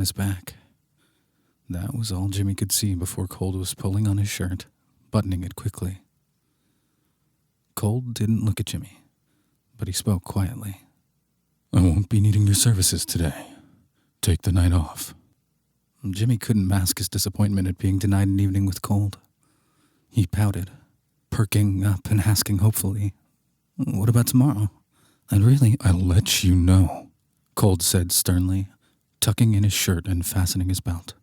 his back. That was all Jimmy could see before Cold was pulling on his shirt, buttoning it quickly. Cold didn't look at Jimmy, but he spoke quietly. "I won't be needing your services today. Take the night off." Jimmy couldn't mask his disappointment at being denied an evening with Cold. He pouted, perking up and asking hopefully, "What about tomorrow? I'll let you know," Cold said sternly, tucking in his shirt and fastening his belt.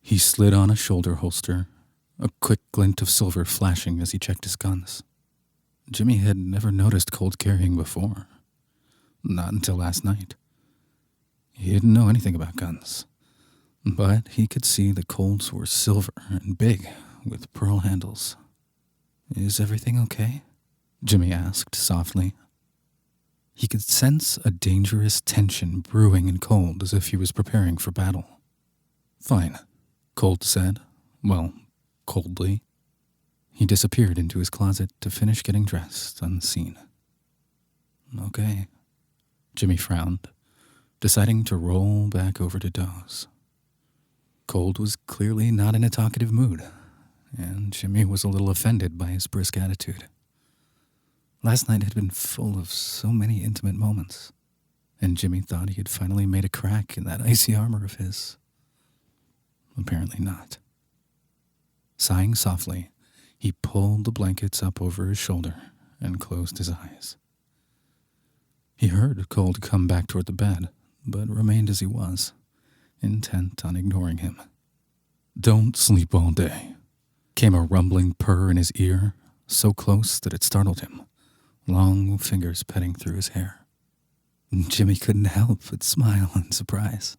He slid on a shoulder holster, a quick glint of silver flashing as he checked his guns. Jimmy had never noticed Cold carrying before. Not until last night. He didn't know anything about guns, but he could see the Colds were silver and big, with pearl handles. "Is everything okay?" Jimmy asked softly. He could sense a dangerous tension brewing in Cold as if he was preparing for battle. "Fine," Cold said, coldly. He disappeared into his closet to finish getting dressed unseen. "Okay." Jimmy frowned, deciding to roll back over to doze. Cold was clearly not in a talkative mood, and Jimmy was a little offended by his brisk attitude. Last night had been full of so many intimate moments, and Jimmy thought he had finally made a crack in that icy armor of his. Apparently not. Sighing softly, he pulled the blankets up over his shoulder and closed his eyes. He heard Cold come back toward the bed, but remained as he was, intent on ignoring him. "Don't sleep all day," came a rumbling purr in his ear, so close that it startled him, long fingers petting through his hair. Jimmy couldn't help but smile in surprise,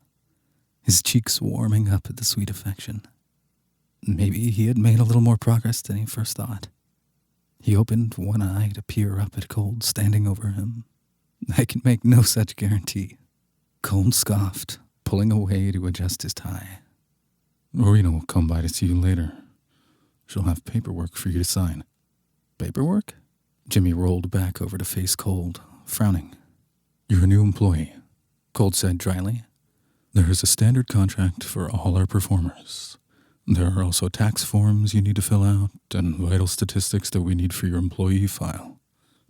his cheeks warming up at the sweet affection. Maybe he had made a little more progress than he first thought. He opened one eye to peer up at Cold standing over him. "I can make no such guarantee." Cold scoffed, pulling away to adjust his tie. "Rowena will come by to see you later. She'll have paperwork for you to sign." "Paperwork?" Jimmy rolled back over to face Cold, frowning. "You're a new employee," Cold said dryly. "There is a standard contract for all our performers. There are also tax forms you need to fill out and vital statistics that we need for your employee file.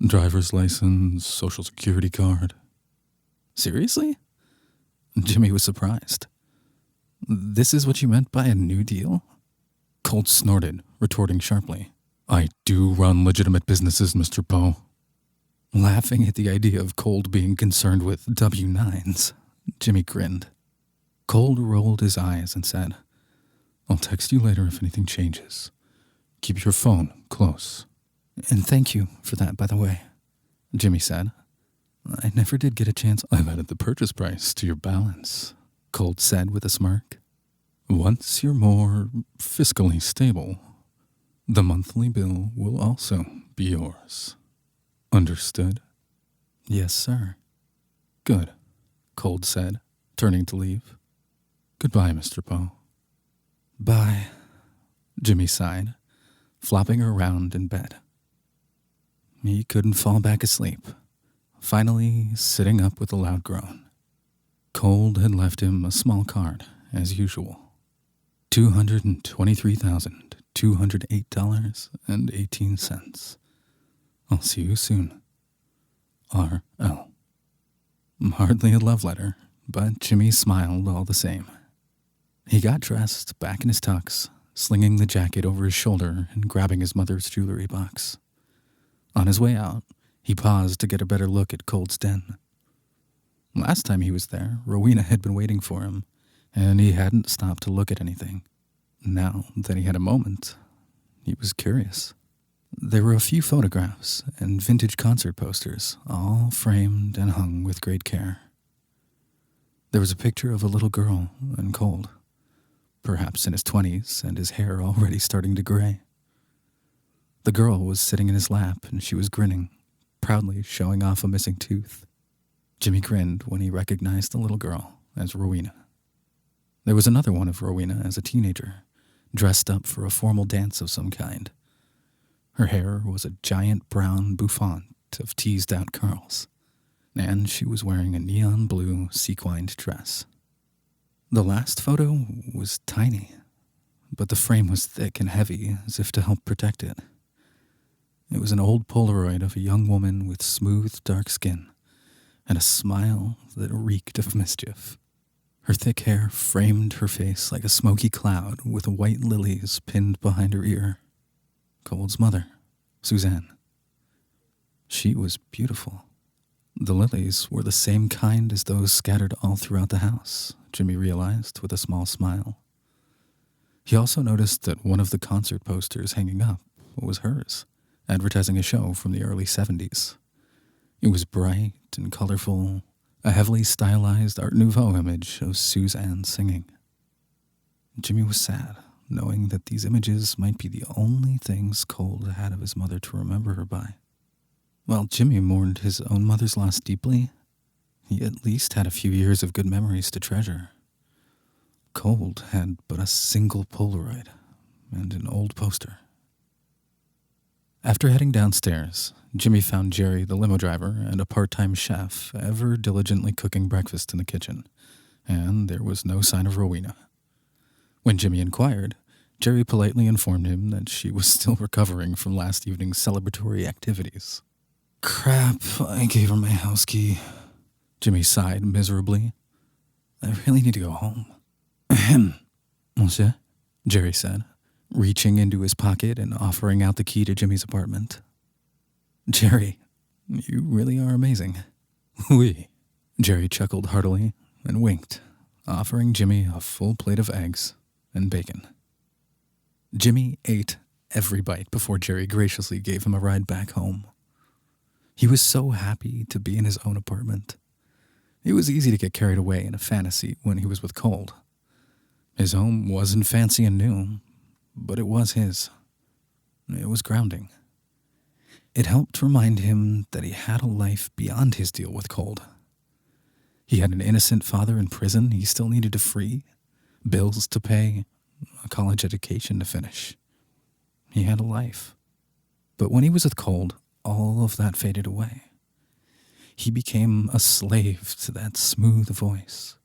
Driver's license, social security card." "Seriously?" Jimmy was surprised. "This is what you meant by a new deal?" Cold snorted, retorting sharply. "I do run legitimate businesses, Mr. Poe." Laughing at the idea of Cold being concerned with W-9s, Jimmy grinned. Cold rolled his eyes and said, "I'll text you later if anything changes. Keep your phone close." "And thank you for that, by the way," Jimmy said. "I never did get a chance." "I've added the purchase price to your balance," Cold said with a smirk. "Once you're more fiscally stable, the monthly bill will also be yours. Understood?" "Yes, sir." "Good," Cold said, turning to leave. "Goodbye, Mr. Poe." "Bye," Jimmy sighed, flopping around in bed. He couldn't fall back asleep, finally sitting up with a loud groan. Cold had left him a small card, as usual. $223,208.18. "I'll see you soon. R.L." Hardly a love letter, but Jimmy smiled all the same. He got dressed, back in his tux, slinging the jacket over his shoulder and grabbing his mother's jewelry box. On his way out, he paused to get a better look at Cold's den. Last time he was there, Rowena had been waiting for him, and he hadn't stopped to look at anything. Now that he had a moment, he was curious. There were a few photographs and vintage concert posters, all framed and hung with great care. There was a picture of a little girl and Cold, perhaps in his 20s and his hair already starting to gray. The girl was sitting in his lap and she was grinning, proudly showing off a missing tooth. Jimmy grinned when he recognized the little girl as Rowena. There was another one of Rowena as a teenager, dressed up for a formal dance of some kind. Her hair was a giant brown bouffant of teased-out curls, and she was wearing a neon blue sequined dress. The last photo was tiny, but the frame was thick and heavy, as if to help protect it. It was an old Polaroid of a young woman with smooth, dark skin and a smile that reeked of mischief. Her thick hair framed her face like a smoky cloud with white lilies pinned behind her ear. Cold's mother, Suzanne. She was beautiful. The lilies were the same kind as those scattered all throughout the house, Jimmy realized with a small smile. He also noticed that one of the concert posters hanging up was hers, advertising a show from the early 70s. It was bright and colorful, a heavily stylized Art Nouveau image of Suzanne singing. Jimmy was sad, knowing that these images might be the only things Cold had of his mother to remember her by. While Jimmy mourned his own mother's loss deeply, he at least had a few years of good memories to treasure. Cold had but a single Polaroid and an old poster. After heading downstairs, Jimmy found Jerry, the limo driver, and a part-time chef ever diligently cooking breakfast in the kitchen, and there was no sign of Rowena. When Jimmy inquired, Jerry politely informed him that she was still recovering from last evening's celebratory activities. Crap, I gave her my house key. Jimmy sighed miserably. I really need to go home. Ahem, monsieur, Jerry said, reaching into his pocket and offering out the key to Jimmy's apartment. Jerry, you really are amazing. Oui, Jerry chuckled heartily and winked, offering Jimmy a full plate of eggs and bacon. Jimmy ate every bite before Jerry graciously gave him a ride back home. He was so happy to be in his own apartment. It was easy to get carried away in a fantasy when he was with Cold. His home wasn't fancy and new, but it was his. It was grounding. It helped remind him that he had a life beyond his deal with Cold. He had an innocent father in prison he still needed to free, bills to pay, a college education to finish. He had a life. But when he was with Cold, all of that faded away. He became a slave to that smooth voice.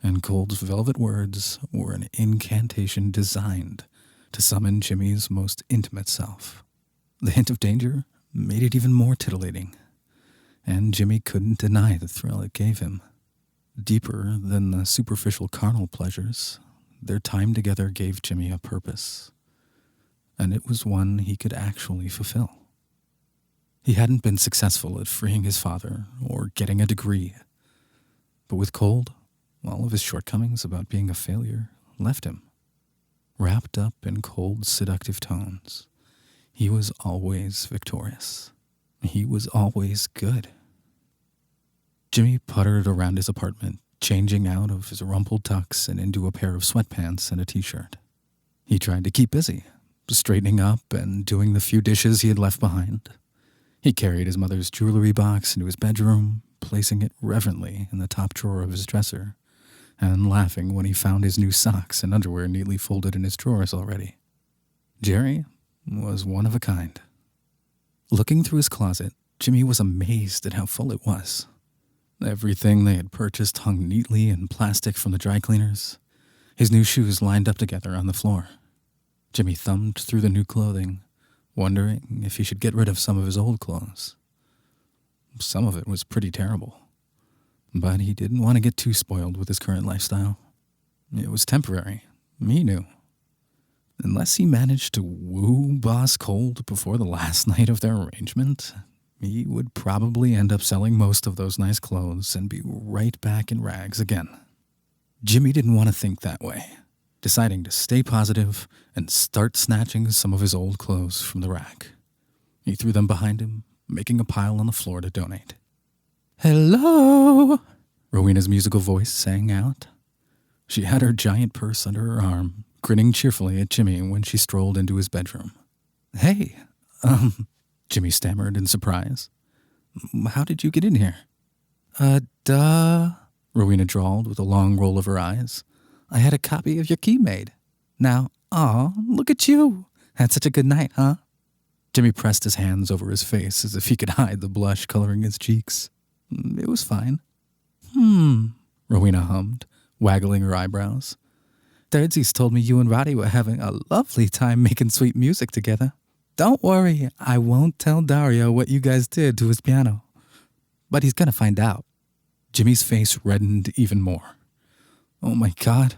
And Cold's velvet words were an incantation designed to summon Jimmy's most intimate self. The hint of danger made it even more titillating, and Jimmy couldn't deny the thrill it gave him. Deeper than the superficial carnal pleasures, their time together gave Jimmy a purpose, and it was one he could actually fulfill. He hadn't been successful at freeing his father or getting a degree, but with Cold, all of his shortcomings about being a failure left him. Wrapped up in Cold's seductive tones, he was always victorious. He was always good. Jimmy puttered around his apartment, changing out of his rumpled tux and into a pair of sweatpants and a t-shirt. He tried to keep busy, straightening up and doing the few dishes he had left behind. He carried his mother's jewelry box into his bedroom, placing it reverently in the top drawer of his dresser, and laughing when he found his new socks and underwear neatly folded in his drawers already. Jerry was one of a kind. Looking through his closet, Jimmy was amazed at how full it was. Everything they had purchased hung neatly in plastic from the dry cleaners, his new shoes lined up together on the floor. Jimmy thumbed through the new clothing, wondering if he should get rid of some of his old clothes. Some of it was pretty terrible, but he didn't want to get too spoiled with his current lifestyle. It was temporary, he knew. Unless he managed to woo Boss Cold before the last night of their arrangement, he would probably end up selling most of those nice clothes and be right back in rags again. Jimmy didn't want to think that way, deciding to stay positive and start snatching some of his old clothes from the rack. He threw them behind him, making a pile on the floor to donate. "Hello!" Rowena's musical voice sang out. She had her giant purse under her arm, grinning cheerfully at Jimmy when she strolled into his bedroom. "Hey, Jimmy stammered in surprise. "How did you get in here?" Duh," Rowena drawled with a long roll of her eyes. "I had a copy of your key made. Now, look at you. Had such a good night, huh?" Jimmy pressed his hands over his face as if he could hide the blush coloring his cheeks. "It was fine." Rowena hummed, waggling her eyebrows. Thirdsies told me you and Roddy were having a lovely time making sweet music together. Don't worry, I won't tell Dario what you guys did to his piano. But he's gonna find out. Jimmy's face reddened even more. Oh my God.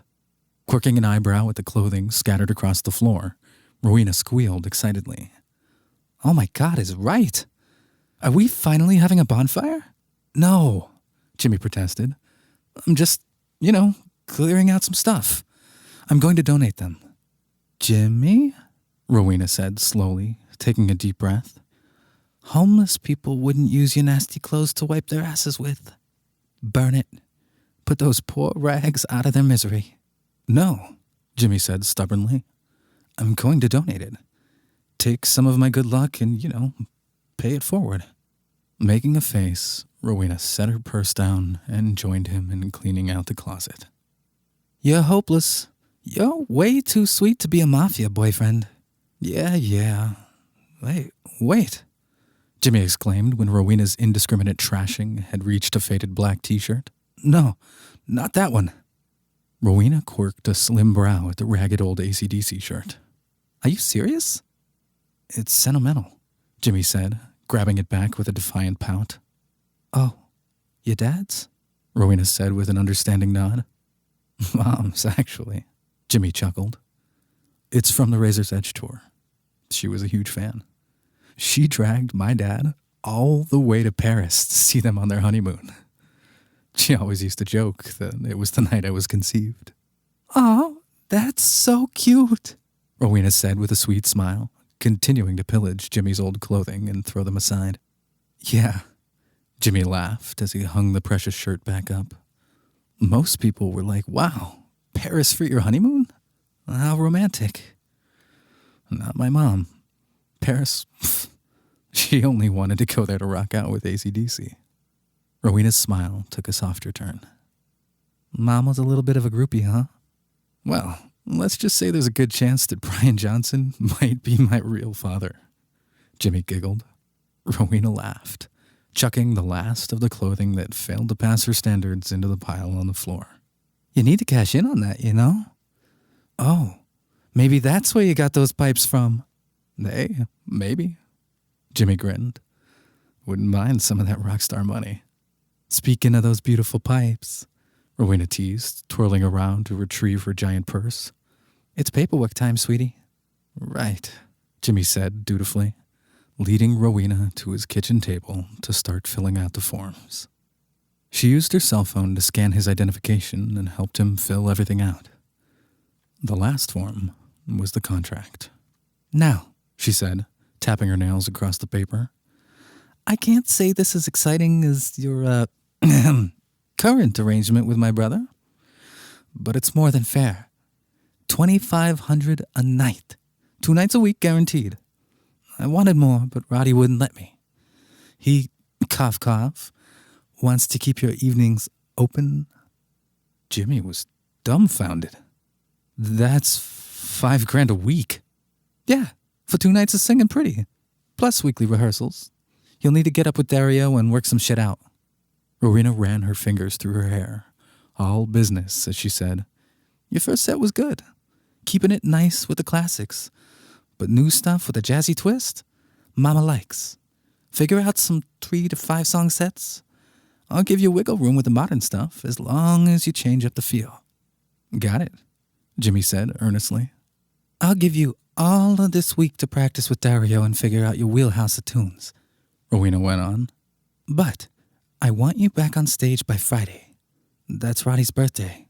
Quirking an eyebrow at the clothing scattered across the floor, Rowena squealed excitedly. Oh my God is right. Are we finally having a bonfire? No, Jimmy protested. I'm just, clearing out some stuff. I'm going to donate them. Jimmy? Rowena said slowly, taking a deep breath. Homeless people wouldn't use your nasty clothes to wipe their asses with. Burn it. Put those poor rags out of their misery. No, Jimmy said stubbornly. I'm going to donate it. Take some of my good luck and, pay it forward. Making a face, Rowena set her purse down and joined him in cleaning out the closet. You're hopeless. You're way too sweet to be a Mafia boyfriend. Yeah. Wait, Jimmy exclaimed when Rowena's indiscriminate trashing had reached a faded black t-shirt. No, not that one. Rowena quirked a slim brow at the ragged old AC/DC shirt. Are you serious? It's sentimental, Jimmy said, grabbing it back with a defiant pout. Oh, your dad's? Rowena said with an understanding nod. Mom's, actually, Jimmy chuckled. It's from the Razor's Edge tour. She was a huge fan. She dragged my dad all the way to Paris to see them on their honeymoon. She always used to joke that it was the night I was conceived. Oh, that's so cute, Rowena said with a sweet smile, continuing to pillage Jimmy's old clothing and throw them aside. Yeah, Jimmy laughed as he hung the precious shirt back up. Most people were like, wow, Paris for your honeymoon? How romantic. Not my mom. Paris, she only wanted to go there to rock out with AC/DC. Rowena's smile took a softer turn. Mom was a little bit of a groupie, huh? Well, let's just say there's a good chance that Brian Johnson might be my real father. Jimmy giggled. Rowena laughed, chucking the last of the clothing that failed to pass her standards into the pile on the floor. You need to cash in on that, Oh, maybe that's where you got those pipes from. Hey, maybe. Jimmy grinned. Wouldn't mind some of that rock star money. Speaking of those beautiful pipes, Rowena teased, twirling around to retrieve her giant purse. It's paperwork time, sweetie. Right, Jimmy said dutifully, leading Rowena to his kitchen table to start filling out the forms. She used her cell phone to scan his identification and helped him fill everything out. The last form was the contract. Now, she said, tapping her nails across the paper, I can't say this is exciting as your, current arrangement with my brother, but it's more than fair. $2,500 a night. 2 nights a week guaranteed. I wanted more, but Roddy wouldn't let me. He, cough, cough, wants to keep your evenings open. Jimmy was dumbfounded. That's $5,000 a week. Yeah, for 2 nights of singing pretty, plus weekly rehearsals. You'll need to get up with Dario and work some shit out. Rowena ran her fingers through her hair. All business, as she said. Your first set was good. Keeping it nice with the classics. But new stuff with a jazzy twist? Mama likes. Figure out some 3 to 5 song sets. I'll give you wiggle room with the modern stuff as long as you change up the feel. Got it, Jimmy said earnestly. I'll give you all of this week to practice with Dario and figure out your wheelhouse of tunes, Rowena went on. But I want you back on stage by Friday. That's Roddy's birthday.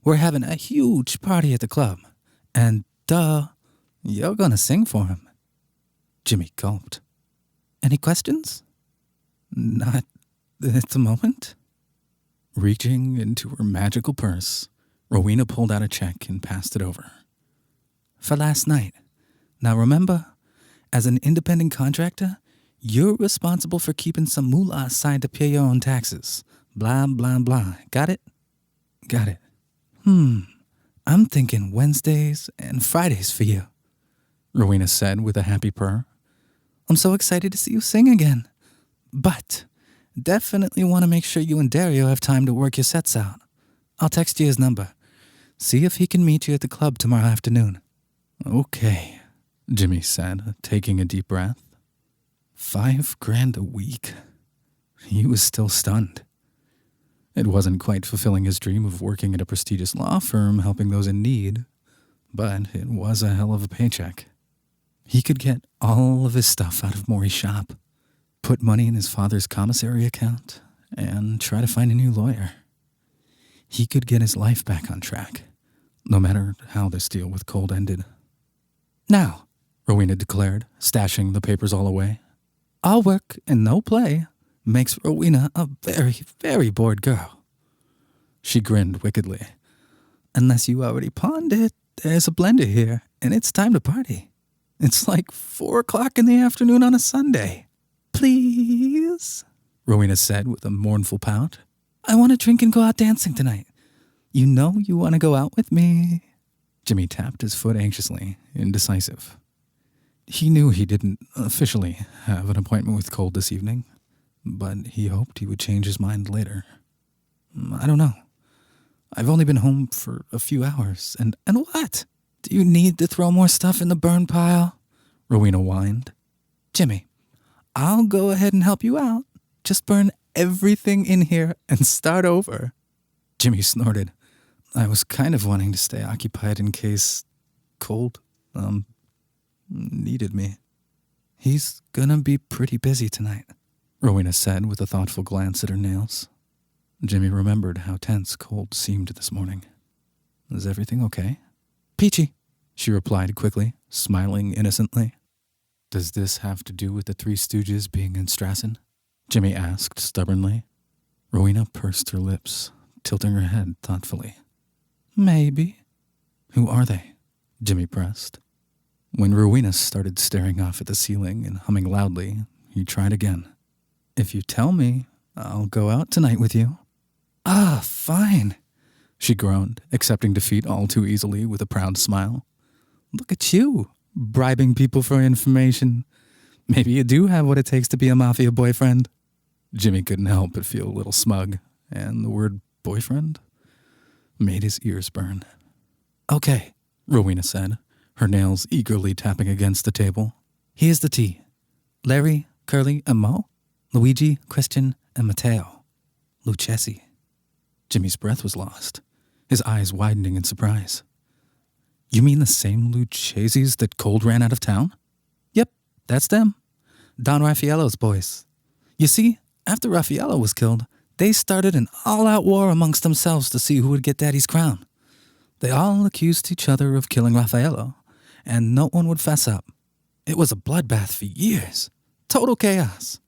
We're having a huge party at the club. And you're gonna sing for him. Jimmy gulped. Any questions? Not at the moment. Reaching into her magical purse, Rowena pulled out a check and passed it over. For last night. Now remember, as an independent contractor, you're responsible for keeping some moolah aside to pay your own taxes. Blah, blah, blah. Got it? Got it. I'm thinking Wednesdays and Fridays for you, Rowena said with a happy purr. I'm so excited to see you sing again. But definitely want to make sure you and Dario have time to work your sets out. I'll text you his number. See if he can meet you at the club tomorrow afternoon. Okay, Jimmy said, taking a deep breath. $5,000 a week. He was still stunned. It wasn't quite fulfilling his dream of working at a prestigious law firm helping those in need, but it was a hell of a paycheck. He could get all of his stuff out of Maury's shop, put money in his father's commissary account, and try to find a new lawyer. He could get his life back on track, no matter how this deal with Cold ended. Now, Rowena declared, stashing the papers all away, all work and no play makes Rowena a very, very bored girl. She grinned wickedly. Unless you already pawned it, there's a blender here, and it's time to party. It's like 4 o'clock in the afternoon on a Sunday. Please, Rowena said with a mournful pout. I want to drink and go out dancing tonight. You know you want to go out with me. Jimmy tapped his foot anxiously, indecisive. He knew he didn't officially have an appointment with Cold this evening, but he hoped he would change his mind later. I don't know. I've only been home for a few hours, and what? Do you need to throw more stuff in the burn pile? Rowena whined. Jimmy, I'll go ahead and help you out. Just burn everything in here and start over. Jimmy snorted. I was kind of wanting to stay occupied in case Cold, needed me. He's gonna be pretty busy tonight, Rowena said with a thoughtful glance at her nails. Jimmy remembered how tense Cold seemed this morning. Is everything okay? Peachy, she replied quickly, smiling innocently. Does this have to do with the Three Stooges being in Strassen? Jimmy asked stubbornly. Rowena pursed her lips, tilting her head thoughtfully. Maybe. Who are they? Jimmy pressed. When Rowena started staring off at the ceiling and humming loudly, he tried again. If you tell me, I'll go out tonight with you. Ah, fine, she groaned, accepting defeat all too easily with a proud smile. Look at you, bribing people for information. Maybe you do have what it takes to be a Mafia boyfriend. Jimmy couldn't help but feel a little smug, and the word boyfriend made his ears burn. Okay, Rowena said, her nails eagerly tapping against the table. Here's the tea. Larry, Curly, and Mo. Luigi, Christian, and Matteo. Lucchesi. Jimmy's breath was lost, his eyes widening in surprise. You mean the same Lucchesis that Cold ran out of town? Yep, that's them. Don Raffaello's boys. You see, after Raffaello was killed, they started an all-out war amongst themselves to see who would get Daddy's crown. They all accused each other of killing Raffaello, and no one would fess up. It was a bloodbath for years. Total chaos.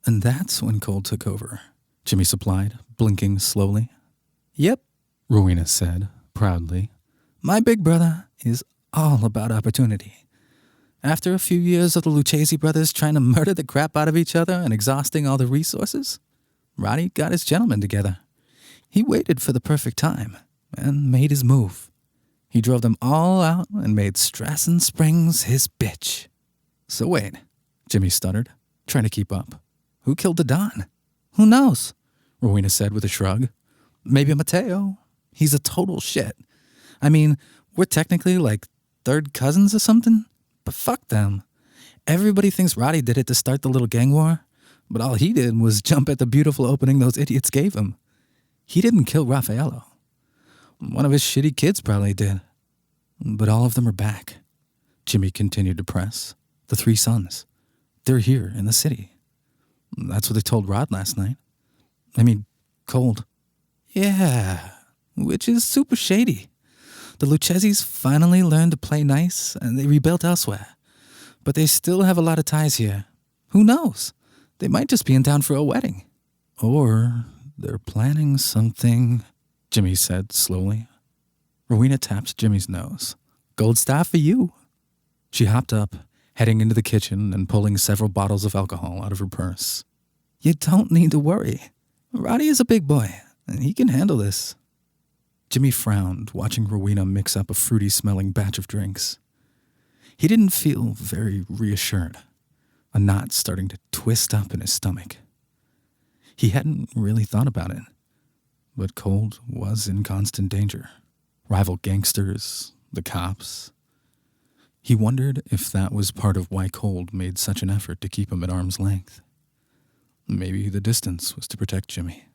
And that's when Cold took over, Jimmy supplied, blinking slowly. Yep, Rowena said, proudly. My big brother is all about opportunity. After a few years of the Lucchesi brothers trying to murder the crap out of each other and exhausting all the resources, Roddy got his gentlemen together. He waited for the perfect time and made his move. He drove them all out and made Strassen Springs his bitch. So wait, Jimmy stuttered, trying to keep up. Who killed the Don? Who knows? Rowena said with a shrug. Maybe Matteo. He's a total shit. I mean, we're technically like third cousins or something, but fuck them. Everybody thinks Roddy did it to start the little gang war, but all he did was jump at the beautiful opening those idiots gave him. He didn't kill Raffaello. One of his shitty kids probably did. But all of them are back. Jimmy continued to press. The 3 sons. They're here in the city. That's what they told Rod last night. I mean, Cold. Yeah, which is super shady. The Lucchesis finally learned to play nice, and they rebuilt elsewhere. But they still have a lot of ties here. Who knows? They might just be in town for a wedding. Or they're planning something, Jimmy said slowly. Rowena tapped Jimmy's nose. Gold star for you. She hopped up, heading into the kitchen and pulling several bottles of alcohol out of her purse. You don't need to worry. Roddy is a big boy, and he can handle this. Jimmy frowned, watching Rowena mix up a fruity-smelling batch of drinks. He didn't feel very reassured, a knot starting to twist up in his stomach. He hadn't really thought about it, but Cold was in constant danger. Rival gangsters, the cops. He wondered if that was part of why Cold made such an effort to keep him at arm's length. Maybe the distance was to protect Jimmy.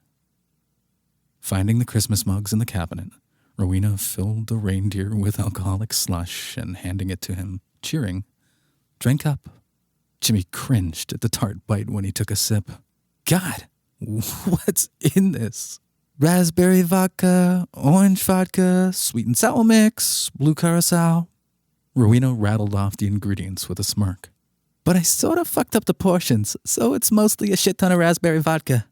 Finding the Christmas mugs in the cabinet, Rowena filled the reindeer with alcoholic slush and handing it to him, cheering, "Drink up." Jimmy cringed at the tart bite when he took a sip. God, what's in this? Raspberry vodka, orange vodka, sweet and sour mix, blue curacao. Rowena rattled off the ingredients with a smirk. But I sort of fucked up the portions, so it's mostly a shit ton of raspberry vodka.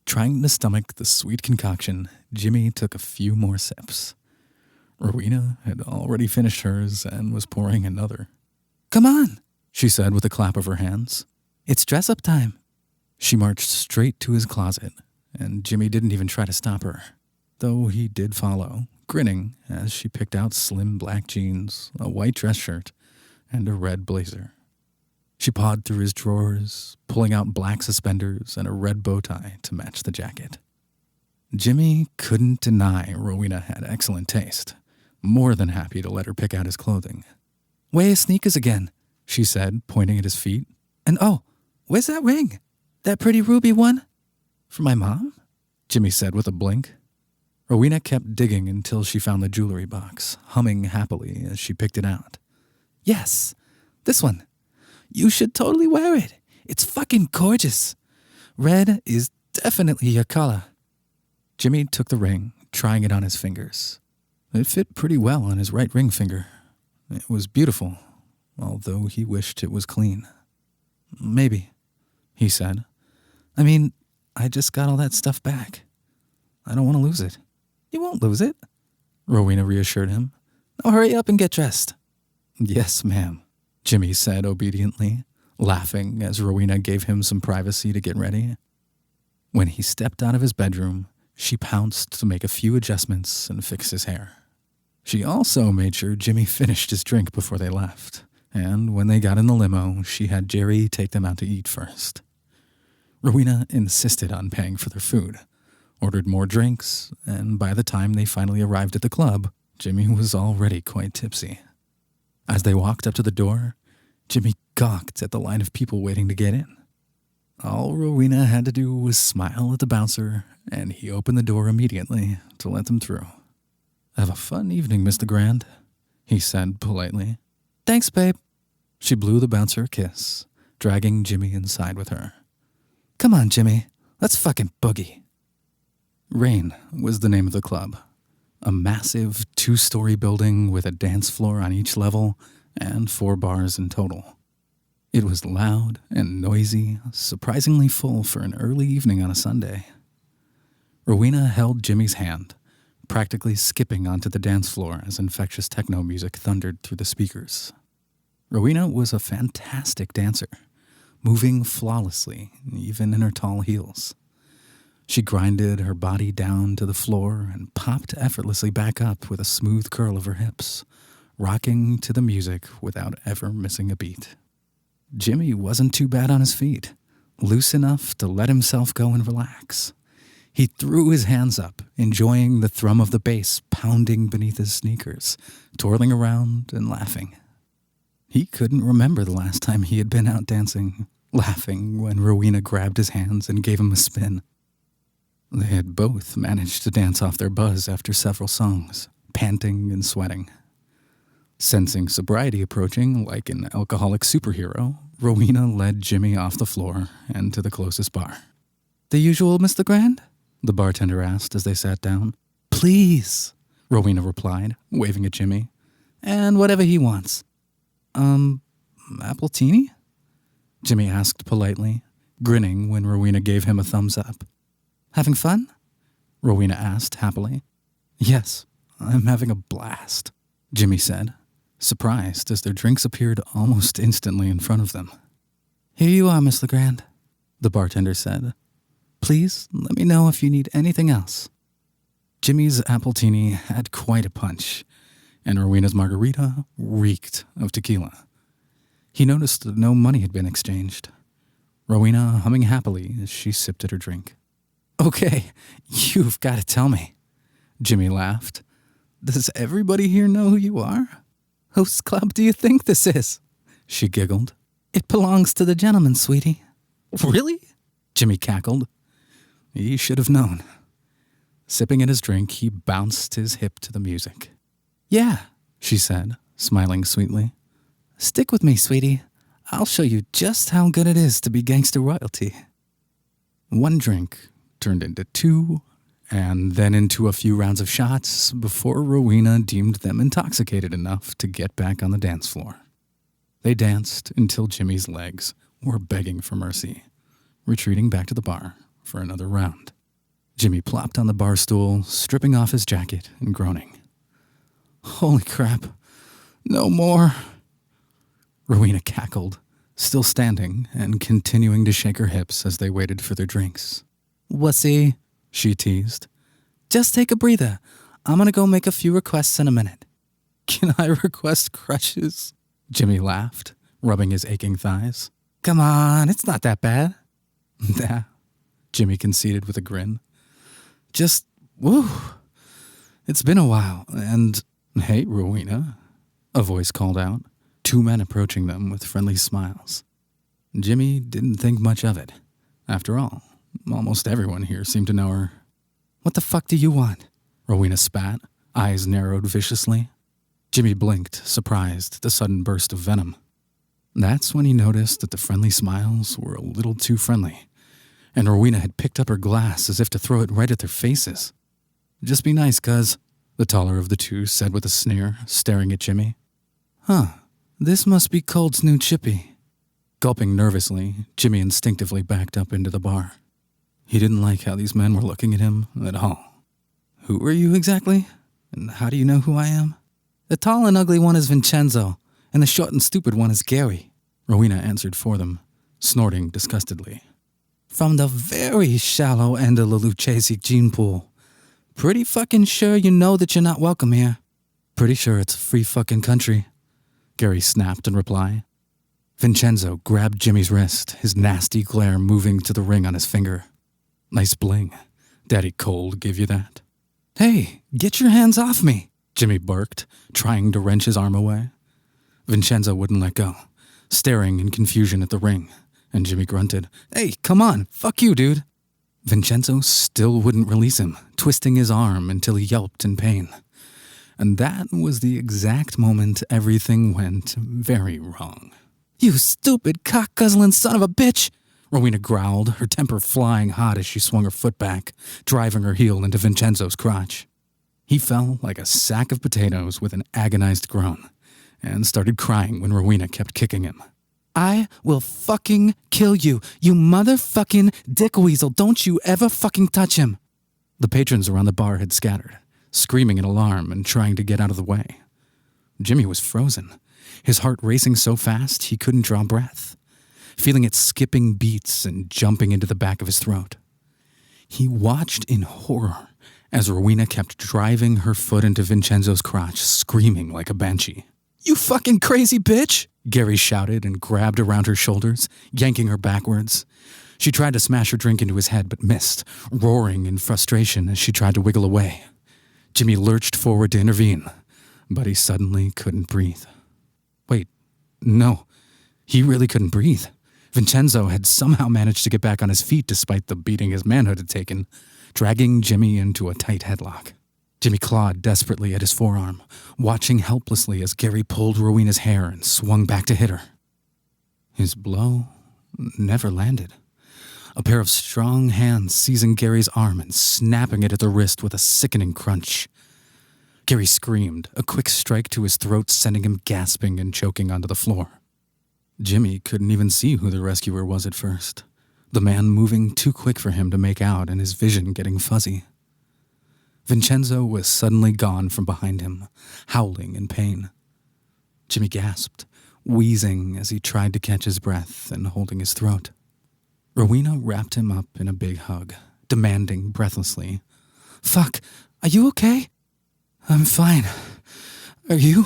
Trying to stomach the sweet concoction, Jimmy took a few more sips. Rowena had already finished hers and was pouring another. "Come on," she said with a clap of her hands. "It's dress-up time." She marched straight to his closet, and Jimmy didn't even try to stop her, though he did follow, grinning as she picked out slim black jeans, a white dress shirt, and a red blazer. She pawed through his drawers, pulling out black suspenders and a red bow tie to match the jacket. Jimmy couldn't deny Rowena had excellent taste, more than happy to let her pick out his clothing. "Wear your sneakers again," she said, pointing at his feet. "And oh, where's that ring? That pretty ruby one?" "For my mom?" Jimmy said with a blink. Rowena kept digging until she found the jewelry box, humming happily as she picked it out. "Yes, this one. You should totally wear it. It's fucking gorgeous. Red is definitely your color." Jimmy took the ring, trying it on his fingers. It fit pretty well on his right ring finger. It was beautiful, although he wished it was clean. "Maybe," he said. "I mean, I just got all that stuff back. I don't want to lose it." "You won't lose it," Rowena reassured him. "Now hurry up and get dressed." "Yes, ma'am," Jimmy said obediently, laughing as Rowena gave him some privacy to get ready. When he stepped out of his bedroom, she pounced to make a few adjustments and fix his hair. She also made sure Jimmy finished his drink before they left, and when they got in the limo, she had Jerry take them out to eat first. Rowena insisted on paying for their food, ordered more drinks, and by the time they finally arrived at the club, Jimmy was already quite tipsy. As they walked up to the door, Jimmy gawked at the line of people waiting to get in. All Rowena had to do was smile at the bouncer, and he opened the door immediately to let them through. "Have a fun evening, Mr. Grand," he said politely. "Thanks, babe." She blew the bouncer a kiss, dragging Jimmy inside with her. "Come on, Jimmy, let's fucking boogie." Rain was the name of the club. A massive 2-story building with a dance floor on each level and 4 bars in total. It was loud and noisy, surprisingly full for an early evening on a Sunday. Rowena held Jimmy's hand, practically skipping onto the dance floor as infectious techno music thundered through the speakers. Rowena was a fantastic dancer, moving flawlessly, even in her tall heels. She grinded her body down to the floor and popped effortlessly back up with a smooth curl of her hips, rocking to the music without ever missing a beat. Jimmy wasn't too bad on his feet, loose enough to let himself go and relax. He threw his hands up, enjoying the thrum of the bass pounding beneath his sneakers, twirling around and laughing. He couldn't remember the last time he had been out dancing, laughing when Rowena grabbed his hands and gave him a spin. They had both managed to dance off their buzz after several songs, panting and sweating. Sensing sobriety approaching like an alcoholic superhero, Rowena led Jimmy off the floor and to the closest bar. "The usual, Mr. Grand?" the bartender asked as they sat down. "Please," Rowena replied, waving at Jimmy. "And whatever he wants." Appletini?" Jimmy asked politely, grinning when Rowena gave him a thumbs up. "Having fun?" Rowena asked happily. "Yes, I'm having a blast," Jimmy said, surprised as their drinks appeared almost instantly in front of them. "Here you are, Miss Legrand," the bartender said. "Please let me know if you need anything else." Jimmy's Appletini had quite a punch, and Rowena's margarita reeked of tequila. He noticed that no money had been exchanged. Rowena humming happily as she sipped at her drink. Okay, you've got to tell me. Jimmy laughed. Does everybody here know who you are? Whose club do you think this is? She giggled. It belongs to the gentleman, sweetie. Really? Jimmy cackled. He should have known. Sipping at his drink, he bounced his hip to the music. Yeah, she said, smiling sweetly. Stick with me, sweetie. I'll show you just how good it is to be gangster royalty. One drink turned into two, and then into a few rounds of shots before Rowena deemed them intoxicated enough to get back on the dance floor. They danced until Jimmy's legs were begging for mercy, retreating back to the bar for another round. Jimmy plopped on the bar stool, stripping off his jacket and groaning. Holy crap, no more. Rowena cackled, still standing and continuing to shake her hips as they waited for their drinks. Wussy, she teased. Just take a breather. I'm gonna go make a few requests in a minute. Can I request crushes? Jimmy laughed, rubbing his aching thighs. Come on, it's not that bad. Nah, Jimmy conceded with a grin. Just, woo. It's been a while, and... Hey, Rowena, a voice called out, two men approaching them with friendly smiles. Jimmy didn't think much of it. After all, almost everyone here seemed to know her. What the fuck do you want? Rowena spat, eyes narrowed viciously. Jimmy blinked, surprised at the sudden burst of venom. That's when he noticed that the friendly smiles were a little too friendly, and Rowena had picked up her glass as if to throw it right at their faces. Just be nice, cuz, the taller of the two said with a sneer, staring at Jimmy. Huh, this must be Cold's new chippy. Gulping nervously, Jimmy instinctively backed up into the bar. He didn't like how these men were looking at him at all. Who are you exactly? And how do you know who I am? The tall and ugly one is Vincenzo, and the short and stupid one is Gary, Rowena answered for them, snorting disgustedly. From the very shallow end of the Lucchese gene pool. Pretty fucking sure you know that you're not welcome here. Pretty sure it's a free fucking country, Gary snapped in reply. Vincenzo grabbed Jimmy's wrist, his nasty glare moving to the ring on his finger. Nice bling. Daddy Cold give you that? Hey, get your hands off me, Jimmy barked, trying to wrench his arm away. Vincenzo wouldn't let go, staring in confusion at the ring, and Jimmy grunted, Hey, come on, fuck you, dude. Vincenzo still wouldn't release him, twisting his arm until he yelped in pain. And that was the exact moment everything went very wrong. You stupid cock-guzzling son of a bitch! Rowena growled, her temper flying hot as she swung her foot back, driving her heel into Vincenzo's crotch. He fell like a sack of potatoes with an agonized groan, and started crying when Rowena kept kicking him. I will fucking kill you, you motherfucking dickweasel. Don't you ever fucking touch him. The patrons around the bar had scattered, screaming in alarm and trying to get out of the way. Jimmy was frozen, his heart racing so fast he couldn't draw breath, feeling it skipping beats and jumping into the back of his throat. He watched in horror as Rowena kept driving her foot into Vincenzo's crotch, screaming like a banshee. You fucking crazy bitch! Gary shouted and grabbed around her shoulders, yanking her backwards. She tried to smash her drink into his head but missed, roaring in frustration as she tried to wiggle away. Jimmy lurched forward to intervene, but he suddenly couldn't breathe. Wait, no, he really couldn't breathe. Vincenzo had somehow managed to get back on his feet despite the beating his manhood had taken, dragging Jimmy into a tight headlock. Jimmy clawed desperately at his forearm, watching helplessly as Gary pulled Rowena's hair and swung back to hit her. His blow never landed. A pair of strong hands seizing Gary's arm and snapping it at the wrist with a sickening crunch. Gary screamed, a quick strike to his throat sending him gasping and choking onto the floor. Jimmy couldn't even see who the rescuer was at first, the man moving too quick for him to make out and his vision getting fuzzy. Vincenzo was suddenly gone from behind him, howling in pain. Jimmy gasped, wheezing as he tried to catch his breath and holding his throat. Rowena wrapped him up in a big hug, demanding breathlessly, Fuck, are you okay? I'm fine. Are you?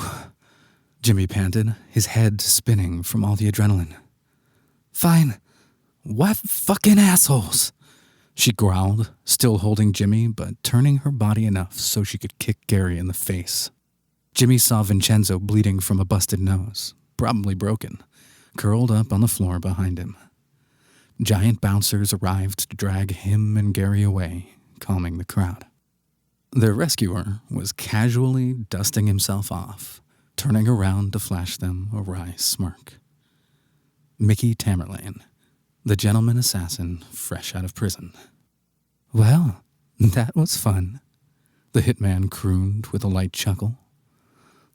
Jimmy panted, his head spinning from all the adrenaline. Fine. What fucking assholes? She growled, still holding Jimmy, but turning her body enough so she could kick Gary in the face. Jimmy saw Vincenzo bleeding from a busted nose, probably broken, curled up on the floor behind him. Giant bouncers arrived to drag him and Gary away, calming the crowd. Their rescuer was casually dusting himself off, turning around to flash them a wry smirk. Mickey Tamerlane, the gentleman assassin fresh out of prison. "Well, that was fun," the hitman crooned with a light chuckle.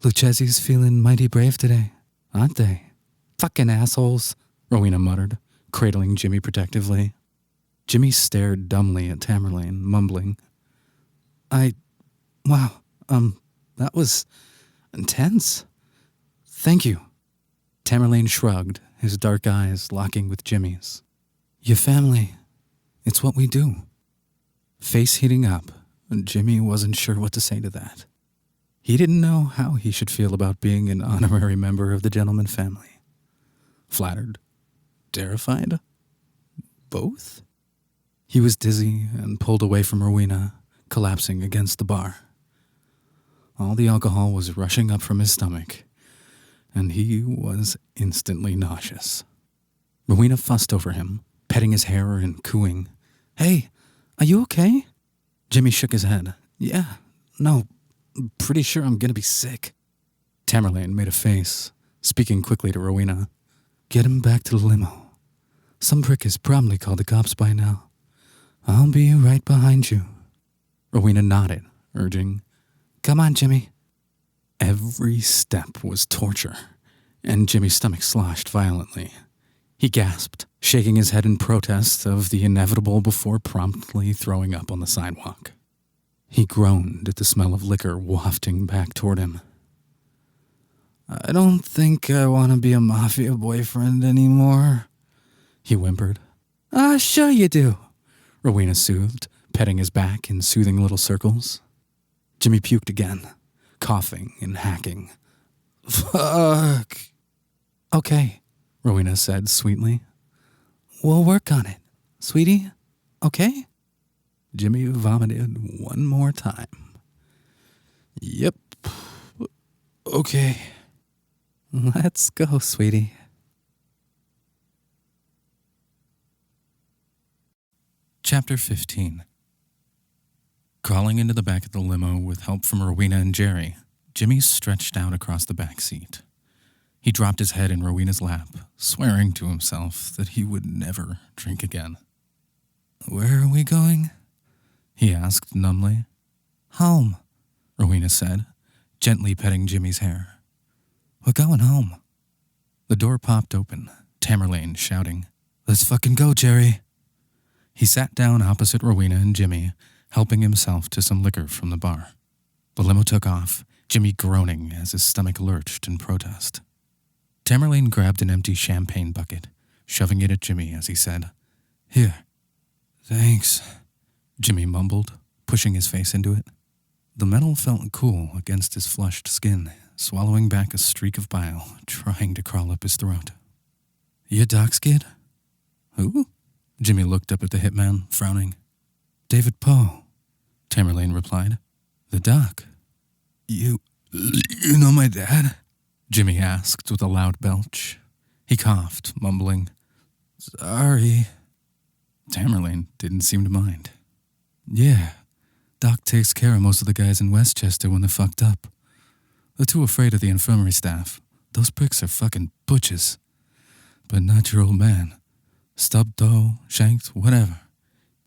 "Lucchese's feeling mighty brave today, aren't they? Fucking assholes," Rowena muttered, cradling Jimmy protectively. Jimmy stared dumbly at Tamerlane, mumbling, Wow, that was intense. Thank you." Tamerlane shrugged, his dark eyes locking with Jimmy's. "Your family, it's what we do." Face heating up, Jimmy wasn't sure what to say to that. He didn't know how he should feel about being an honorary member of the gentleman family. Flattered? Terrified? Both? He was dizzy and pulled away from Rowena, collapsing against the bar. All the alcohol was rushing up from his stomach, and he was instantly nauseous. Rowena fussed over him, petting his hair and cooing, "Hey, are you okay?" Jimmy shook his head. "Yeah, no, pretty sure I'm gonna be sick." Tamerlane made a face, speaking quickly to Rowena. "Get him back to the limo. Some prick has probably called the cops by now. I'll be right behind you." Rowena nodded, urging, "Come on, Jimmy." Every step was torture, and Jimmy's stomach sloshed violently. He gasped, shaking his head in protest of the inevitable before promptly throwing up on the sidewalk. He groaned at the smell of liquor wafting back toward him. "I don't think I want to be a Mafia boyfriend anymore," he whimpered. Sure you do," Rowena soothed, petting his back in soothing little circles. Jimmy puked again, coughing and hacking. "Fuck." "Okay," Rowena said sweetly. "We'll work on it, sweetie, okay?" Jimmy vomited one more time. "Yep. Okay." "Let's go, sweetie." Chapter 15. Crawling into the back of the limo with help from Rowena and Jerry, Jimmy stretched out across the back seat. He dropped his head in Rowena's lap, swearing to himself that he would never drink again. "Where are we going?" he asked numbly. "Home," Rowena said, gently petting Jimmy's hair. "We're going home." The door popped open, Tamerlane shouting, "Let's fucking go, Jerry." He sat down opposite Rowena and Jimmy, helping himself to some liquor from the bar. The limo took off, Jimmy groaning as his stomach lurched in protest. Tamerlane grabbed an empty champagne bucket, shoving it at Jimmy as he said, "Here." "Thanks," Jimmy mumbled, pushing his face into it. The metal felt cool against his flushed skin, swallowing back a streak of bile, trying to crawl up his throat. "You Doc's kid?" "Who?" Jimmy looked up at the hitman, frowning. "David Poe," Tamerlane replied. "The Doc." You know my dad?" Jimmy asked with a loud belch. He coughed, mumbling, "Sorry." Tamerlane didn't seem to mind. "Yeah, Doc takes care of most of the guys in Westchester when they're fucked up. They're too afraid of the infirmary staff. Those pricks are fucking butches. But not your old man. Stubbed toe, shanked, whatever.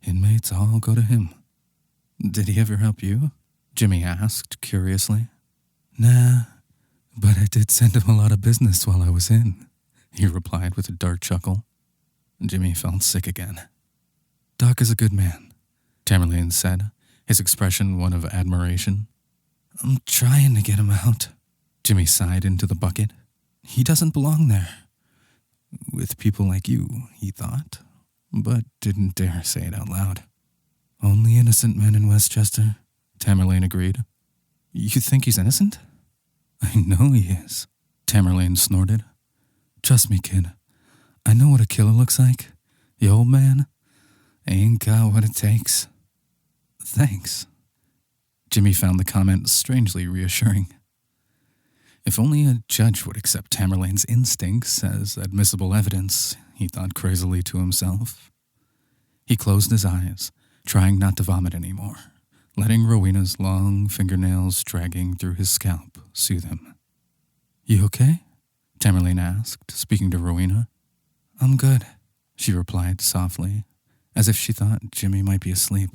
Inmates all go to him." "Did he ever help you?" Jimmy asked curiously. "Nah, but I did send him a lot of business while I was in," he replied with a dark chuckle. Jimmy felt sick again. "Doc is a good man," Tamerlane said, his expression one of admiration. "I'm trying to get him out." Jimmy sighed into the bucket. "He doesn't belong there. With people like you," he thought, but didn't dare say it out loud. "Only innocent men in Westchester," Tamerlane agreed. "You think he's innocent?" "I know he is," Tamerlane snorted. "Trust me, kid. I know what a killer looks like. The old man. Ain't got what it takes. Thanks. Jimmy found the comment strangely reassuring. If only a judge would accept Tamerlane's instincts as admissible evidence, he thought crazily to himself. He closed his eyes, trying not to vomit anymore, letting Rowena's long fingernails dragging through his scalp soothe him. You okay? Tamerlane asked, speaking to Rowena. I'm good, she replied softly, as if she thought Jimmy might be asleep.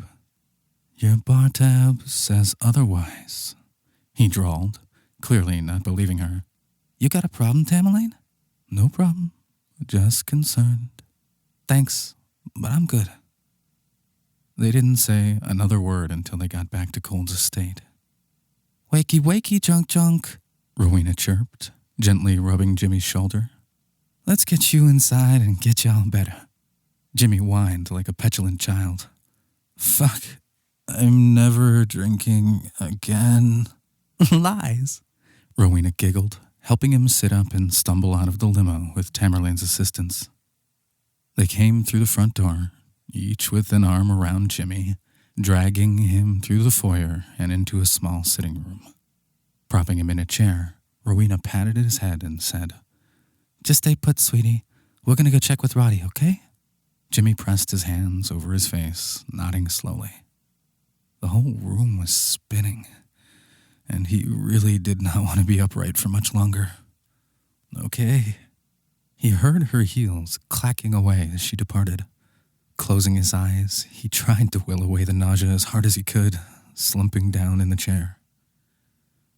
Your bar tab says otherwise, he drawled, clearly not believing her. You got a problem, Tamerlane? No problem, just concerned. Thanks, but I'm good. They didn't say another word until they got back to Cold's estate. Wakey, wakey, junk, Rowena chirped, gently rubbing Jimmy's shoulder. Let's get you inside and get y'all better. Jimmy whined like a petulant child. Fuck, I'm never drinking again. Lies, Rowena giggled, helping him sit up and stumble out of the limo with Tamerlane's assistance. They came through the front door, each with an arm around Jimmy, dragging him through the foyer and into a small sitting room. Propping him in a chair, Rowena patted his head and said, Just stay put, sweetie. We're going to go check with Roddy, okay? Jimmy pressed his hands over his face, nodding slowly. The whole room was spinning, and he really did not want to be upright for much longer. Okay. He heard her heels clacking away as she departed. Closing his eyes, he tried to will away the nausea as hard as he could, slumping down in the chair.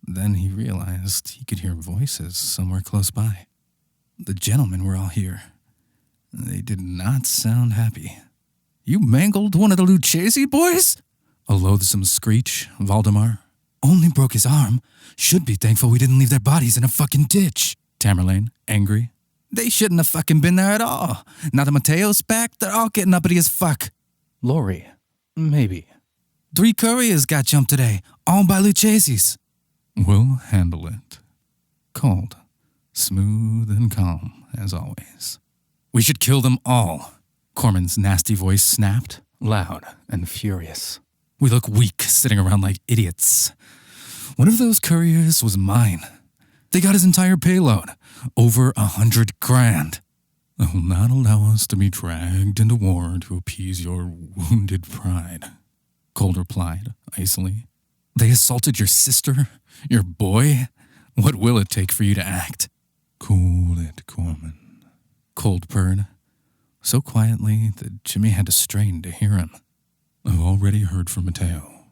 Then he realized he could hear voices somewhere close by. The gentlemen were all here. They did not sound happy. You mangled one of the Lucchese boys? A loathsome screech, Valdemar. Only broke his arm. Should be thankful we didn't leave their bodies in a fucking ditch. Tamerlane, angry. They shouldn't have fucking been there at all. Now that Mateo's back, they're all getting uppity as fuck. Lori, maybe. 3 couriers got jumped today, all by Lucchese's. We'll handle it. Cold, smooth and calm, as always. We should kill them all. Corman's nasty voice snapped, loud and furious. We look weak, sitting around like idiots. One of those couriers was mine. They got his entire payload, over 100 grand. I will not allow us to be dragged into war to appease your wounded pride, Cold replied, icily. They assaulted your sister, your boy. What will it take for you to act? Cool it, Corman, Cold purred, so quietly that Jimmy had to strain to hear him. I've already heard from Mateo.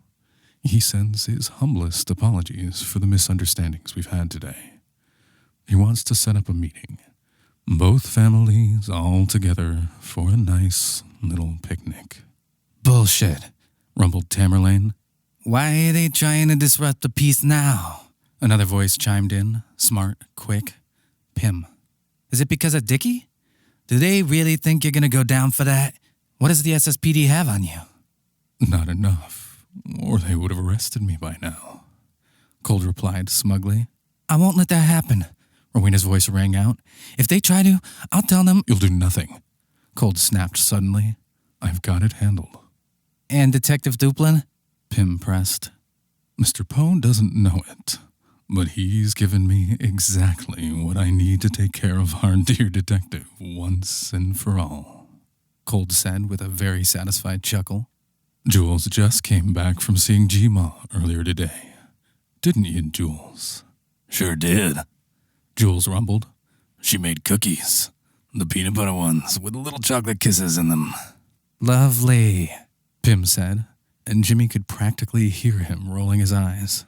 He sends his humblest apologies for the misunderstandings we've had today. He wants to set up a meeting, both families all together for a nice little picnic. Bullshit, rumbled Tamerlane. Why are they trying to disrupt the peace now? Another voice chimed in, smart, quick. Pim. Is it because of Dickie? Do they really think you're going to go down for that? What does the SSPD have on you? Not enough, or they would have arrested me by now, Cold replied smugly. I won't let that happen, Rowena's voice rang out. If they try to, I'll tell them. You'll do nothing, Cold snapped suddenly. I've got it handled. And Detective Duplin? Pim pressed. Mr. Poe doesn't know it, but he's given me exactly what I need to take care of our dear detective once and for all, Cold said with a very satisfied chuckle. Jules just came back from seeing G-Ma earlier today. Didn't you, Jules? Sure did, Jules rumbled. She made cookies, the peanut butter ones with little chocolate kisses in them. Lovely, Pim said, and Jimmy could practically hear him rolling his eyes.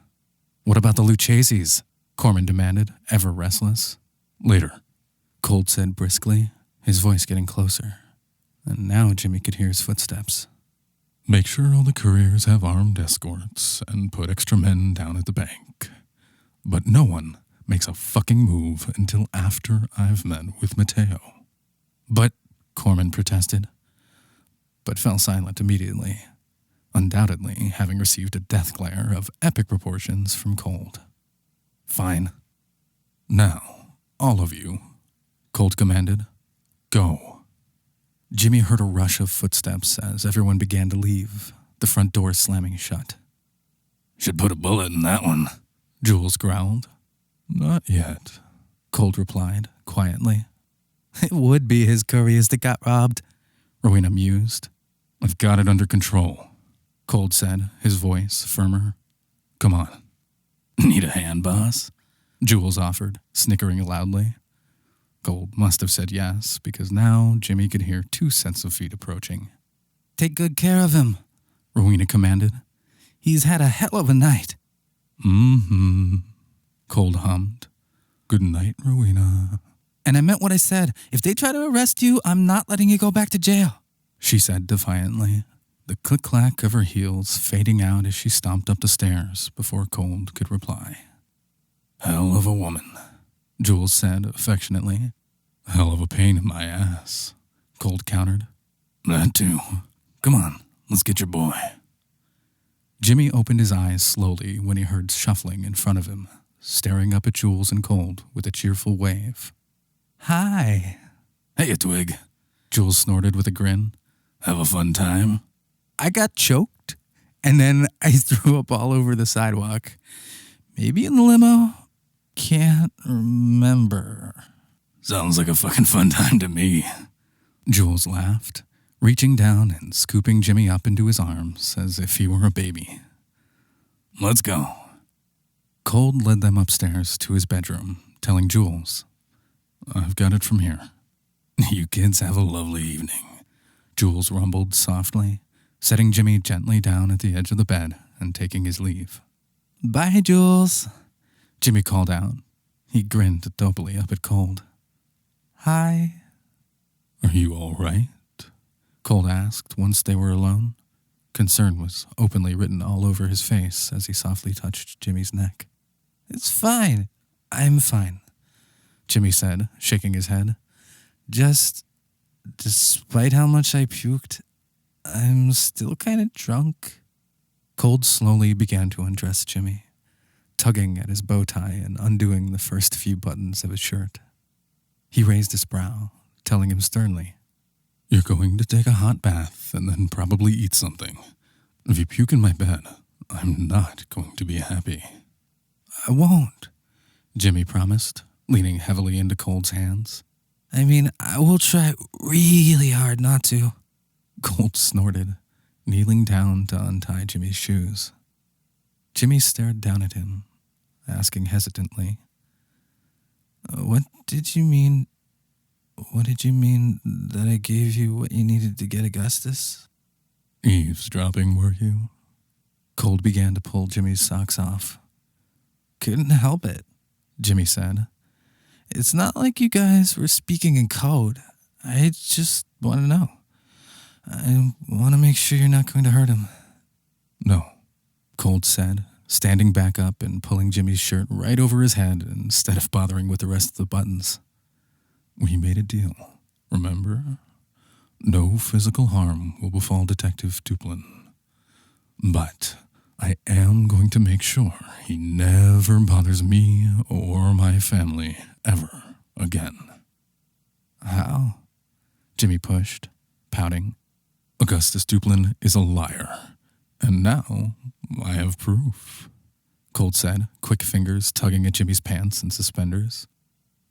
What about the Lucchese's? Corman demanded, ever restless. Later, Cold said briskly, his voice getting closer. And now Jimmy could hear his footsteps. Make sure all the couriers have armed escorts and put extra men down at the bank. But no one makes a fucking move until after I've met with Mateo. But, Corman protested, but fell silent immediately, undoubtedly having received a death glare of epic proportions from Cold. Fine. Now, all of you, Cold commanded, go. Jimmy heard a rush of footsteps as everyone began to leave, the front door slamming shut. Should put a bullet in that one, Jules growled. Not yet, Cold replied, quietly. It would be his couriers that got robbed, Rowena mused. I've got it under control, Cold said, his voice firmer. Come on. Need a hand, boss? Jules offered, snickering loudly. Cold must have said yes, because now Jimmy could hear 2 sets of feet approaching. Take good care of him, Rowena commanded. He's had a hell of a night. Mm-hmm, Cold hummed. Good night, Rowena. And I meant what I said. If they try to arrest you, I'm not letting you go back to jail, she said defiantly, the click-clack of her heels fading out as she stomped up the stairs before Cold could reply. Hell of a woman, Jules said affectionately. Hell of a pain in my ass, Cold countered. That too. Come on, let's get your boy. Jimmy opened his eyes slowly when he heard shuffling in front of him, staring up at Jules and Cold with a cheerful wave. Hi. Hey, Twig, Jules snorted with a grin. Have a fun time? I got choked, and then I threw up all over the sidewalk. Maybe in the limo? Can't remember. Sounds like a fucking fun time to me, Jules laughed, reaching down and scooping Jimmy up into his arms as if he were a baby. Let's go. Cold led them upstairs to his bedroom, telling Jules, I've got it from here. You kids have a lovely evening, Jules rumbled softly, setting Jimmy gently down at the edge of the bed and taking his leave. Bye, Jules, Jimmy called out. He grinned dopily up at Cold. Hi. Are you all right? Cold asked once they were alone. Concern was openly written all over his face as he softly touched Jimmy's neck. It's fine. I'm fine, Jimmy said, shaking his head. Just, despite how much I puked, I'm still kind of drunk. Cold slowly began to undress Jimmy, tugging at his bow tie and undoing the first few buttons of his shirt. He raised his brow, telling him sternly, You're going to take a hot bath and then probably eat something. If you puke in my bed, I'm not going to be happy. I won't, Jimmy promised, leaning heavily into Cold's hands. I mean, I will try really hard not to. Cold snorted, kneeling down to untie Jimmy's shoes. Jimmy stared down at him, asking hesitantly, What did you mean that I gave you what you needed to get Augustus? Eavesdropping, were you? Cold began to pull Jimmy's socks off. Couldn't help it, Jimmy said. It's not like you guys were speaking in code. I just want to know. I want to make sure you're not going to hurt him. No, Cold said, standing back up and pulling Jimmy's shirt right over his head instead of bothering with the rest of the buttons. We made a deal, remember? No physical harm will befall Detective Duplin. But I am going to make sure he never bothers me or my family ever again. How? Jimmy pushed, pouting. Augustus Duplin is a liar, and now I have proof, Cold said, quick fingers tugging at Jimmy's pants and suspenders.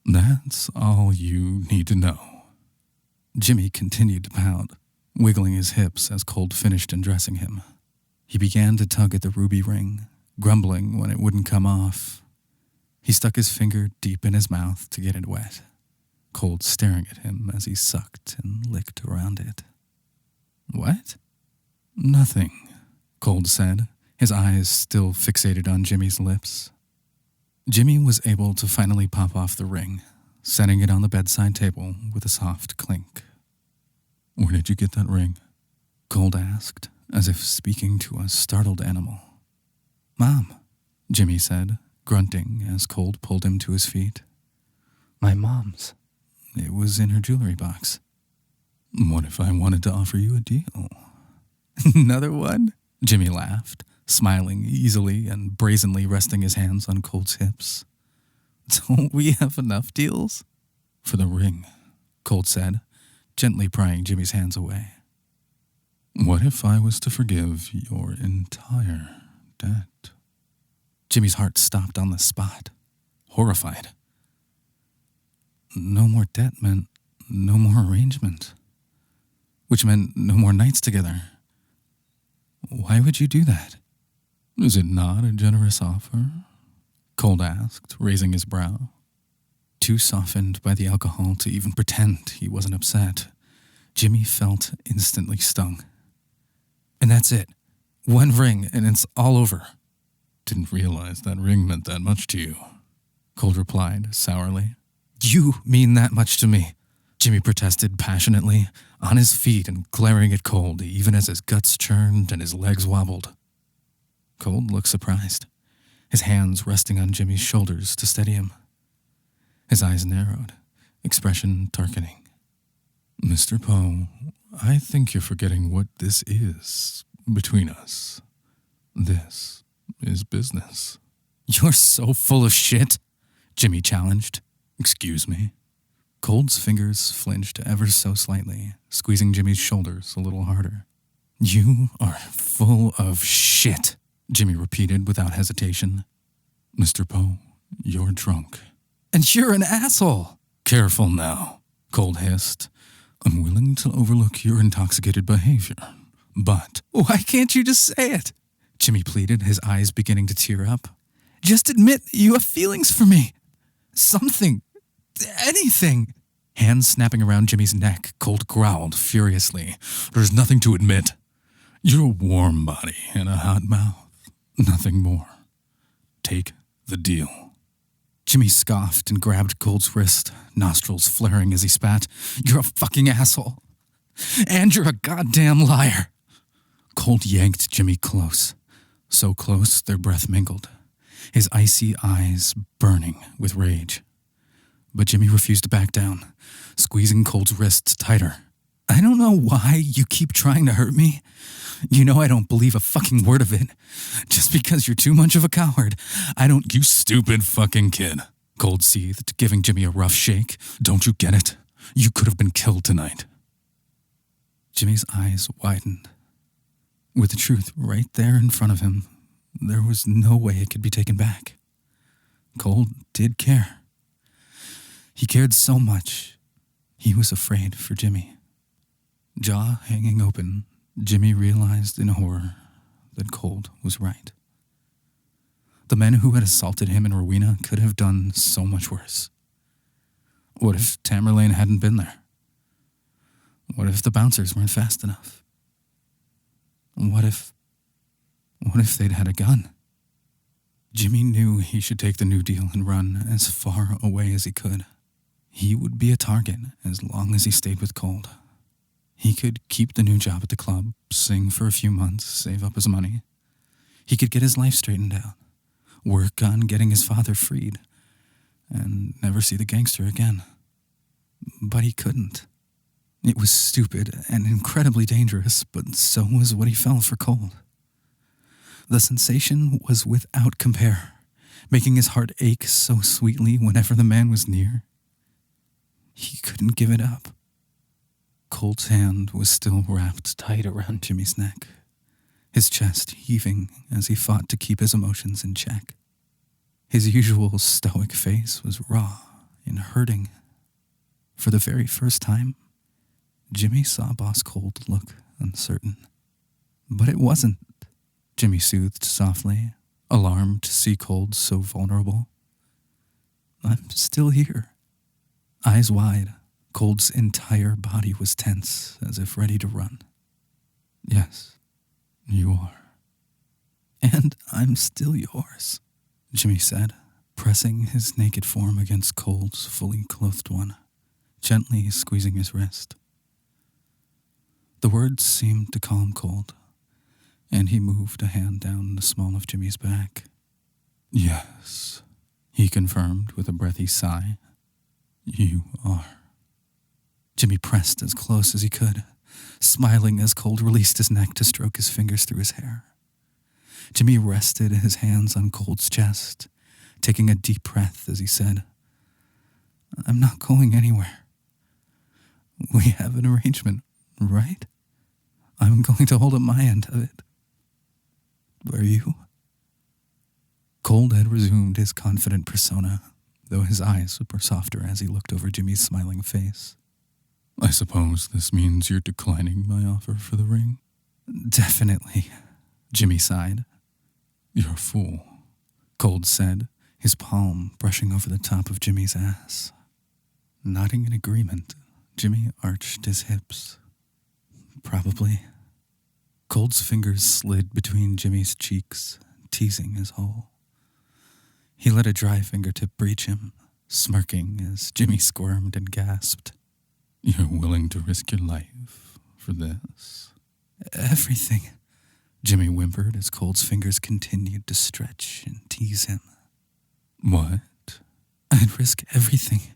That's all you need to know. Jimmy continued to pout, wiggling his hips as Cold finished undressing him. He began to tug at the ruby ring, grumbling when it wouldn't come off. He stuck his finger deep in his mouth to get it wet, Cold staring at him as he sucked and licked around it. What? Nothing, Cold said, his eyes still fixated on Jimmy's lips. Jimmy was able to finally pop off the ring, setting it on the bedside table with a soft clink. Where did you get that ring? Cold asked, as if speaking to a startled animal. Mom, Jimmy said, grunting as Cold pulled him to his feet. My mom's. It was in her jewelry box. What if I wanted to offer you a deal? Another one? Jimmy laughed, smiling easily and brazenly resting his hands on Cold's hips. Don't we have enough deals? For the ring, Cold said, gently prying Jimmy's hands away. What if I was to forgive your entire debt? Jimmy's heart stopped on the spot, horrified. No more debt meant no more arrangement, which meant no more nights together. Why would you do that? Is it not a generous offer? Cold asked, raising his brow. Too softened by the alcohol to even pretend he wasn't upset, Jimmy felt instantly stung. And that's it. One ring and it's all over. Didn't realize that ring meant that much to you, Cold replied sourly. You mean that much to me, Jimmy protested passionately, on his feet and glaring at Cold even as his guts churned and his legs wobbled. Cold looked surprised, his hands resting on Jimmy's shoulders to steady him. His eyes narrowed, expression darkening. Mr. Poe, I think you're forgetting what this is between us. This is business. You're so full of shit, Jimmy challenged. Excuse me? Cold's fingers flinched ever so slightly, squeezing Jimmy's shoulders a little harder. You are full of shit, Jimmy repeated without hesitation. Mr. Poe, you're drunk. And you're an asshole. Careful now, Cold hissed. I'm willing to overlook your intoxicated behavior, but... Why can't you just say it? Jimmy pleaded, his eyes beginning to tear up. Just admit you have feelings for me. Something. Anything. Hands snapping around Jimmy's neck, Cold growled furiously. There's nothing to admit. You're a warm body and a hot mouth. Nothing more. Take the deal. Jimmy scoffed and grabbed Cold's wrist, nostrils flaring as he spat. You're a fucking asshole. And you're a goddamn liar. Cold yanked Jimmy close. So close their breath mingled, his icy eyes burning with rage. But Jimmy refused to back down, squeezing Cold's wrists tighter. I don't know why you keep trying to hurt me. You know I don't believe a fucking word of it. Just because you're too much of a coward, I don't... You stupid fucking kid, Cold seethed, giving Jimmy a rough shake. Don't you get it? You could have been killed tonight. Jimmy's eyes widened. With the truth right there in front of him, there was no way it could be taken back. Cold did care. He cared so much, he was afraid for Jimmy. Jaw hanging open, Jimmy realized in horror that Cold was right. The men who had assaulted him in Rowena could have done so much worse. What if Tamerlane hadn't been there? What if the bouncers weren't fast enough? What if they'd had a gun? Jimmy knew he should take the new deal and run as far away as he could. He would be a target as long as he stayed with Cold. He could keep the new job at the club, sing for a few months, save up his money. He could get his life straightened out, work on getting his father freed, and never see the gangster again. But he couldn't. It was stupid and incredibly dangerous, but so was what he felt for Cold. The sensation was without compare, making his heart ache so sweetly whenever the man was near. He couldn't give it up. Cold's hand was still wrapped tight around Jimmy's neck, his chest heaving as he fought to keep his emotions in check. His usual stoic face was raw and hurting. For the very first time, Jimmy saw Boss Cold look uncertain. But it wasn't, Jimmy soothed softly, alarmed to see Cold so vulnerable. I'm still here. Eyes wide, Cold's entire body was tense, as if ready to run. Yes, you are. And I'm still yours, Jimmy said, pressing his naked form against Cold's fully clothed one, gently squeezing his wrist. The words seemed to calm Cold, and he moved a hand down the small of Jimmy's back. Yes, he confirmed with a breathy sigh. You are. Jimmy pressed as close as he could, smiling as Cold released his neck to stroke his fingers through his hair. Jimmy rested his hands on Cold's chest, taking a deep breath as he said, I'm not going anywhere. We have an arrangement, right? I'm going to hold up my end of it. Are you? Cold had resumed his confident persona, though his eyes were softer as he looked over Jimmy's smiling face. I suppose this means you're declining my offer for the ring? Definitely, Jimmy sighed. You're a fool, Cold said, his palm brushing over the top of Jimmy's ass. Nodding in agreement, Jimmy arched his hips. Probably. Cold's fingers slid between Jimmy's cheeks, teasing his hole. He let a dry fingertip breach him, smirking as Jimmy squirmed and gasped. You're willing to risk your life for this? Everything, Jimmy whimpered as Cold's fingers continued to stretch and tease him. What? I'd risk everything,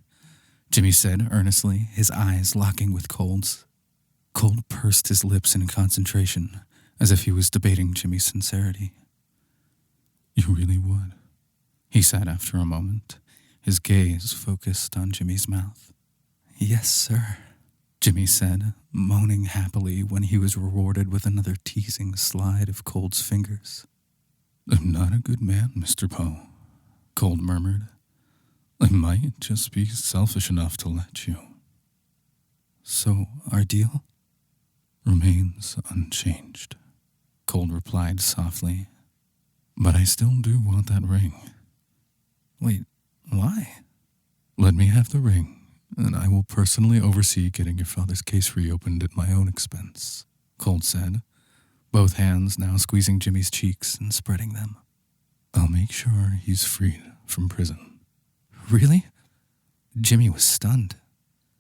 Jimmy said earnestly, his eyes locking with Cold's. Cold pursed his lips in concentration, as if he was debating Jimmy's sincerity. You really would? He said after a moment, his gaze focused on Jimmy's mouth. Yes, sir, Jimmy said, moaning happily when he was rewarded with another teasing slide of Cold's fingers. I'm not a good man, Mr. Poe, Cold murmured. I might just be selfish enough to let you. So, our deal? Remains unchanged, Cold replied softly. But I still do want that ring. Wait, why? Let me have the ring, and I will personally oversee getting your father's case reopened at my own expense, Cold said, both hands now squeezing Jimmy's cheeks and spreading them. I'll make sure he's freed from prison. Really? Jimmy was stunned.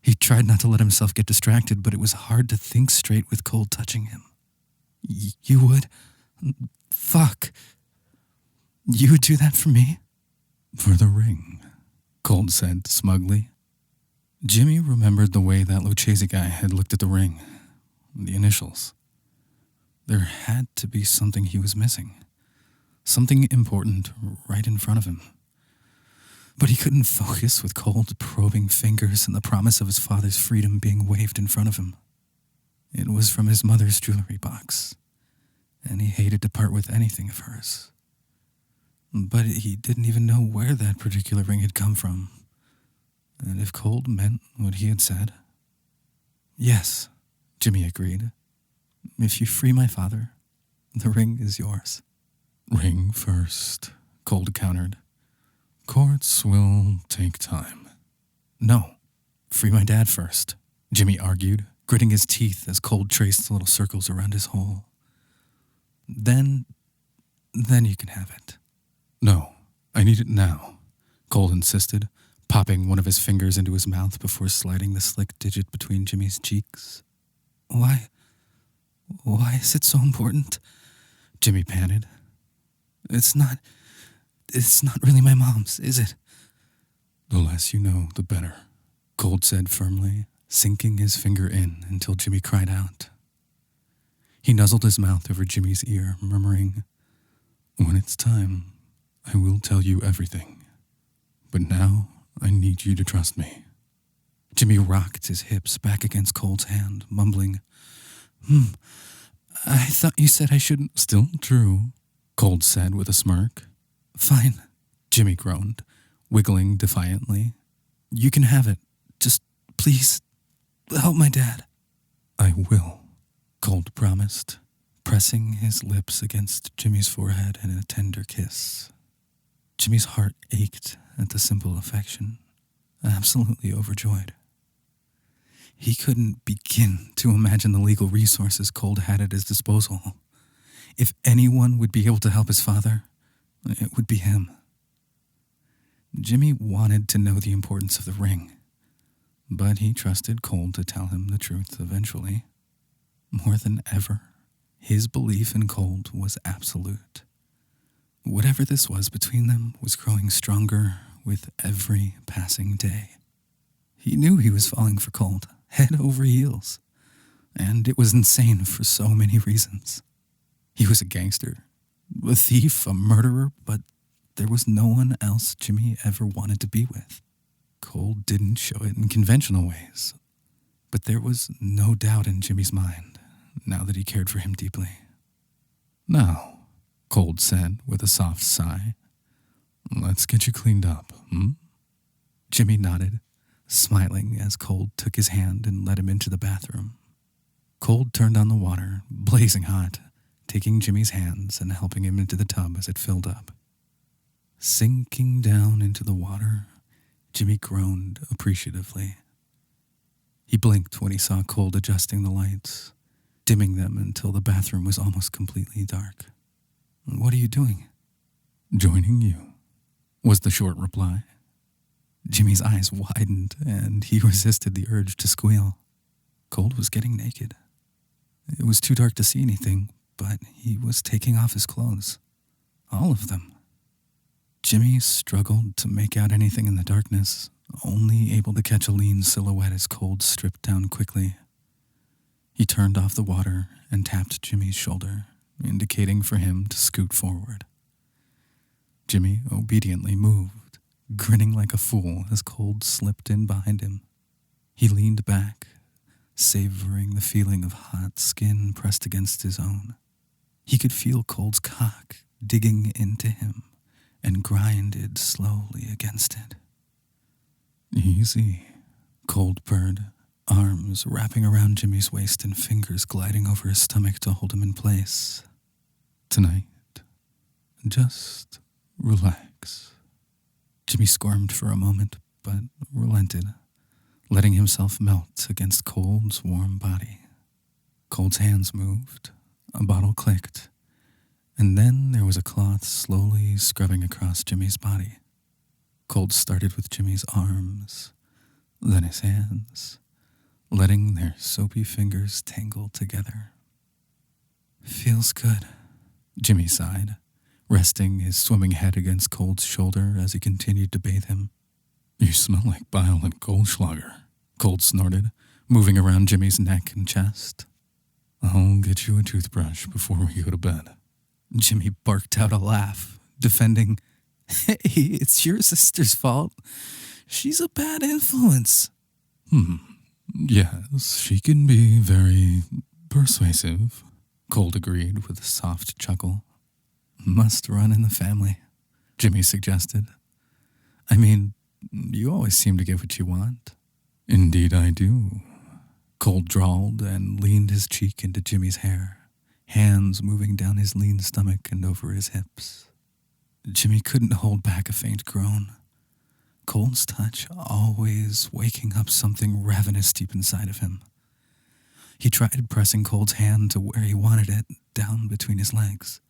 He tried not to let himself get distracted, but it was hard to think straight with Cold touching him. You would? Fuck. You would do that for me? For the ring, Cold said smugly. Jimmy remembered the way that Lucchese guy had looked at the ring. The initials. There had to be something he was missing. Something important right in front of him. But he couldn't focus with cold, probing fingers and the promise of his father's freedom being waved in front of him. It was from his mother's jewelry box, and he hated to part with anything of hers. But he didn't even know where that particular ring had come from. And if Cold meant what he had said... Yes, Jimmy agreed. If you free my father, the ring is yours. Ring first, Cold countered. Courts will take time. No, free my dad first, Jimmy argued, gritting his teeth as Cold traced little circles around his hole. Then you can have it. No, I need it now, Cold insisted, popping one of his fingers into his mouth before sliding the slick digit between Jimmy's cheeks. Why is it so important? Jimmy panted. It's not really my mom's, is it? The less you know, the better, Cold said firmly, sinking his finger in until Jimmy cried out. He nuzzled his mouth over Jimmy's ear, murmuring, When it's time, I will tell you everything. But now, I need you to trust me. Jimmy rocked his hips back against Cold's hand, mumbling, I thought you said I shouldn't. Still true, Cold said with a smirk. Fine, Jimmy groaned, wiggling defiantly. You can have it. Just, please, help my dad. I will, Cold promised, pressing his lips against Jimmy's forehead in a tender kiss. Jimmy's heart ached at the simple affection, absolutely overjoyed. He couldn't begin to imagine the legal resources Cold had at his disposal. If anyone would be able to help his father, it would be him. Jimmy wanted to know the importance of the ring, but he trusted Cold to tell him the truth eventually. More than ever, his belief in Cold was absolute. Whatever this was between them was growing stronger with every passing day. He knew he was falling for Cold, head over heels, and it was insane for so many reasons. He was a gangster, a thief, a murderer, but there was no one else Jimmy ever wanted to be with. Cold didn't show it in conventional ways, But there was no doubt in Jimmy's mind, now that he cared for him deeply. Now, Cold said with a soft sigh, let's get you cleaned up, Jimmy nodded, smiling as Cold took his hand and led him into the bathroom. Cold turned on the water, blazing hot, taking Jimmy's hands and helping him into the tub as it filled up. Sinking down into the water, Jimmy groaned appreciatively. He blinked when he saw Cold adjusting the lights, dimming them until the bathroom was almost completely dark. "What are you doing?" "Joining you," was the short reply. Jimmy's eyes widened, and he resisted the urge to squeal. Cold was getting naked. It was too dark to see anything, but he was taking off his clothes. All of them. Jimmy struggled to make out anything in the darkness, only able to catch a lean silhouette as Cold stripped down quickly. He turned off the water and tapped Jimmy's shoulder, indicating for him to scoot forward. Jimmy obediently moved, grinning like a fool as Cold slipped in behind him. He leaned back, savoring the feeling of hot skin pressed against his own. He could feel Cold's cock digging into him and grinded slowly against it. "Easy," Cold purred, arms wrapping around Jimmy's waist and fingers gliding over his stomach to hold him in place. "Tonight, just relax." Jimmy squirmed for a moment, but relented, letting himself melt against Cold's warm body. Cold's hands moved, a bottle clicked, and then there was a cloth slowly scrubbing across Jimmy's body. Cold started with Jimmy's arms, then his hands, letting their soapy fingers tangle together. "Feels good," Jimmy sighed, resting his swimming head against Cold's shoulder as he continued to bathe him. "You smell like bile and Goldschlager," Cold snorted, moving around Jimmy's neck and chest. "I'll get you a toothbrush before we go to bed." Jimmy barked out a laugh, defending, "Hey, it's your sister's fault. She's a bad influence." "Yes, she can be very persuasive," Cold agreed with a soft chuckle. "Must run in the family," Jimmy suggested. "I mean, you always seem to get what you want." "Indeed I do," Cold drawled and leaned his cheek into Jimmy's hair, hands moving down his lean stomach and over his hips. Jimmy couldn't hold back a faint groan. Cold's touch always waking up something ravenous deep inside of him. He tried pressing Cold's hand to where he wanted it, down between his legs.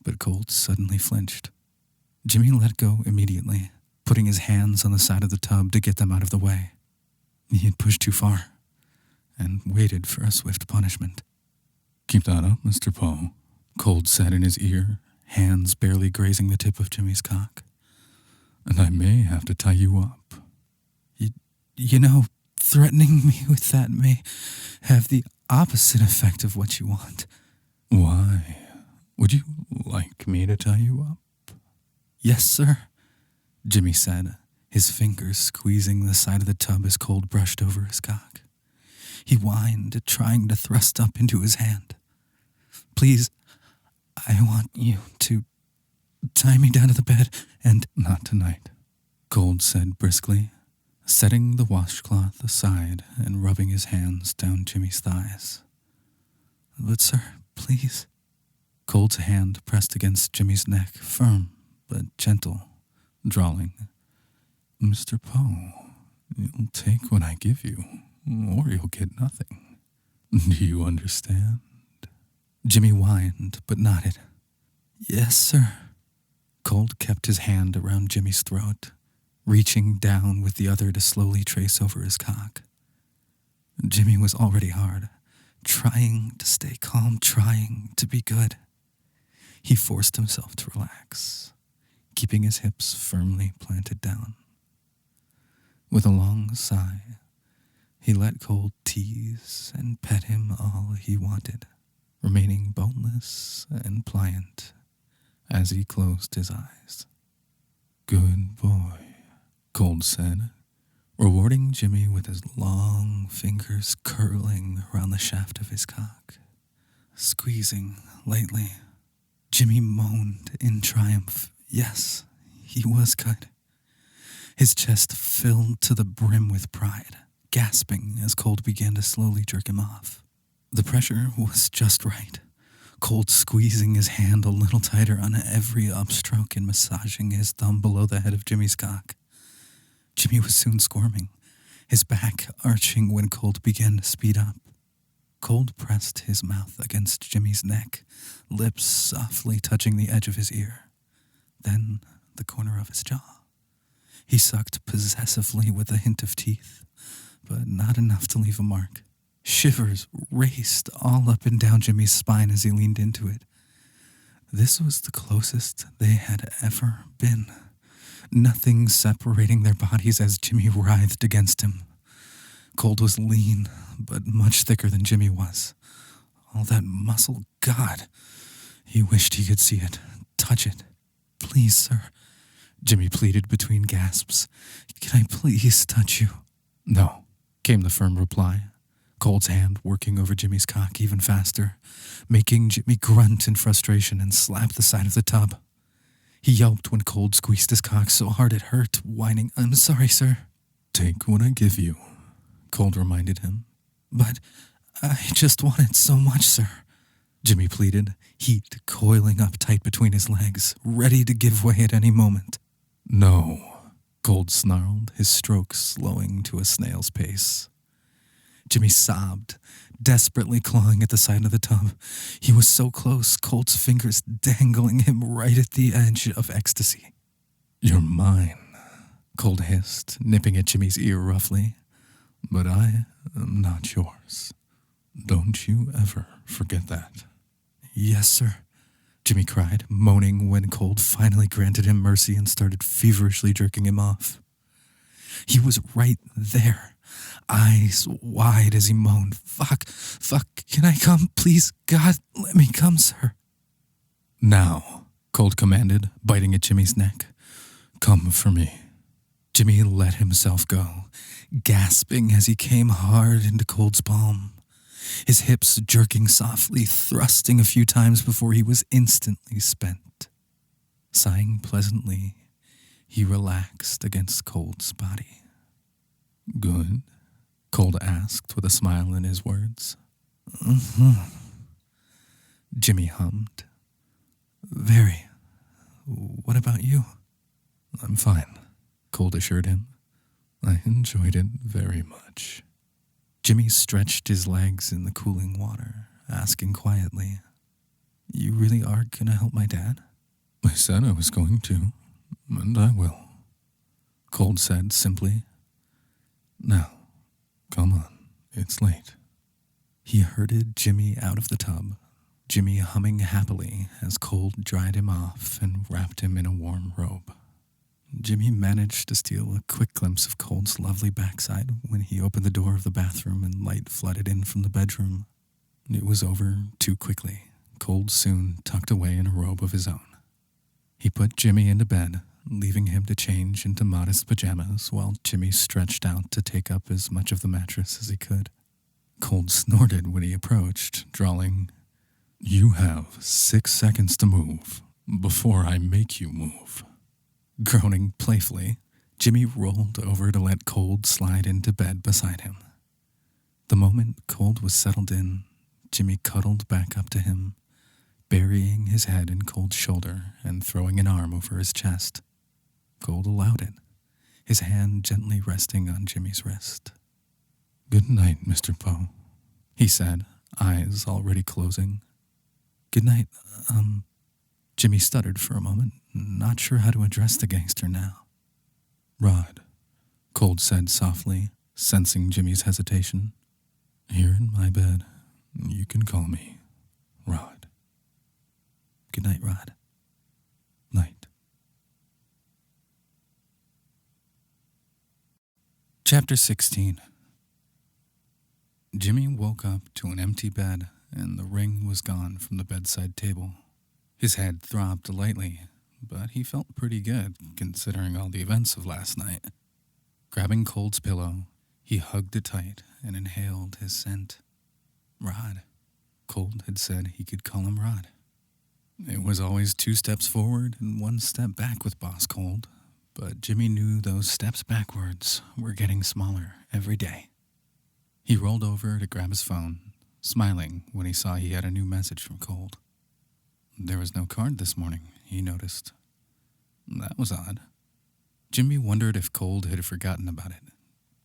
But Cold suddenly flinched. Jimmy let go immediately, putting his hands on the side of the tub to get them out of the way. He had pushed too far, and waited for a swift punishment. "Keep that up, Mr. Poe," Cold said in his ear, hands barely grazing the tip of Jimmy's cock. "And I may have to tie you up." You know, threatening me with that may have the opposite effect of what you want." "Why? Would you like me to tie you up?" "Yes, sir," Jimmy said, his fingers squeezing the side of the tub as Cold brushed over his cock. He whined, trying to thrust up into his hand. "Please, I want you to tie me down to the bed and—" "Not tonight," Cold said briskly, setting the washcloth aside and rubbing his hands down Jimmy's thighs. "But sir, please." Cold's hand pressed against Jimmy's neck, firm but gentle, drawling, "Mr. Poe, you'll take what I give you, or you'll get nothing. Do you understand?" Jimmy whined but nodded. "Yes, sir." Cold kept his hand around Jimmy's throat, reaching down with the other to slowly trace over his cock. Jimmy was already hard, trying to stay calm, trying to be good. He forced himself to relax, keeping his hips firmly planted down. With a long sigh, he let Cold tease and pet him all he wanted, remaining boneless and pliant as he closed his eyes. "Good boy," Cold said, rewarding Jimmy with his long fingers curling around the shaft of his cock. Squeezing lightly, Jimmy moaned in triumph. Yes, he was cut. His chest filled to the brim with pride, gasping as Cold began to slowly jerk him off. The pressure was just right, Cold squeezing his hand a little tighter on every upstroke and massaging his thumb below the head of Jimmy's cock. Jimmy was soon squirming, his back arching when Cold began to speed up. Cold pressed his mouth against Jimmy's neck, lips softly touching the edge of his ear, then the corner of his jaw. He sucked possessively with a hint of teeth, but not enough to leave a mark. Shivers raced all up and down Jimmy's spine as he leaned into it. This was the closest they had ever been. Nothing separating their bodies as Jimmy writhed against him. Cold was lean, but much thicker than Jimmy was. All that muscle, God! He wished he could see it, touch it. Please, sir, Jimmy pleaded between gasps. Can I please touch you? No, came the firm reply. Cold's hand working over Jimmy's cock even faster, making Jimmy grunt in frustration and slap the side of the tub. He yelped when Cold squeezed his cock so hard it hurt, whining, I'm sorry, sir. Take what I give you, Cold reminded him. But I just want it so much, sir, Jimmy pleaded, heat coiling up tight between his legs, ready to give way at any moment. No, Cold snarled, his stroke slowing to a snail's pace. Jimmy sobbed, desperately clawing at the side of the tub. He was so close, Cold's fingers dangling him right at the edge of ecstasy. You're mine, Cold hissed, nipping at Jimmy's ear roughly. But I am not yours. Don't you ever forget that. Yes, sir, Jimmy cried, moaning when Cold finally granted him mercy and started feverishly jerking him off. He was right there, eyes wide as he moaned, Fuck, can I come? Please, God, let me come, sir. Now, Cold commanded, biting at Jimmy's neck. Come for me. Jimmy let himself go, gasping as he came hard into Cold's palm, his hips jerking softly, thrusting a few times before he was instantly spent. Sighing pleasantly, he relaxed against Cold's body. Good? Cold asked with a smile in his words. Jimmy hummed. Very. What about you? I'm fine, Cold assured him. I enjoyed it very much. Jimmy stretched his legs in the cooling water, asking quietly, You really are gonna help my dad? I said I was going to, and I will, Cold said simply. Now, come on, it's late. He herded Jimmy out of the tub, Jimmy humming happily as Cold dried him off and wrapped him in a warm robe. Jimmy managed to steal a quick glimpse of Cold's lovely backside when he opened the door of the bathroom and light flooded in from the bedroom. It was over too quickly. Cold soon tucked away in a robe of his own. He put Jimmy into bed, leaving him to change into modest pajamas while Jimmy stretched out to take up as much of the mattress as he could. Cold snorted when he approached, drawling, You have 6 seconds to move before I make you move. Groaning playfully, Jimmy rolled over to let Cold slide into bed beside him. The moment Cold was settled in, Jimmy cuddled back up to him, burying his head in Cold's shoulder and throwing an arm over his chest. Cold allowed it, his hand gently resting on Jimmy's wrist. Good night, Mr. Poe, he said, eyes already closing. Good night, Jimmy stuttered for a moment, not sure how to address the gangster now. Rod, Cold said softly, sensing Jimmy's hesitation. Here in my bed, you can call me Rod. Good night, Rod. Night. Chapter 16. Jimmy woke up to an empty bed, and the ring was gone from the bedside table. His head throbbed lightly, but he felt pretty good, considering all the events of last night. Grabbing Cold's pillow, he hugged it tight and inhaled his scent. Rod. Cold had said he could call him Rod. It was always 2 steps forward and 1 step back with Boss Cold, but Jimmy knew those steps backwards were getting smaller every day. He rolled over to grab his phone, smiling when he saw he had a new message from Cold. There was no card this morning, he noticed. That was odd. Jimmy wondered if Cold had forgotten about it,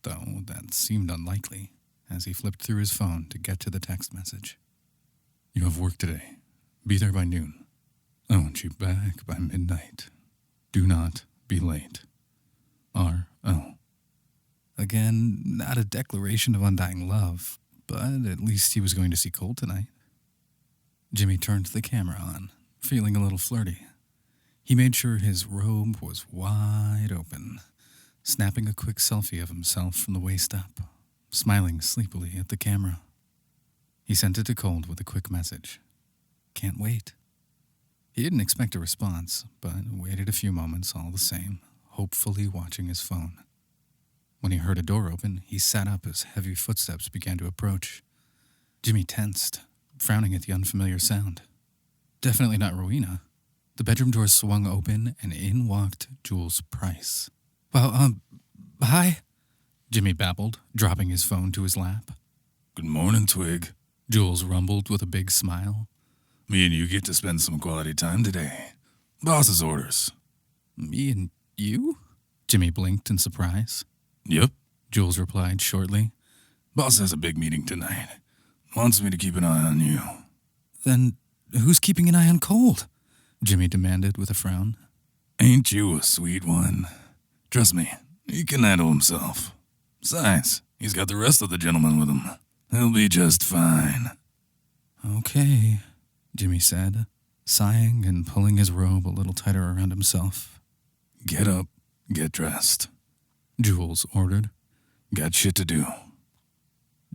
though that seemed unlikely as he flipped through his phone to get to the text message. You have work today. Be there by noon. I want you back by midnight. Do not be late. R.L. Again, not a declaration of undying love, but at least he was going to see Cold tonight. Jimmy turned the camera on, feeling a little flirty. He made sure his robe was wide open, snapping a quick selfie of himself from the waist up, smiling sleepily at the camera. He sent it to Cold with a quick message. Can't wait. He didn't expect a response, but waited a few moments all the same, hopefully watching his phone. When he heard a door open, he sat up as heavy footsteps began to approach. Jimmy tensed, frowning at the unfamiliar sound. Definitely not Rowena. The bedroom door swung open, and in walked Jules Price. Well, hi, Jimmy babbled, dropping his phone to his lap. Good morning, Twig. Jules rumbled with a big smile. Me and you get to spend some quality time today. Boss's orders. Me and you? Jimmy blinked in surprise. Yep, Jules replied shortly. Boss has a big meeting tonight. Wants me to keep an eye on you. Then who's keeping an eye on Cold? Jimmy demanded with a frown. Ain't you a sweet one? Trust me, he can handle himself. Besides, he's got the rest of the gentlemen with him. He'll be just fine. Okay, Jimmy said, sighing and pulling his robe a little tighter around himself. Get up, get dressed, Jules ordered. Got shit to do.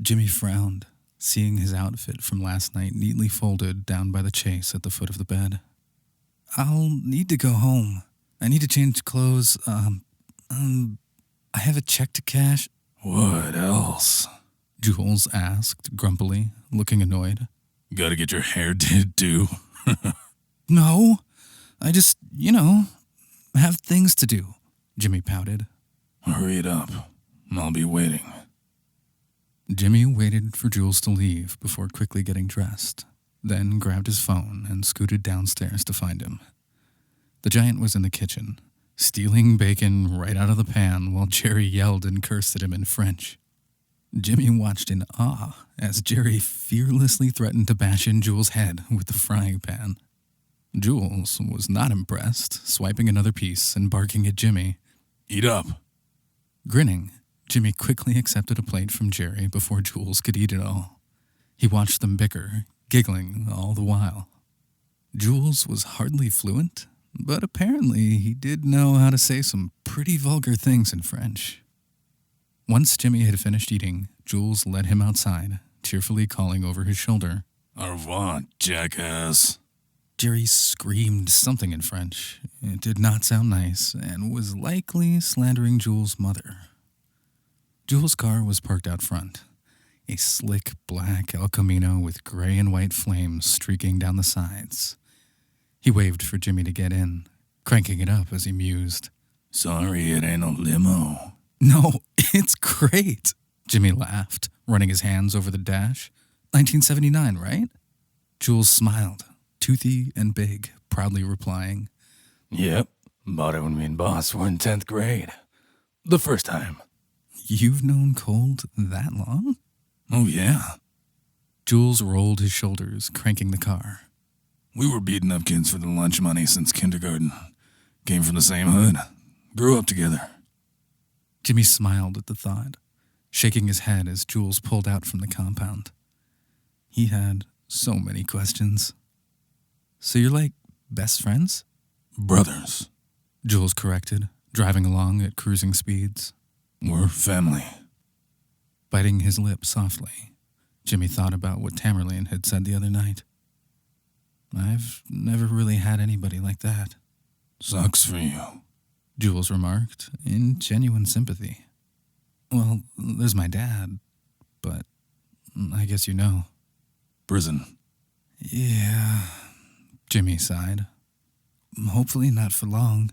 Jimmy frowned, seeing his outfit from last night neatly folded down by the chase at the foot of the bed. I'll need to go home. I need to change clothes. I have a check to cash. What else? Jules asked grumpily, looking annoyed. Gotta get your hair did too. No, I just, have things to do, Jimmy pouted. Hurry it up. I'll be waiting. Jimmy waited for Jules to leave before quickly getting dressed, then grabbed his phone and scooted downstairs to find him. The giant was in the kitchen, stealing bacon right out of the pan while Jerry yelled and cursed at him in French. Jimmy watched in awe as Jerry fearlessly threatened to bash in Jules' head with the frying pan. Jules was not impressed, swiping another piece and barking at Jimmy. Eat up. Grinning, Jimmy quickly accepted a plate from Jerry before Jules could eat it all. He watched them bicker, giggling all the while. Jules was hardly fluent, but apparently he did know how to say some pretty vulgar things in French. Once Jimmy had finished eating, Jules led him outside, cheerfully calling over his shoulder, Au revoir, jackass. Jerry screamed something in French. It did not sound nice and was likely slandering Jules' mother. Jules' car was parked out front, a slick black El Camino with gray and white flames streaking down the sides. He waved for Jimmy to get in, cranking it up as he mused. Sorry it ain't no limo. No, it's great, Jimmy laughed, running his hands over the dash. 1979, right? Jules smiled, toothy and big, proudly replying, Yep, bought it when me and Boss were in 10th grade. The first time. You've known Cold that long? Oh, yeah. Jules rolled his shoulders, cranking the car. We were beating up kids for the lunch money since kindergarten. Came from the same hood. Grew up together. Jimmy smiled at the thought, shaking his head as Jules pulled out from the compound. He had so many questions. So you're like best friends? Brothers. Jules corrected, driving along at cruising speeds. We're family. Biting his lip softly, Jimmy thought about what Tamerlane had said the other night. I've never really had anybody like that. Sucks for you. Jules remarked, in genuine sympathy. Well, there's my dad, but I guess you know. Prison. Yeah, Jimmy sighed. Hopefully not for long.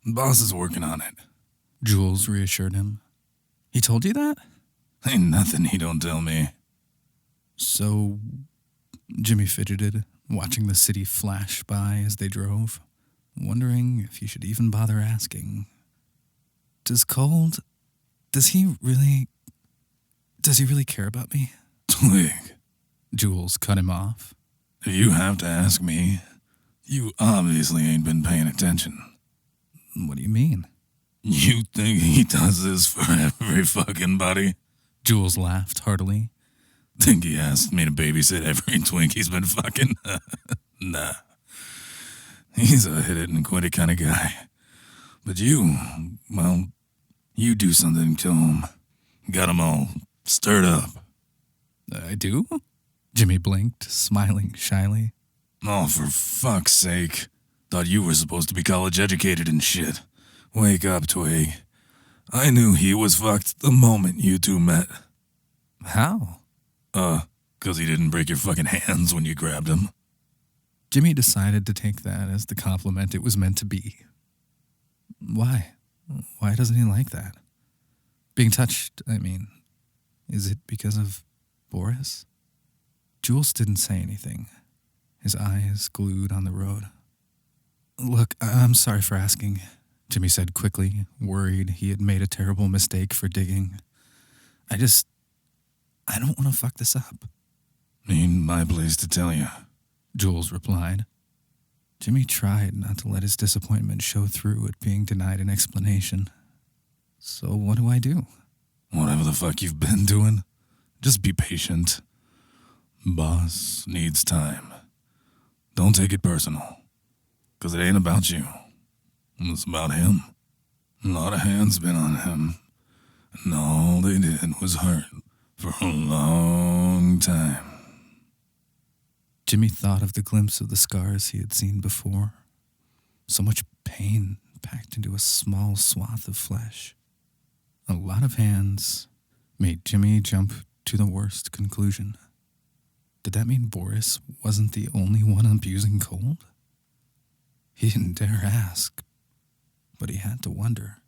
Boss is working on it. Jules reassured him. He told you that? Ain't nothing he don't tell me. So, Jimmy fidgeted, watching the city flash by as they drove, wondering if he should even bother asking. Does he really care about me? Twig, Jules cut him off. if you have to ask me, you obviously ain't been paying attention. What do you mean? You think he does this for every fucking buddy? Jules laughed heartily. Think he asked me to babysit every twink he's been fucking? Nah. He's a hit it and quit it kind of guy. But you do something to him. Got him all stirred up. I do? Jimmy blinked, smiling shyly. Oh, for fuck's sake. Thought you were supposed to be college educated and shit. Wake up, Twig. I knew he was fucked the moment you two met. How? 'Cause he didn't break your fucking hands when you grabbed him. Jimmy decided to take that as the compliment it was meant to be. Why? Why doesn't he like that? Being touched, I mean, is it because of Boris? Jules didn't say anything, his eyes glued on the road. Look, I'm sorry for asking, Jimmy said quickly, worried he had made a terrible mistake for digging. I don't want to fuck this up. Ain't my place to tell you, Jules replied. Jimmy tried not to let his disappointment show through at being denied an explanation. So what do I do? Whatever the fuck you've been doing, just be patient. Boss needs time. Don't take it personal, 'cause it ain't about you. It's about him. A lot of hands been on him, and all they did was hurt for a long time. Jimmy thought of the glimpse of the scars he had seen before. So much pain packed into a small swath of flesh. A lot of hands made Jimmy jump to the worst conclusion. Did that mean Boris wasn't the only one abusing Cold? He didn't dare ask, but he had to wonder.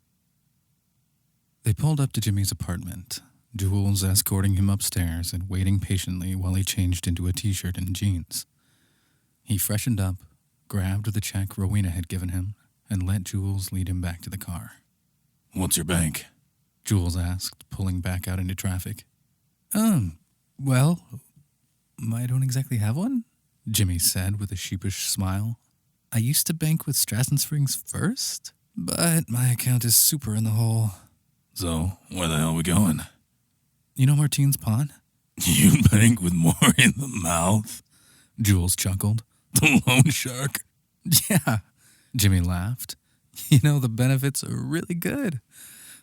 They pulled up to Jimmy's apartment, Jules escorting him upstairs and waiting patiently while he changed into a t-shirt and jeans. He freshened up, grabbed the check Rowena had given him, and let Jules lead him back to the car. What's your bank? Jules asked, pulling back out into traffic. Well, I don't exactly have one, Jimmy said with a sheepish smile. I used to bank with Strassen Springs first, but my account is super in the hole. So, where the hell we going? You know Martine's Pond? You bank with more in the mouth? Jules chuckled. The loan shark? Yeah, Jimmy laughed. You know, the benefits are really good.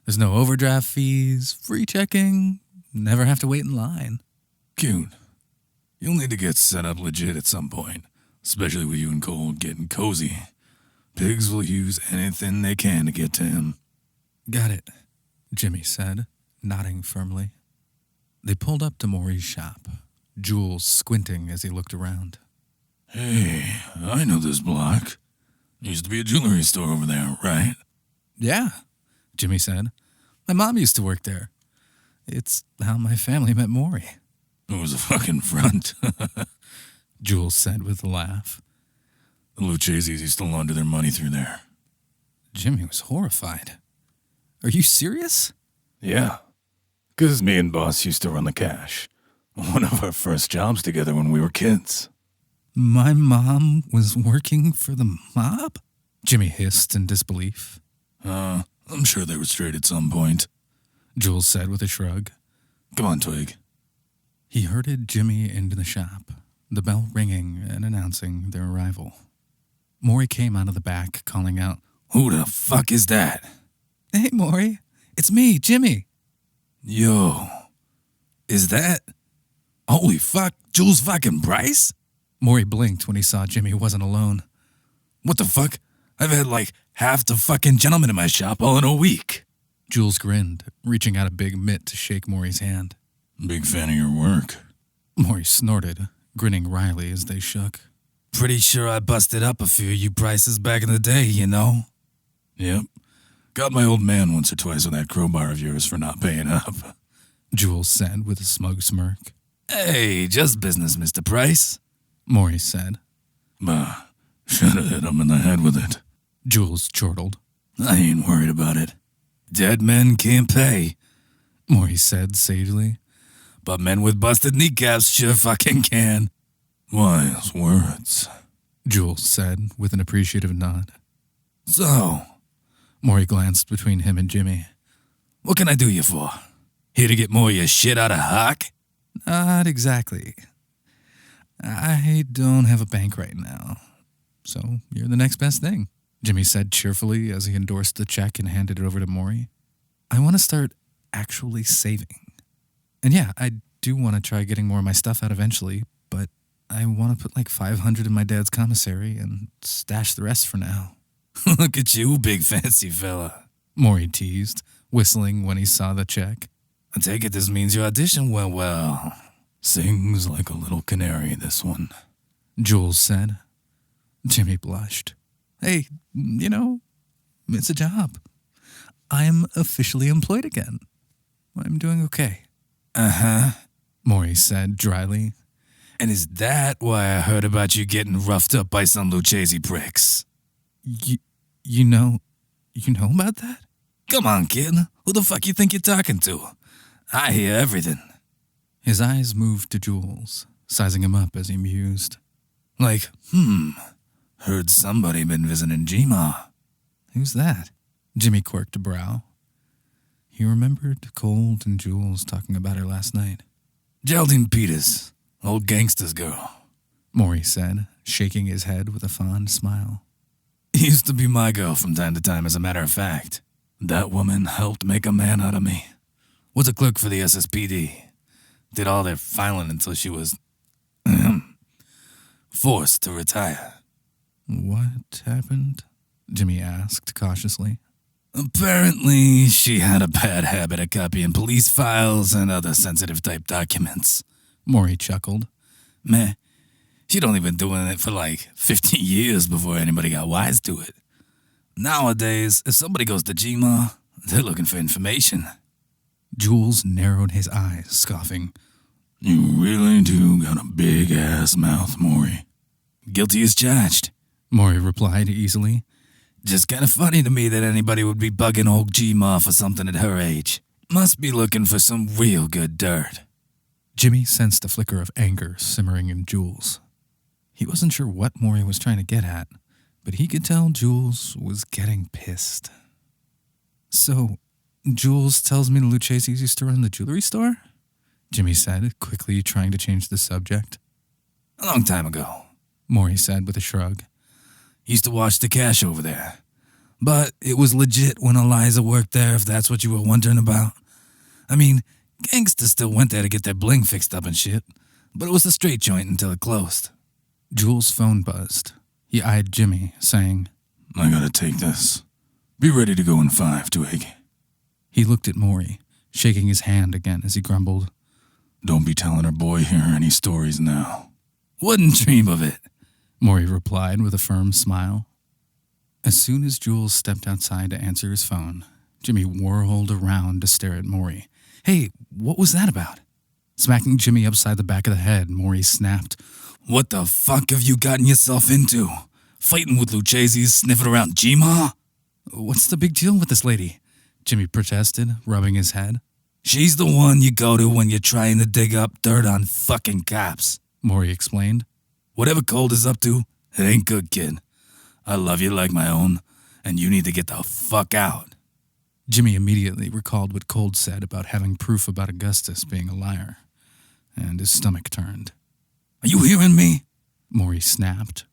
There's no overdraft fees, free checking, never have to wait in line. Cute. You'll need to get set up legit at some point, especially with you and Cole getting cozy. Pigs will use anything they can to get to him. Got it, Jimmy said, nodding firmly. They pulled up to Maury's shop, Jules squinting as he looked around. Hey, I know this block. Used to be a jewelry store over there, right? Yeah, Jimmy said. My mom used to work there. It's how my family met Maury. It was a fucking front. Jules said with a laugh. The Lucchese's used to launder their money through there. Jimmy was horrified. Are you serious? Yeah. 'Cause me and Boss used to run the cash. One of our first jobs together when we were kids. My mom was working for the mob? Jimmy hissed in disbelief. I'm sure they were straight at some point, Jules said with a shrug. Come on, Twig. He herded Jimmy into the shop, the bell ringing and announcing their arrival. Maury came out of the back, calling out, Who the fuck is that? Hey, Maury, it's me, Jimmy. Yo, is that... Holy fuck, Jules fucking Bryce? Maury blinked when he saw Jimmy wasn't alone. What the fuck? I've had like half the fucking gentlemen in my shop all in a week. Jules grinned, reaching out a big mitt to shake Maury's hand. Big fan of your work. Maury snorted, grinning wryly as they shook. Pretty sure I busted up a few of you prices back in the day, you know? Yep. Got my old man once or twice with that crowbar of yours for not paying up. Jules said with a smug smirk. Hey, just business, Mr. Price, Maury said. Bah, shoulda hit him in the head with it. Jules chortled. I ain't worried about it. Dead men can't pay, Maury said sagely. but men with busted kneecaps sure fucking can. Wise words, Jules said with an appreciative nod. So, Maury glanced between him and Jimmy. what can I do you for? Here to get more of your shit out of Hawk? Not exactly. I don't have a bank right now, so you're the next best thing, Jimmy said cheerfully as he endorsed the check and handed it over to Maury. I want to start actually saving. And yeah, I do want to try getting more of my stuff out eventually, but I want to put like $500 in my dad's commissary and stash the rest for now. Look at you, big fancy fella, Maury teased, whistling when he saw the check. I take it this means your audition went well. Sings like a little canary, this one, Jules said. Jimmy blushed. Hey, it's a job. I'm officially employed again. I'm doing okay. Uh-huh, Maury said dryly. and is that why I heard about you getting roughed up by some Lucchese pricks? You know about that? Come on, kid. Who the fuck you think you're talking to? I hear everything. His eyes moved to Jules, sizing him up as he mused. Like, heard somebody been visiting G-Ma. Who's that? Jimmy quirked a brow. He remembered Cold and Jules talking about her last night. Geraldine Peters, old gangster's girl. Maury said, shaking his head with a fond smile. Used to be my girl from time to time, as a matter of fact. That woman helped make a man out of me. Was a clerk for the SSPD. Did all their filing until she was forced to retire. What happened? Jimmy asked cautiously. Apparently, she had a bad habit of copying police files and other sensitive type documents. Maury chuckled. Meh, she'd only been doing it for like 15 years before anybody got wise to it. Nowadays, if somebody goes to GMA, they're looking for information. Jules narrowed his eyes, scoffing. You really do got a big-ass mouth, Maury. Guilty as charged. Maury replied easily. Just kind of funny to me that anybody would be bugging old G-Ma for something at her age. Must be looking for some real good dirt. Jimmy sensed a flicker of anger simmering in Jules. He wasn't sure what Maury was trying to get at, but he could tell Jules was getting pissed. So, Jules tells me the Lucchese's used to run the jewelry store? Jimmy said, quickly trying to change the subject. A long time ago, Maury said with a shrug. Used to wash the cash over there. But it was legit when Eliza worked there, if that's what you were wondering about. I mean, gangsters still went there to get their bling fixed up and shit, but it was a straight joint until it closed. Jules' phone buzzed. He eyed Jimmy, saying, I gotta take this. Be ready to go in 5, Twig. He looked at Maury, shaking his hand again as he grumbled. Don't be telling her boy here any stories now. Wouldn't dream of it. Maury replied with a firm smile. As soon as Jules stepped outside to answer his phone, Jimmy whirled around to stare at Maury. Hey, what was that about? Smacking Jimmy upside the back of the head, Maury snapped. What the fuck have you gotten yourself into? Fighting with Lucchese's, sniffing around G-Ma? What's the big deal with this lady? Jimmy protested, rubbing his head. She's the one you go to when you're trying to dig up dirt on fucking cops, Maury explained. Whatever Cold is up to, it ain't good, kid. I love you like my own, and you need to get the fuck out. Jimmy immediately recalled what Cold said about having proof about Augustus being a liar, and his stomach turned. Are you hearing me? Maury snapped.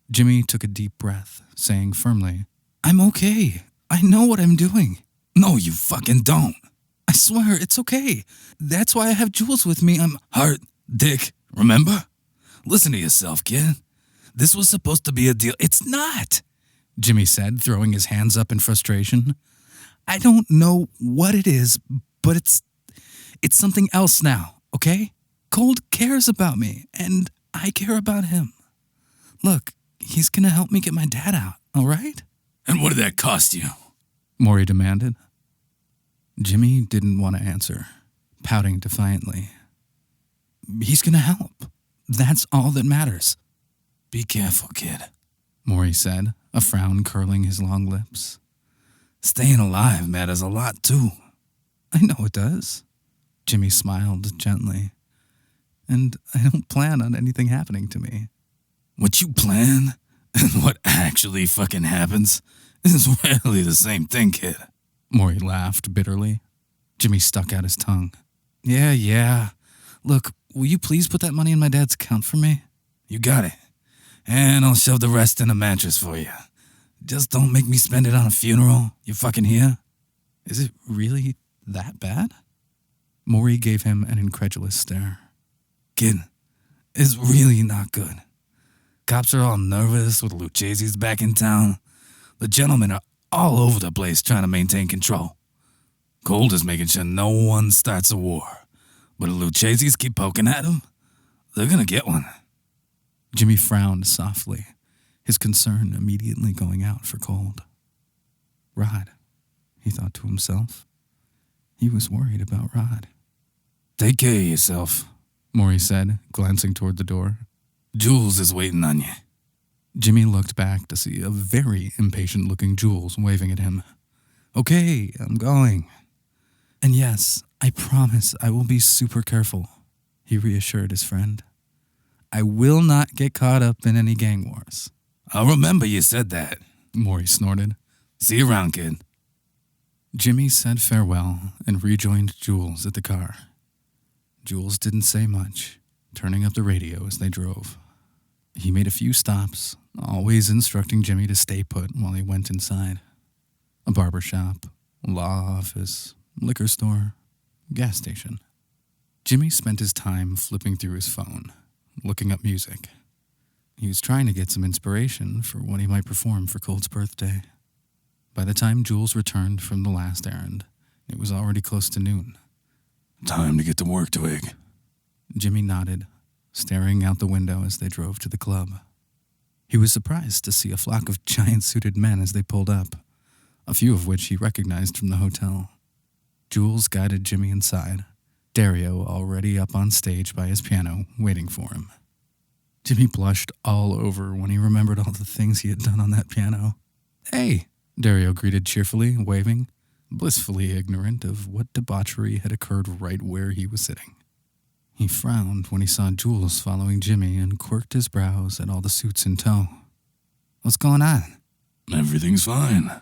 Jimmy took a deep breath, saying firmly, I'm okay. I know what I'm doing. No, you fucking don't. I swear, it's okay. That's why I have Jules with me. I'm Heart, dick, remember? Listen to yourself, kid. This was supposed to be a deal. It's not, Jimmy said, throwing his hands up in frustration. I don't know what it is, but it's something else now, okay? Cold cares about me, and I care about him. Look, he's gonna help me get my dad out, all right? And what did that cost you? Maury demanded. Jimmy didn't want to answer, pouting defiantly. He's gonna help. That's all that matters. Be careful, kid, Maury said, a frown curling his long lips. Staying alive matters a lot, too. I know it does. Jimmy smiled gently. And I don't plan on anything happening to me. What you plan and what actually fucking happens is rarely the same thing, kid. Maury laughed bitterly. Jimmy stuck out his tongue. Yeah. Look, will you please put that money in my dad's account for me? You got it. And I'll shove the rest in a mattress for you. Just don't make me spend it on a funeral. You fucking hear? Is it really that bad? Maury gave him an incredulous stare. Kid, it's really not good. Cops are all nervous with Lucchese's back in town. The gentlemen are all over the place trying to maintain control. Cold is making sure no one starts a war. But if Lucchese's keep poking at him, they're gonna get one. Jimmy frowned softly, his concern immediately going out for Cold. Rod, he thought to himself. He was worried about Rod. Take care of yourself, Maury said, glancing toward the door. Jules is waiting on you. Jimmy looked back to see a very impatient-looking Jules waving at him. Okay, I'm going. And yes, I promise I will be super careful, he reassured his friend. I will not get caught up in any gang wars. I'll remember you said that, Maury snorted. See you around, kid. Jimmy said farewell and rejoined Jules at the car. Jules didn't say much, turning up the radio as they drove. He made a few stops, always instructing Jimmy to stay put while he went inside. A barber shop, law office, liquor store, gas station. Jimmy spent his time flipping through his phone, looking up music. He was trying to get some inspiration for what he might perform for Cold's birthday. By the time Jules returned from the last errand, it was already close to noon. Time to get to work, Twig. Jimmy nodded, staring out the window as they drove to the club. He was surprised to see a flock of giant-suited men as they pulled up, a few of which he recognized from the hotel. Jules guided Jimmy inside, Dario already up on stage by his piano, waiting for him. Jimmy blushed all over when he remembered all the things he had done on that piano. Hey, Dario greeted cheerfully, waving, blissfully ignorant of what debauchery had occurred right where he was sitting. He frowned when he saw Jules following Jimmy and quirked his brows at all the suits in tow. What's going on? Everything's fine,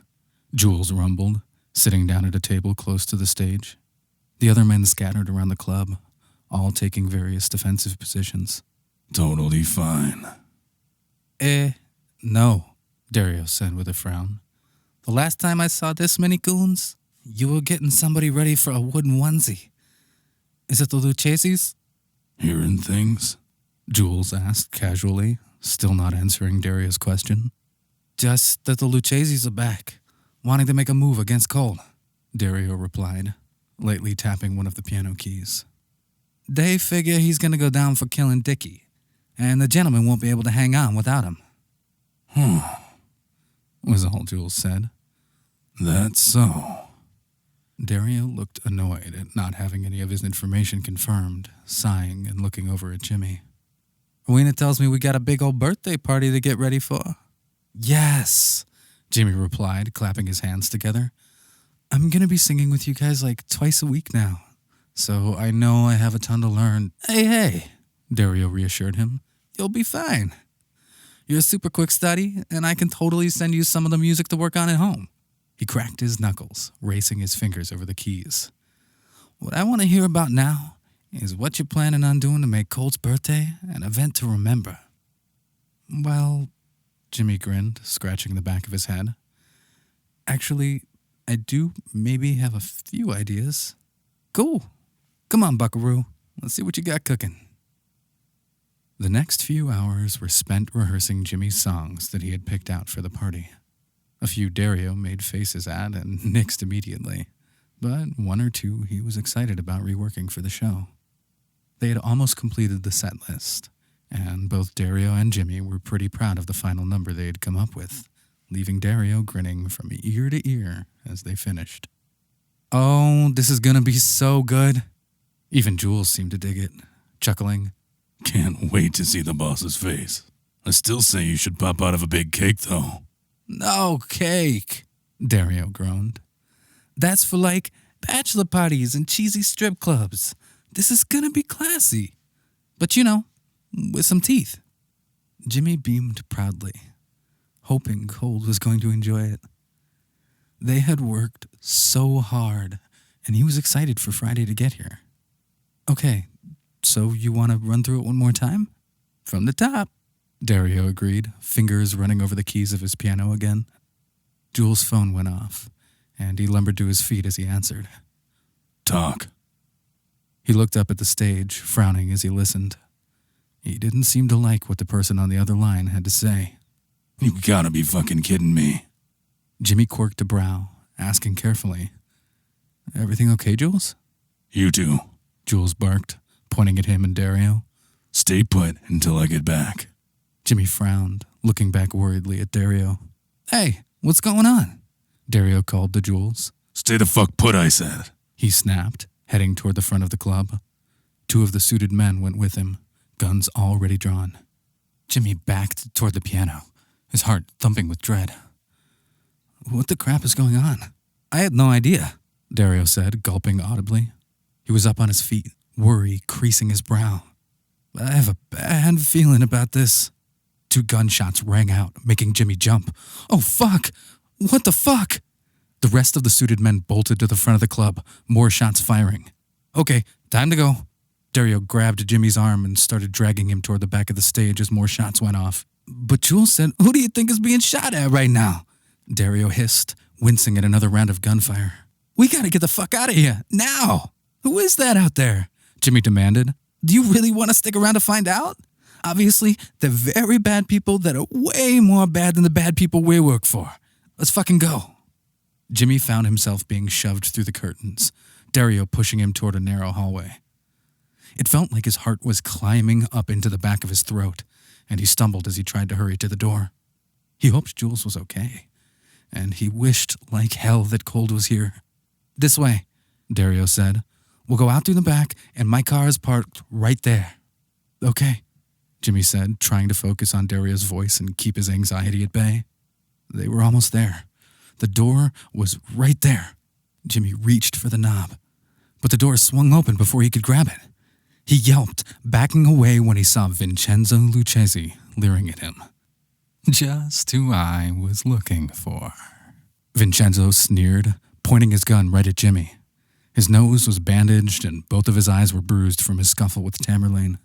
Jules rumbled, sitting down at a table close to the stage. The other men scattered around the club, all taking various defensive positions. Totally fine. No, Dario said with a frown. The last time I saw this many goons, you were getting somebody ready for a wooden onesie. Is it the Lucchese's? Hearing things? Jules asked casually, still not answering Dario's question. Just that the Lucchese's are back, wanting to make a move against Cole, Dario replied, lightly tapping one of the piano keys. They figure he's going to go down for killing Dickie, and the gentleman won't be able to hang on without him. Was all Jules said. That's so. Dario looked annoyed at not having any of his information confirmed, sighing and looking over at Jimmy. Rowena tells me we got a big old birthday party to get ready for. Yes, Jimmy replied, clapping his hands together. I'm going to be singing with you guys like twice a week now, so I know I have a ton to learn. Hey, Dario reassured him. You'll be fine. You're a super quick study, and I can totally send you some of the music to work on at home. He cracked his knuckles, racing his fingers over the keys. What I want to hear about now is what you're planning on doing to make Colt's birthday an event to remember. Well, Jimmy grinned, scratching the back of his head. Actually, I do maybe have a few ideas. Cool. Come on, buckaroo. Let's see what you got cooking. The next few hours were spent rehearsing Jimmy's songs that he had picked out for the party. A few Dario made faces at and nixed immediately, but one or two he was excited about reworking for the show. They had almost completed the set list, and both Dario and Jimmy were pretty proud of the final number they had come up with, leaving Dario grinning from ear to ear as they finished. "Oh, this is gonna be so good." Even Jules seemed to dig it, chuckling. Can't wait to see the boss's face. I still say you should pop out of a big cake, though. "No cake," Dario groaned. "That's for, like, bachelor parties and cheesy strip clubs. This is gonna be classy. But, with some teeth." Jimmy beamed proudly, hoping Cold was going to enjoy it. They had worked so hard, and he was excited for Friday to get here. "Okay, so you want to run through it one more time?" "From the top," Dario agreed, fingers running over the keys of his piano again. Jules' phone went off, and he lumbered to his feet as he answered. Talk. He looked up at the stage, frowning as he listened. He didn't seem to like what the person on the other line had to say. You gotta be fucking kidding me. Jimmy quirked a brow, asking carefully, "Everything okay, Jules?" You two, Jules barked, pointing at him and Dario. stay put until I get back. Jimmy frowned, looking back worriedly at Dario. "Hey, what's going on?" Dario called to Jules. Stay the fuck put, I said. He snapped, heading toward the front of the club. Two of the suited men went with him, guns already drawn. Jimmy backed toward the piano, his heart thumping with dread. "What the crap is going on?" "I had no idea," Dario said, gulping audibly. He was up on his feet, worry creasing his brow. "I have a bad feeling about this." 2 gunshots rang out, making Jimmy jump. "Oh, fuck! What the fuck?" The rest of the suited men bolted to the front of the club, more shots firing. "Okay, time to go." Dario grabbed Jimmy's arm and started dragging him toward the back of the stage as more shots went off. "But Jules said, who do you think is being shot at right now?" Dario hissed, wincing at another round of gunfire. "We gotta get the fuck out of here, now! Who is that out there?" Jimmy demanded. "Do you really want to stick around to find out? Obviously, they're very bad people that are way more bad than the bad people we work for. Let's fucking go." Jimmy found himself being shoved through the curtains, Dario pushing him toward a narrow hallway. It felt like his heart was climbing up into the back of his throat, and he stumbled as he tried to hurry to the door. He hoped Jules was okay, and he wished like hell that Cold was here. "This way," Dario said. "We'll go out through the back, and my car is parked right there." "Okay," Jimmy said, trying to focus on Dario's voice and keep his anxiety at bay. They were almost there. The door was right there. Jimmy reached for the knob, but the door swung open before he could grab it. He yelped, backing away when he saw Vincenzo Lucchesi leering at him. "Just who I was looking for." Vincenzo sneered, pointing his gun right at Jimmy. His nose was bandaged and both of his eyes were bruised from his scuffle with Tamerlane.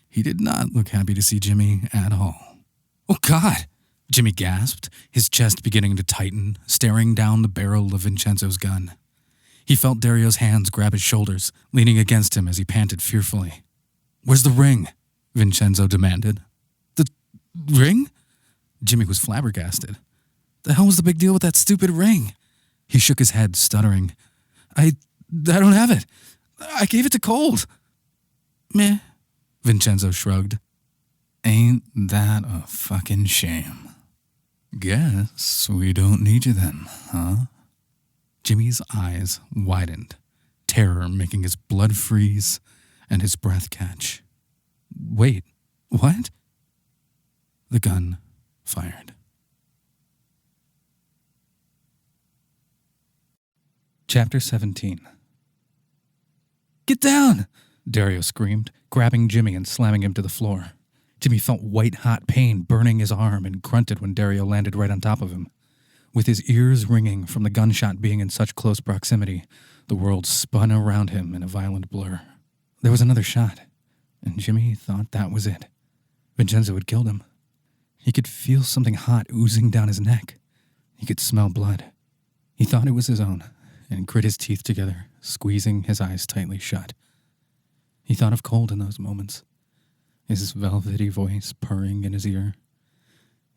He did not look happy to see Jimmy at all. "Oh, God!" Jimmy gasped, his chest beginning to tighten, staring down the barrel of Vincenzo's gun. He felt Dario's hands grab his shoulders, leaning against him as he panted fearfully. "Where's the ring?" Vincenzo demanded. "The ring?" Jimmy was flabbergasted. "The hell was the big deal with that stupid ring?" He shook his head, stuttering. I don't have it. I gave it to Cold." "Meh," Vincenzo shrugged. "Ain't that a fucking shame? Guess we don't need you then, huh?" Jimmy's eyes widened, terror making his blood freeze and his breath catch. "Wait, what?" The gun fired. Chapter 17. "Get down!" Dario screamed, grabbing Jimmy and slamming him to the floor. Jimmy felt white-hot pain burning his arm and grunted when Dario landed right on top of him. With his ears ringing from the gunshot being in such close proximity, the world spun around him in a violent blur. There was another shot, and Jimmy thought that was it. Vincenzo had killed him. He could feel something hot oozing down his neck. He could smell blood. He thought it was his own, and grit his teeth together, squeezing his eyes tightly shut. He thought of Cold in those moments, his velvety voice purring in his ear,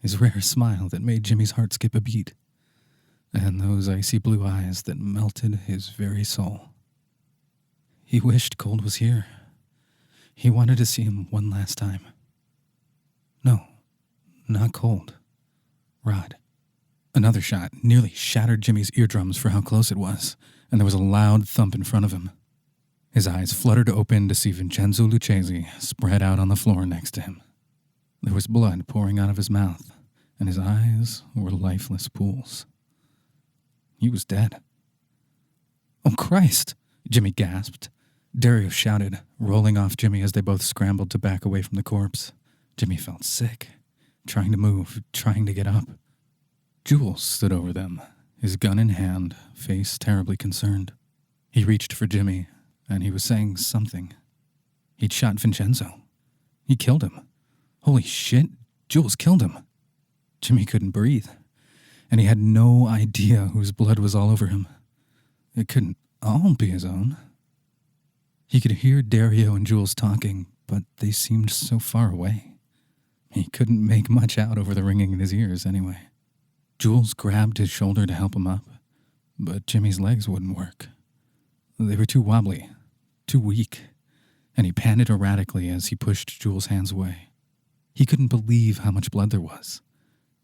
his rare smile that made Jimmy's heart skip a beat. and those icy blue eyes that melted his very soul. He wished Cold was here. He wanted to see him one last time. No, not Cold. Rod. Another shot nearly shattered Jimmy's eardrums for how close it was, and there was a loud thump in front of him. His eyes fluttered open to see Vincenzo Lucchesi spread out on the floor next to him. There was blood pouring out of his mouth, and his eyes were lifeless pools. He was dead. "Oh, Christ!" Jimmy gasped. Dario shouted, rolling off Jimmy as they both scrambled to back away from the corpse. Jimmy felt sick, trying to move, trying to get up. Jules stood over them, his gun in hand, face terribly concerned. He reached for Jimmy, and he was saying something. He'd shot Vincenzo. He killed him. Holy shit, Jules killed him. Jimmy couldn't breathe, and he had no idea whose blood was all over him. It couldn't all be his own. He could hear Dario and Jules talking, but they seemed so far away. He couldn't make much out over the ringing in his ears anyway. Jules grabbed his shoulder to help him up, but Jimmy's legs wouldn't work. They were too wobbly, too weak, and he panted erratically as he pushed Jules' hands away. He couldn't believe how much blood there was.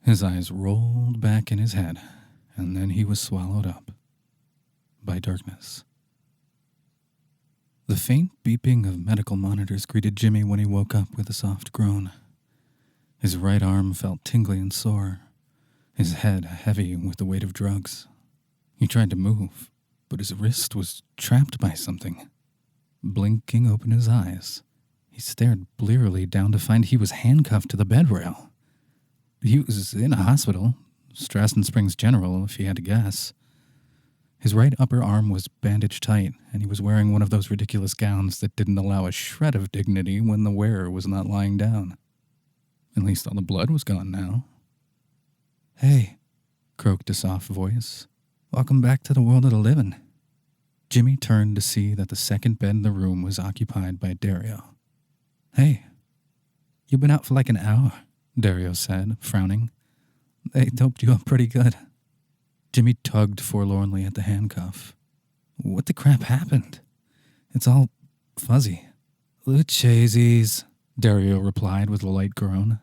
His eyes rolled back in his head, and then he was swallowed up by darkness. The faint beeping of medical monitors greeted Jimmy when he woke up with a soft groan. His right arm felt tingly and sore, his head heavy with the weight of drugs. He tried to move, but his wrist was trapped by something. Blinking open his eyes, he stared blearily down to find he was handcuffed to the bed rail. He was in a hospital, Strassen Springs General, if he had to guess. His right upper arm was bandaged tight, and he was wearing one of those ridiculous gowns that didn't allow a shred of dignity when the wearer was not lying down. At least all the blood was gone now. "Hey," croaked a soft voice. "Welcome back to the world of the living." Jimmy turned to see that the second bed in the room was occupied by Dario. "Hey, you've been out for like an hour," Dario said, frowning. "They doped you up pretty good." Jimmy tugged forlornly at the handcuff. "What the crap happened? It's all fuzzy." "Lucchese's," Dario replied with a light groan.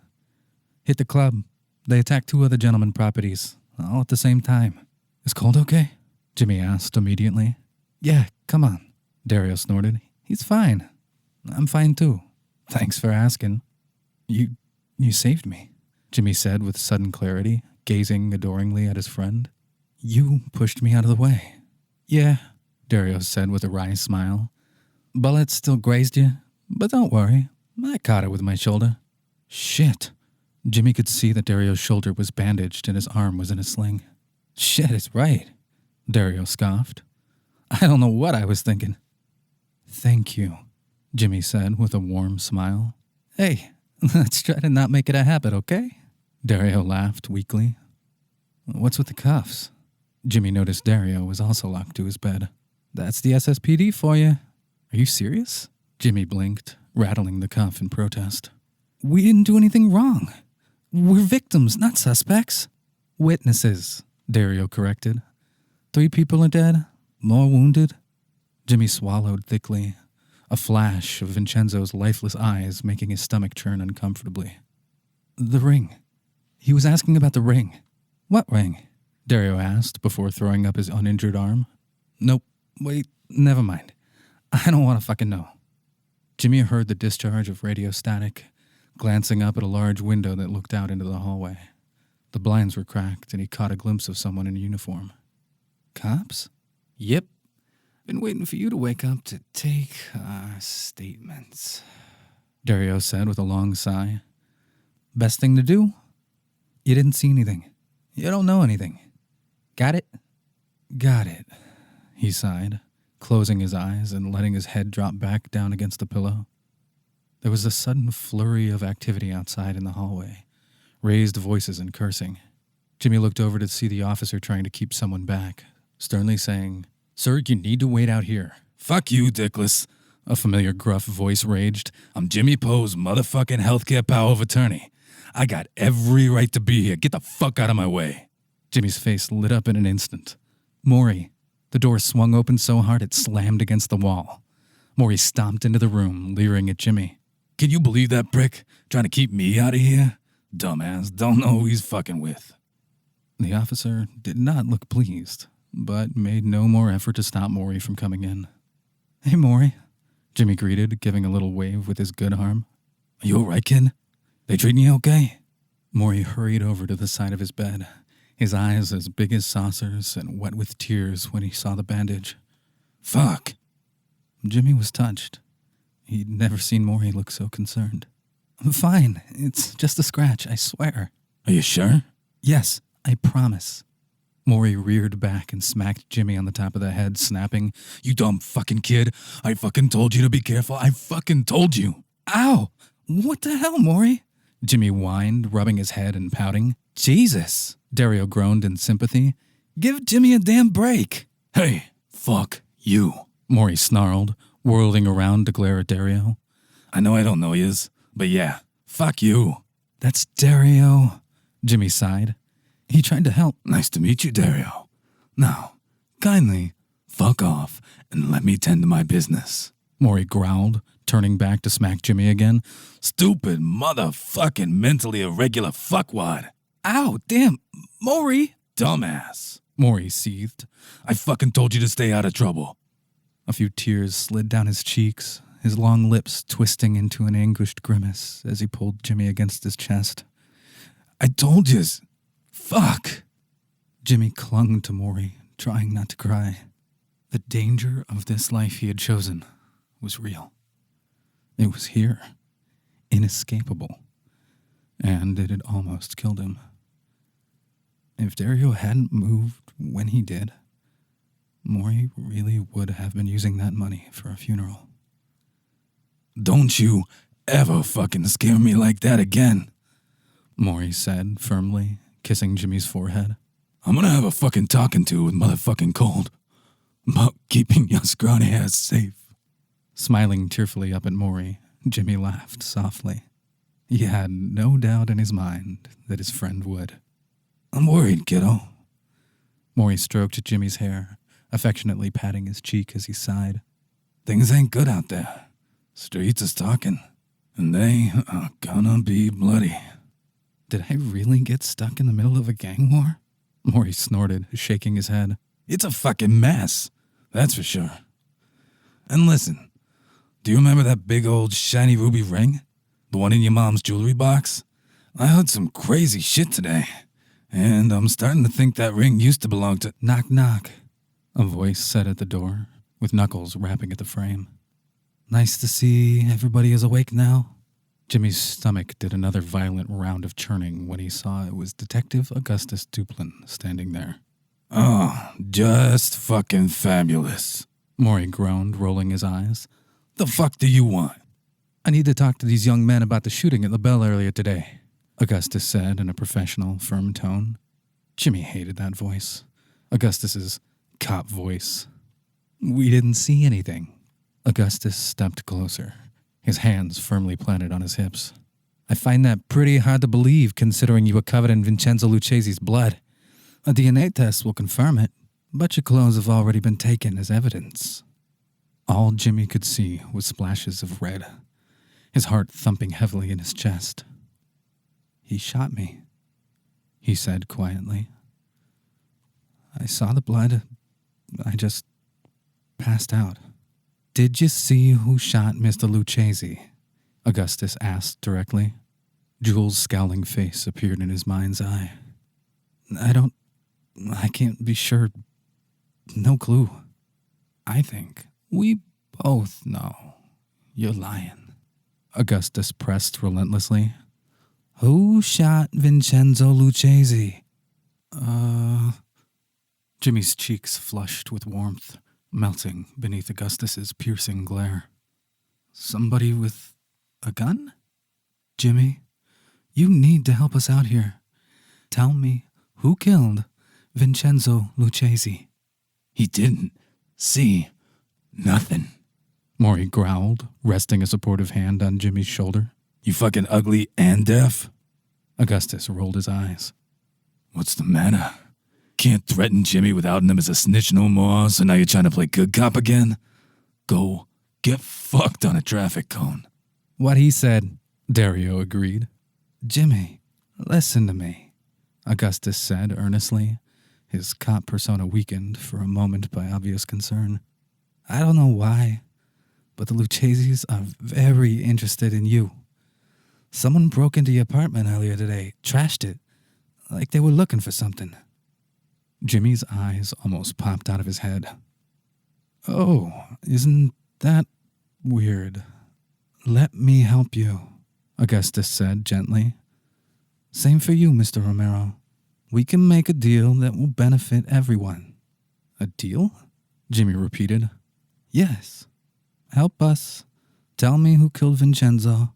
"Hit the club. They attacked 2 other gentlemen properties, all at the same time." "Is Cold okay?" Jimmy asked immediately. "Yeah, come on," Dario snorted. "He's fine. I'm fine too. Thanks for asking." You saved me," Jimmy said with sudden clarity, gazing adoringly at his friend. "You pushed me out of the way." "Yeah," Dario said with a wry smile. "Bullet still grazed you, but don't worry. I caught it with my shoulder." "Shit." Jimmy could see that Dario's shoulder was bandaged and his arm was in a sling. "Shit, it's right," Dario scoffed. "I don't know what I was thinking." "Thank you," Jimmy said with a warm smile. "Hey, let's try to not make it a habit, okay?" Dario laughed weakly. "What's with the cuffs?" Jimmy noticed Dario was also locked to his bed. "That's the SSPD for you." "Are you serious?" Jimmy blinked, rattling the cuff in protest. "We didn't do anything wrong. We're victims, not suspects." "Witnesses," Dario corrected. 3 people are dead, more wounded." Jimmy swallowed thickly, a flash of Vincenzo's lifeless eyes making his stomach churn uncomfortably. "The ring. He was asking about the ring." "What ring?" Dario asked before throwing up his uninjured arm. "Nope, wait, never mind. I don't want to fucking know." Jimmy heard the discharge of radio static, glancing up at a large window that looked out into the hallway. The blinds were cracked, and he caught a glimpse of someone in uniform. "Cops?" "Yep. Been waiting for you to wake up to take our statements," Dario said with a long sigh. "Best thing to do? You didn't see anything. You don't know anything. Got it?" "Got it," he sighed, closing his eyes and letting his head drop back down against the pillow. There was a sudden flurry of activity outside in the hallway, raised voices and cursing. Jimmy looked over to see the officer trying to keep someone back, sternly saying, "Sir, you need to wait out here." "Fuck you, dickless," a familiar gruff voice raged. "I'm Jimmy Poe's motherfucking healthcare power of attorney. I got every right to be here. Get the fuck out of my way." Jimmy's face lit up in an instant. Maury. The door swung open so hard it slammed against the wall. Maury stomped into the room, leering at Jimmy. Can you believe that prick? Trying to keep me out of here? Dumbass, don't know who he's fucking with. The officer did not look pleased, but made no more effort to stop Maury from coming in. Hey, Maury, Jimmy greeted, giving a little wave with his good arm. Are you all right, kid? They treating you okay? Maury hurried over to the side of his bed, his eyes as big as saucers and wet with tears when he saw the bandage. Fuck. Jimmy was touched. He'd never seen Maury look so concerned. I'm fine. It's just a scratch, I swear. Are you sure? Yes, I promise. Maury reared back and smacked Jimmy on the top of the head, snapping, You dumb fucking kid. I fucking told you to be careful. I fucking told you. Ow! What the hell, Maury? Jimmy whined, rubbing his head and pouting. Jesus! Dario groaned in sympathy. Give Jimmy a damn break. Hey, fuck you. Maury snarled, whirling around to glare at Dario. I know I don't know yous, but yeah, fuck you. That's Dario, Jimmy sighed. He tried to help. Nice to meet you, Dario. Now, kindly fuck off and let me tend to my business. Maury growled, turning back to smack Jimmy again. Stupid motherfucking mentally irregular fuckwad. Ow, damn, Maury! Dumbass. Maury seethed. I fucking told you to stay out of trouble. A few tears slid down his cheeks, his long lips twisting into an anguished grimace as he pulled Jimmy against his chest. I told yous. Fuck. Jimmy clung to Maury, trying not to cry. The danger of this life he had chosen was real. It was here, inescapable, and it had almost killed him. If Dario hadn't moved when he did, Maury really would have been using that money for a funeral. Don't you ever fucking scare me like that again, Maury said firmly, kissing Jimmy's forehead. I'm gonna have a fucking talking to with motherfucking Cold about keeping your scrawny ass safe. Smiling tearfully up at Maury, Jimmy laughed softly. He had no doubt in his mind that his friend would. I'm worried, kiddo. Maury stroked Jimmy's hair, affectionately patting his cheek as he sighed. Things ain't good out there. Streets is talking, and they are gonna be bloody. Did I really get stuck in the middle of a gang war? Maury snorted, shaking his head. It's a fucking mess, that's for sure. And listen, do you remember that big old shiny ruby ring? The one in your mom's jewelry box? I heard some crazy shit today, and I'm starting to think that ring used to belong to— Knock, knock, a voice said at the door, with Knuckles rapping at the frame. Nice to see everybody is awake now. Jimmy's stomach did another violent round of churning when he saw it was Detective Augustus Duplin standing there. Oh, just fucking fabulous, Maury groaned, rolling his eyes. The fuck do you want? I need to talk to these young men about the shooting at La Belle earlier today, Augustus said in a professional, firm tone. Jimmy hated that voice. Augustus's cop voice. We didn't see anything. Augustus stepped closer, his hands firmly planted on his hips. I find that pretty hard to believe considering you were covered in Vincenzo Lucchese's blood. A DNA test will confirm it, but your clothes have already been taken as evidence. All Jimmy could see was splashes of red, his heart thumping heavily in his chest. He shot me, he said quietly. I saw the blood. I just passed out. Did you see who shot Mr. Lucchese? Augustus asked directly. Jules' scowling face appeared in his mind's eye. I can't be sure. No clue. I think we both know you're lying. Augustus pressed relentlessly. Who shot Vincenzo Lucchese? Jimmy's cheeks flushed with warmth, melting beneath Augustus's piercing glare. Somebody with a gun? Jimmy, you need to help us out here. Tell me who killed Vincenzo Lucchese. He didn't see nothing, Maury growled, resting a supportive hand on Jimmy's shoulder. You fucking ugly and deaf. Augustus rolled his eyes. What's the matter? can't threaten Jimmy without him as a snitch no more, so now you're trying to play good cop again? Go get fucked on a traffic cone. What he said, Dario agreed. Jimmy, listen to me, Augustus said earnestly, his cop persona weakened for a moment by obvious concern. I don't know why, but the Lucchese's are very interested in you. Someone broke into your apartment earlier today, trashed it, like they were looking for something. Jimmy's eyes almost popped out of his head. Oh, isn't that weird? Let me help you, Augustus said gently. Same for you, Mr. Romero. We can make a deal that will benefit everyone. A deal? Jimmy repeated. Yes. Help us. Tell me who killed Vincenzo.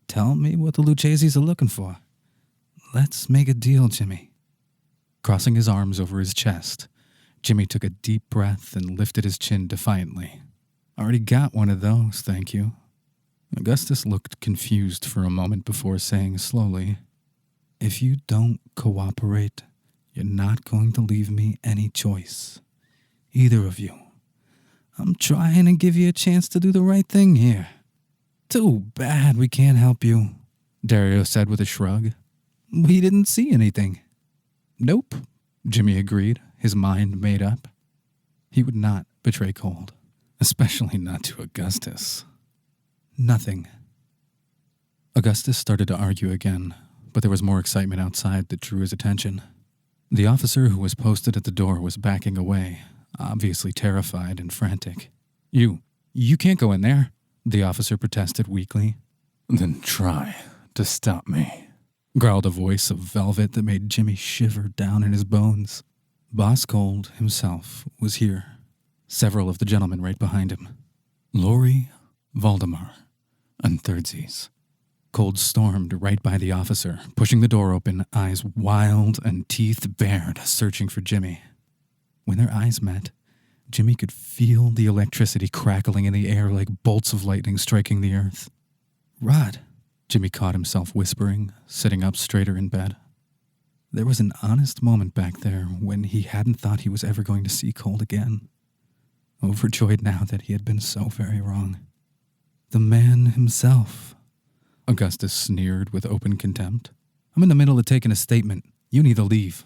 Tell me what the Lucchese's are looking for. Let's make a deal, Jimmy. Crossing his arms over his chest, Jimmy took a deep breath and lifted his chin defiantly. Already got one of those, thank you. Augustus looked confused for a moment before saying slowly, If you don't cooperate, you're not going to leave me any choice. Either of you. I'm trying to give you a chance to do the right thing here. Too bad we can't help you, Dario said with a shrug. We didn't see anything. Nope, Jimmy agreed, his mind made up. He would not betray Cold, especially not to Augustus. Nothing. Augustus started to argue again, but there was more excitement outside that drew his attention. The officer who was posted at the door was backing away, obviously terrified and frantic. You can't go in there, the officer protested weakly. Then try to stop me, growled a voice of velvet that made Jimmy shiver down in his bones. Boss Cold himself was here, several of the gentlemen right behind him. Lori, Valdemar, and Thirdsies. Cold stormed right by the officer, pushing the door open, eyes wild and teeth bared, searching for Jimmy. When their eyes met, Jimmy could feel the electricity crackling in the air like bolts of lightning striking the earth. Rod, Jimmy caught himself whispering, sitting up straighter in bed. There was an honest moment back there when he hadn't thought he was ever going to see Cold again. Overjoyed now that he had been so very wrong. The man himself, Augustus sneered with open contempt. I'm in the middle of taking a statement. You need to leave.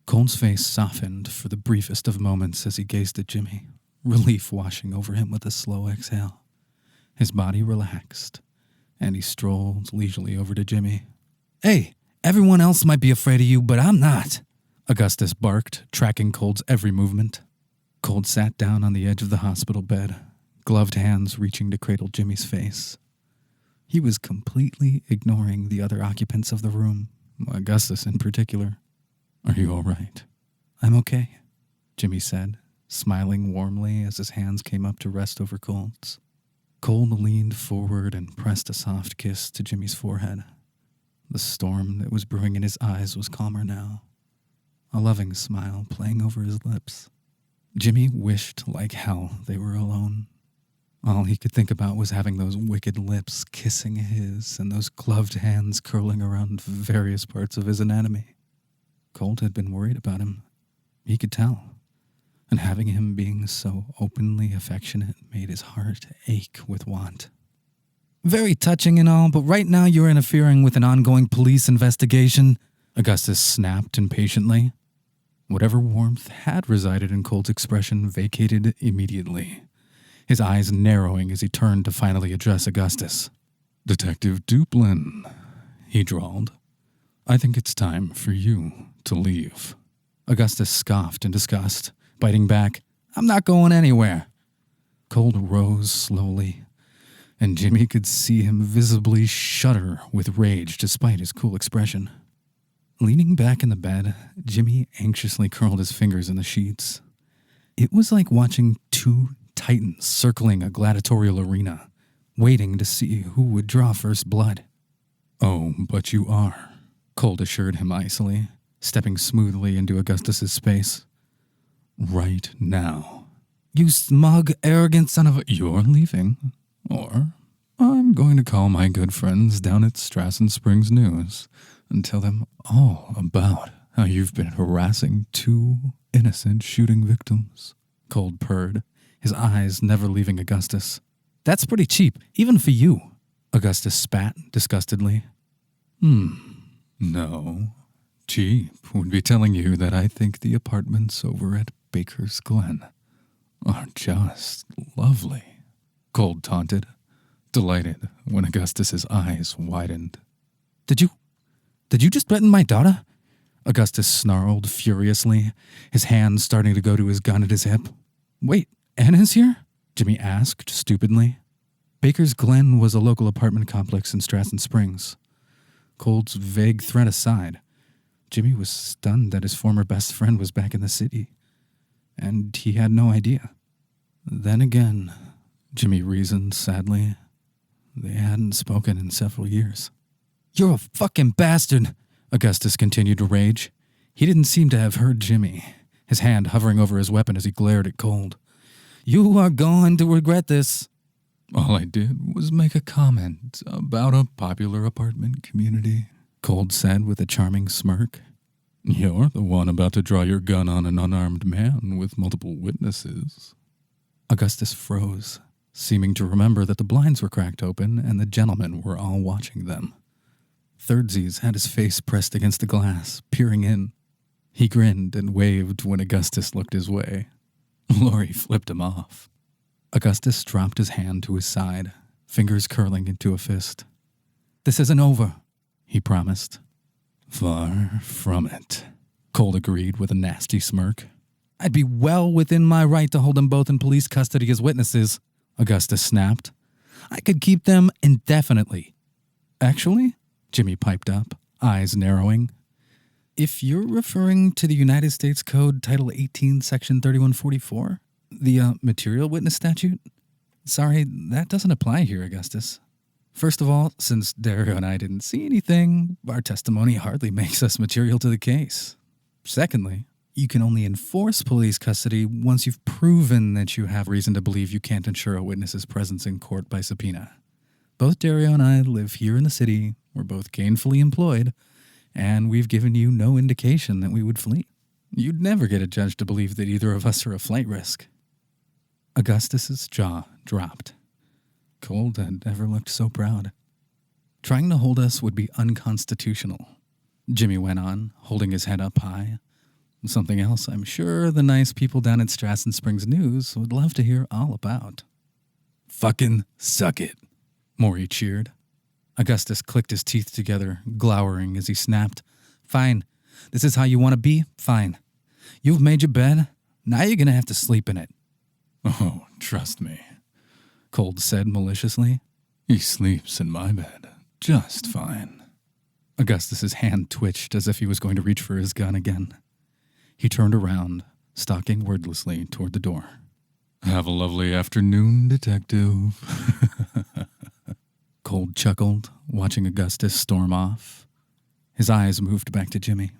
Cold's face softened for the briefest of moments as he gazed at Jimmy, relief washing over him with a slow exhale. His body relaxed, and he strolled leisurely over to Jimmy. Hey, everyone else might be afraid of you, but I'm not, Augustus barked, tracking Cold's every movement. Cold sat down on the edge of the hospital bed, gloved hands reaching to cradle Jimmy's face. He was completely ignoring the other occupants of the room, Augustus in particular. Are you all right? I'm okay, Jimmy said, smiling warmly as his hands came up to rest over Cold's. Cold leaned forward and pressed a soft kiss to Jimmy's forehead. The storm that was brewing in his eyes was calmer now, a loving smile playing over his lips. Jimmy wished like hell they were alone. All he could think about was having those wicked lips kissing his and those gloved hands curling around various parts of his anatomy. Cold had been worried about him. He could tell. And having him being so openly affectionate made his heart ache with want. Very touching and all, but right now you're interfering with an ongoing police investigation, Augustus snapped impatiently. Whatever warmth had resided in Cold's expression vacated immediately, his eyes narrowing as he turned to finally address Augustus. Detective Duplin, he drawled. I think it's time for you to leave. Augustus scoffed in disgust, biting back. I'm not going anywhere. Cold rose slowly, and Jimmy could see him visibly shudder with rage despite his cool expression. Leaning back in the bed, Jimmy anxiously curled his fingers in the sheets. It was like watching two titans circling a gladiatorial arena, waiting to see who would draw first blood. Oh, but you are, Cold assured him icily, stepping smoothly into Augustus's space. Right now. You smug, arrogant son of a... You're leaving, or I'm going to call my good friends down at Strassen Springs News and tell them all about how you've been harassing 2 innocent shooting victims, Cold purred, his eyes never leaving Augustus. That's pretty cheap, even for you, Augustus spat disgustedly. No. Cheap would be telling you that I think the apartments over at Baker's Glen are just lovely, Cold taunted, delighted when Augustus's eyes widened. Did you just threaten my daughter? Augustus snarled furiously, his hand starting to go to his gun at his hip. Wait, Anna's here? Jimmy asked stupidly. Baker's Glen was a local apartment complex in Strassen Springs. Cold's vague threat aside, Jimmy was stunned that his former best friend was back in the city, and he had no idea. Then again, Jimmy reasoned sadly, they hadn't spoken in several years. You're a fucking bastard, Augustus continued to rage. He didn't seem to have heard Jimmy, his hand hovering over his weapon as he glared at Cold. You are going to regret this. All I did was make a comment about a popular apartment community, Cold said with a charming smirk. You're the one about to draw your gun on an unarmed man with multiple witnesses. Augustus froze, seeming to remember that the blinds were cracked open and the gentlemen were all watching them. Thirdsies had his face pressed against the glass, peering in. He grinned and waved when Augustus looked his way. Laurie flipped him off. Augustus dropped his hand to his side, fingers curling into a fist. This isn't over, he promised. Far from it, Cold agreed with a nasty smirk. I'd be well within my right to hold them both in police custody as witnesses, Augustus snapped. I could keep them indefinitely. Actually, Jimmy piped up, eyes narrowing. If you're referring to the United States Code Title 18, Section 3144, the material witness statute? Sorry, that doesn't apply here, Augustus. First of all, since Dario and I didn't see anything, our testimony hardly makes us material to the case. Secondly, you can only enforce police custody once you've proven that you have reason to believe you can't ensure a witness's presence in court by subpoena. Both Dario and I live here in the city, we're both gainfully employed, and we've given you no indication that we would flee. You'd never get a judge to believe that either of us are a flight risk. Augustus's jaw dropped. Cold had never looked so proud. Trying to hold us would be unconstitutional, Jimmy went on, holding his head up high. Something else I'm sure the nice people down at Strassen Springs News would love to hear all about. Fucking suck it, Maury cheered. Augustus clicked his teeth together, glowering as he snapped. Fine. This is how you want to be? Fine. You've made your bed. Now you're going to have to sleep in it. Oh, trust me, Cold said maliciously. He sleeps in my bed just fine. Augustus's hand twitched as if he was going to reach for his gun again. He turned around, stalking wordlessly toward the door. Have a lovely afternoon, detective. Cold chuckled, watching Augustus storm off. His eyes moved back to Jimmy.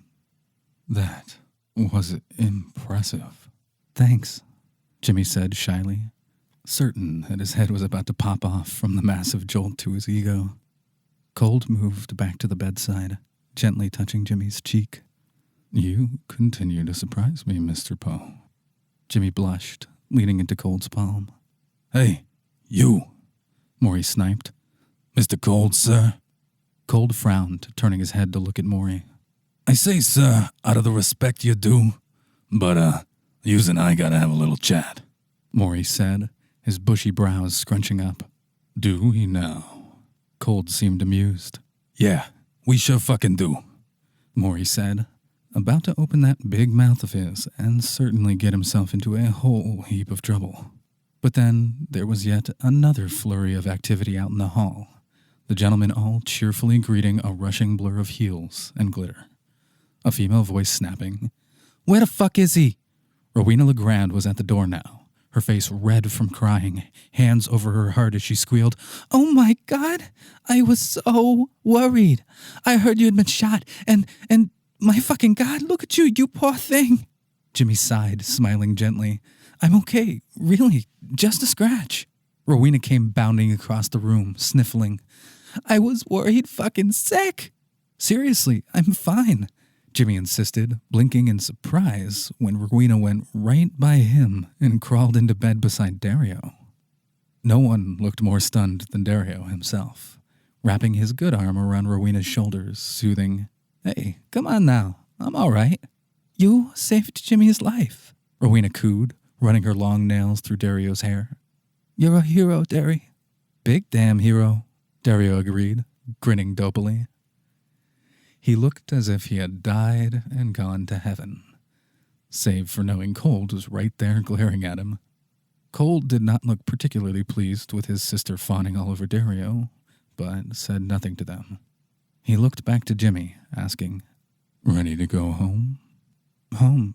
That was impressive. Thanks, Jimmy said shyly, certain that his head was about to pop off from the massive jolt to his ego. Cold moved back to the bedside, gently touching Jimmy's cheek. You continue to surprise me, Mr. Poe. Jimmy blushed, leaning into Cold's palm. Hey, you, Maury sniped. Mr. Cold, sir? Cold frowned, turning his head to look at Maury. I say, sir, out of the respect you do, but, yous and I gotta have a little chat, Maury said, his bushy brows scrunching up. Do we now? Cold seemed amused. Yeah, we sure fucking do, Maury said, about to open that big mouth of his and certainly get himself into a whole heap of trouble. But then there was yet another flurry of activity out in the hall, the gentlemen all cheerfully greeting a rushing blur of heels and glitter. A female voice snapping, Where the fuck is he? Rowena LeGrand was at the door now, her face red from crying, hands over her heart as she squealed, Oh my God, I was so worried. I heard you had been shot, and my fucking God, look at you, you poor thing. Jimmy sighed, smiling gently. I'm okay, really, just a scratch. Rowena came bounding across the room, sniffling. I was worried fucking sick. Seriously, I'm fine. Jimmy insisted, blinking in surprise when Rowena went right by him and crawled into bed beside Dario. No one looked more stunned than Dario himself, wrapping his good arm around Rowena's shoulders, soothing, "Hey, come on now, I'm all right. You saved Jimmy's life," Rowena cooed, running her long nails through Dario's hair. "You're a hero, Dari." "Big damn hero," Dario agreed, grinning dopily. He looked as if he had died and gone to heaven, save for knowing Cold was right there glaring at him. Cold did not look particularly pleased with his sister fawning all over Dario, but said nothing to them. He looked back to Jimmy, asking, "Ready to go home?" "Home?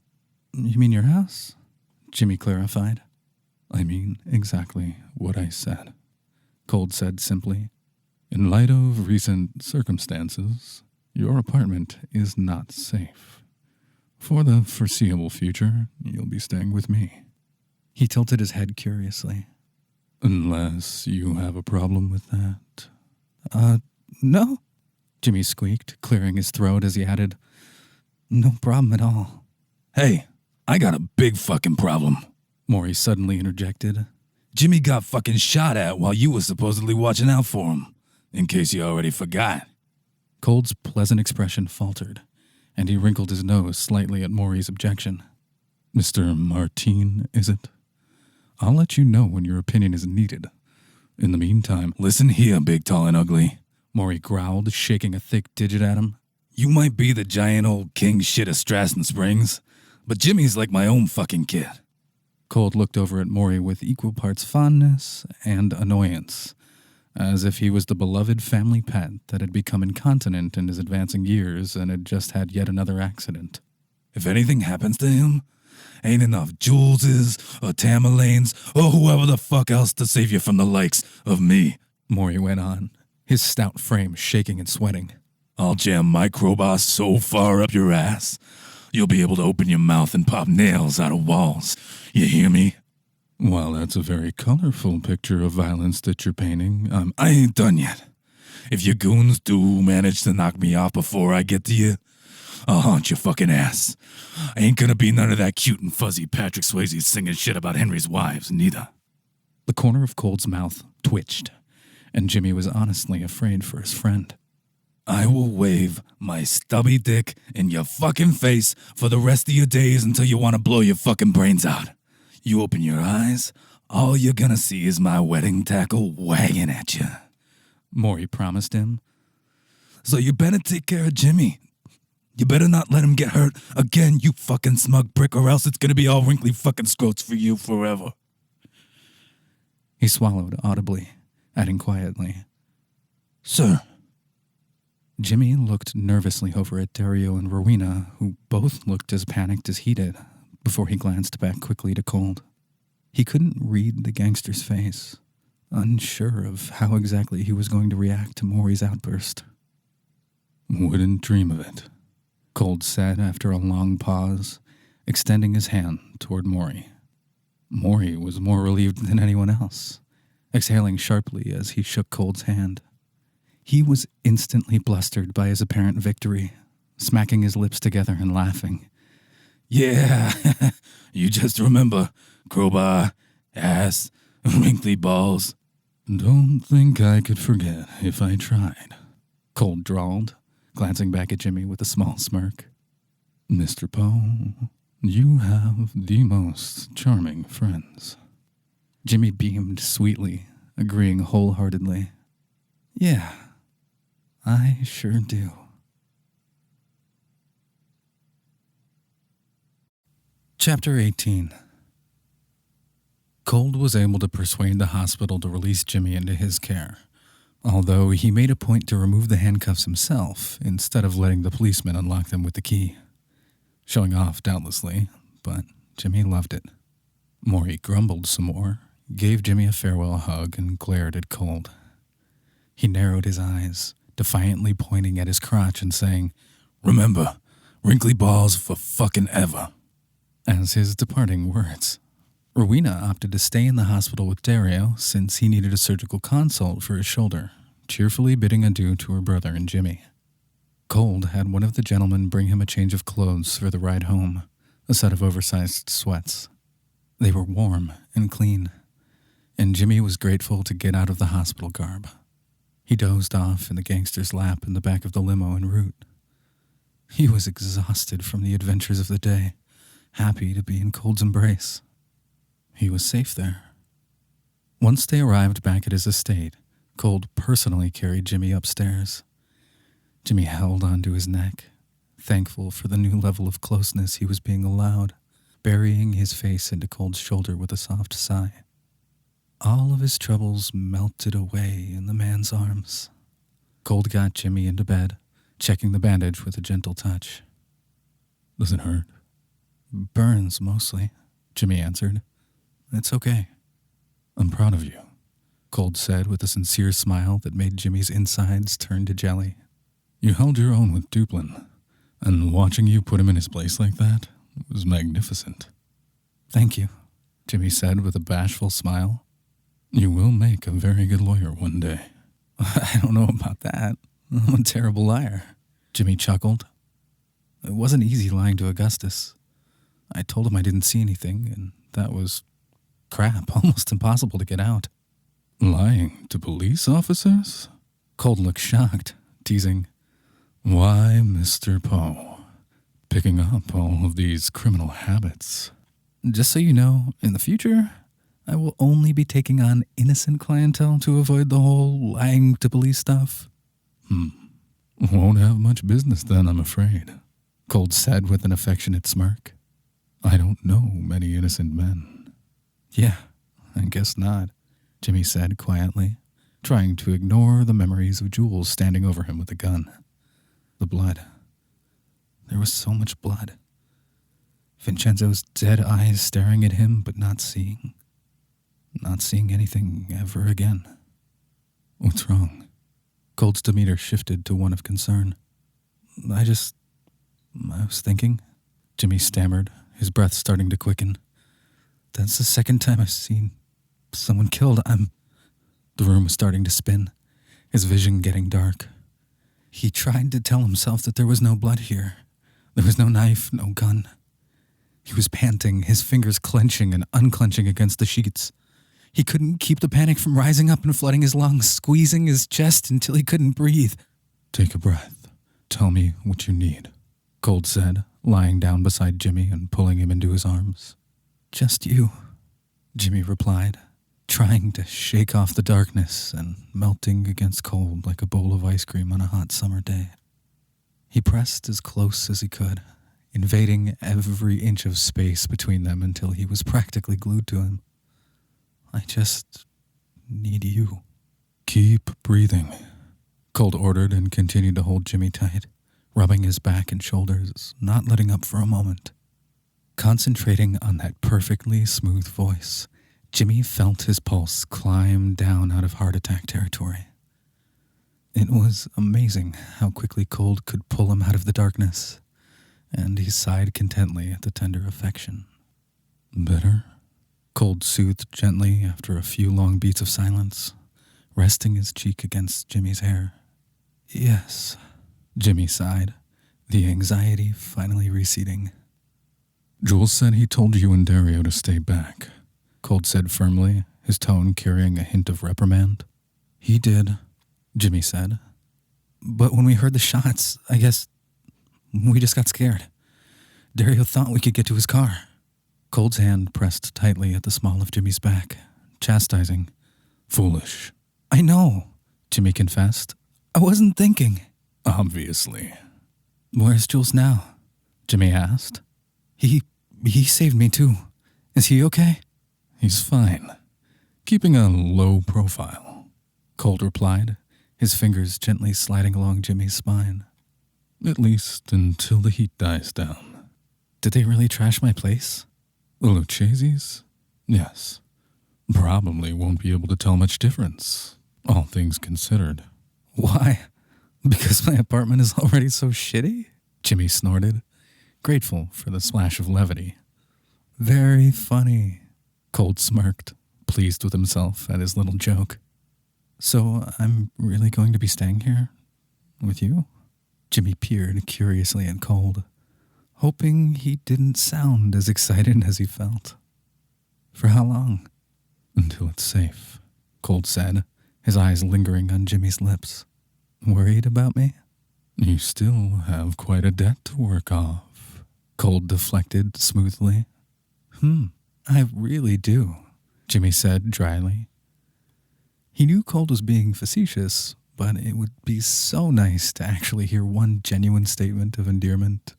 You mean your house?" Jimmy clarified. "I mean exactly what I said," Cold said simply. "In light of recent circumstances, your apartment is not safe. For the foreseeable future, you'll be staying with me." He tilted his head curiously. "Unless you have a problem with that." No," Jimmy squeaked, clearing his throat as he added, "No problem at all." "Hey, I got a big fucking problem," Maury suddenly interjected. "Jimmy got fucking shot at while you were supposedly watching out for him, in case you already forgot." Cold's pleasant expression faltered, and he wrinkled his nose slightly at Maury's objection. "Mr. Martin, is it? I'll let you know when your opinion is needed. In the meantime..." "Listen here, big, tall, and ugly," Maury growled, shaking a thick digit at him. "You might be the giant old king shit of Strassen Springs, but Jimmy's like my own fucking kid." Cold looked over at Maury with equal parts fondness and annoyance, as if he was the beloved family pet that had become incontinent in his advancing years and had just had yet another accident. "If anything happens to him, ain't enough Juleses or Tamerlanes or whoever the fuck else to save you from the likes of me," Maury went on, his stout frame shaking and sweating. "I'll jam my crowbar so far up your ass, you'll be able to open your mouth and pop nails out of walls. You hear me?" While that's a very colorful picture of violence that you're painting, I ain't done yet. If your goons do manage to knock me off before I get to you, I'll haunt your fucking ass. Ain't gonna be none of that cute and fuzzy Patrick Swayze singing shit about Henry's wives, neither." The corner of Cold's mouth twitched, and Jimmy was honestly afraid for his friend. "I will wave my stubby dick in your fucking face for the rest of your days until you want to blow your fucking brains out. You open your eyes, all you're gonna see is my wedding tackle wagging at you," Maury promised him. "So you better take care of Jimmy. You better not let him get hurt again, you fucking smug prick, or else it's gonna be all wrinkly fucking scrotes for you forever." He swallowed audibly, adding quietly, "Sir." Jimmy looked nervously over at Dario and Rowena, who both looked as panicked as he did, before he glanced back quickly to Cold. He couldn't read the gangster's face, unsure of how exactly he was going to react to Maury's outburst. wouldn't dream of it. Cold said after a long pause, extending his hand toward Maury. Maury was more relieved than anyone else, exhaling sharply as he shook Cold's hand. He was instantly blustered by his apparent victory, smacking his lips together and laughing. "Yeah, you just remember, crowbar, ass, wrinkly balls." Don't think I could forget if I tried. Cold drawled, glancing back at Jimmy with a small smirk. Mr. Poe, you have the most charming friends. Jimmy beamed sweetly, agreeing wholeheartedly. Yeah, I sure do. Chapter 18. Cold was able to persuade the hospital to release Jimmy into his care, although he made a point to remove the handcuffs himself instead of letting the policeman unlock them with the key. Showing off, doubtlessly, but Jimmy loved it. Maury grumbled some more, gave Jimmy a farewell hug, and glared at Cold. He narrowed his eyes, defiantly pointing at his crotch and saying, "Remember, wrinkly balls for fucking ever," as his departing words. Rowena opted to stay in the hospital with Dario since he needed a surgical consult for his shoulder, cheerfully bidding adieu to her brother and Jimmy. Cold had one of the gentlemen bring him a change of clothes for the ride home, a set of oversized sweats. They were warm and clean, and Jimmy was grateful to get out of the hospital garb. He dozed off in the gangster's lap in the back of the limo en route. He was exhausted from the adventures of the day, happy to be in Cold's embrace. He was safe there. Once they arrived back at his estate, Cold personally carried Jimmy upstairs. Jimmy held onto his neck, thankful for the new level of closeness he was being allowed, burying his face into Cold's shoulder with a soft sigh. All of his troubles melted away in the man's arms. Cold got Jimmy into bed, checking the bandage with a gentle touch. Does it hurt? Burns, mostly, Jimmy answered. It's okay. I'm proud of you. Cold said with a sincere smile that made Jimmy's insides turn to jelly. You held your own with Duplin, and watching you put him in his place like that was magnificent. Thank you, Jimmy said with a bashful smile. You will make a very good lawyer one day. I don't know about that. I'm a terrible liar, Jimmy chuckled. It wasn't easy lying to Augustus. I told him I didn't see anything, and that was crap, almost impossible to get out. Lying to police officers? Cold looked shocked, teasing. Why, Mr. Poe, picking up all of these criminal habits. Just so you know, in the future, I will only be taking on innocent clientele to avoid the whole lying to police stuff. Won't have much business then, I'm afraid, Cold said with an affectionate smirk. I don't know many innocent men. Yeah, I guess not, Jimmy said quietly, trying to ignore the memories of Jules standing over him with a gun. The blood. There was so much blood. Vincenzo's dead eyes staring at him, but not seeing anything ever again. What's wrong? Cold's demeanor shifted to one of concern. I was thinking, Jimmy stammered, his breath starting to quicken. That's the second time I've seen someone killed. The room was starting to spin, his vision getting dark. He tried to tell himself that there was no blood here. There was no knife, no gun. He was panting, his fingers clenching and unclenching against the sheets. He couldn't keep the panic from rising up and flooding his lungs, squeezing his chest until he couldn't breathe. Take a breath. Tell me what you need, Cold said, lying down beside Jimmy and pulling him into his arms. Just you, Jimmy replied, trying to shake off the darkness and melting against Cold like a bowl of ice cream on a hot summer day. He pressed as close as he could, invading every inch of space between them until he was practically glued to him. I just need you. Keep breathing, Cold ordered and continued to hold Jimmy tight, rubbing his back and shoulders, not letting up for a moment. Concentrating on that perfectly smooth voice, Jimmy felt his pulse climb down out of heart attack territory. It was amazing how quickly Cold could pull him out of the darkness, and he sighed contently at the tender affection. Better? Cold soothed gently after a few long beats of silence, resting his cheek against Jimmy's hair. Yes, Jimmy sighed, the anxiety finally receding. Jules said he told you and Dario to stay back, Cold said firmly, his tone carrying a hint of reprimand. He did, Jimmy said. But when we heard the shots, I guess we just got scared. Dario thought we could get to his car. Cold's hand pressed tightly at the small of Jimmy's back, chastising. Foolish. I know, Jimmy confessed. I wasn't thinking. Obviously. Where's Jules now? Jimmy asked. He saved me too. Is he okay? He's fine. Keeping a low profile, Cold replied, his fingers gently sliding along Jimmy's spine. At least until the heat dies down. Did they really trash my place? The Lucchese's? Yes. Probably won't be able to tell much difference, all things considered. Why? Because my apartment is already so shitty? Jimmy snorted, grateful for the splash of levity. Very funny, Cold smirked, pleased with himself at his little joke. So I'm really going to be staying here? With you? Jimmy peered curiously at Cold, hoping he didn't sound as excited as he felt. For how long? Until it's safe, Cold said, his eyes lingering on Jimmy's lips. Worried about me? You still have quite a debt to work off, Cold deflected smoothly. I really do, Jimmy said dryly. He knew Cold was being facetious, but it would be so nice to actually hear one genuine statement of endearment.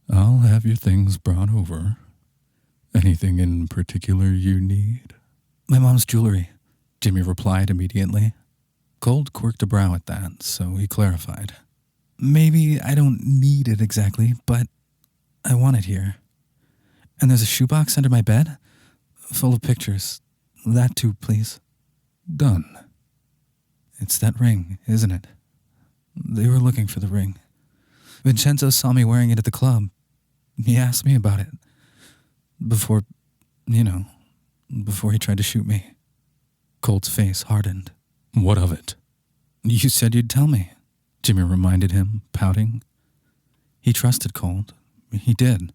I'll have your things brought over. Anything in particular you need? My mom's jewelry, Jimmy replied immediately. Cold quirked a brow at that, so he clarified. Maybe I don't need it exactly, but I want it here. And there's a shoebox under my bed, full of pictures. That too, please. Done. It's that ring, isn't it? They were looking for the ring. Vincenzo saw me wearing it at the club. He asked me about it. Before he tried to shoot me. Cold's face hardened. What of it? You said you'd tell me, Jimmy reminded him, pouting. He trusted Cold. He did.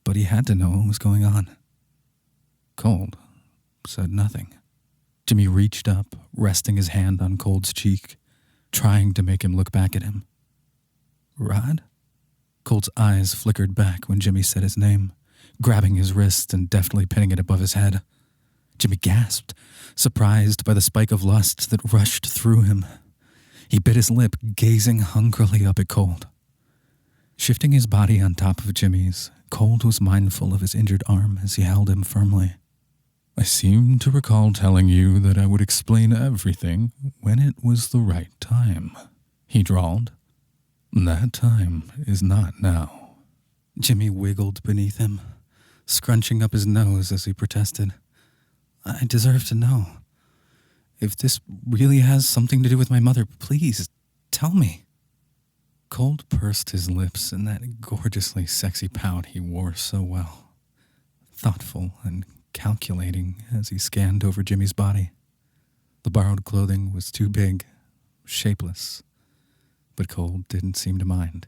But he had to know what was going on. Cold said nothing. Jimmy reached up, resting his hand on Cold's cheek, trying to make him look back at him. Rod? Cold's eyes flickered back when Jimmy said his name, grabbing his wrist and deftly pinning it above his head. Jimmy gasped, surprised by the spike of lust that rushed through him. He bit his lip, gazing hungrily up at Cold. Shifting his body on top of Jimmy's, Cold was mindful of his injured arm as he held him firmly. I seem to recall telling you that I would explain everything when it was the right time, he drawled. That time is not now. Jimmy wiggled beneath him, scrunching up his nose as he protested. I deserve to know. If this really has something to do with my mother, please, tell me. Cold pursed his lips in that gorgeously sexy pout he wore so well, thoughtful and calculating as he scanned over Jimmy's body. The borrowed clothing was too big, shapeless, but Cold didn't seem to mind.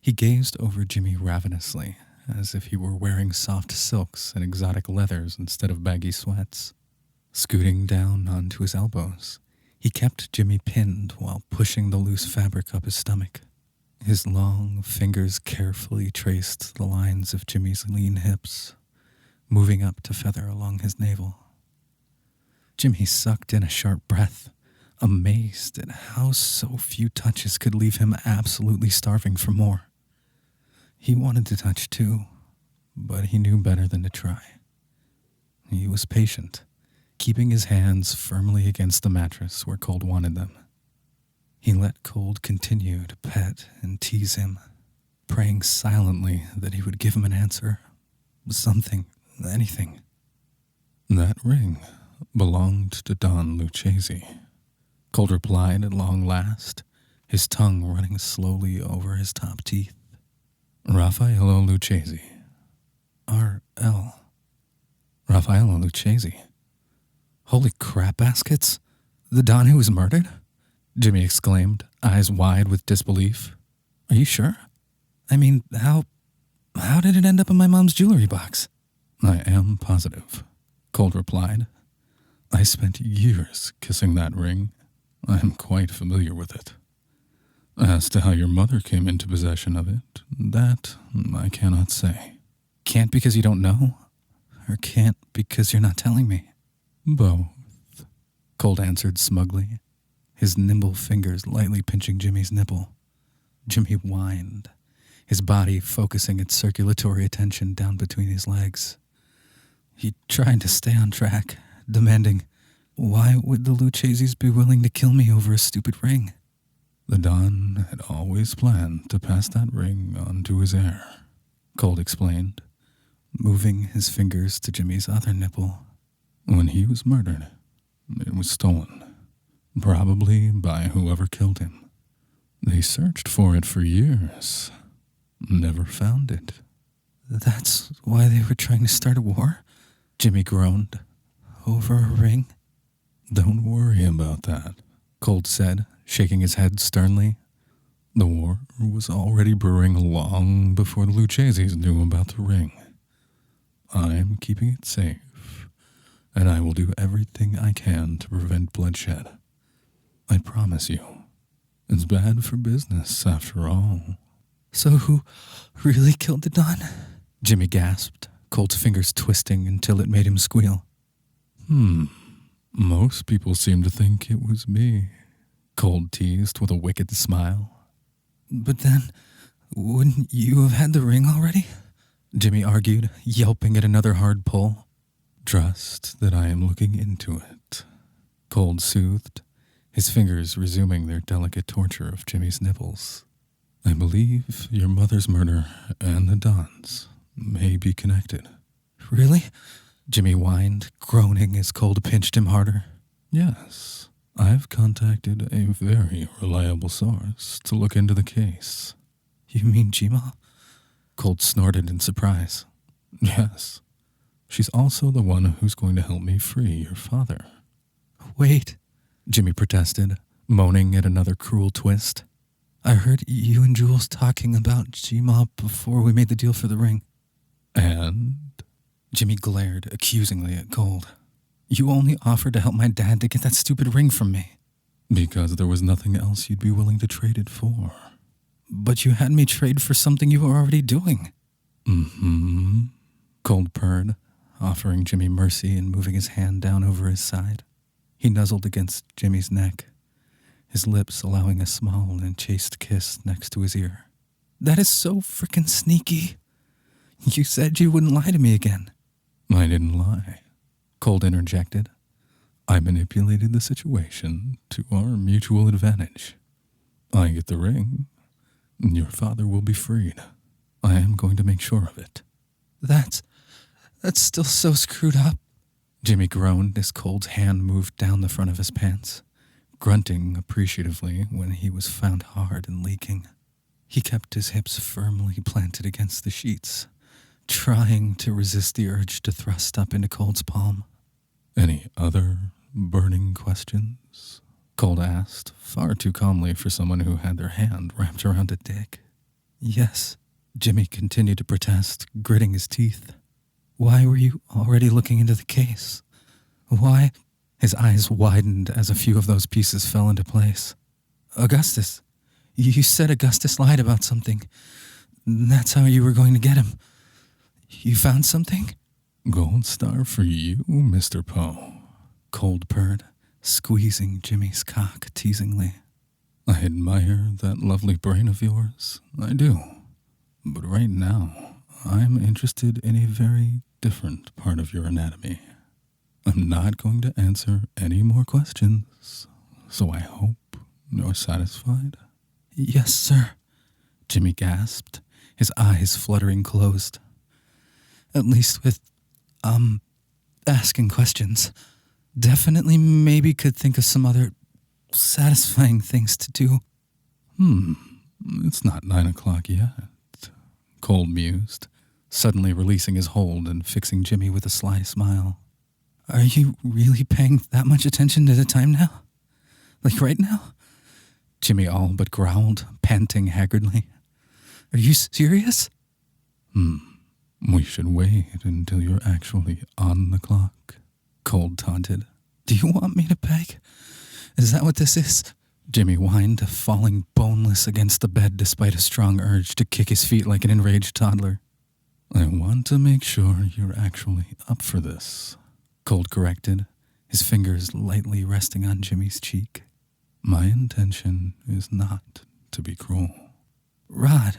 He gazed over Jimmy ravenously, as if he were wearing soft silks and exotic leathers instead of baggy sweats. Scooting down onto his elbows, he kept Jimmy pinned while pushing the loose fabric up his stomach. His long fingers carefully traced the lines of Jimmy's lean hips, moving up to feather along his navel. Jimmy sucked in a sharp breath, amazed at how so few touches could leave him absolutely starving for more. He wanted to touch too, but he knew better than to try. He was patient, keeping his hands firmly against the mattress where Cold wanted them. He let Cold continue to pet and tease him, praying silently that he would give him an answer, something, anything. That ring belonged to Don Lucchese, Cold replied at long last, his tongue running slowly over his top teeth. Raffaello Lucchese. R.L. Raffaello Lucchese. Holy crap baskets! The Don who was murdered? Jimmy exclaimed, eyes wide with disbelief. Are you sure? I mean, how did it end up in my mom's jewelry box? I am positive, Cold replied. I spent years kissing that ring. I am quite familiar with it. As to how your mother came into possession of it, that I cannot say. Can't because you don't know? Or can't because you're not telling me? Both, Cold answered smugly, his nimble fingers lightly pinching Jimmy's nipple. Jimmy whined, his body focusing its circulatory attention down between his legs. He tried to stay on track, demanding, why would the Luccheses be willing to kill me over a stupid ring? The Don had always planned to pass that ring on to his heir, Cold explained, moving his fingers to Jimmy's other nipple. When he was murdered, it was stolen, probably by whoever killed him. They searched for it for years, never found it. That's why they were trying to start a war? Jimmy groaned. Over a ring? Don't worry about that, Cold said, shaking his head sternly. The war was already brewing long before the Lucchese's knew about the ring. I'm keeping it safe, and I will do everything I can to prevent bloodshed. I promise you. It's bad for business, after all. So who really killed the Don? Jimmy gasped, Colt's fingers twisting until it made him squeal. Most people seem to think it was me, Colt teased with a wicked smile. But then, wouldn't you have had the ring already? Jimmy argued, yelping at another hard pull. Trust that I am looking into it, Colt soothed, his fingers resuming their delicate torture of Jimmy's nipples. I believe your mother's murder and the Don's may be connected. Really? Jimmy whined, groaning as Colt pinched him harder. Yes, I've contacted a very reliable source to look into the case. You mean Jima? Colt snorted in surprise. Yes. She's also the one who's going to help me free your father. Wait, Jimmy protested, moaning at another cruel twist. I heard you and Jules talking about Jima before we made the deal for the ring. And? Jimmy glared accusingly at Colt. You only offered to help my dad to get that stupid ring from me. Because there was nothing else you'd be willing to trade it for. But you had me trade for something you were already doing. Colt purred, offering Jimmy mercy and moving his hand down over his side. He nuzzled against Jimmy's neck, his lips allowing a small and chaste kiss next to his ear. That is so frickin' sneaky. You said you wouldn't lie to me again. I didn't lie, Colt interjected. I manipulated the situation to our mutual advantage. I get the ring. Your father will be freed. I am going to make sure of it. That's still so screwed up. Jimmy groaned as Colt's hand moved down the front of his pants, grunting appreciatively when he was found hard and leaking. He kept his hips firmly planted against the sheets, trying to resist the urge to thrust up into Colt's palm. Any other burning questions? Colt asked, far too calmly for someone who had their hand wrapped around a dick. Yes, Jimmy continued to protest, gritting his teeth. Why were you already looking into the case? Why? His eyes widened as a few of those pieces fell into place. Augustus. You said Augustus lied about something. That's how you were going to get him. You found something? Gold star for you, Mr. Poe, Colt purred, squeezing Jimmy's cock teasingly. I admire that lovely brain of yours. I do. But right now, I'm interested in a very different part of your anatomy. I'm not going to answer any more questions, so I hope you're satisfied. Yes, sir, Jimmy gasped, his eyes fluttering closed. At least with, asking questions. Definitely maybe could think of some other satisfying things to do. It's not 9 o'clock yet, Colt mused, suddenly releasing his hold and fixing Jimmy with a sly smile. Are you really paying that much attention to the time now? Like right now? Jimmy all but growled, panting haggardly. Are you serious? We should wait until you're actually on the clock, Colt taunted. Do you want me to beg? Is that what this is? Jimmy whined, falling boneless against the bed despite a strong urge to kick his feet like an enraged toddler. I want to make sure you're actually up for this, Colt corrected, his fingers lightly resting on Jimmy's cheek. My intention is not to be cruel. Rod,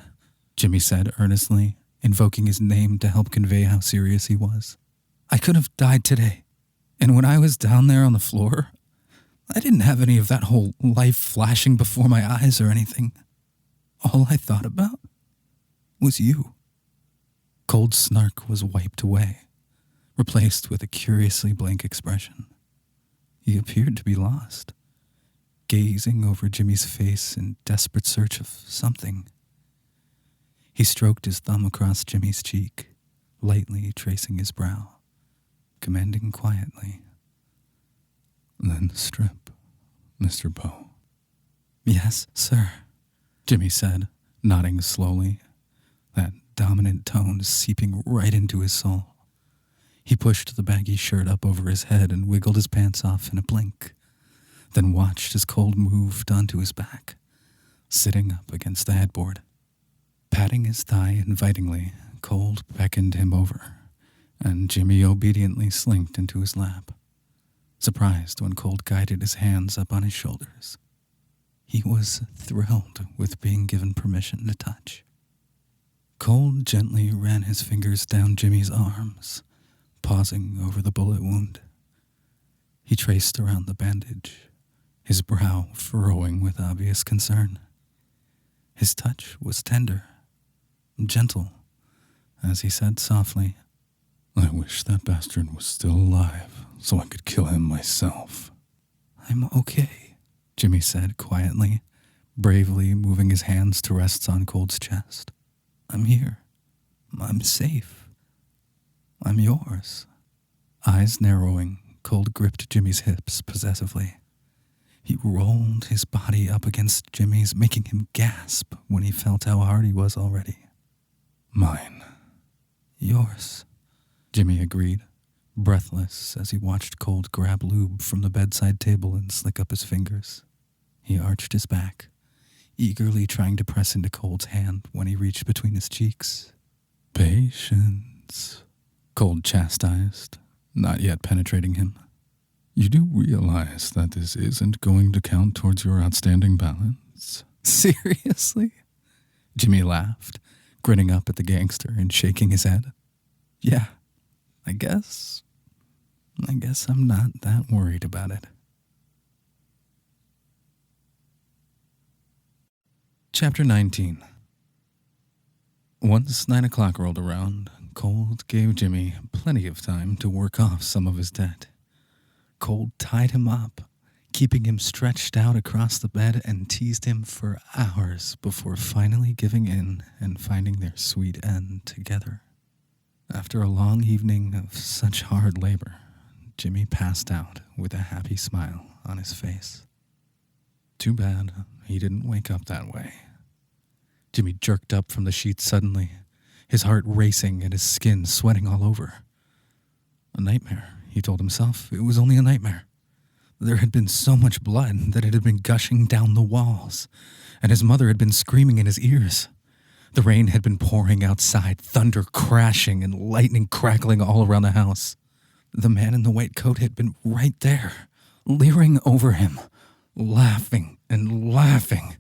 Jimmy said earnestly, invoking his name to help convey how serious he was. I could have died today, and when I was down there on the floor, I didn't have any of that whole life flashing before my eyes or anything. All I thought about was you. Cold snark was wiped away, replaced with a curiously blank expression. He appeared to be lost, gazing over Jimmy's face in desperate search of something. He stroked his thumb across Jimmy's cheek, lightly tracing his brow, commanding quietly. Then strip, Mr. Poe. Yes, sir. Jimmy said, nodding slowly, that dominant tone seeping right into his soul. He pushed the baggy shirt up over his head and wiggled his pants off in a blink, then watched as Cold moved onto his back, sitting up against the headboard. Patting his thigh invitingly, Cold beckoned him over, and Jimmy obediently slinked into his lap, surprised when Cold guided his hands up on his shoulders. He was thrilled with being given permission to touch. Cold gently ran his fingers down Jimmy's arms, pausing over the bullet wound. He traced around the bandage, his brow furrowing with obvious concern. His touch was tender, gentle, as he said softly, I wish that bastard was still alive so I could kill him myself. I'm okay, Jimmy said quietly, bravely moving his hands to rest on Cold's chest. I'm here. I'm safe. I'm yours. Eyes narrowing, Cold gripped Jimmy's hips possessively. He rolled his body up against Jimmy's, making him gasp when he felt how hard he was already. Mine. Yours, Jimmy agreed, breathless as he watched Cold grab lube from the bedside table and slick up his fingers. He arched his back, eagerly trying to press into Cold's hand when he reached between his cheeks. Patience, Cold chastised, not yet penetrating him. You do realize that this isn't going to count towards your outstanding balance? Seriously? Jimmy laughed, grinning up at the gangster and shaking his head. Yeah, I guess I'm not that worried about it. Chapter 19. Once 9 o'clock rolled around, Cold gave Jimmy plenty of time to work off some of his debt. Cold tied him up, keeping him stretched out across the bed, and teased him for hours before finally giving in and finding their sweet end together. After a long evening of such hard labor, Jimmy passed out with a happy smile on his face. Too bad he didn't wake up that way. Jimmy jerked up from the sheets suddenly, his heart racing and his skin sweating all over. A nightmare, he told himself. It was only a nightmare. There had been so much blood that it had been gushing down the walls, and his mother had been screaming in his ears. The rain had been pouring outside, thunder crashing and lightning crackling all around the house. The man in the white coat had been right there, leering over him, laughing and laughing,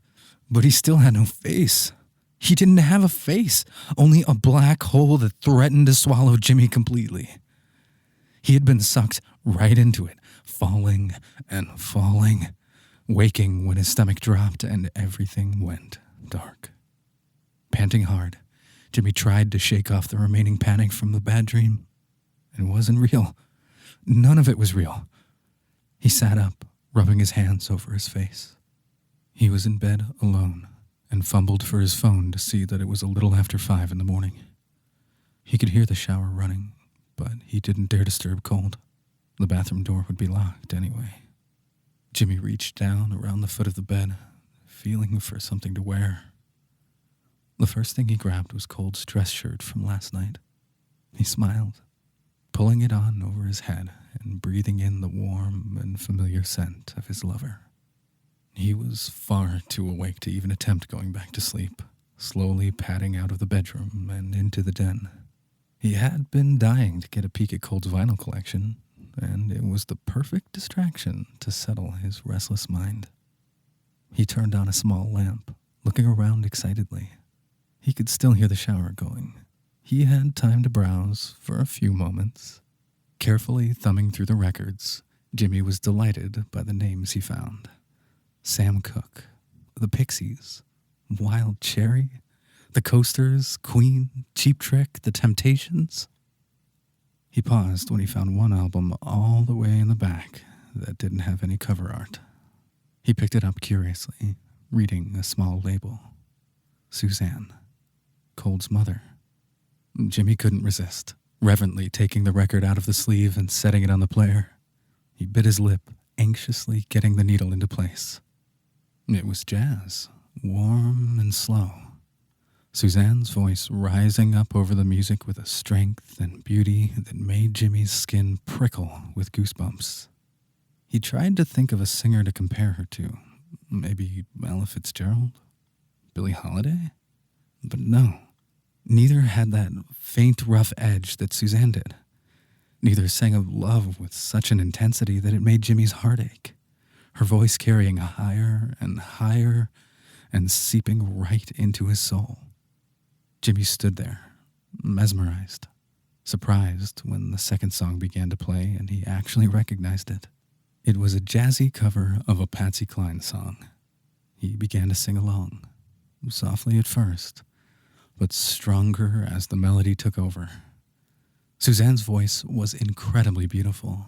but he still had no face. He didn't have a face, only a black hole that threatened to swallow Jimmy completely. He had been sucked right into it, falling and falling, waking when his stomach dropped and everything went dark. Panting hard, Jimmy tried to shake off the remaining panic from the bad dream. It wasn't real. None of it was real. He sat up, rubbing his hands over his face. He was in bed alone and fumbled for his phone to see that it was a little after 5 in the morning. He could hear the shower running, but he didn't dare disturb Cold. The bathroom door would be locked anyway. Jimmy reached down around the foot of the bed, feeling for something to wear. The first thing he grabbed was Cold's dress shirt from last night. He smiled, pulling it on over his head and breathing in the warm and familiar scent of his lover. He was far too awake to even attempt going back to sleep, slowly padding out of the bedroom and into the den. He had been dying to get a peek at Cold's vinyl collection, and it was the perfect distraction to settle his restless mind. He turned on a small lamp, looking around excitedly. He could still hear the shower going. He had time to browse for a few moments. Carefully thumbing through the records, Jimmy was delighted by the names he found. Sam Cooke, the Pixies, Wild Cherry, the Coasters, Queen, Cheap Trick, the Temptations. He paused when he found one album all the way in the back that didn't have any cover art. He picked it up curiously, reading a small label. Suzanne, Cold's mother. Jimmy couldn't resist, reverently taking the record out of the sleeve and setting it on the player. He bit his lip, anxiously getting the needle into place. It was jazz, warm and slow. Suzanne's voice rising up over the music with a strength and beauty that made Jimmy's skin prickle with goosebumps. He tried to think of a singer to compare her to. Maybe Ella Fitzgerald? Billie Holiday? But no. Neither had that faint, rough edge that Suzanne did. Neither sang of love with such an intensity that it made Jimmy's heart ache, her voice carrying higher and seeping right into his soul. Jimmy stood there, mesmerized, surprised when the second song began to play and he actually recognized it. It was a jazzy cover of a Patsy Cline song. He began to sing along, softly at first, but stronger as the melody took over. Suzanne's voice was incredibly beautiful,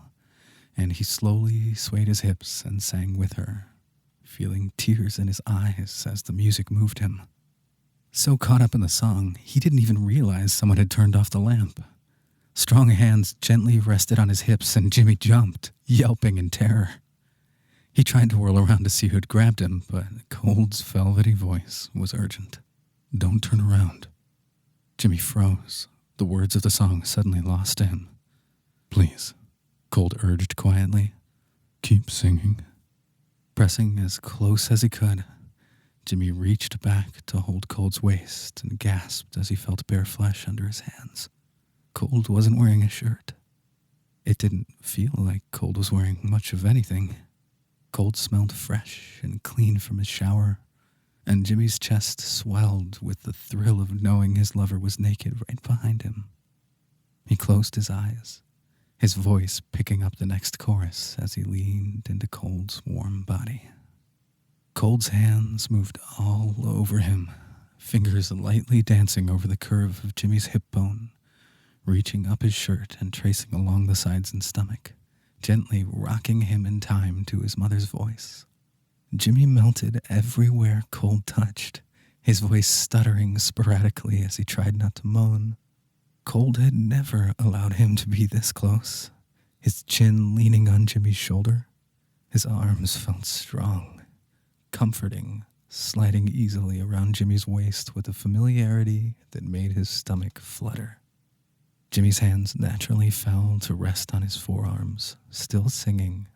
and he slowly swayed his hips and sang with her, feeling tears in his eyes as the music moved him. So caught up in the song, he didn't even realize someone had turned off the lamp. Strong hands gently rested on his hips, and Jimmy jumped, yelping in terror. He tried to whirl around to see who'd grabbed him, but Cold's velvety voice was urgent. "Don't turn around." Jimmy froze. The words of the song suddenly lost to him. "Please," Cold urged quietly. "Keep singing." Pressing as close as he could, Jimmy reached back to hold Cold's waist and gasped as he felt bare flesh under his hands. Cold wasn't wearing a shirt. It didn't feel like Cold was wearing much of anything. Cold smelled fresh and clean from his shower, and Jimmy's chest swelled with the thrill of knowing his lover was naked right behind him. He closed his eyes, his voice picking up the next chorus as he leaned into Cold's warm body. Cold's hands moved all over him, fingers lightly dancing over the curve of Jimmy's hip bone, reaching up his shirt and tracing along the sides and stomach, gently rocking him in time to his mother's voice. Jimmy melted everywhere Cold touched, his voice stuttering sporadically as he tried not to moan. Cold had never allowed him to be this close, his chin leaning on Jimmy's shoulder. His arms felt strong, comforting, sliding easily around Jimmy's waist with a familiarity that made his stomach flutter. Jimmy's hands naturally fell to rest on his forearms, still singing,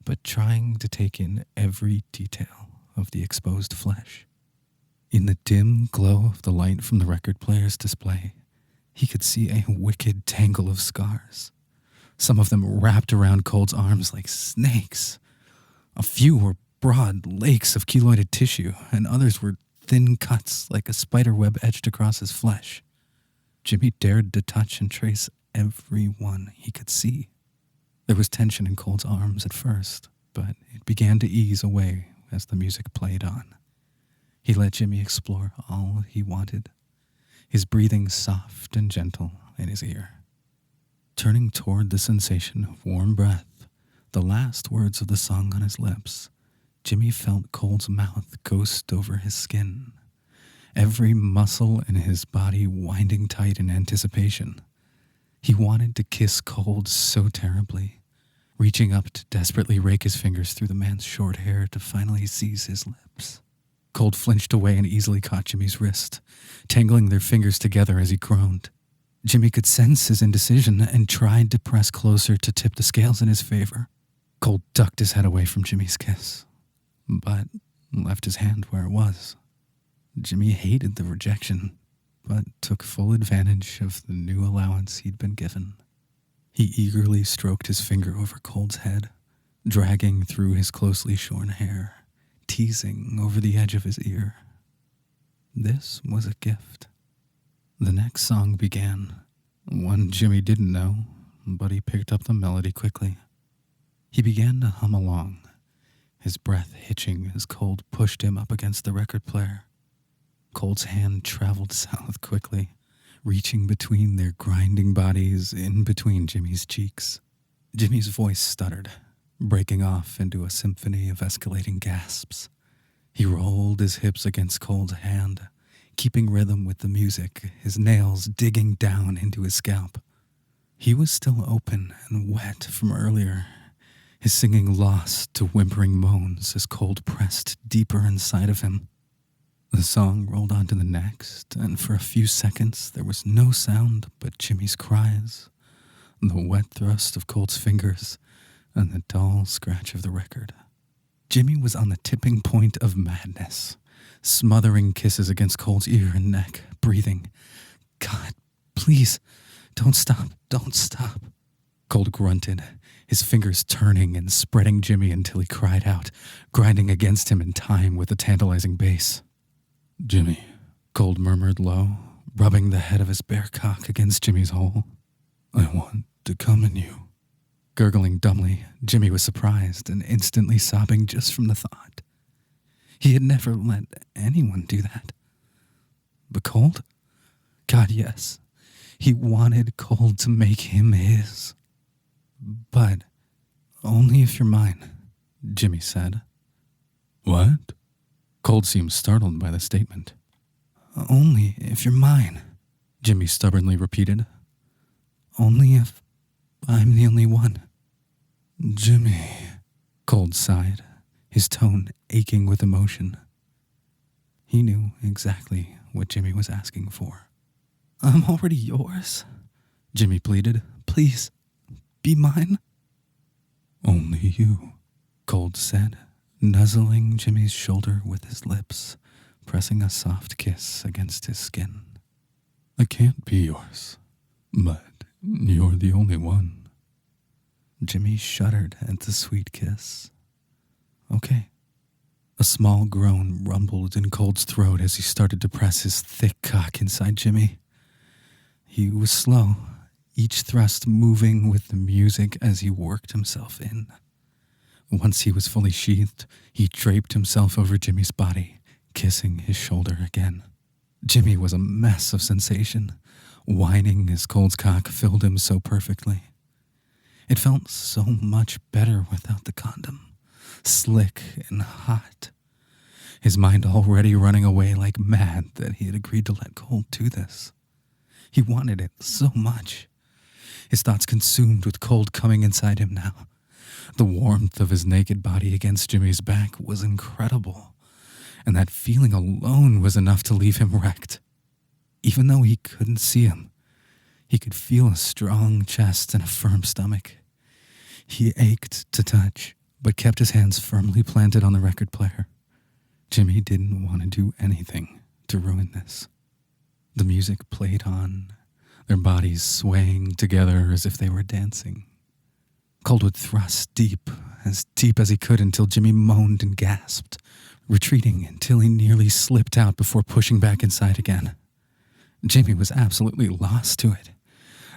but trying to take in every detail of the exposed flesh. In the dim glow of the light from the record player's display, he could see a wicked tangle of scars. Some of them wrapped around Cold's arms like snakes. A few were broad lakes of keloided tissue, and others were thin cuts like a spider web etched across his flesh. Jimmy dared to touch and trace every one he could see. There was tension in Cold's arms at first, but it began to ease away as the music played on. He let Jimmy explore all he wanted, his breathing soft and gentle in his ear. Turning toward the sensation of warm breath, the last words of the song on his lips, Jimmy felt Cold's mouth ghost over his skin, every muscle in his body winding tight in anticipation. He wanted to kiss Cold so terribly, reaching up to desperately rake his fingers through the man's short hair to finally seize his lips. Cold flinched away and easily caught Jimmy's wrist, tangling their fingers together as he groaned. Jimmy could sense his indecision and tried to press closer to tip the scales in his favor. Cold ducked his head away from Jimmy's kiss, but left his hand where it was. Jimmy hated the rejection, but took full advantage of the new allowance he'd been given. He eagerly stroked his finger over Cold's head, dragging through his closely shorn hair, teasing over the edge of his ear. This was a gift. The next song began, one Jimmy didn't know, but he picked up the melody quickly. He began to hum along, his breath hitching as Cold pushed him up against the record player. Cold's hand traveled south quickly, reaching between their grinding bodies in between Jimmy's cheeks. Jimmy's voice stuttered, breaking off into a symphony of escalating gasps. He rolled his hips against Cold's hand, keeping rhythm with the music, his nails digging down into his scalp. He was still open and wet from earlier, his singing lost to whimpering moans as Cold pressed deeper inside of him. The song rolled on to the next, and for a few seconds there was no sound but Jimmy's cries, the wet thrust of Colt's fingers, and the dull scratch of the record. Jimmy was on the tipping point of madness, smothering kisses against Colt's ear and neck, breathing, "God, please, don't stop, don't stop." Colt grunted, his fingers turning and spreading Jimmy until he cried out, grinding against him in time with the tantalizing bass. Jimmy, Colt murmured low, rubbing the head of his bare cock against Jimmy's hole. I want to come in you. Gurgling dumbly, Jimmy was surprised and instantly sobbing just from the thought. He had never let anyone do that. But Colt? God, yes. He wanted Colt to make him his. But only if you're mine, Jimmy said. What? Colt seemed startled by the statement. Only if you're mine, Jimmy stubbornly repeated. Only if I'm the only one. Jimmy, Colt sighed, his tone aching with emotion. He knew exactly what Jimmy was asking for. I'm already yours, Jimmy pleaded. Please, be mine. only you. Colt said, nuzzling Jimmy's shoulder with his lips, pressing a soft kiss against his skin. I can't be yours, but you're the only one. Jimmy shuddered at the sweet kiss. Okay. A small groan rumbled in Colt's throat as he started to press his thick cock inside Jimmy. He was slow, each thrust moving with the music as he worked himself in. Once he was fully sheathed, he draped himself over Jimmy's body, kissing his shoulder again. Jimmy was a mess of sensation, whining as Colt's cock filled him so perfectly. It felt so much better without the condom, slick and hot. His mind already running away like mad that he had agreed to let Colt do this. He wanted it so much. His thoughts consumed with Colt coming inside him now. The warmth of his naked body against Jimmy's back was incredible, and that feeling alone was enough to leave him wrecked. Even though he couldn't see him, he could feel a strong chest and a firm stomach. He ached to touch, but kept his hands firmly planted on the record player. Jimmy didn't want to do anything to ruin this. The music played on, their bodies swaying together as if they were dancing. Colt would thrust deep as he could until Jimmy moaned and gasped, retreating until he nearly slipped out before pushing back inside again. Jimmy was absolutely lost to it,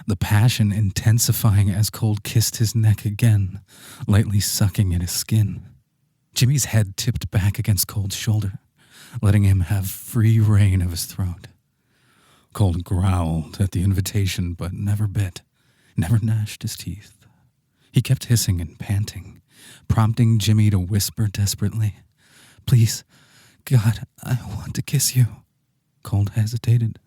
the passion intensifying as Colt kissed his neck again, lightly sucking at his skin. Jimmy's head tipped back against Colt's shoulder, letting him have free rein of his throat. Colt growled at the invitation, but never bit, never gnashed his teeth. He kept hissing and panting, prompting Jimmy to whisper desperately, "Please, God, I want to kiss you." Colt hesitated,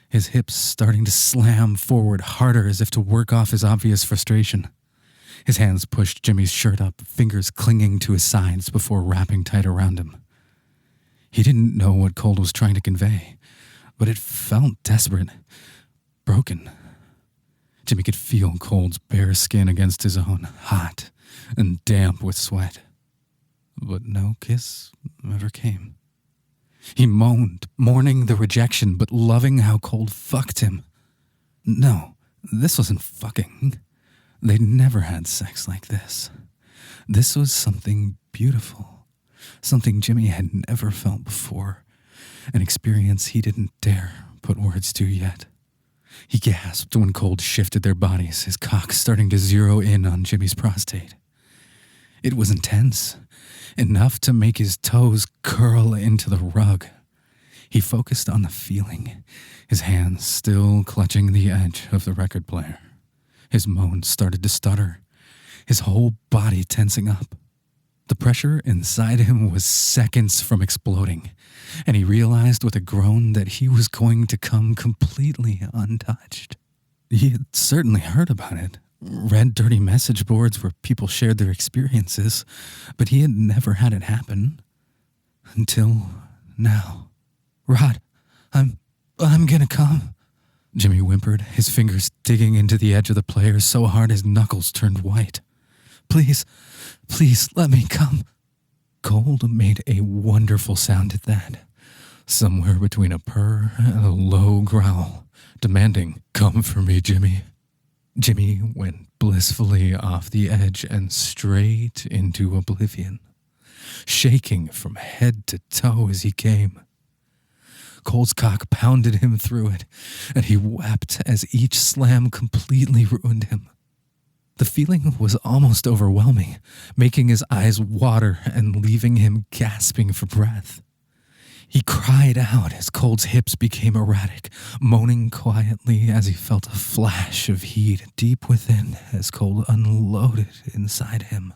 his hips starting to slam forward harder as if to work off his obvious frustration. His hands pushed Jimmy's shirt up, fingers clinging to his sides before wrapping tight around him. He didn't know what Colt was trying to convey, but it felt desperate, broken. Jimmy could feel Colt's bare skin against his own, hot and damp with sweat. But no kiss ever came. He moaned, mourning the rejection, but loving how Colt fucked him. No, this wasn't fucking. They'd never had sex like this. This was something beautiful, something Jimmy had never felt before, an experience he didn't dare put words to yet. He gasped when Colt shifted their bodies, his cock starting to zero in on Jimmy's prostate. It was intense, enough to make his toes curl into the rug. He focused on the feeling, his hands still clutching the edge of the record player. His moans started to stutter, his whole body tensing up. The pressure inside him was seconds from exploding, and he realized with a groan that he was going to come completely untouched. He had certainly heard about it, read dirty message boards where people shared their experiences, but he had never had it happen. Until now. Rod, I'm gonna come. Jimmy whimpered, his fingers digging into the edge of the player so hard his knuckles turned white. Please, let me come. Cold made a wonderful sound at that, somewhere between a purr and a low growl, demanding, "Come for me, Jimmy." Jimmy went blissfully off the edge and straight into oblivion, shaking from head to toe as he came. Cole's cock pounded him through it, and he wept as each slam completely ruined him. The feeling was almost overwhelming, making his eyes water and leaving him gasping for breath. He cried out as Cole's hips became erratic, moaning quietly as he felt a flash of heat deep within as Cole unloaded inside him.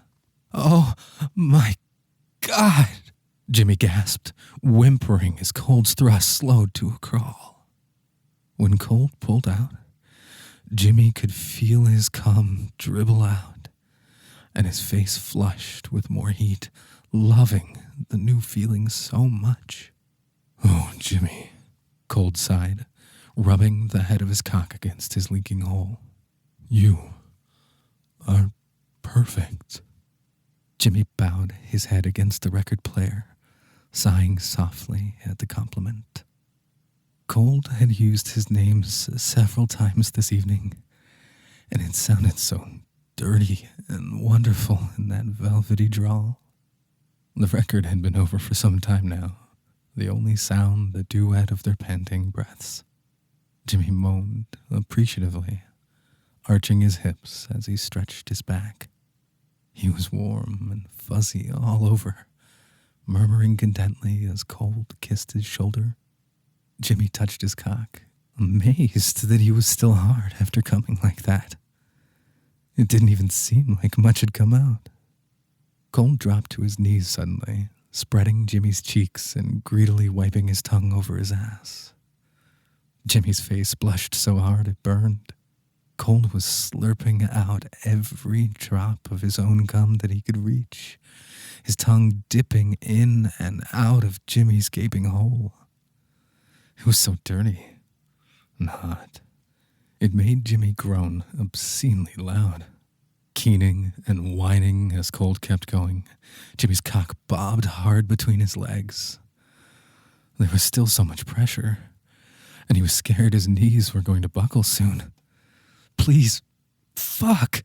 "Oh, my God!" Jimmy gasped, whimpering as Cole's thrust slowed to a crawl. When Cole pulled out, Jimmy could feel his cum dribble out, and his face flushed with more heat, loving the new feeling so much. "Oh, Jimmy," Cole sighed, rubbing the head of his cock against his leaking hole. "You are perfect." Jimmy bowed his head against the record player, sighing softly at the compliment. Cole had used his names several times this evening, and it sounded so dirty and wonderful in that velvety drawl. The record had been over for some time now, the only sound the duet of their panting breaths. Jimmy moaned appreciatively, arching his hips as he stretched his back. He was warm and fuzzy all over, murmuring contently as Cole kissed his shoulder. Jimmy touched his cock, amazed that he was still hard after coming like that. It didn't even seem like much had come out. Cole dropped to his knees suddenly, spreading Jimmy's cheeks and greedily wiping his tongue over his ass. Jimmy's face blushed so hard it burned. Cole was slurping out every drop of his own cum that he could reach, his tongue dipping in and out of Jimmy's gaping hole. It was so dirty and hot. It made Jimmy groan obscenely loud. Keening and whining as Cole kept going, Jimmy's cock bobbed hard between his legs. There was still so much pressure, and he was scared his knees were going to buckle soon. "Please, fuck."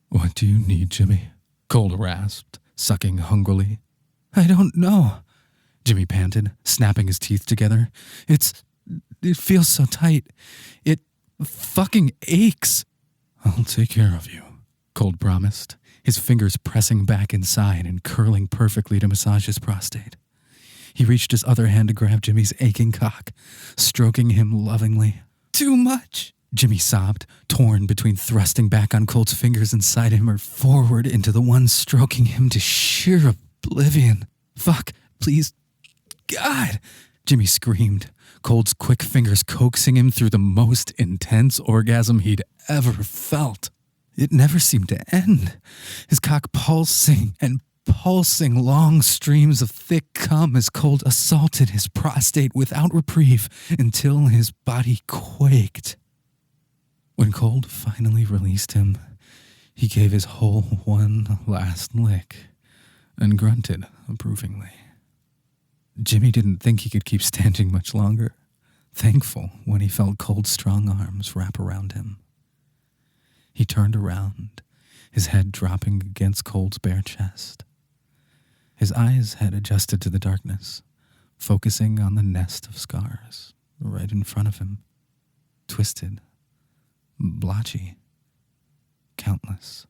"What do you need, Jimmy?" Cole rasped, sucking hungrily. "I don't know," Jimmy panted, snapping his teeth together. It feels so tight. It fucking aches." "I'll take care of you," Cole promised, his fingers pressing back inside and curling perfectly to massage his prostate. He reached his other hand to grab Jimmy's aching cock, stroking him lovingly. "Too much," Jimmy sobbed, torn between thrusting back on Colt's fingers inside him or forward into the one stroking him to sheer oblivion. "Fuck, please, God," Jimmy screamed, Colt's quick fingers coaxing him through the most intense orgasm he'd ever felt. It never seemed to end, his cock pulsing and pulsing long streams of thick cum as Colt assaulted his prostate without reprieve until his body quaked. When Colt finally released him, he gave his hole one last lick and grunted approvingly. Jimmy didn't think he could keep standing much longer, thankful when he felt Colt's strong arms wrap around him. He turned around, his head dropping against Colt's bare chest. His eyes had adjusted to the darkness, focusing on the nest of scars right in front of him. Twisted, blotchy, countless.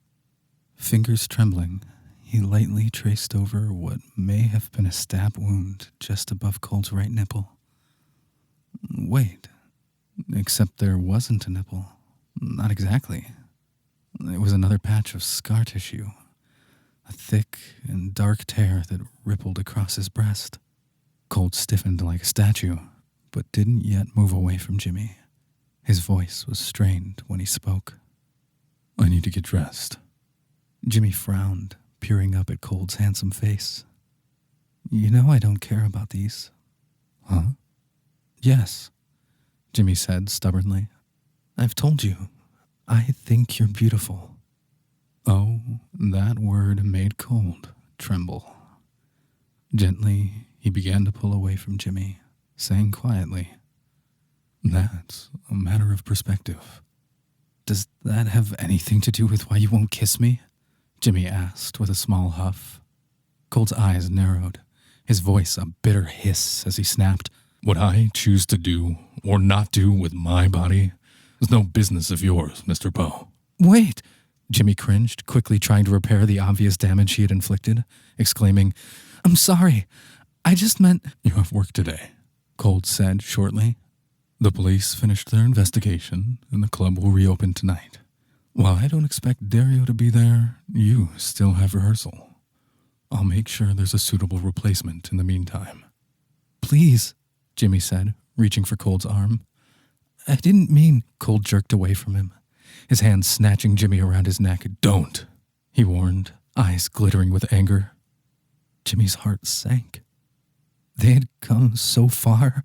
Fingers trembling, he lightly traced over what may have been a stab wound just above Colt's right nipple. Wait, except there wasn't a nipple. Not exactly. It was another patch of scar tissue, a thick and dark tear that rippled across his breast. Colt stiffened like a statue, but didn't yet move away from Jimmy. His voice was strained when he spoke. "I need to get dressed." Jimmy frowned, peering up at Colt's handsome face. "You know I don't care about these." "Huh?" Yes, Jimmy said stubbornly. I've told you, I think you're beautiful. Oh, that word made Cold tremble. Gently, he began to pull away from Jimmy, saying quietly, That's a matter of perspective. Does that have anything to do with why you won't kiss me? Jimmy asked with a small huff. Cold's eyes narrowed, his voice a bitter hiss as he snapped, What I choose to do or not do with my body is no business of yours, Mr. Poe. Wait! Jimmy cringed, quickly trying to repair the obvious damage he had inflicted, exclaiming, I'm sorry. I just meant... You have work today, Cold said shortly. The police finished their investigation, and the club will reopen tonight. While I don't expect Dario to be there, you still have rehearsal. I'll make sure there's a suitable replacement in the meantime. Please, Jimmy said, reaching for Cold's arm. I didn't mean... Cold jerked away from him, his hand snatching Jimmy around his neck. Don't, he warned, eyes glittering with anger. Jimmy's heart sank. They had come so far,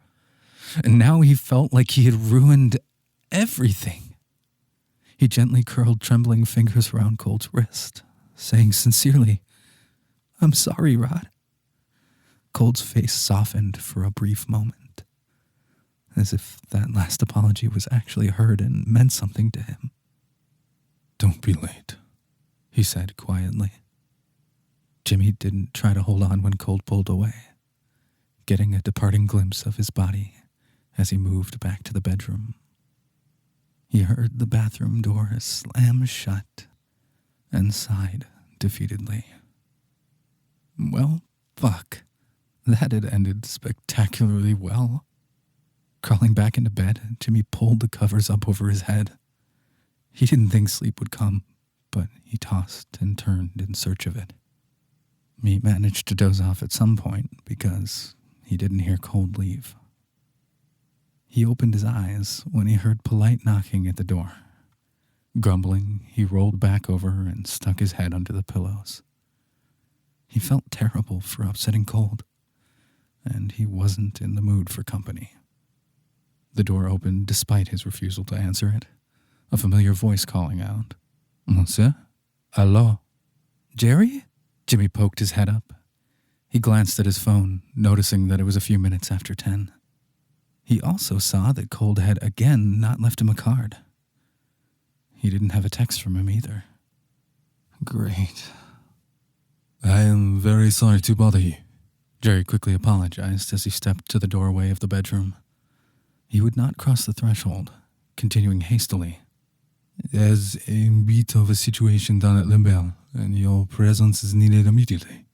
and now he felt like he had ruined everything. He gently curled trembling fingers around Cold's wrist, saying sincerely, I'm sorry, Rod. Cold's face softened for a brief moment, as if that last apology was actually heard and meant something to him. Don't be late, he said quietly. Jimmy didn't try to hold on when Cold pulled away, getting a departing glimpse of his body as he moved back to the bedroom. He heard the bathroom door slam shut and sighed defeatedly. Well, fuck. That had ended spectacularly well. Crawling back into bed, Jimmy pulled the covers up over his head. He didn't think sleep would come, but he tossed and turned in search of it. He managed to doze off at some point because he didn't hear Cold leave. He opened his eyes when he heard polite knocking at the door. Grumbling, he rolled back over and stuck his head under the pillows. He felt terrible for upsetting Cold, and he wasn't in the mood for company. The door opened despite his refusal to answer it, a familiar voice calling out, Monsieur? Allô? Jerry? Jimmy poked his head up. He glanced at his phone, noticing that it was a few minutes after 10. He also saw that Cold had again not left him a card. He didn't have a text from him either. Great. I am very sorry to bother you. Jerry quickly apologized as he stepped to the doorway of the bedroom. He would not cross the threshold, continuing hastily. There's a bit of a situation down at Lambert, and your presence is needed immediately.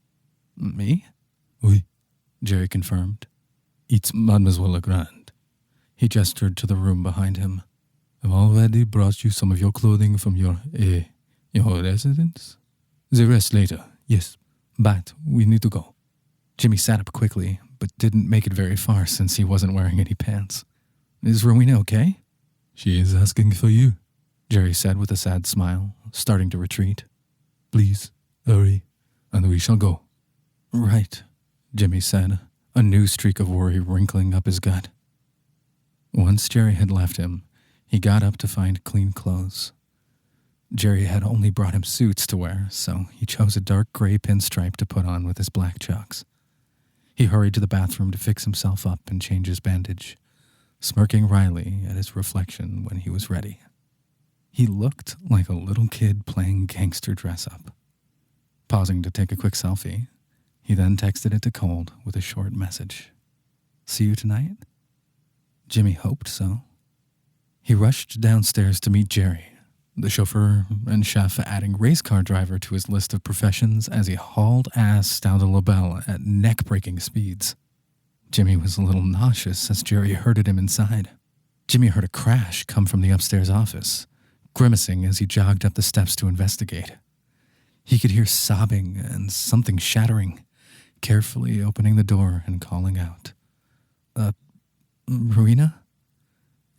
Me? Oui, Jerry confirmed. it's Mademoiselle Legrand. He gestured to the room behind him. I've already brought you some of your clothing from your residence. The rest later, yes, but we need to go. Jimmy sat up quickly, but didn't make it very far since he wasn't wearing any pants. Is Rowena okay? She is asking for you, Jerry said with a sad smile, starting to retreat. Please, hurry, and we shall go. Right, Jimmy said, a new streak of worry wrinkling up his gut. Once Jerry had left him, he got up to find clean clothes. Jerry had only brought him suits to wear, so he chose a dark gray pinstripe to put on with his black chucks. He hurried to the bathroom to fix himself up and change his bandage, smirking wryly at his reflection when he was ready. He looked like a little kid playing gangster dress-up. Pausing to take a quick selfie, he then texted it to Cold with a short message. See you tonight? Jimmy hoped so. He rushed downstairs to meet Jerry, the chauffeur and chef adding race car driver to his list of professions as he hauled ass down the label at neck-breaking speeds. Jimmy was a little nauseous as Jerry herded him inside. Jimmy heard a crash come from the upstairs office, grimacing as he jogged up the steps to investigate. He could hear sobbing and something shattering, carefully opening the door and calling out. Rowena?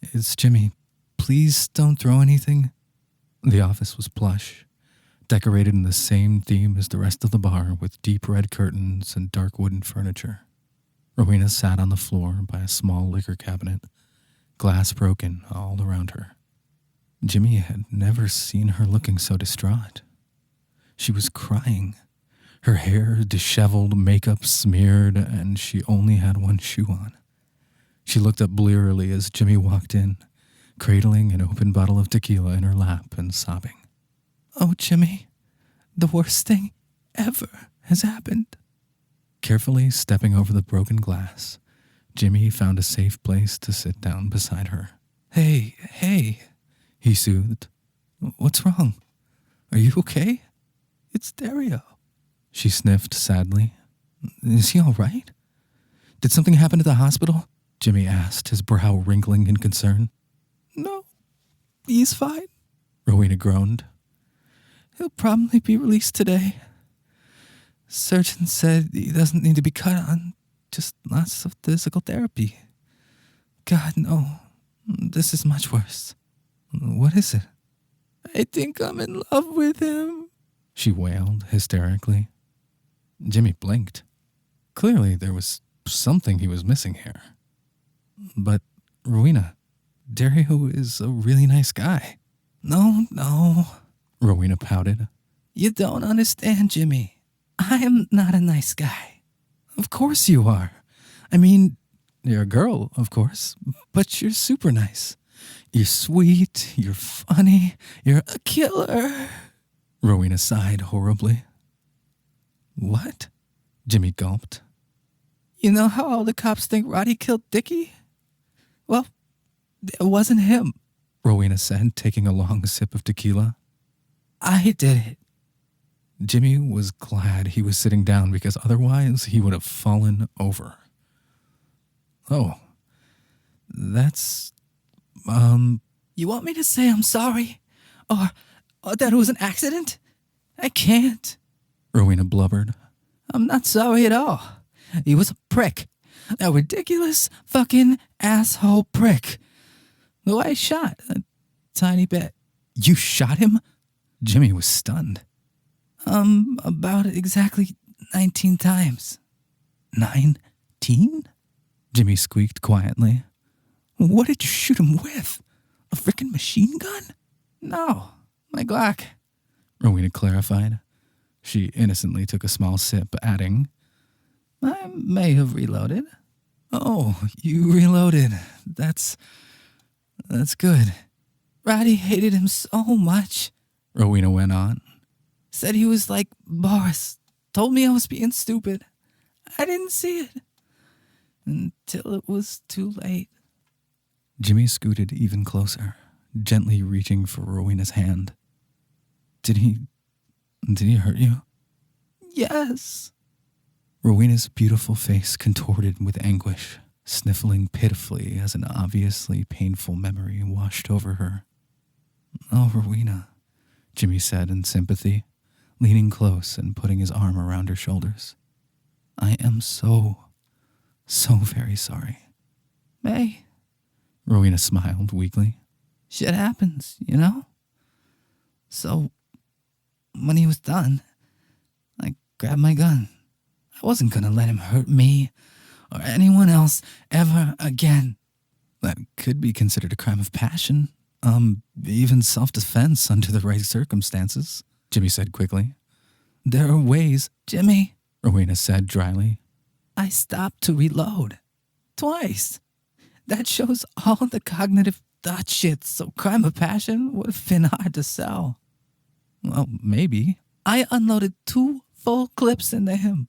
It's Jimmy. Please don't throw anything. The office was plush, decorated in the same theme as the rest of the bar with deep red curtains and dark wooden furniture. Rowena sat on the floor by a small liquor cabinet, glass broken all around her. Jimmy had never seen her looking so distraught. She was crying, her hair disheveled, makeup smeared, and she only had one shoe on. She looked up blearily as Jimmy walked in, cradling an open bottle of tequila in her lap and sobbing. "Oh, Jimmy, the worst thing ever has happened." Carefully stepping over the broken glass, Jimmy found a safe place to sit down beside her. Hey, he soothed. "What's wrong? Are you okay?" "It's Dario." She sniffed sadly. "Is he all right? Did something happen at the hospital?" Jimmy asked, his brow wrinkling in concern. "No, he's fine," Rowena groaned. "He'll probably be released today. Surgeon said he doesn't need to be cut on, just lots of physical therapy. God, no, this is much worse." "What is it?" "I think I'm in love with him," she wailed hysterically. Jimmy blinked. Clearly there was something he was missing here. "But, Rowena, Dario is a really nice guy." No, Rowena pouted. "You don't understand, Jimmy. I am not a nice guy." "Of course you are. I mean, you're a girl, of course, but you're super nice. You're sweet, you're funny, you're a killer." Rowena sighed horribly. "What?" Jimmy gulped. "You know how all the cops think Roddy killed Dickie? Well, it wasn't him," Rowena said, taking a long sip of tequila. "I did it." Jimmy was glad he was sitting down because otherwise he would have fallen over. "Oh, that's, You want me to say I'm sorry? Or that it was an accident? I can't," Rowena blubbered. "I'm not sorry at all. He was a prick. A ridiculous fucking asshole prick who I shot a tiny bit." "You shot him?" Jimmy was stunned. About exactly 19 times. 19? Jimmy squeaked quietly. "What did you shoot him with? A frickin' machine gun?" "No, my Glock," Rowena clarified. She innocently took a small sip, adding, "I may have reloaded." "Oh, you reloaded. That's good." "Roddy hated him so much," Rowena went on. "Said he was like Boris. Told me I was being stupid. I didn't see it until it was too late." Jimmy scooted even closer, gently reaching for Rowena's hand. Did he hurt you?" "Yes." Rowena's beautiful face contorted with anguish, sniffling pitifully as an obviously painful memory washed over her. "Oh, Rowena," Jimmy said in sympathy, leaning close and putting his arm around her shoulders. "I am so very sorry." "May," Rowena smiled weakly. "Shit happens, you know? So, when he was done, I grabbed my gun. I wasn't gonna let him hurt me or anyone else ever again." "That could be considered a crime of passion. Even self-defense under the right circumstances," Jimmy said quickly. "There are ways." "Jimmy," Rowena said dryly, "I stopped to reload. Twice. That shows all the cognitive thought shit, so crime of passion would have been hard to sell." "Well, maybe." "I unloaded 2 full clips into him.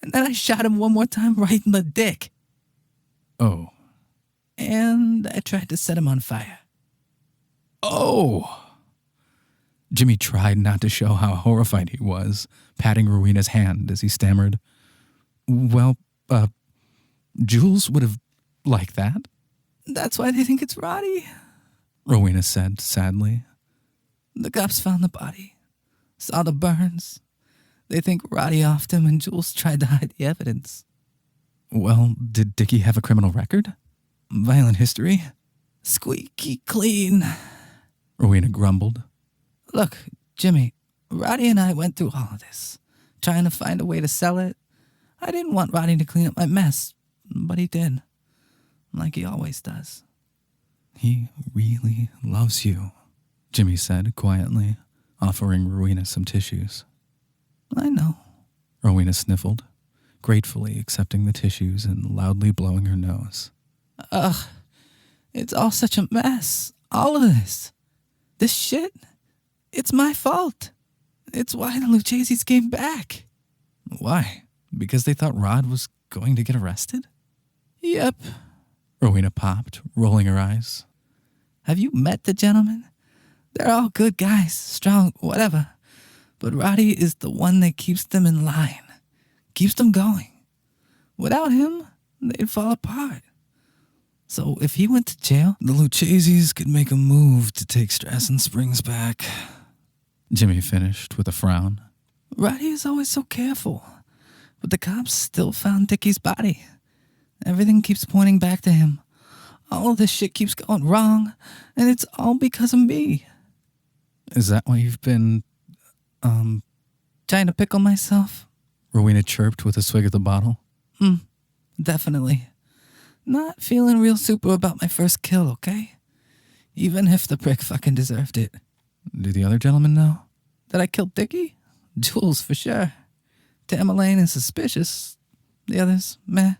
And then I shot him one more time right in the dick. "Oh." And I tried to set him on fire." "Oh." Jimmy tried not to show how horrified he was, patting Rowena's hand as he stammered, "Well, Jules would have liked that." "That's why they think it's Roddy," Rowena said sadly. "The cops found the body. Saw the burns. They think Roddy offed him and Jules tried to hide the evidence." "Well, did Dickie have a criminal record? Violent history?" "Squeaky clean," Rowena grumbled. "Look, Jimmy, Roddy and I went through all of this, trying to find a way to sell it. I didn't want Roddy to clean up my mess, but he did. Like he always does. He really loves you, Jimmy said quietly, offering Rowena some tissues. I know. Rowena sniffled, gratefully accepting the tissues and loudly blowing her nose. Ugh, it's all such a mess. All of this. This shit. It's my fault. It's why the Lucchese's came back. Why? Because they thought Rod was going to get arrested? Yep. Rowena popped, rolling her eyes. Have you met the gentlemen? They're all good guys, strong, whatever. But Roddy is the one that keeps them in line. Keeps them going. Without him, they'd fall apart. So if he went to jail, the Lucchese's could make a move to take Stress and Springs back. Jimmy finished with a frown. Roddy is always so careful. But the cops still found Dickie's body. Everything keeps pointing back to him. All of this shit keeps going wrong, and it's all because of me. Is that why you've been, trying to pickle myself? Rowena chirped with a swig of the bottle. Definitely. Not feeling real super about my first kill, okay? Even if the prick fucking deserved it. Do the other gentlemen know? That I killed Dickie? Jules, for sure. Tamerlane is suspicious. The others, meh.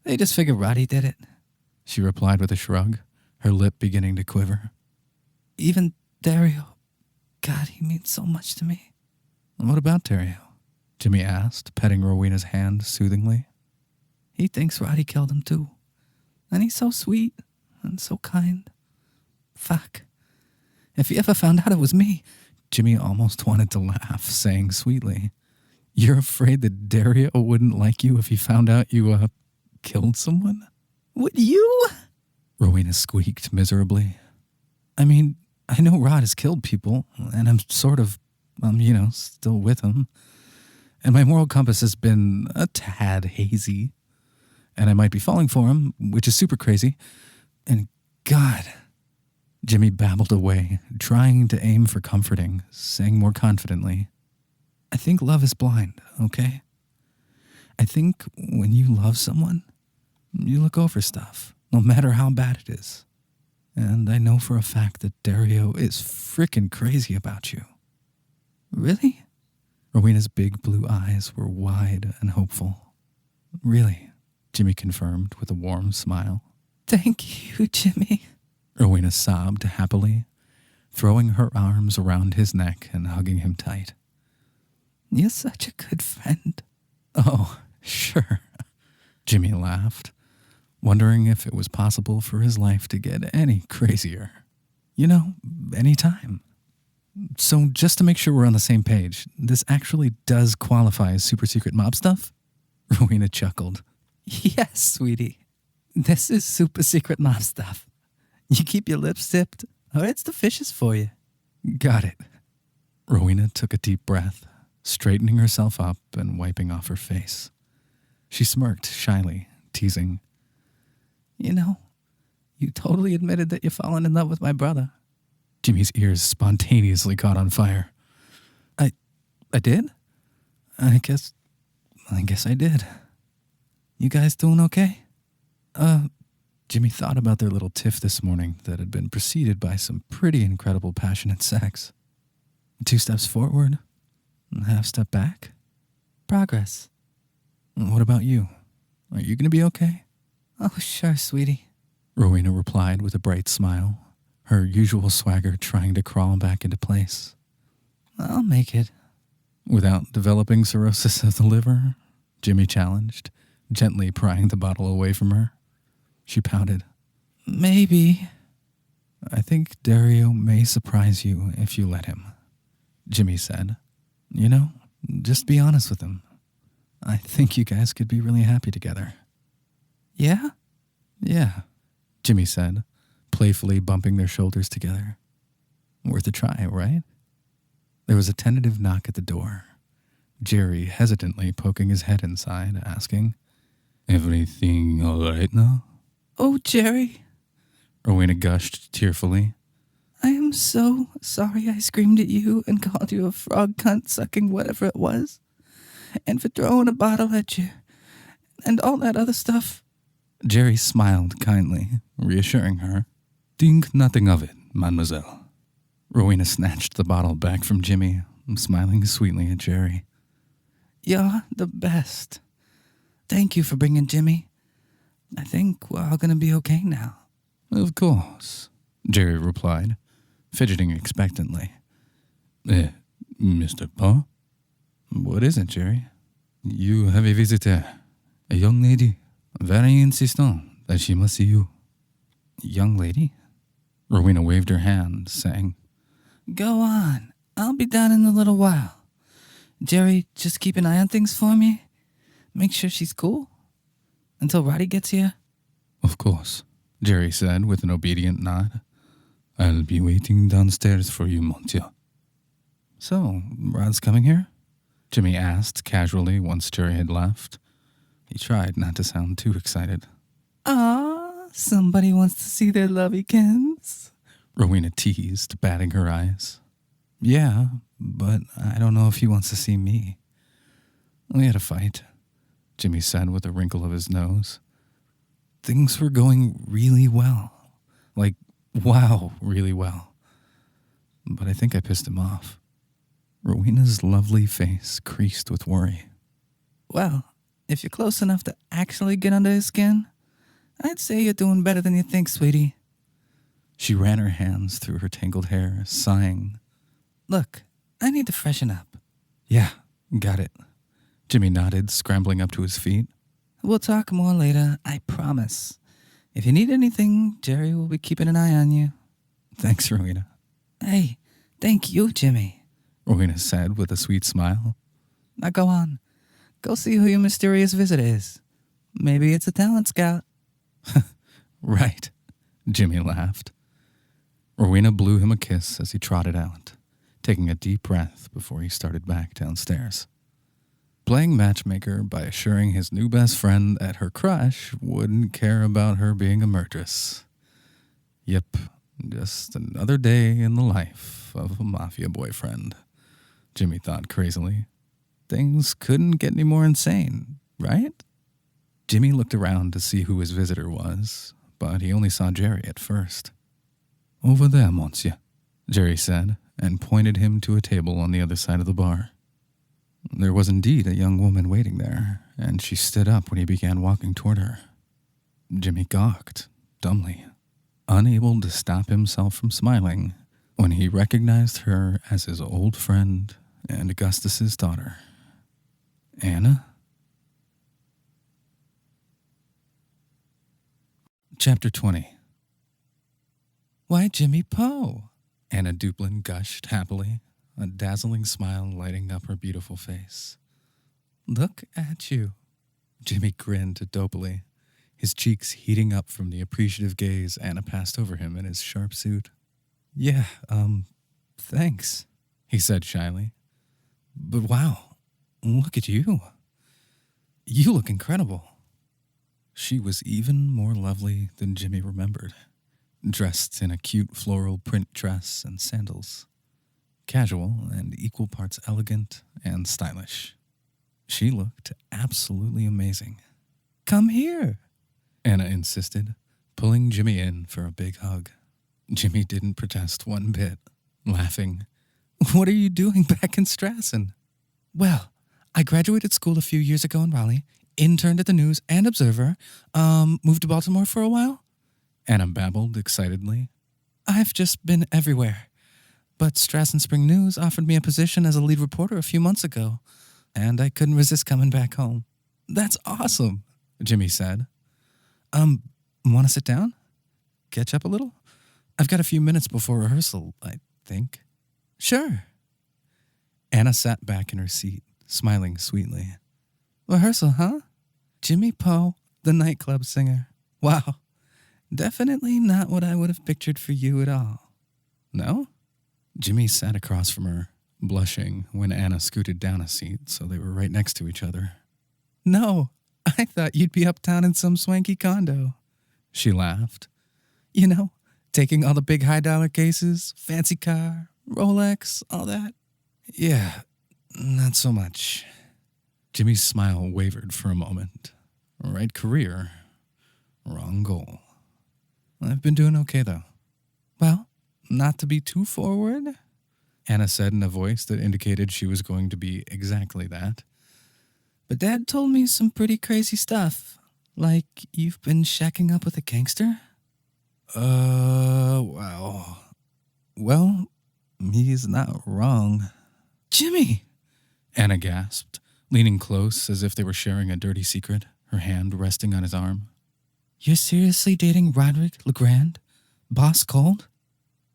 They just figure Roddy did it. She replied with a shrug, her lip beginning to quiver. Even Dario. God, he means so much to me. What about Dario? Jimmy asked, petting Rowena's hand soothingly. He thinks Roddy killed him too. And he's so sweet and so kind. Fuck. If he ever found out it was me. Jimmy almost wanted to laugh, saying sweetly, "You're afraid that Dario wouldn't like you if he found out you, killed someone?" Would you? Rowena squeaked miserably. I mean, I know Rod has killed people, and I'm sort of, still with him. And my moral compass has been a tad hazy. And I might be falling for him, which is super crazy. And God, Jimmy babbled away, trying to aim for comforting, saying more confidently, I think love is blind, okay? I think when you love someone, you look over stuff, no matter how bad it is. And I know for a fact that Dario is frickin' crazy about you. Really? Rowena's big blue eyes were wide and hopeful. Really, Jimmy confirmed with a warm smile. Thank you, Jimmy. Rowena sobbed happily, throwing her arms around his neck and hugging him tight. You're such a good friend. Oh, sure. Jimmy laughed, wondering if it was possible for his life to get any crazier. Any time. So just to make sure we're on the same page, this actually does qualify as super secret mob stuff? Rowena chuckled. Yes, sweetie. This is super secret mob stuff. You keep your lips zipped, or it's the fishes for you. Got it. Rowena took a deep breath, straightening herself up and wiping off her face. She smirked shyly, teasing. You totally admitted that you're falling in love with my brother. Jimmy's ears spontaneously caught on fire. I did? I guess I did. You guys doing okay? Jimmy thought about their little tiff this morning that had been preceded by some pretty incredible passionate sex. 2 steps forward, a half step back. Progress. What about you? Are you going to be okay? Oh, sure, sweetie. Rowena replied with a bright smile, her usual swagger trying to crawl back into place. I'll make it. Without developing cirrhosis of the liver? Jimmy challenged, gently prying the bottle away from her. She pouted. Maybe. I think Dario may surprise you if you let him, Jimmy said. Just be honest with him. I think you guys could be really happy together. Yeah? Yeah, Jimmy said, playfully bumping their shoulders together. Worth a try, right? There was a tentative knock at the door. Jerry hesitantly poking his head inside, asking, Everything all right now? Oh, Jerry. Rowena gushed tearfully. I am so sorry I screamed at you and called you a frog cunt sucking whatever it was. and for throwing a bottle at you, and all that other stuff. Jerry smiled kindly, reassuring her. Think nothing of it, mademoiselle. Rowena snatched the bottle back from Jimmy, smiling sweetly at Jerry. You're the best. Thank you for bringing Jimmy. I think we're all going to be okay now. Of course, Jerry replied, fidgeting expectantly. Mr. Poe? What is it, Jerry? You have a visitor, a young lady, very insistent that she must see you. Young lady? Rowena waved her hand, saying, Go on. I'll be down in a little while. Jerry, just keep an eye on things for me. Make sure she's cool. Until Roddy gets here. Of course, Jerry said with an obedient nod. I'll be waiting downstairs for you, monsieur. So, Rod's coming here? Jimmy asked casually once Jerry had left. He tried not to sound too excited. Ah, somebody wants to see their loveykins. Rowena teased, batting her eyes. Yeah, but I don't know if he wants to see me. We had a fight, Jimmy said with a wrinkle of his nose. Things were going really well. Like, wow, really well. But I think I pissed him off. Rowena's lovely face creased with worry. Well, if you're close enough to actually get under his skin, I'd say you're doing better than you think, sweetie. She ran her hands through her tangled hair, sighing. Look, I need to freshen up. Yeah, got it. Jimmy nodded, scrambling up to his feet. We'll talk more later, I promise. If you need anything, Jerry will be keeping an eye on you. Thanks, Rowena. Hey, thank you, Jimmy, Rowena said with a sweet smile. Now go on. Go see who your mysterious visitor is. Maybe it's a talent scout. Right, Jimmy laughed. Rowena blew him a kiss as he trotted out, taking a deep breath before he started back downstairs. Playing matchmaker by assuring his new best friend that her crush wouldn't care about her being a murderess. Yep, just another day in the life of a mafia boyfriend, Jimmy thought crazily. Things couldn't get any more insane, right? Jimmy looked around to see who his visitor was, but he only saw Jerry at first. Over there, monsieur, Jerry said, and pointed him to a table on the other side of the bar. There was indeed a young woman waiting there, and she stood up when he began walking toward her. Jimmy gawked, dumbly, unable to stop himself from smiling when he recognized her as his old friend and Augustus's daughter. Anna? Chapter 20. Why, Jimmy Poe, Anna Duplin gushed happily, a dazzling smile lighting up her beautiful face. Look at you. Jimmy grinned dopily, his cheeks heating up from the appreciative gaze Anna passed over him in his sharp suit. Yeah, thanks, he said shyly. But wow, look at you. You look incredible. She was even more lovely than Jimmy remembered, dressed in a cute floral print dress and sandals. Casual and equal parts elegant and stylish. She looked absolutely amazing. Come here, Anna insisted, pulling Jimmy in for a big hug. Jimmy didn't protest one bit, laughing. What are you doing back in Strassen? Well, I graduated school a few years ago in Raleigh, interned at the News and Observer, moved to Baltimore for a while. Anna babbled excitedly. I've just been everywhere. But Strassen Spring News offered me a position as a lead reporter a few months ago, and I couldn't resist coming back home. That's awesome, Jimmy said. Want to sit down? Catch up a little? I've got a few minutes before rehearsal, I think. Sure. Anna sat back in her seat, smiling sweetly. Rehearsal, huh? Jimmy Poe, the nightclub singer. Wow. Definitely not what I would have pictured for you at all. No? Jimmy sat across from her, blushing when Anna scooted down a seat so they were right next to each other. No, I thought you'd be uptown in some swanky condo. She laughed. You know, taking all the big high-dollar cases, fancy car, Rolex, all that. Yeah, not so much. Jimmy's smile wavered for a moment. Right career, wrong goal. I've been doing okay, though. Well, not to be too forward, Anna said in a voice that indicated she was going to be exactly that. But Dad told me some pretty crazy stuff. Like you've been shacking up with a gangster? Wow. Well, he's not wrong. Jimmy! Anna gasped, leaning close as if they were sharing a dirty secret, her hand resting on his arm. You're seriously dating Roderick LeGrand? Boss Cold?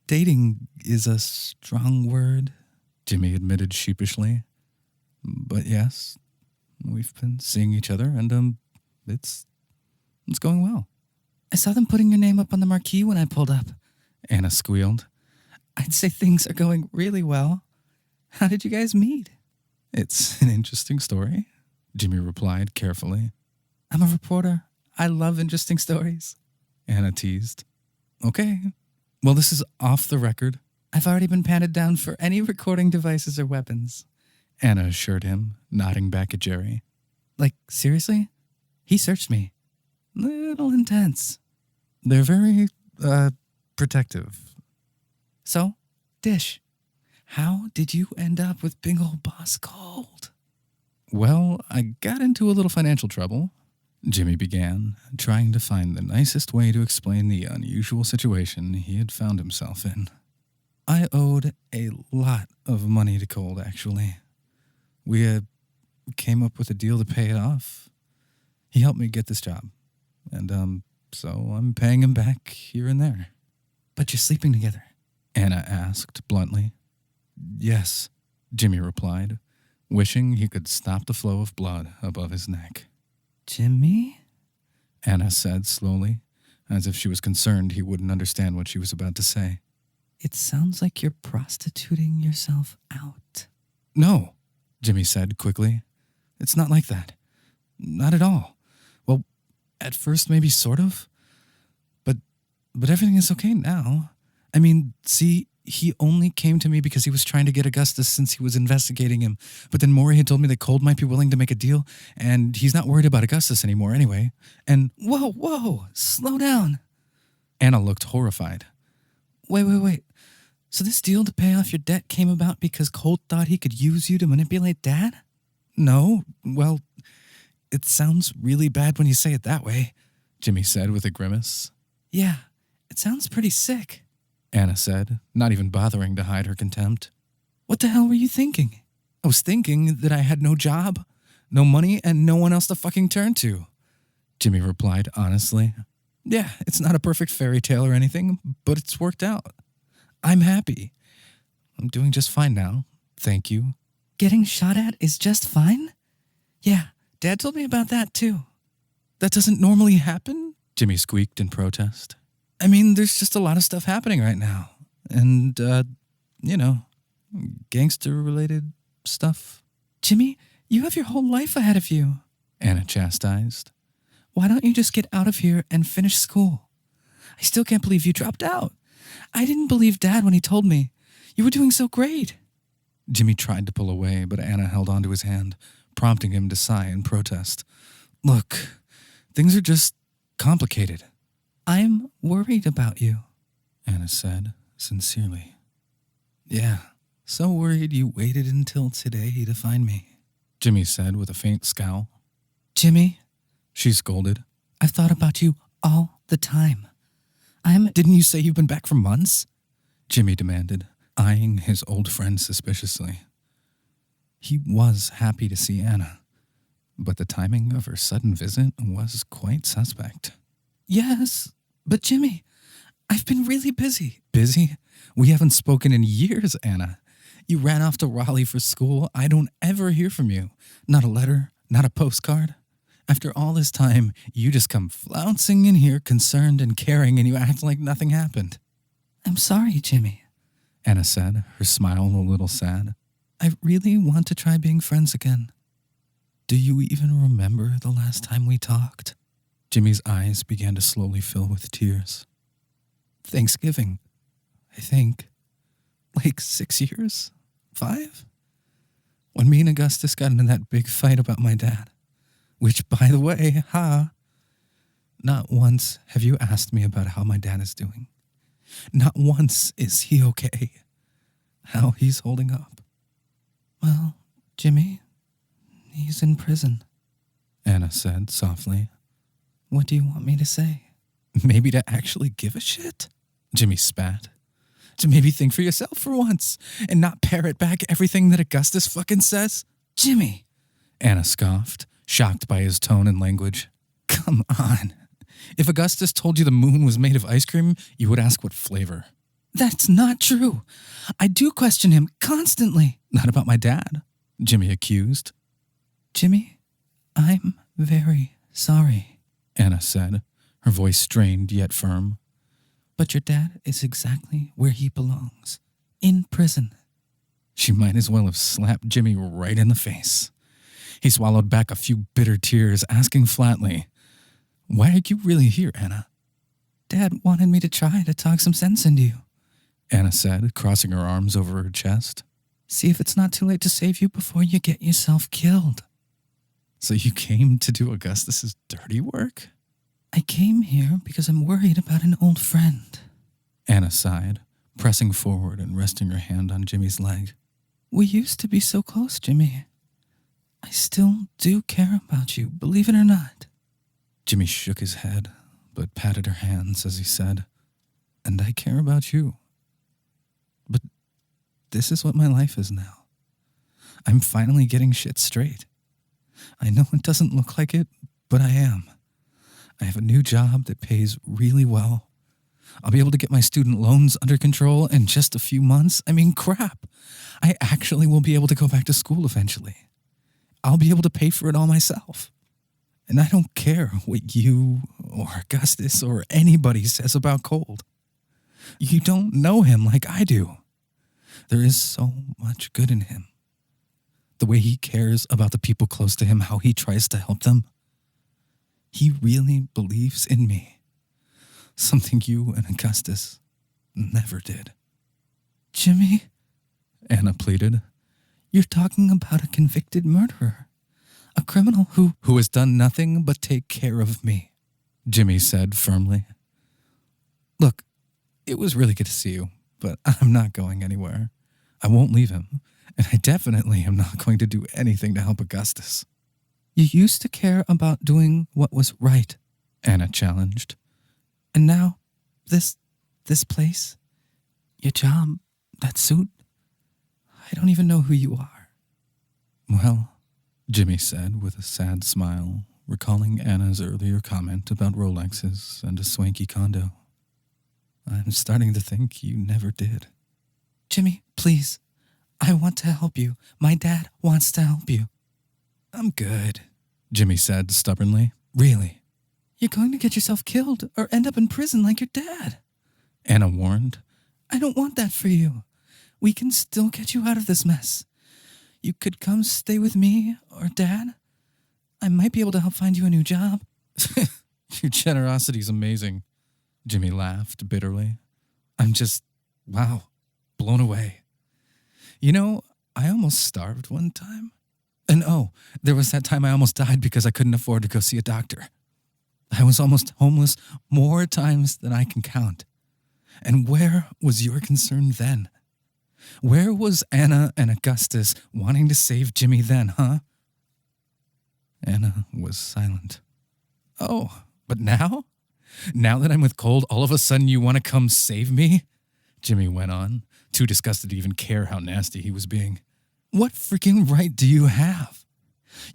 Dating is a strong word, Jimmy admitted sheepishly. But yes, we've been seeing each other and, it's going well. I saw them putting your name up on the marquee when I pulled up, Anna squealed. I'd say things are going really well. How did you guys meet? It's an interesting story, Jimmy replied carefully. I'm a reporter. I love interesting stories, Anna teased. Okay. Well, this is off the record. I've already been patted down for any recording devices or weapons, Anna assured him, nodding back at Jerry. Like, seriously? He searched me. Little intense. They're very, protective. So, Dish, how did you end up with big old Boss Cold? Well, I got into a little financial trouble, Jimmy began, trying to find the nicest way to explain the unusual situation he had found himself in. I owed a lot of money to Cold, actually. We came up with a deal to pay it off. He helped me get this job, and so I'm paying him back here and there. But you're sleeping together? Anna asked bluntly. Yes, Jimmy replied, wishing he could stop the flow of blood above his neck. Jimmy? Anna said slowly, as if she was concerned he wouldn't understand what she was about to say. It sounds like you're prostituting yourself out. No, Jimmy said quickly. It's not like that. Not at all. Well, at first maybe sort of. But everything is okay now. I mean, see, he only came to me because he was trying to get Augustus since he was investigating him. But then Maury had told me that Cold might be willing to make a deal, and he's not worried about Augustus anymore anyway. And whoa, slow down. Anna looked horrified. Wait. So this deal to pay off your debt came about because Cold thought he could use you to manipulate Dad? No, well, it sounds really bad when you say it that way, Jimmy said with a grimace. Yeah, it sounds pretty sick, Anna said, not even bothering to hide her contempt. What the hell were you thinking? I was thinking that I had no job, no money, and no one else to fucking turn to, Jimmy replied honestly. Yeah, it's not a perfect fairy tale or anything, but it's worked out. I'm happy. I'm doing just fine now, thank you. Getting shot at is just fine? Yeah, Dad told me about that too. That doesn't normally happen? Jimmy squeaked in protest. I mean, there's just a lot of stuff happening right now. And, gangster-related stuff. Jimmy, you have your whole life ahead of you, Anna chastised. Why don't you just get out of here and finish school? I still can't believe you dropped out. I didn't believe Dad when he told me. You were doing so great. Jimmy tried to pull away, but Anna held onto his hand, prompting him to sigh in protest. Look, things are just complicated. I'm worried about you, Anna said, sincerely. Yeah, so worried you waited until today to find me, Jimmy said with a faint scowl. Jimmy, she scolded, I've thought about you all the time. Didn't you say you've been back for months? Jimmy demanded, eyeing his old friend suspiciously. He was happy to see Anna, but the timing of her sudden visit was quite suspect. Yes, but Jimmy, I've been really busy. Busy? We haven't spoken in years, Anna. You ran off to Raleigh for school. I don't ever hear from you. Not a letter, not a postcard. After all this time, you just come flouncing in here concerned and caring, and you act like nothing happened. I'm sorry, Jimmy, Anna said, her smile a little sad. I really want to try being friends again. Do you even remember the last time we talked? Jimmy's eyes began to slowly fill with tears. Thanksgiving, I think. Like 6 years? 5? When me and Augustus got into that big fight about my dad, which, by the way, not once have you asked me about how my dad is doing. Not once is he okay. How he's holding up. Well, Jimmy, he's in prison, Anna said softly. What do you want me to say? Maybe to actually give a shit? Jimmy spat. To maybe think for yourself for once and not parrot back everything that Augustus fucking says? Jimmy, Anna scoffed, shocked by his tone and language. Come on. If Augustus told you the moon was made of ice cream, you would ask what flavor. That's not true. I do question him constantly. Not about my dad, Jimmy accused. Jimmy, I'm very sorry, Anna said, her voice strained yet firm. But your dad is exactly where he belongs, in prison. She might as well have slapped Jimmy right in the face. He swallowed back a few bitter tears, asking flatly, Why are you really here, Anna? Dad wanted me to try to talk some sense into you, Anna said, crossing her arms over her chest. See if it's not too late to save you before you get yourself killed. So you came to do Augustus's dirty work? I came here because I'm worried about an old friend, Anna sighed, pressing forward and resting her hand on Jimmy's leg. We used to be so close, Jimmy. I still do care about you, believe it or not. Jimmy shook his head, but patted her hands as he said, And I care about you. But this is what my life is now. I'm finally getting shit straight. I know it doesn't look like it, but I am. I have a new job that pays really well. I'll be able to get my student loans under control in just a few months. I mean, crap. I actually will be able to go back to school eventually. I'll be able to pay for it all myself. And I don't care what you or Augustus or anybody says about Cold. You don't know him like I do. There is so much good in him. The way he cares about the people close to him, how he tries to help them. He really believes in me. Something you and Augustus never did. Jimmy, Anna pleaded, you're talking about a convicted murderer. A criminal who has done nothing but take care of me, Jimmy said firmly. Look, it was really good to see you, but I'm not going anywhere. I won't leave him, and I definitely am not going to do anything to help Augustus. You used to care about doing what was right, Anna challenged. And now, this place, your job, that suit, I don't even know who you are. Well, Jimmy said with a sad smile, recalling Anna's earlier comment about Rolexes and a swanky condo. I'm starting to think you never did. Jimmy, please, I want to help you. My dad wants to help you. I'm good, Jimmy said stubbornly. Really? You're going to get yourself killed or end up in prison like your dad, Anna warned. I don't want that for you. We can still get you out of this mess. You could come stay with me or Dad. I might be able to help find you a new job. Your generosity's amazing, Jimmy laughed bitterly. I'm just, wow, blown away. You know, I almost starved one time. And there was that time I almost died because I couldn't afford to go see a doctor. I was almost homeless more times than I can count. And where was your concern then? Where was Anna and Augustus wanting to save Jimmy then, huh? Anna was silent. Oh, but now? Now that I'm with Cold, all of a sudden you want to come save me? Jimmy went on, too disgusted to even care how nasty he was being. What freaking right do you have?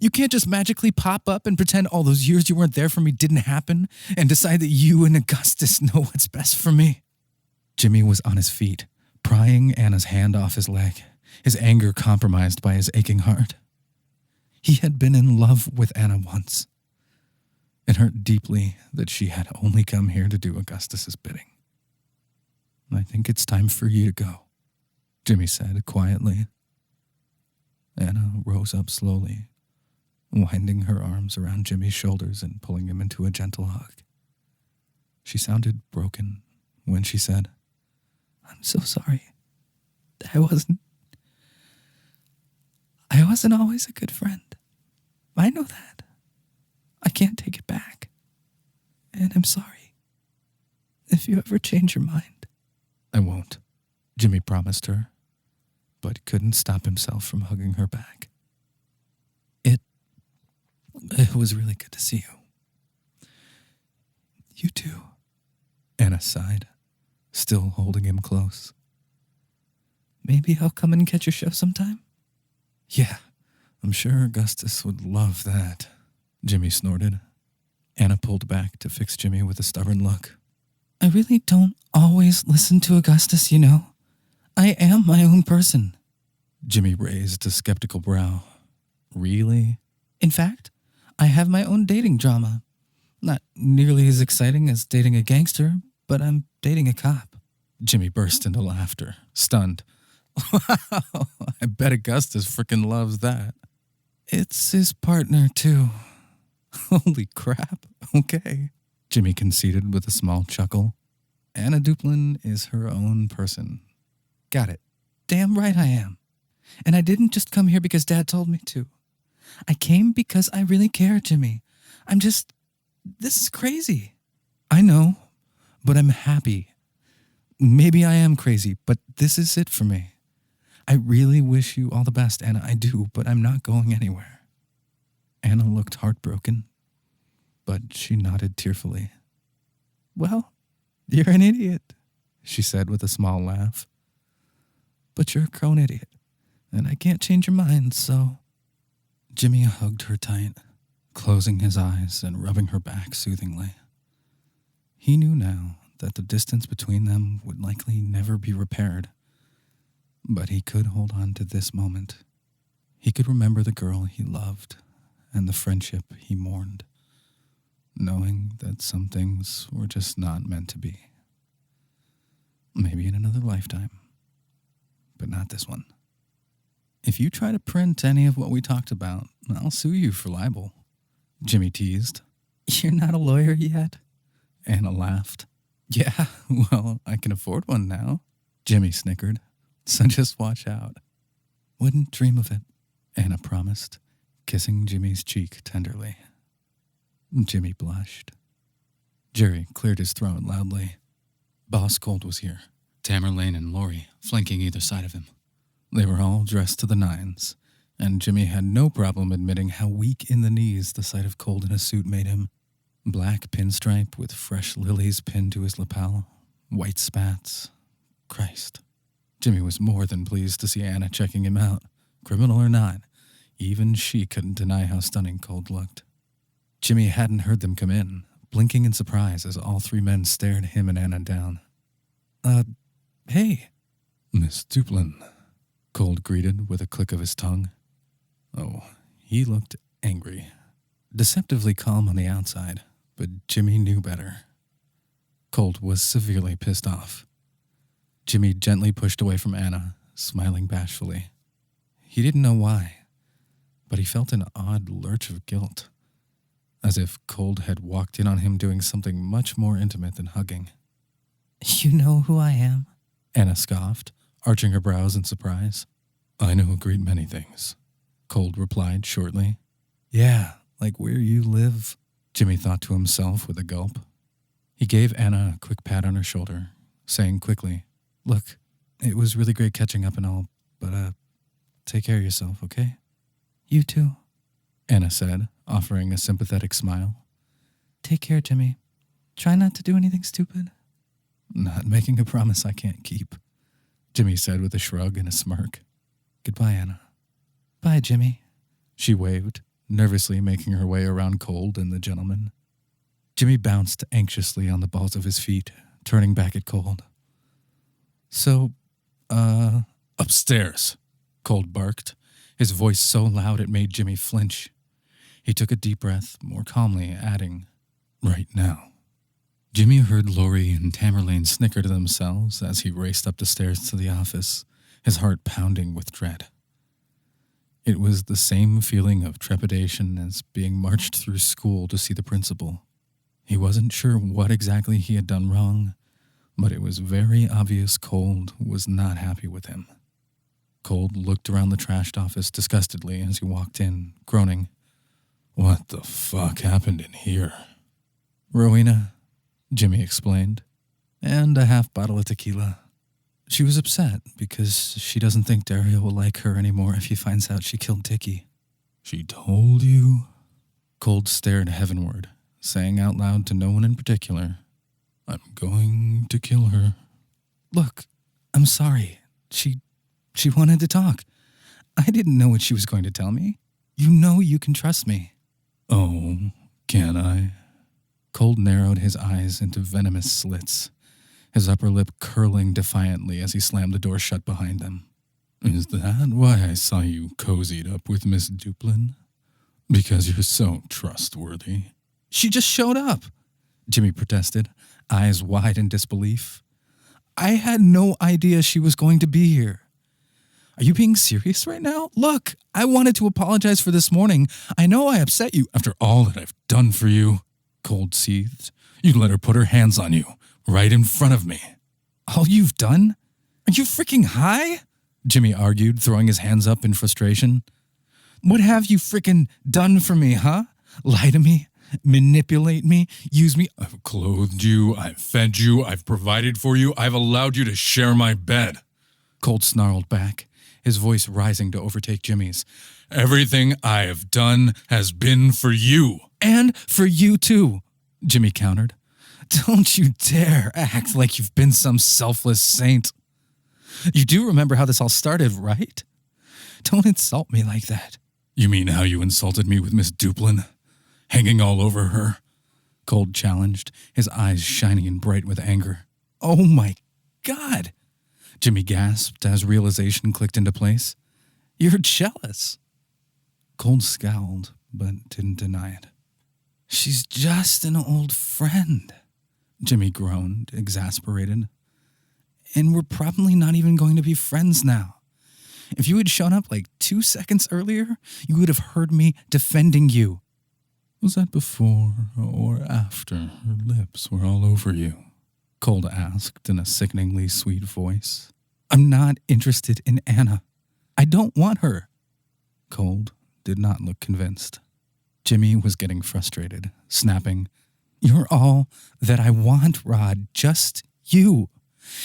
You can't just magically pop up and pretend all those years you weren't there for me didn't happen and decide that you and Augustus know what's best for me. Jimmy was on his feet, prying Anna's hand off his leg, his anger compromised by his aching heart. He had been in love with Anna once. It hurt deeply that she had only come here to do Augustus's bidding. I think it's time for you to go, Jimmy said quietly. Anna rose up slowly, winding her arms around Jimmy's shoulders and pulling him into a gentle hug. She sounded broken when she said, I'm so sorry. I wasn't always a good friend. I know that. I can't take it back. And I'm sorry. If you ever change your mind. I won't, Jimmy promised her, but couldn't stop himself from hugging her back. It was really good to see you. You too, Anna sighed, still holding him close. Maybe I'll come and catch your show sometime? Yeah, I'm sure Augustus would love that, Jimmy snorted. Anna pulled back to fix Jimmy with a stubborn look. I really don't always listen to Augustus, you know. I am my own person. Jimmy raised a skeptical brow. Really? In fact, I have my own dating drama. Not nearly as exciting as dating a gangster, but I'm dating a cop. Jimmy burst into laughter, stunned. Wow, I bet Augustus frickin' loves that. It's his partner, too. Holy crap, okay. Jimmy conceded with a small chuckle. Anna Duplin is her own person. Got it. Damn right I am. And I didn't just come here because Dad told me to. I came because I really care, Jimmy. This is crazy. I know, but I'm happy. Maybe I am crazy, but this is it for me. I really wish you all the best, Anna. I do, but I'm not going anywhere. Anna looked heartbroken, but she nodded tearfully. Well, you're an idiot, she said with a small laugh. But you're a grown idiot, and I can't change your mind, so... Jimmy hugged her tight, closing his eyes and rubbing her back soothingly. He knew now that the distance between them would likely never be repaired, but he could hold on to this moment. He could remember the girl he loved and the friendship he mourned, knowing that some things were just not meant to be. Maybe in another lifetime, but not this one. If you try to print any of what we talked about, I'll sue you for libel, Jimmy teased. You're not a lawyer yet? Anna laughed. Yeah, well, I can afford one now, Jimmy snickered. So just watch out. Wouldn't dream of it, Anna promised, kissing Jimmy's cheek tenderly. Jimmy blushed. Jerry cleared his throat loudly. Boss Cold was here, Tamerlane and Lori flanking either side of him. They were all dressed to the nines, and Jimmy had no problem admitting how weak in the knees the sight of Cold in a suit made him. Black pinstripe with fresh lilies pinned to his lapel, white spats. Christ. Jimmy was more than pleased to see Anna checking him out. Criminal or not, even she couldn't deny how stunning Cold looked. Jimmy hadn't heard them come in, blinking in surprise as all three men stared him and Anna down. Hey. Miss Duplin, Cold greeted with a click of his tongue. Oh, he looked angry. Deceptively calm on the outside, but Jimmy knew better. Cold was severely pissed off. Jimmy gently pushed away from Anna, smiling bashfully. He didn't know why, but he felt an odd lurch of guilt, as if Cold had walked in on him doing something much more intimate than hugging. You know who I am? Anna scoffed, arching her brows in surprise. I know a great many things, Cold replied shortly. Yeah, like where you live, Jimmy thought to himself with a gulp. He gave Anna a quick pat on her shoulder, saying quickly, Look, it was really great catching up and all, but take care of yourself, okay? You too, Anna said, offering a sympathetic smile. Take care, Jimmy. Try not to do anything stupid. Not making a promise I can't keep, Jimmy said with a shrug and a smirk. Goodbye, Anna. Bye, Jimmy. She waved, nervously making her way around Cold and the gentleman. Jimmy bounced anxiously on the balls of his feet, turning back at Cold. So, upstairs, Cold barked, his voice so loud it made Jimmy flinch. He took a deep breath, more calmly, adding, Right now. Jimmy heard Lori and Tamerlane snicker to themselves as he raced up the stairs to the office, his heart pounding with dread. It was the same feeling of trepidation as being marched through school to see the principal. He wasn't sure what exactly he had done wrong, but it was very obvious Cold was not happy with him. Cold looked around the trashed office disgustedly as he walked in, groaning. What the fuck happened in here? Rowena, Jimmy explained, and a half bottle of tequila. She was upset because she doesn't think Dario will like her anymore if he finds out she killed Dickie. She told you? Cold stared heavenward, saying out loud to no one in particular, I'm going to kill her. Look, I'm sorry. She wanted to talk. I didn't know what she was going to tell me. You know you can trust me. Oh, can I? Cold narrowed his eyes into venomous slits, his upper lip curling defiantly as he slammed the door shut behind them. Is that why I saw you cozied up with Miss Duplin? Because you're so trustworthy. She just showed up, Jimmy protested, eyes wide in disbelief. I had no idea she was going to be here. Are you being serious right now? Look, I wanted to apologize for this morning. I know I upset you. After all that I've done for you, Cold seethed, you'd let her put her hands on you, right in front of me. All you've done? Are you freaking high? Jimmy argued, throwing his hands up in frustration. What have you freaking done for me, huh? Lie to me? Manipulate me? Use me? I've clothed you, I've fed you, I've provided for you, I've allowed you to share my bed. Cold snarled back, his voice rising to overtake Jimmy's. Everything I have done has been for you. And for you too, Jimmy countered. Don't you dare act like you've been some selfless saint. You do remember how this all started, right? Don't insult me like that. You mean how you insulted me with Miss Duplin? Hanging all over her? Cold challenged, his eyes shining and bright with anger. Oh my God, Jimmy gasped as realization clicked into place. You're jealous. Cold scowled, but didn't deny it. She's just an old friend, Jimmy groaned, exasperated. And we're probably not even going to be friends now. If you had shown up like 2 seconds earlier, you would have heard me defending you. Was that before or after her lips were all over you? Cold asked in a sickeningly sweet voice. I'm not interested in Anna. I don't want her. Cold did not look convinced. Jimmy was getting frustrated, snapping, You're all that I want, Rod, just you.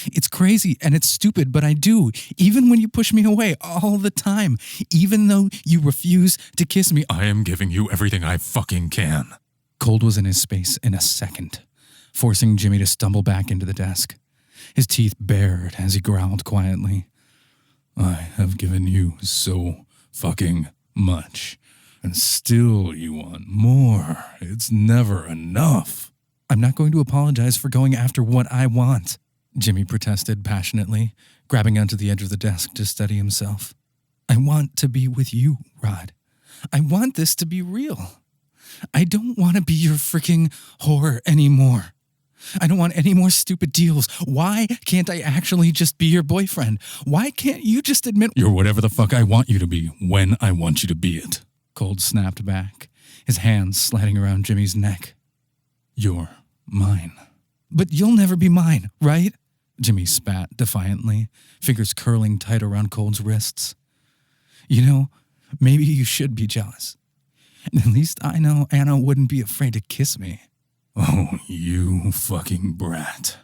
It's crazy and it's stupid, but I do, even when you push me away all the time, even though you refuse to kiss me. I am giving you everything I fucking can. Cold was in his space in a second, forcing Jimmy to stumble back into the desk. His teeth bared as he growled quietly. I have given you so fucking much, and still you want more. It's never enough. I'm not going to apologize for going after what I want, Jimmy protested passionately, grabbing onto the edge of the desk to steady himself. I want to be with you, Rod. I want this to be real. I don't want to be your freaking whore anymore. I don't want any more stupid deals. Why can't I actually just be your boyfriend? Why can't you just admit— You're whatever the fuck I want you to be, when I want you to be it. Cold snapped back, his hands sliding around Jimmy's neck. You're mine. But you'll never be mine, right? Jimmy spat defiantly, fingers curling tight around Cold's wrists. You know, maybe you should be jealous. At least I know Anna wouldn't be afraid to kiss me. Oh, you fucking brat.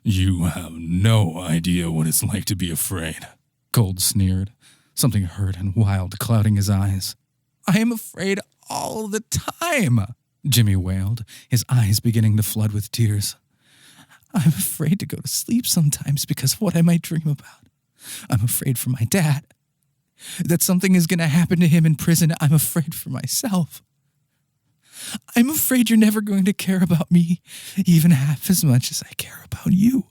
You have no idea what it's like to be afraid. Cold sneered, something hurt and wild clouding his eyes. I am afraid all the time, Jimmy wailed, his eyes beginning to flood with tears. I'm afraid to go to sleep sometimes because of what I might dream about. I'm afraid for my dad. That something is going to happen to him in prison. I'm afraid for myself. I'm afraid you're never going to care about me, even half as much as I care about you.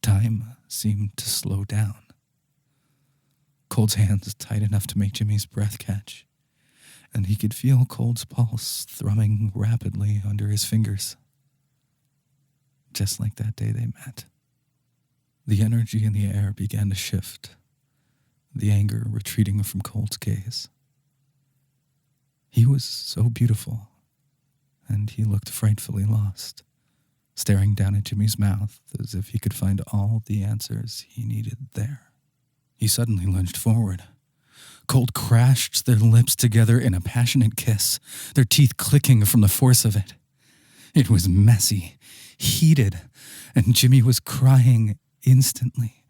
Time seemed to slow down. Cold's hands tight enough to make Jimmy's breath catch, and he could feel Cold's pulse thrumming rapidly under his fingers. Just like that day they met. The energy in the air began to shift, the anger retreating from Cold's gaze. He was so beautiful, and he looked frightfully lost, staring down at Jimmy's mouth as if he could find all the answers he needed there. He suddenly lunged forward. Cold crashed their lips together in a passionate kiss, their teeth clicking from the force of it. It was messy, heated, and Jimmy was crying instantly.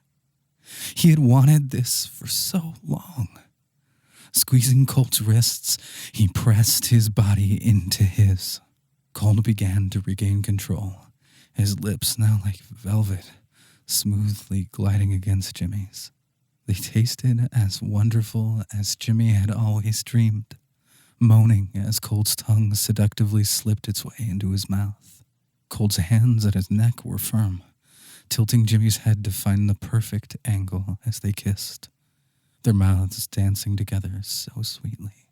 He had wanted this for so long. Squeezing Colt's wrists, he pressed his body into his. Colt began to regain control, his lips now like velvet, smoothly gliding against Jimmy's. They tasted as wonderful as Jimmy had always dreamed, moaning as Colt's tongue seductively slipped its way into his mouth. Colt's hands at his neck were firm, tilting Jimmy's head to find the perfect angle as they kissed, their mouths dancing together so sweetly.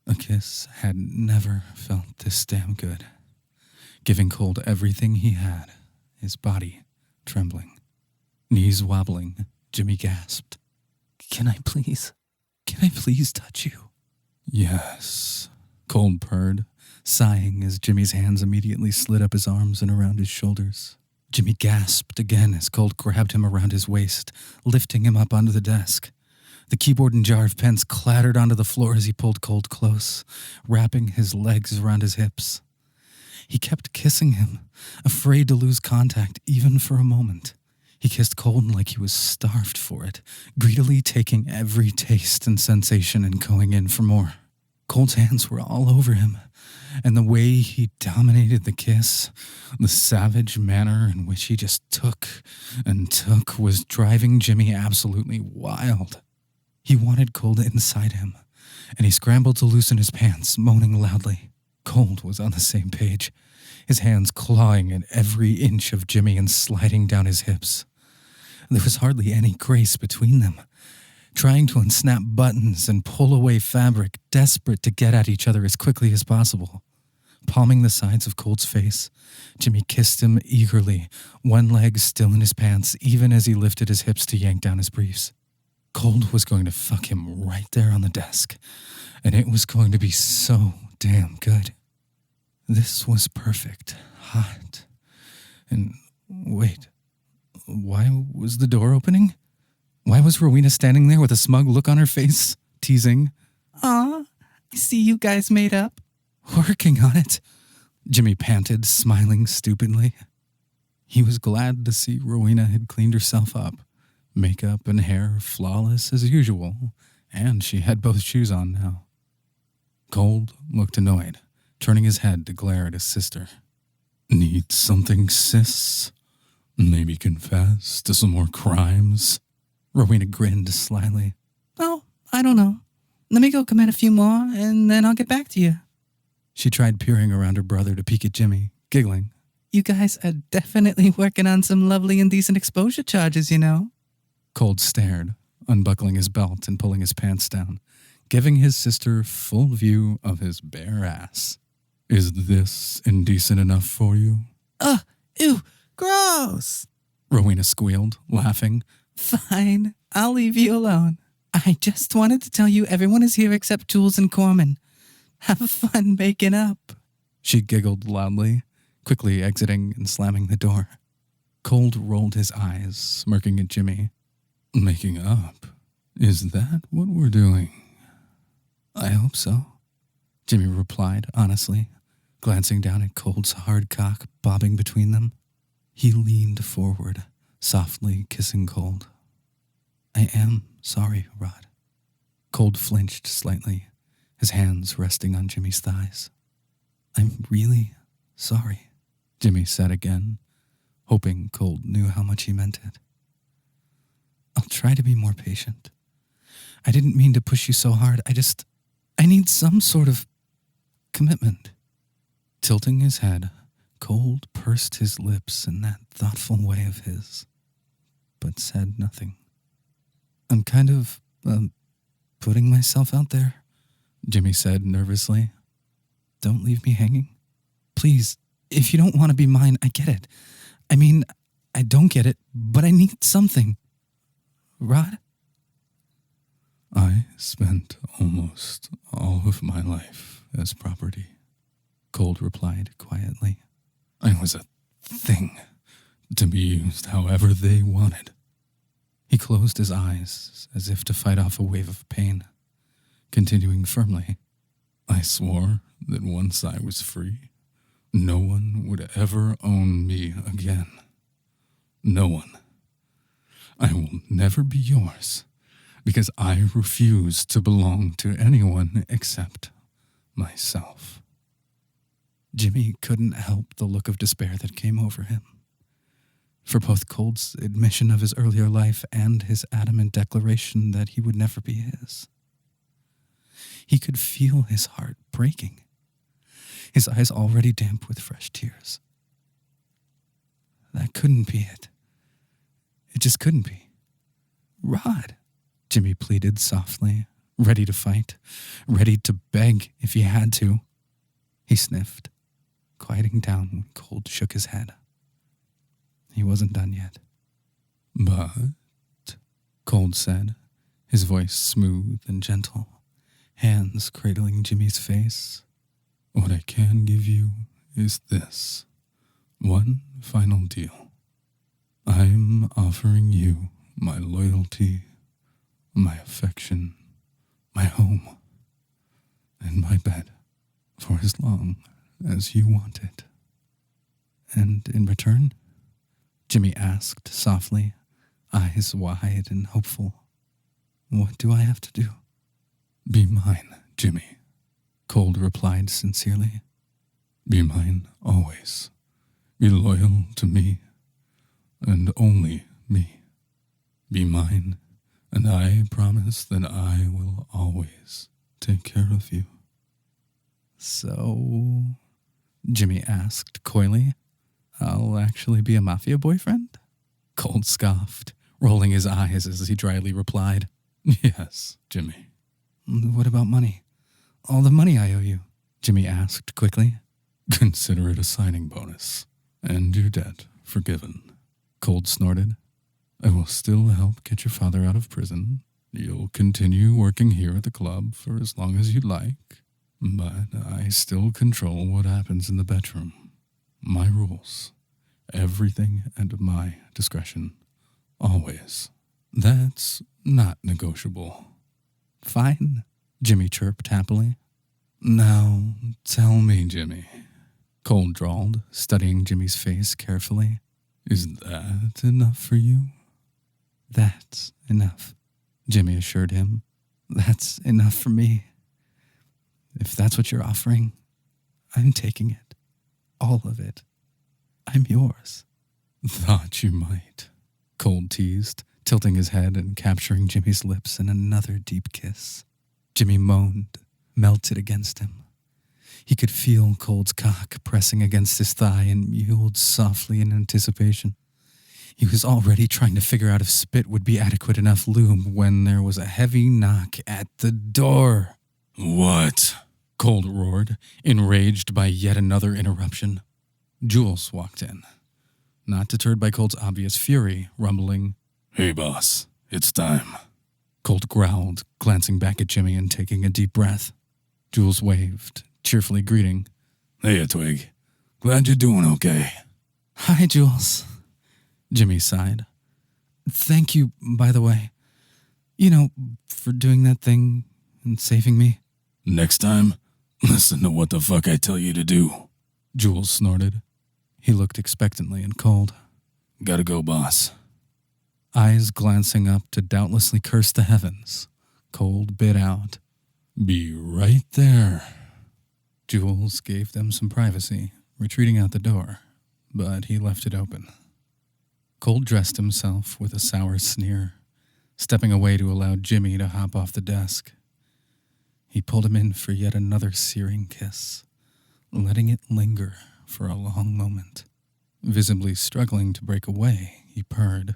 A kiss had never felt this damn good. Giving Colt everything he had, his body trembling, knees wobbling, Jimmy gasped. Can I please touch you? Yes, Colt purred, sighing as Jimmy's hands immediately slid up his arms and around his shoulders. Jimmy gasped again as Colt grabbed him around his waist, lifting him up onto the desk. The keyboard and jar of pens clattered onto the floor as he pulled Colt close, wrapping his legs around his hips. He kept kissing him, afraid to lose contact even for a moment. He kissed Colt like he was starved for it, greedily taking every taste and sensation and going in for more. Colt's hands were all over him, and the way he dominated the kiss, the savage manner in which he just took and took, was driving Jimmy absolutely wild. He wanted Colt inside him, and he scrambled to loosen his pants, moaning loudly. Colt was on the same page, his hands clawing at every inch of Jimmy and sliding down his hips. There was hardly any grace between them, trying to unsnap buttons and pull away fabric, desperate to get at each other as quickly as possible. Palming the sides of Colt's face, Jimmy kissed him eagerly, one leg still in his pants, even as he lifted his hips to yank down his briefs. Colt was going to fuck him right there on the desk, and it was going to be so damn good. This was perfect, hot, and wait, why was the door opening? Why was Rowena standing there with a smug look on her face, teasing? Aw, I see you guys made up. Working on it, Jimmy panted, smiling stupidly. He was glad to see Rowena had cleaned herself up, makeup and hair flawless as usual, and she had both shoes on now. Colt looked annoyed, turning his head to glare at his sister. Need something, sis? Maybe confess to some more crimes? Rowena grinned slyly. Oh, I don't know. Let me go commit a few more, and then I'll get back to you. She tried peering around her brother to peek at Jimmy, giggling. You guys are definitely working on some lovely indecent exposure charges, you know. Colt stared, unbuckling his belt and pulling his pants down, giving his sister full view of his bare ass. Is this indecent enough for you? Ew, gross! Rowena squealed, laughing. Fine, I'll leave you alone. I just wanted to tell you everyone is here except Jules and Corman. Have fun making up. She giggled loudly, quickly exiting and slamming the door. Colt rolled his eyes, smirking at Jimmy. Making up? Is that what we're doing? I hope so, Jimmy replied honestly, glancing down at Colt's hard cock bobbing between them. He leaned forward, softly kissing Colt. I am sorry, Rod. Colt flinched slightly, his hands resting on Jimmy's thighs. I'm really sorry, Jimmy said again, hoping Colt knew how much he meant it. I'll try to be more patient. I didn't mean to push you so hard. I need some sort of commitment. Tilting his head, Colt pursed his lips in that thoughtful way of his, but said nothing. I'm kind of, putting myself out there, Jimmy said nervously. Don't leave me hanging. Please, if you don't want to be mine, I get it. I mean, I don't get it, but I need something. Rod? I spent almost all of my life as property, Colt replied quietly. I was a thing to be used however they wanted. He closed his eyes as if to fight off a wave of pain, continuing firmly. I swore that once I was free, no one would ever own me again. No one. I will never be yours, because I refuse to belong to anyone except myself. Jimmy couldn't help the look of despair that came over him. For both Cold's admission of his earlier life and his adamant declaration that he would never be his. He could feel his heart breaking, his eyes already damp with fresh tears. That couldn't be it. It just couldn't be. Rod, Jimmy pleaded softly, ready to fight, ready to beg if he had to. He sniffed, quieting down when Cold shook his head. He wasn't done yet. But, Cold said, his voice smooth and gentle, hands cradling Jimmy's face. What I can give you is this. One final deal. I'm offering you my loyalty, my affection, my home, and my bed for as long as you want it. And in return? Jimmy asked softly, eyes wide and hopeful. What do I have to do? Be mine, Jimmy, Cold replied sincerely. Be mine always. Be loyal to me, and only me. Be mine, and I promise that I will always take care of you. So, Jimmy asked coyly, I'll actually be a Mafia boyfriend? Cold scoffed, rolling his eyes as he dryly replied, Yes, Jimmy. What about money? All the money I owe you? Jimmy asked quickly. Consider it a signing bonus, and your debt forgiven. Cold snorted. I will still help get your father out of prison. You'll continue working here at the club for as long as you'd like, but I still control what happens in the bedroom. My rules. Everything at my discretion. Always. That's not negotiable. Fine, Jimmy chirped happily. Now, tell me, Jimmy, Cold drawled, studying Jimmy's face carefully. Is that enough for you? That's enough, Jimmy assured him. That's enough for me. If that's what you're offering, I'm taking it. All of it. I'm yours. Thought you might, Cold teased, tilting his head and capturing Jimmy's lips in another deep kiss. Jimmy moaned, melted against him. He could feel Cold's cock pressing against his thigh and mewed softly in anticipation. He was already trying to figure out if spit would be adequate enough lube when there was a heavy knock at the door. What? Cold roared, enraged by yet another interruption. Jules walked in, not deterred by Cold's obvious fury, rumbling, Hey, boss, it's time. Cold growled, glancing back at Jimmy and taking a deep breath. Jules waved, cheerfully greeting. Hey, Twig. Glad you're doing okay. Hi, Jules. Jimmy sighed. Thank you, by the way. For doing that thing and saving me. Next time, listen to what the fuck I tell you to do. Jules snorted. He looked expectantly and cold. Gotta go, boss. Eyes glancing up to doubtlessly curse the heavens, Cold bit out. Be right there. Jules gave them some privacy, retreating out the door, but he left it open. Cold dressed himself with a sour sneer, stepping away to allow Jimmy to hop off the desk. He pulled him in for yet another searing kiss, letting it linger for a long moment. Visibly struggling to break away, he purred.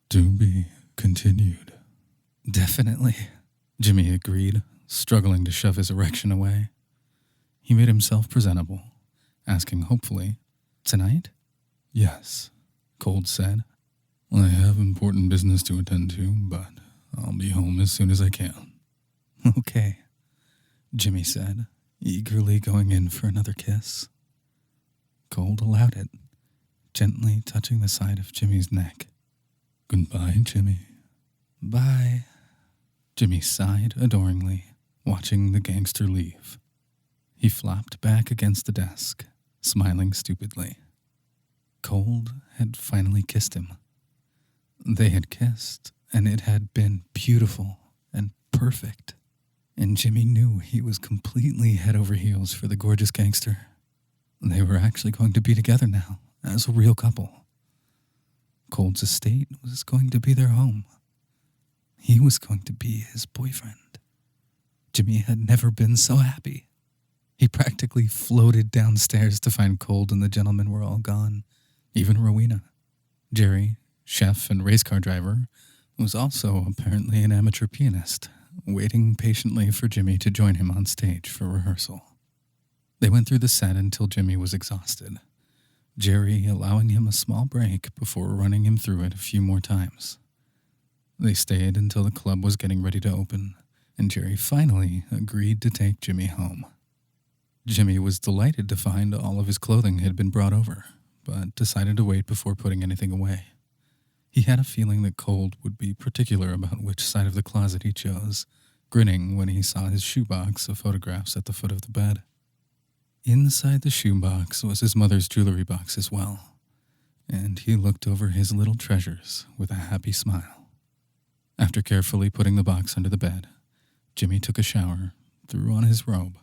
To be continued. Definitely, Jimmy agreed, struggling to shove his erection away. He made himself presentable, asking hopefully, Tonight? Yes, Cold said. I have important business to attend to, but I'll be home as soon as I can. Okay, Jimmy said, eagerly going in for another kiss. Cold allowed it, gently touching the side of Jimmy's neck. Goodbye, Jimmy. Bye. Jimmy sighed adoringly, watching the gangster leave. He flopped back against the desk, smiling stupidly. Cold had finally kissed him. They had kissed, and it had been beautiful and perfect. And Jimmy knew he was completely head over heels for the gorgeous gangster. They were actually going to be together now, as a real couple. Cold's estate was going to be their home. He was going to be his boyfriend. Jimmy had never been so happy. He practically floated downstairs to find Cold and the gentlemen were all gone. Even Rowena. Jerry, chef and race car driver, was also apparently an amateur pianist, waiting patiently for Jimmy to join him on stage for rehearsal. They went through the set until Jimmy was exhausted, Jerry allowing him a small break before running him through it a few more times. They stayed until the club was getting ready to open, and Jerry finally agreed to take Jimmy home. Jimmy was delighted to find all of his clothing had been brought over, but decided to wait before putting anything away. He had a feeling that Cold would be particular about which side of the closet he chose, grinning when he saw his shoebox of photographs at the foot of the bed. Inside the shoebox was his mother's jewelry box as well, and he looked over his little treasures with a happy smile. After carefully putting the box under the bed, Jimmy took a shower, threw on his robe,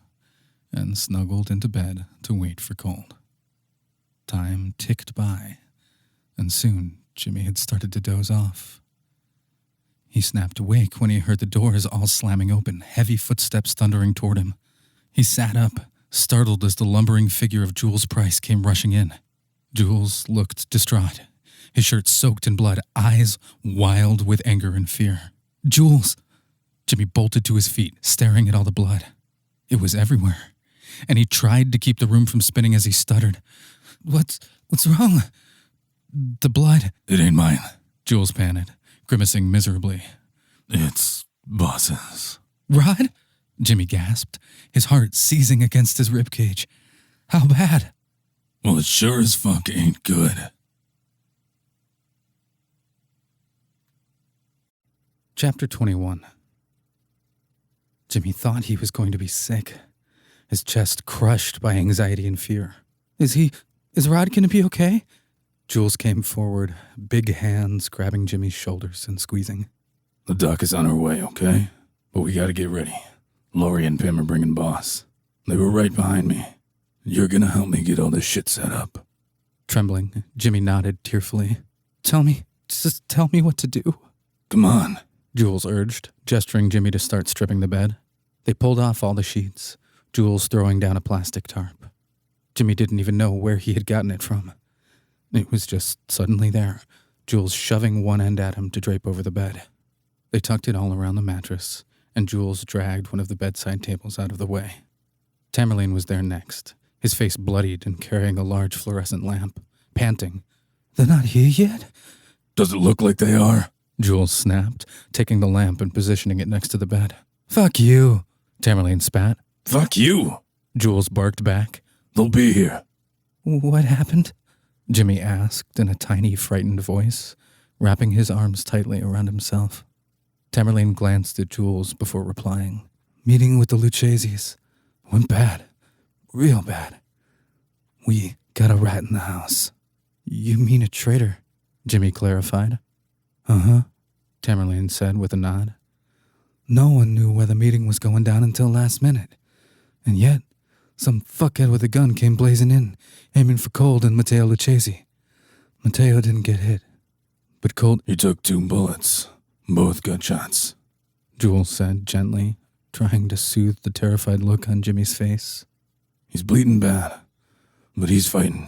and snuggled into bed to wait for Cold. Time ticked by, and soon Jimmy had started to doze off. He snapped awake when he heard the doors all slamming open, heavy footsteps thundering toward him. He sat up, startled as the lumbering figure of Jules Price came rushing in. Jules looked distraught, his shirt soaked in blood, eyes wild with anger and fear. "Jules!" Jimmy bolted to his feet, staring at all the blood. It was everywhere, and he tried to keep the room from spinning as he stuttered. What's wrong? The blood. It ain't mine, Jules panted, grimacing miserably. It's Boss's. Rod? Jimmy gasped, his heart seizing against his ribcage. How bad? Well, it sure as fuck ain't good. Chapter 21. Jimmy thought he was going to be sick, his chest crushed by anxiety and fear. Is Rod going to be okay? Jules came forward, big hands grabbing Jimmy's shoulders and squeezing. The doc is on her way, okay? But we gotta get ready. Lori and Pim are bringing Boss. They were right behind me. You're gonna help me get all this shit set up. Trembling, Jimmy nodded tearfully. Just tell me what to do. Come on, Jules urged, gesturing Jimmy to start stripping the bed. They pulled off all the sheets, Jules throwing down a plastic tarp. Jimmy didn't even know where he had gotten it from. It was just suddenly there, Jules shoving one end at him to drape over the bed. They tucked it all around the mattress, and Jules dragged one of the bedside tables out of the way. Tamerlane was there next, his face bloodied and carrying a large fluorescent lamp, panting. They're not here yet? Does it look like they are? Jules snapped, taking the lamp and positioning it next to the bed. Fuck you, Tamerlane spat. Fuck you, Jules barked back. They'll be here. What happened? Jimmy asked in a tiny, frightened voice, wrapping his arms tightly around himself. Tamerlane glanced at Jules before replying. Meeting with the Lucchese's. Went bad. Real bad. We got a rat in the house. You mean a traitor? Jimmy clarified. Uh-huh, Tamerlane said with a nod. No one knew where the meeting was going down until last minute. And yet, some fuckhead with a gun came blazing in, aiming for Cold and Matteo Lucchese. Matteo didn't get hit, but Cold... He took 2 bullets. Both good shots, Jules said gently, trying to soothe the terrified look on Jimmy's face. He's bleeding bad, but he's fighting.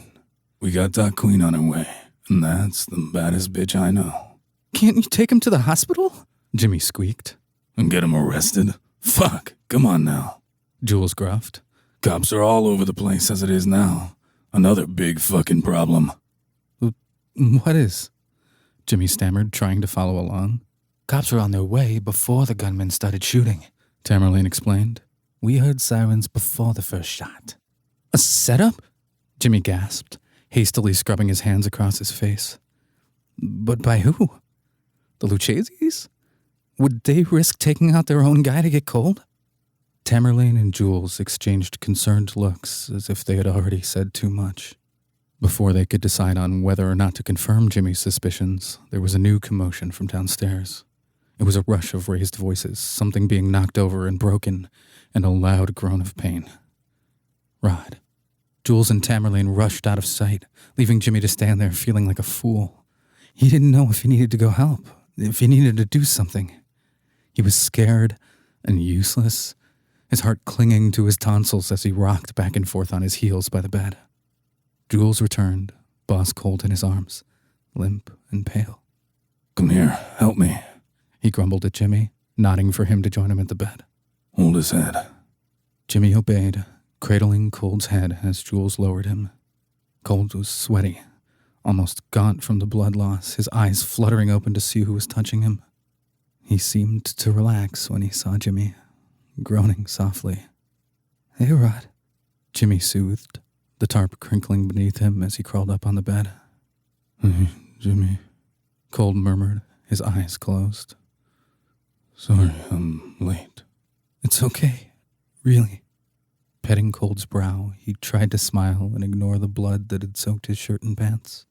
We got Doc Queen on her way, and that's the baddest bitch I know. Can't you take him to the hospital? Jimmy squeaked. And get him arrested? Fuck, come on now, Jules gruffed. Cops are all over the place as it is now. Another big fucking problem. What is? Jimmy stammered, trying to follow along. Cops were on their way before the gunmen started shooting, Tamerlane explained. We heard sirens before the first shot. A setup? Jimmy gasped, hastily scrubbing his hands across his face. But by who? The Lucchese's? Would they risk taking out their own guy to get cold? Tamerlane and Jules exchanged concerned looks as if they had already said too much. Before they could decide on whether or not to confirm Jimmy's suspicions, there was a new commotion from downstairs. It was a rush of raised voices, something being knocked over and broken, and a loud groan of pain. Rod. Jules and Tamerlane rushed out of sight, leaving Jimmy to stand there feeling like a fool. He didn't know if he needed to go help, if he needed to do something. He was scared and useless, his heart clinging to his tonsils as he rocked back and forth on his heels by the bed. Jules returned, Boss Cold in his arms, limp and pale. Come here, help me, he grumbled at Jimmy, nodding for him to join him at the bed. Hold his head. Jimmy obeyed, cradling Cold's head as Jules lowered him. Cold was sweaty, almost gaunt from the blood loss, his eyes fluttering open to see who was touching him. He seemed to relax when he saw Jimmy, groaning softly. Hey, Rod, Jimmy soothed, the tarp crinkling beneath him as he crawled up on the bed. Hey, Jimmy, Cold murmured, his eyes closed. Sorry, I'm late. It's okay, really. Petting Cold's brow, he tried to smile and ignore the blood that had soaked his shirt and pants.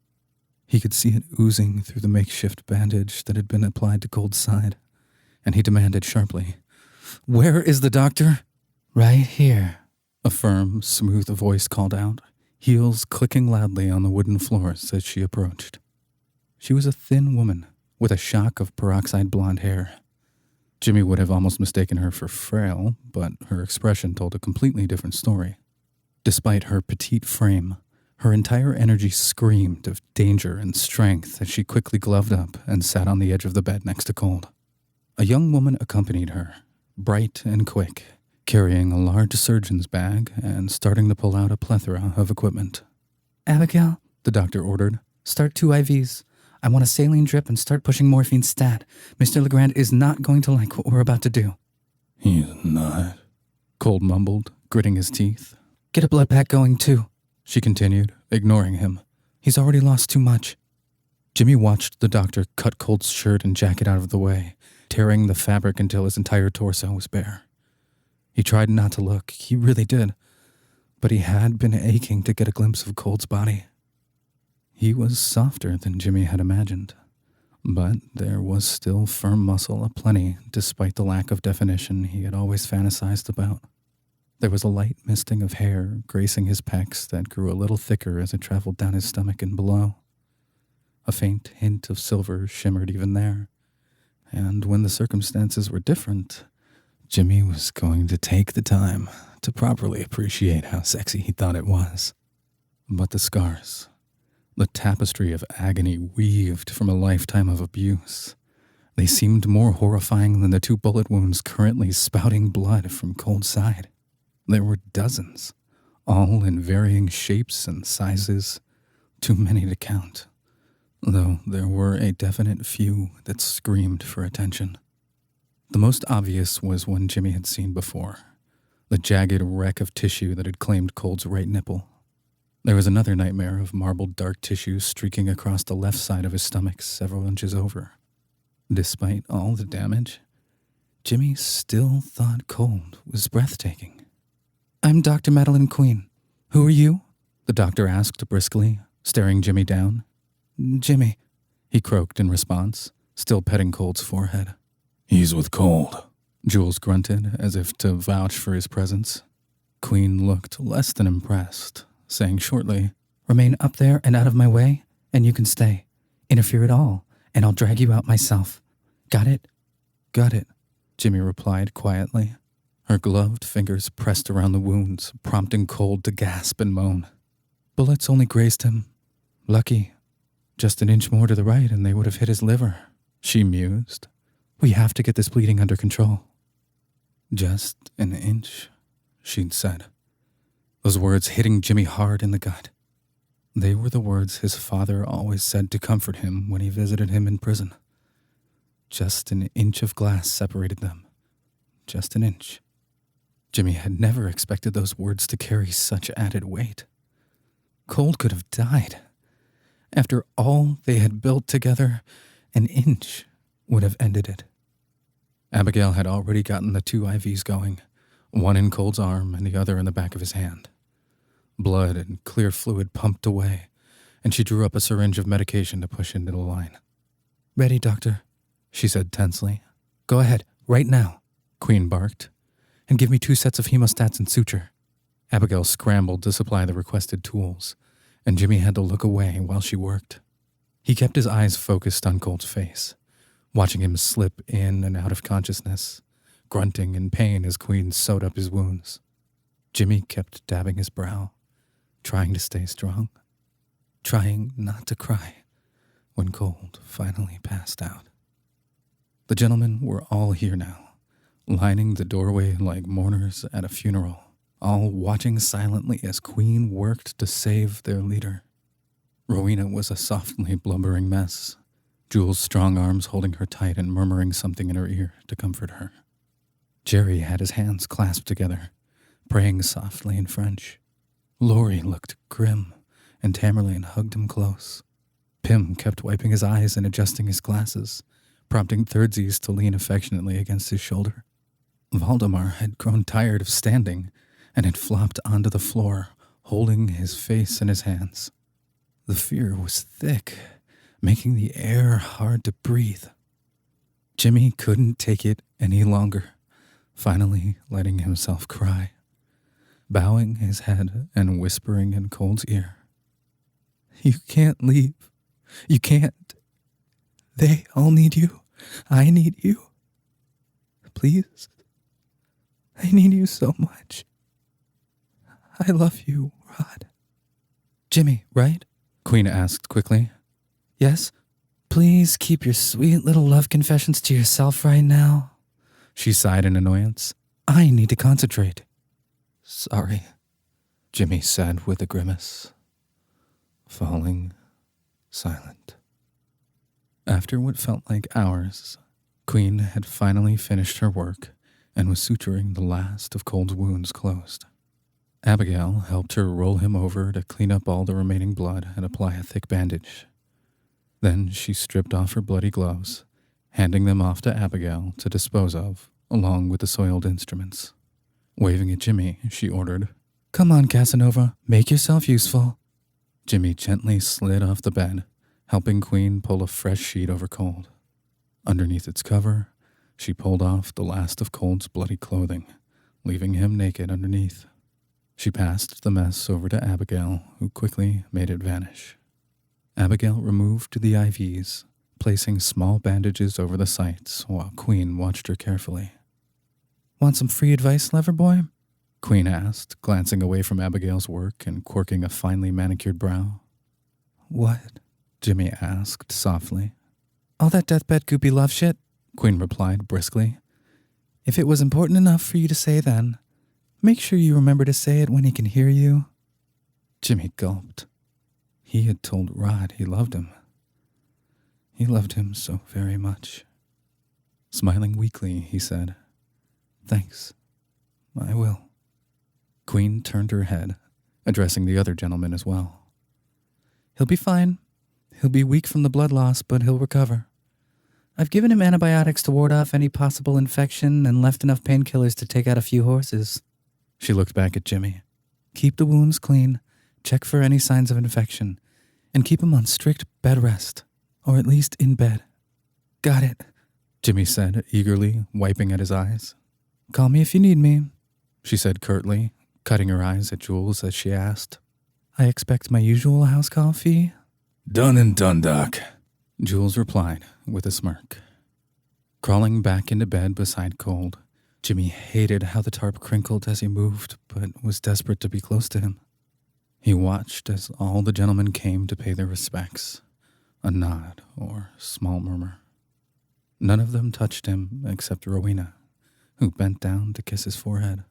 He could see it oozing through the makeshift bandage that had been applied to Cold's side, and he demanded sharply, Where is the doctor? Right here, a firm, smooth voice called out, heels clicking loudly on the wooden floors as she approached. She was a thin woman with a shock of peroxide blonde hair. Jimmy would have almost mistaken her for frail, but her expression told a completely different story. Despite her petite frame, her entire energy screamed of danger and strength as she quickly gloved up and sat on the edge of the bed next to Cold. A young woman accompanied her, bright and quick, carrying a large surgeon's bag and starting to pull out a plethora of equipment. Abigail, the doctor ordered, start 2 IVs. I want a saline drip and start pushing morphine stat. Mr. Legrand is not going to like what we're about to do. He's not. Cold mumbled, gritting his teeth. Get a blood pack going, too, she continued, ignoring him. He's already lost too much. Jimmy watched the doctor cut Cold's shirt and jacket out of the way, tearing the fabric until his entire torso was bare. He tried not to look, he really did, but he had been aching to get a glimpse of Cold's body. He was softer than Jimmy had imagined, but there was still firm muscle aplenty despite the lack of definition he had always fantasized about. There was a light misting of hair gracing his pecs that grew a little thicker as it traveled down his stomach and below. A faint hint of silver shimmered even there, and when the circumstances were different, Jimmy was going to take the time to properly appreciate how sexy he thought it was. But the scars, the tapestry of agony weaved from a lifetime of abuse, they seemed more horrifying than the 2 bullet wounds currently spouting blood from Cold's side. There were dozens, all in varying shapes and sizes, too many to count, though there were a definite few that screamed for attention. The most obvious was one Jimmy had seen before, the jagged wreck of tissue that had claimed Cold's right nipple. There was another nightmare of marbled dark tissue streaking across the left side of his stomach several inches over. Despite all the damage, Jimmy still thought Cold was breathtaking. I'm Dr. Madeline Queen. Who are you? The doctor asked briskly, staring Jimmy down. Jimmy, he croaked in response, still petting Cold's forehead. He's with Cold, Jules grunted as if to vouch for his presence. Queen looked less than impressed, saying shortly, Remain up there and out of my way, and you can stay. Interfere at all, and I'll drag you out myself. Got it? Got it, Jimmy replied quietly. Her gloved fingers pressed around the wounds, prompting Cold to gasp and moan. Bullets only grazed him. Lucky. Just an inch more to the right and they would have hit his liver, she mused. We have to get this bleeding under control. Just an inch, she'd said. Those words hitting Jimmy hard in the gut. They were the words his father always said to comfort him when he visited him in prison. Just an inch of glass separated them. Just an inch. Jimmy had never expected those words to carry such added weight. Cold could have died. After all they had built together, an inch would have ended it. Abigail had already gotten the 2 IVs going, one in Cold's arm and the other in the back of his hand. Blood and clear fluid pumped away, and she drew up a syringe of medication to push into the line. "Ready, doctor," she said tensely. "Go ahead, right now," Queen barked, "and give me 2 sets of hemostats and suture." Abigail scrambled to supply the requested tools, and Jimmy had to look away while she worked. He kept his eyes focused on Cold's face, watching him slip in and out of consciousness, grunting in pain as Queen sewed up his wounds. Jimmy kept dabbing his brow, trying to stay strong, trying not to cry when Cold finally passed out. The gentlemen were all here now, lining the doorway like mourners at a funeral, all watching silently as Queen worked to save their leader. Rowena was a softly blubbering mess, Jules' strong arms holding her tight and murmuring something in her ear to comfort her. Jerry had his hands clasped together, praying softly in French. Laurie looked grim, and Tamerlane hugged him close. Pim kept wiping his eyes and adjusting his glasses, prompting Thirdsies to lean affectionately against his shoulder. Valdemar had grown tired of standing and had flopped onto the floor, holding his face in his hands. The fear was thick, making the air hard to breathe. Jimmy couldn't take it any longer, finally letting himself cry, bowing his head and whispering in Cold's ear, "You can't leave. You can't. They all need you. I need you. Please. I need you so much. I love you, Rod." "Jimmy, right?" Queen asked quickly. "Yes? Please keep your sweet little love confessions to yourself right now." She sighed in annoyance. "I need to concentrate." "Sorry," Jimmy said with a grimace, falling silent. After what felt like hours, Queen had finally finished her work and was suturing the last of Cold's wounds closed. Abigail helped her roll him over to clean up all the remaining blood and apply a thick bandage. Then she stripped off her bloody gloves, handing them off to Abigail to dispose of, along with the soiled instruments. Waving at Jimmy, she ordered, "Come on, Casanova, make yourself useful." Jimmy gently slid off the bed, helping Queen pull a fresh sheet over Cold. Underneath its cover, she pulled off the last of Cold's bloody clothing, leaving him naked underneath. She passed the mess over to Abigail, who quickly made it vanish. Abigail removed the IVs, placing small bandages over the sites while Queen watched her carefully. "Want some free advice, lover boy?" Queen asked, glancing away from Abigail's work and quirking a finely manicured brow. "What?" Jimmy asked softly. "All that deathbed goopy love shit," Queen replied briskly. "If it was important enough for you to say then, make sure you remember to say it when he can hear you." Jimmy gulped. He had told Rod he loved him. He loved him so very much. Smiling weakly, he said, "Thanks. I will." Queen turned her head, addressing the other gentleman as well. "He'll be fine. He'll be weak from the blood loss, but he'll recover. I've given him antibiotics to ward off any possible infection and left enough painkillers to take out a few horses." She looked back at Jimmy. "Keep the wounds clean, check for any signs of infection, and keep him on strict bed rest, or at least in bed." "Got it," Jimmy said eagerly, wiping at his eyes. "Call me if you need me," she said curtly, cutting her eyes at Jules as she asked, "I expect my usual house call fee?" "Done and done, Doc," Jules replied with a smirk. Crawling back into bed beside Cold, Jimmy hated how the tarp crinkled as he moved, but was desperate to be close to him. He watched as all the gentlemen came to pay their respects, a nod or small murmur. None of them touched him except Rowena, who bent down to kiss his forehead,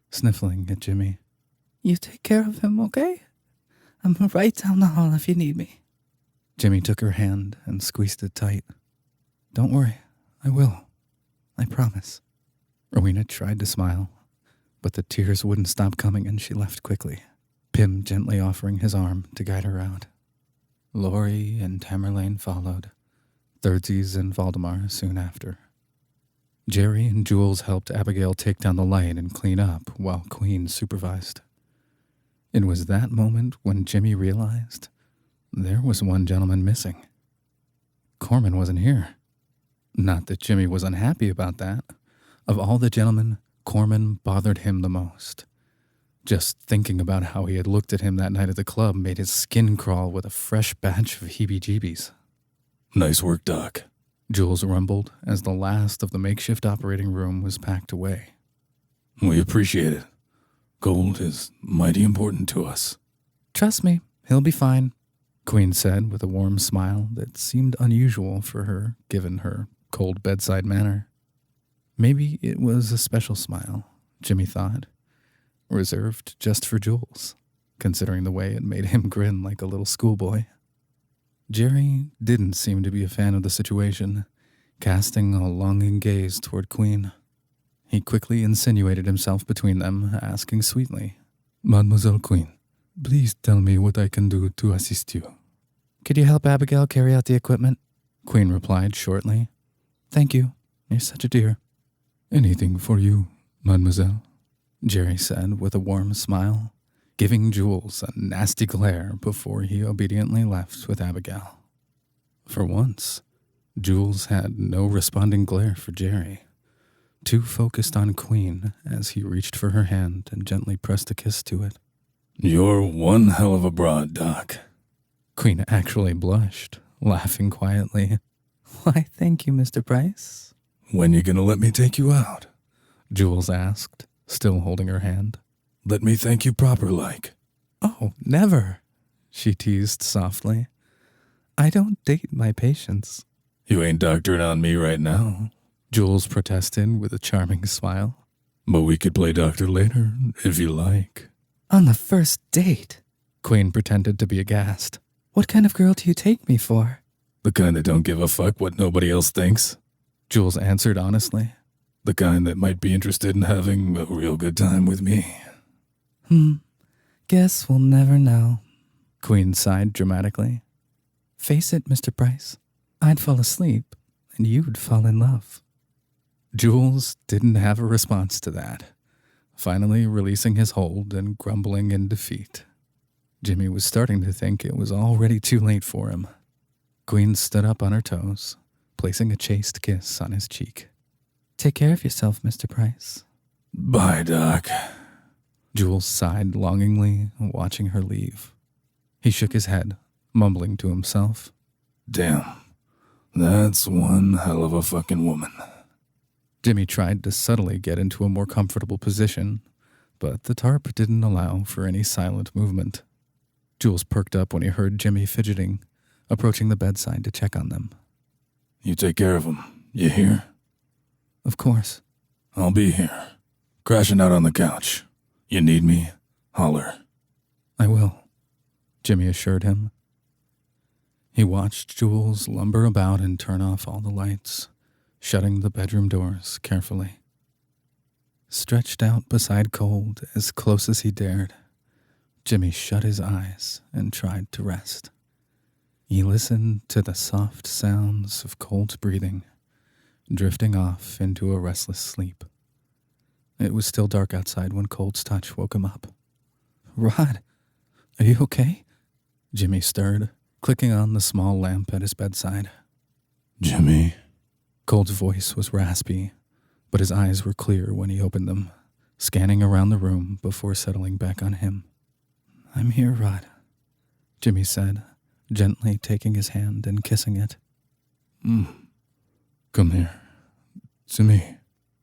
sniffling at Jimmy. "You take care of him, okay? I'm right down the hall if you need me." Jimmy took her hand and squeezed it tight. "Don't worry, I will. I promise." Rowena tried to smile, but the tears wouldn't stop coming and she left quickly, Pim gently offering his arm to guide her out. Laurie and Tamerlane followed, Thirties and Valdemar soon after. Jerry and Jules helped Abigail take down the light and clean up while Queen supervised. It was that moment when Jimmy realized there was one gentleman missing. Corman wasn't here. Not that Jimmy was unhappy about that. Of all the gentlemen, Corman bothered him the most. Just thinking about how he had looked at him that night at the club made his skin crawl with a fresh batch of heebie-jeebies. Nice work, Doc. Jules rumbled as the last of the makeshift operating room was packed away. We appreciate it. Gold is mighty important to us. Trust me, he'll be fine, Queen said with a warm smile that seemed unusual for her given her cold bedside manner. Maybe it was a special smile, Jimmy thought, reserved just for Jules, considering the way it made him grin like a little schoolboy. Jerry didn't seem to be a fan of the situation, casting a longing gaze toward Queen. He quickly insinuated himself between them, asking sweetly, Mademoiselle Queen, please tell me what I can do to assist you. Could you help Abigail carry out the equipment? Queen replied shortly. Thank you. You're such a dear. Anything for you, mademoiselle, Jerry said with a warm smile, giving Jules a nasty glare before he obediently left with Abigail. For once, Jules had no responding glare for Jerry, too focused on Queen as he reached for her hand and gently pressed a kiss to it. You're one hell of a broad, Doc. Queen actually blushed, laughing quietly. Why, thank you, Mr. Price. When you gonna let me take you out? Jules asked, still holding her hand. Let me thank you proper like. Oh, never, she teased softly. I don't date my patients. You ain't doctoring on me right now, Jules protested with a charming smile. But we could play doctor later, if you like. On the first date? Queen pretended to be aghast. What kind of girl do you take me for? The kind that don't give a fuck what nobody else thinks. Jules answered honestly. The kind that might be interested in having a real good time with me. Guess we'll never know, Queen sighed dramatically. Face it, Mr. Price. I'd fall asleep, and you'd fall in love. Jules didn't have a response to that, finally releasing his hold and grumbling in defeat. Jimmy was starting to think it was already too late for him. Queen stood up on her toes, placing a chaste kiss on his cheek. Take care of yourself, Mr. Price. Bye, Doc. Jules sighed longingly, watching her leave. He shook his head, mumbling to himself. Damn, that's one hell of a fucking woman. Jimmy tried to subtly get into a more comfortable position, but the tarp didn't allow for any silent movement. Jules perked up when he heard Jimmy fidgeting, approaching the bedside to check on them. You take care of him, you hear? Of course. I'll be here, crashing out on the couch. You need me? Holler. I will, Jimmy assured him. He watched Jules lumber about and turn off all the lights, shutting the bedroom doors carefully. Stretched out beside Cold as close as he dared, Jimmy shut his eyes and tried to rest. He listened to the soft sounds of Cold's breathing, drifting off into a restless sleep. It was still dark outside when Cold's touch woke him up. Rod, are you okay? Jimmy stirred, clicking on the small lamp at his bedside. Jimmy? Cold's voice was raspy, but his eyes were clear when he opened them, scanning around the room before settling back on him. I'm here, Rod, Jimmy said, gently taking his hand and kissing it. Come here. To me.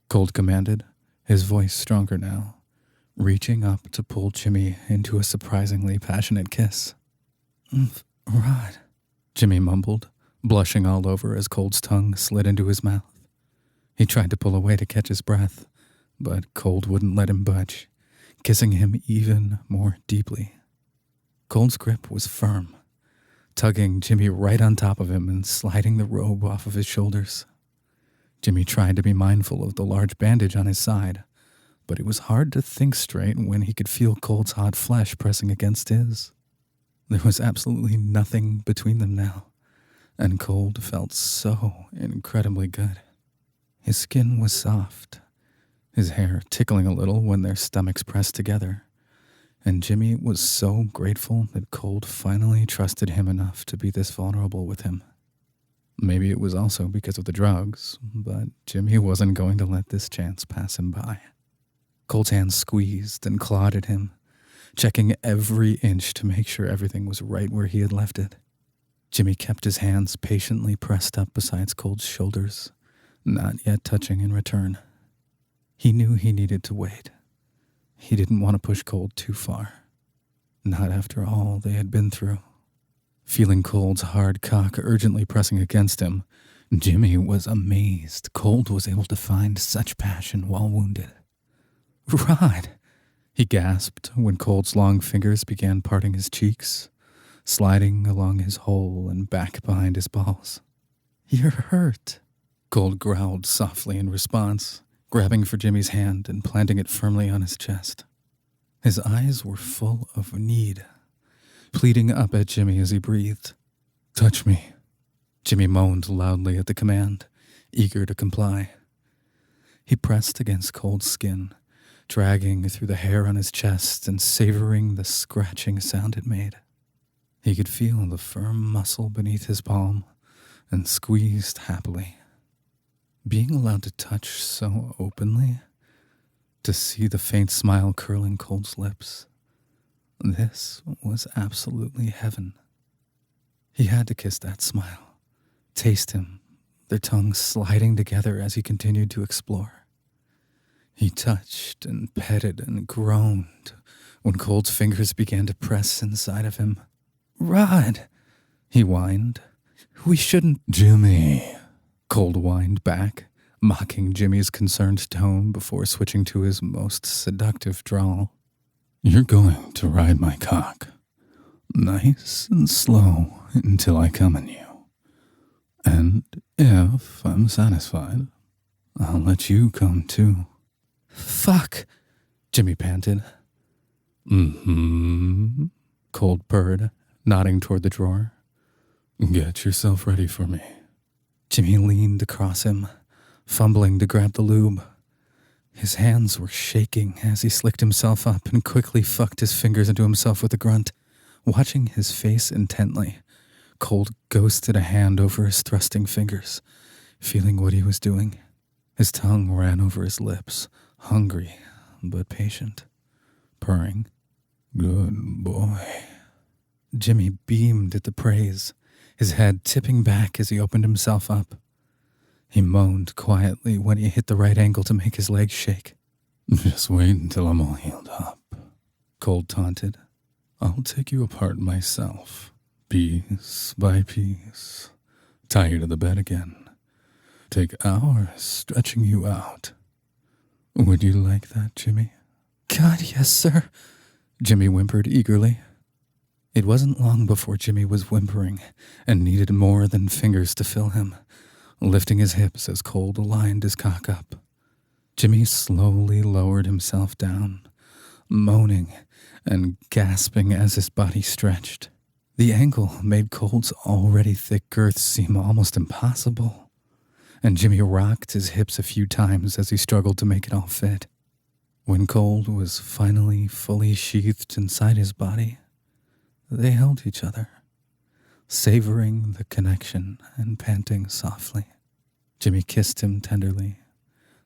Cold commanded, his voice stronger now, reaching up to pull Jimmy into a surprisingly passionate kiss. Rod, Jimmy mumbled, blushing all over as Cold's tongue slid into his mouth. He tried to pull away to catch his breath, but Cold wouldn't let him budge, kissing him even more deeply. Cold's grip was firm, tugging Jimmy right on top of him and sliding the robe off of his shoulders. Jimmy tried to be mindful of the large bandage on his side, but it was hard to think straight when he could feel Cold's hot flesh pressing against his. There was absolutely nothing between them now, and Cold felt so incredibly good. His skin was soft, his hair tickling a little when their stomachs pressed together, and Jimmy was so grateful that Cold finally trusted him enough to be this vulnerable with him. Maybe it was also because of the drugs, but Jimmy wasn't going to let this chance pass him by. Cold's hands squeezed and clawed at him, checking every inch to make sure everything was right where he had left it. Jimmy kept his hands patiently pressed up beside Cold's shoulders, not yet touching in return. He knew he needed to wait. He didn't want to push Cold too far, not after all they had been through. Feeling Cold's hard cock urgently pressing against him, Jimmy was amazed Cold was able to find such passion while wounded. "Rod!" he gasped when Cold's long fingers began parting his cheeks, sliding along his hole and back behind his balls. "You're hurt." Cold growled softly in response, grabbing for Jimmy's hand and planting it firmly on his chest. His eyes were full of need, pleading up at Jimmy as he breathed. "Touch me." Jimmy moaned loudly at the command, eager to comply. He pressed against Cold's skin, dragging through the hair on his chest and savoring the scratching sound it made. He could feel the firm muscle beneath his palm and squeezed happily. Being allowed to touch so openly, to see the faint smile curling Cold's lips, this was absolutely heaven. He had to kiss that smile, taste him, their tongues sliding together as he continued to explore. He touched and petted and groaned when Cold's fingers began to press inside of him. "Rod," he whined. "We shouldn't—" "Jimmy," Cold whined back, mocking Jimmy's concerned tone before switching to his most seductive drawl. "You're going to ride my cock, nice and slow until I come in you. And if I'm satisfied, I'll let you come too." "Fuck," Jimmy panted. "Mm-hmm," Cold purred, nodding toward the drawer. "Get yourself ready for me." Jimmy leaned across him, fumbling to grab the lube. His hands were shaking as he slicked himself up and quickly fucked his fingers into himself with a grunt. Watching his face intently, Cold ghosted a hand over his thrusting fingers, feeling what he was doing. His tongue ran over his lips, hungry but patient, purring. "Good boy." Jimmy beamed at the praise, his head tipping back as he opened himself up. He moaned quietly when he hit the right angle to make his legs shake. "Just wait until I'm all healed up," Cold taunted. "I'll take you apart myself, piece by piece. Tie you to the bed again. Take hours stretching you out. Would you like that, Jimmy?" "God, yes, sir," Jimmy whimpered eagerly. It wasn't long before Jimmy was whimpering and needed more than fingers to fill him, lifting his hips as Cold lined his cock up. Jimmy slowly lowered himself down, moaning and gasping as his body stretched. The angle made Cold's already thick girth seem almost impossible, and Jimmy rocked his hips a few times as he struggled to make it all fit. When Cold was finally fully sheathed inside his body, they held each other, savoring the connection and panting softly. Jimmy kissed him tenderly,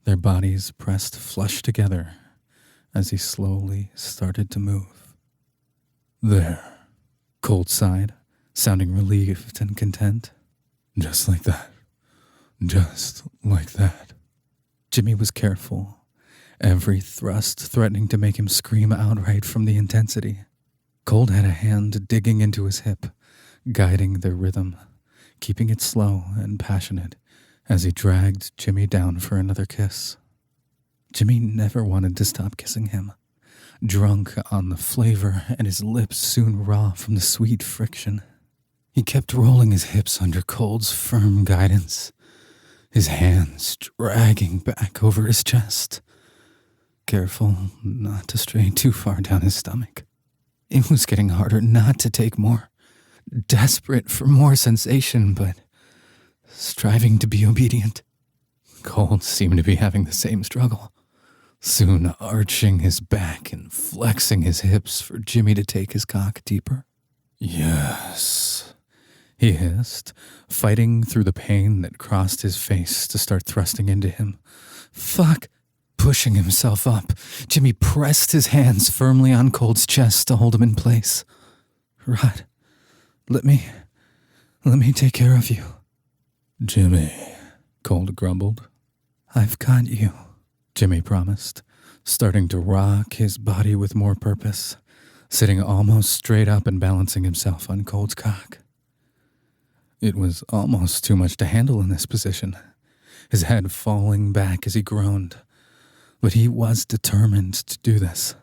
their bodies pressed flush together as he slowly started to move. "There," Cold sighed, sounding relieved and content. "Just like that. Just like that." Jimmy was careful, every thrust threatening to make him scream outright from the intensity. Cold had a hand digging into his hip, guiding their rhythm, keeping it slow and passionate as he dragged Jimmy down for another kiss. Jimmy never wanted to stop kissing him, drunk on the flavor and his lips soon raw from the sweet friction. He kept rolling his hips under Cold's firm guidance, his hands dragging back over his chest, careful not to stray too far down his stomach. It was getting harder not to take more, desperate for more sensation, but striving to be obedient. Cold seemed to be having the same struggle, soon arching his back and flexing his hips for Jimmy to take his cock deeper. Yes, He hissed, fighting through the pain that crossed his face to start thrusting into him. Fuck! Pushing himself up, Jimmy pressed his hands firmly on Cold's chest to hold him in place. Rod, let me take care of you. Jimmy, Cold grumbled. I've got you, Jimmy promised, starting to rock his body with more purpose, sitting almost straight up and balancing himself on Cold's cock. It was almost too much to handle in this position, his head falling back as he groaned. But he was determined to do this.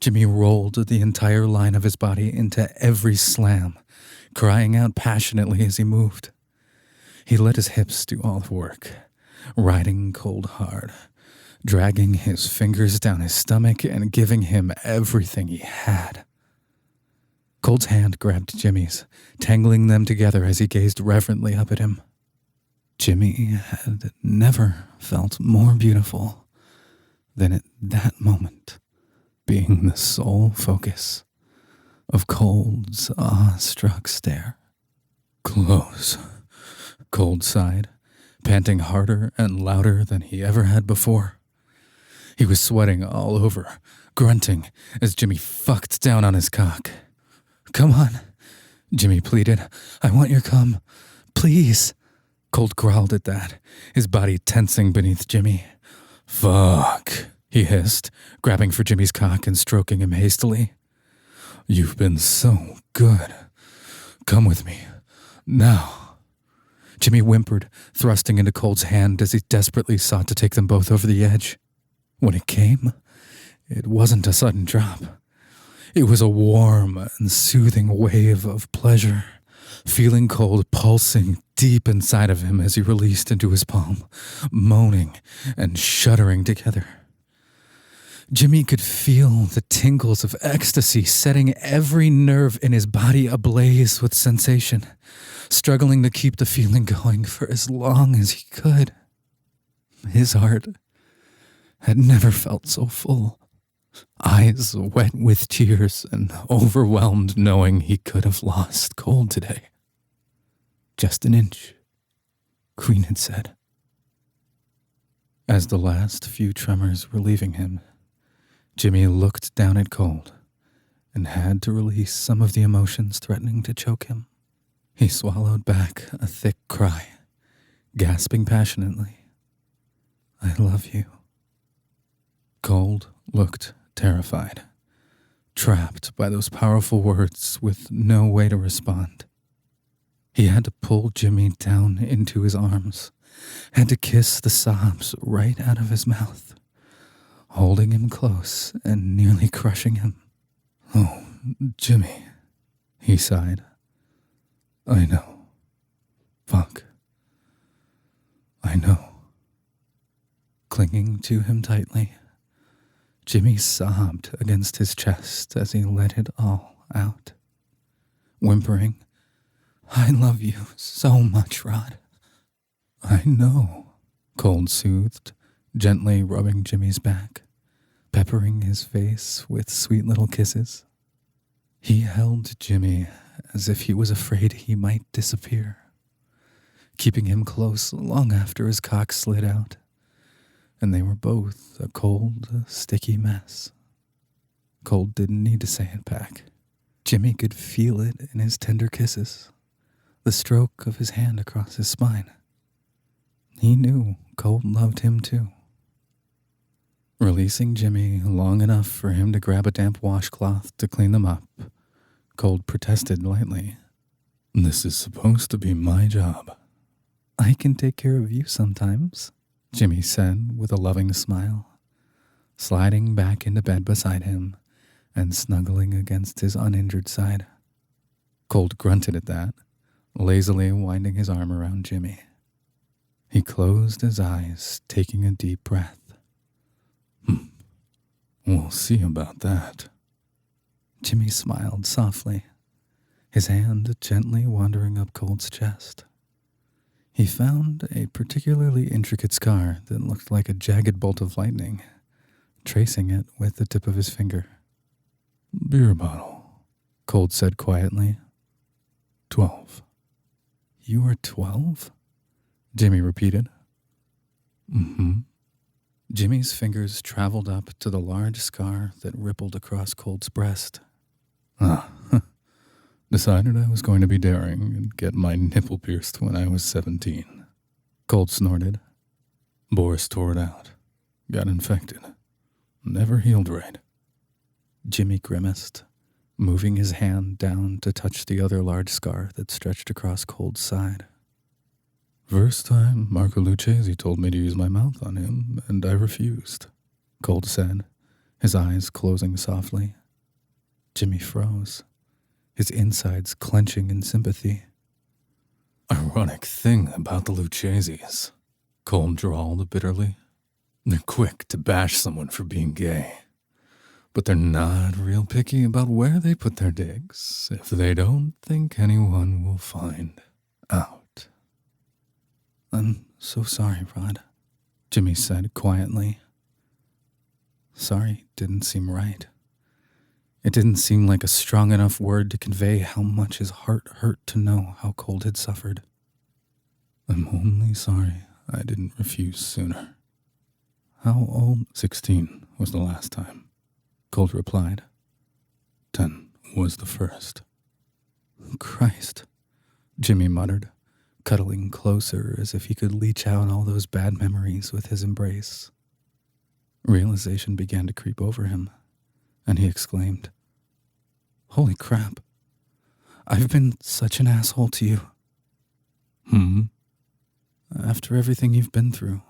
Jimmy rolled the entire line of his body into every slam, crying out passionately as he moved. He let his hips do all the work, riding Cold hard, dragging his fingers down his stomach and giving him everything he had. Cold's hand grabbed Jimmy's, tangling them together as he gazed reverently up at him. Jimmy had never felt more beautiful than at that moment, being the sole focus of Cold's awe-struck stare. Close, Cold sighed, panting harder and louder than he ever had before. He was sweating all over, grunting as Jimmy fucked down on his cock. Come on, Jimmy pleaded. I want your cum. Please. Cold growled at that, his body tensing beneath Jimmy. Fuck, he hissed, grabbing for Jimmy's cock and stroking him hastily. You've been so good. Come with me, now. Jimmy whimpered, thrusting into Cold's hand as he desperately sought to take them both over the edge. When it came, it wasn't a sudden drop. It was a warm and soothing wave of pleasure, feeling Cold pulsing deep inside of him as he released into his palm, moaning and shuddering together. Jimmy could feel the tingles of ecstasy setting every nerve in his body ablaze with sensation, struggling to keep the feeling going for as long as he could. His heart had never felt so full, eyes wet with tears and overwhelmed knowing he could have lost Cold today. Just an inch, Queen had said. As the last few tremors were leaving him, Jimmy looked down at Cold and had to release some of the emotions threatening to choke him. He swallowed back a thick cry, gasping passionately, I love you. Cold looked terrified, trapped by those powerful words with no way to respond. He had to pull Jimmy down into his arms, had to kiss the sobs right out of his mouth, holding him close and nearly crushing him. Oh, Jimmy, he sighed. I know. Fuck. I know. Clinging to him tightly, Jimmy sobbed against his chest as he let it all out, whimpering, I love you so much, Rod. I know, Cold soothed, gently rubbing Jimmy's back, peppering his face with sweet little kisses. He held Jimmy as if he was afraid he might disappear, keeping him close long after his cock slid out, and they were both a cold, sticky mess. Cold didn't need to say it back. Jimmy could feel it in his tender kisses, the stroke of his hand across his spine. He knew Cold loved him too. Releasing Jimmy long enough for him to grab a damp washcloth to clean them up, Cold protested lightly. This is supposed to be my job. I can take care of you sometimes, Jimmy said with a loving smile, sliding back into bed beside him and snuggling against his uninjured side. Cold grunted at that, lazily winding his arm around Jimmy. He closed his eyes, taking a deep breath. We'll see about that. Jimmy smiled softly, his hand gently wandering up Cold's chest. He found a particularly intricate scar that looked like a jagged bolt of lightning, tracing it with the tip of his finger. Beer bottle, Cold said quietly. 12. You were 12? Jimmy repeated. Mm-hmm. Jimmy's fingers traveled up to the large scar that rippled across Cold's breast. Decided I was going to be daring and get my nipple pierced when I was 17. Cold snorted. Boris tore it out. Got infected. Never healed right. Jimmy grimaced, moving his hand down to touch the other large scar that stretched across Cold's side. First time, Marco Lucchese told me to use my mouth on him, and I refused, Cold said, his eyes closing softly. Jimmy froze, his insides clenching in sympathy. Ironic thing about the Luccheses, Cold drawled bitterly. They're quick to bash someone for being gay, but they're not real picky about where they put their digs if they don't think anyone will find out. I'm so sorry, Rod, Jimmy said quietly. Sorry didn't seem right. It didn't seem like a strong enough word to convey how much his heart hurt to know how Cold had suffered. I'm only sorry I didn't refuse sooner. How old? 16 was the last time, Cold replied. 10 was the first. Christ, Jimmy muttered, cuddling closer as if he could leach out all those bad memories with his embrace. Realization began to creep over him, and he exclaimed, Holy crap, I've been such an asshole to you. After everything you've been through,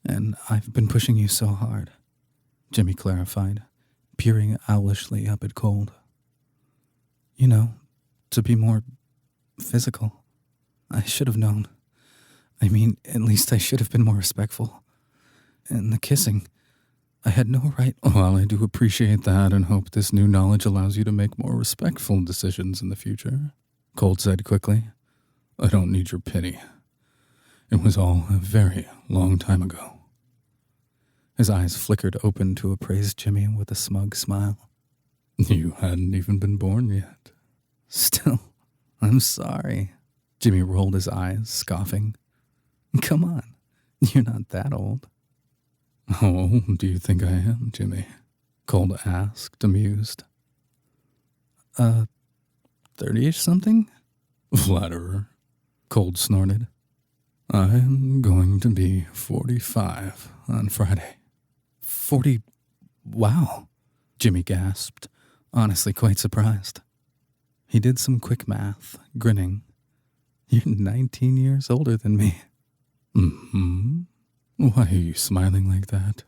and I've been pushing you so hard, Jimmy clarified, peering owlishly up at Cold. You know, to be more physical. I should have known. I mean, at least I should have been more respectful. And the kissing, I had no right. Well, I do appreciate that and hope this new knowledge allows you to make more respectful decisions in the future, Cold said quickly. I don't need your pity. It was all a very long time ago. His eyes flickered open to appraise Jimmy with a smug smile. You hadn't even been born yet. Still, I'm sorry. Jimmy rolled his eyes, scoffing. Come on, you're not that old. How old do you think I am, Jimmy? Cold asked, amused. 30-ish something? Flatterer, Cold snorted. I'm going to be 45 on Friday. 40? Wow, Jimmy gasped, honestly quite surprised. He did some quick math, grinning. You're 19 years older than me. Mm-hmm. Why are you smiling like that?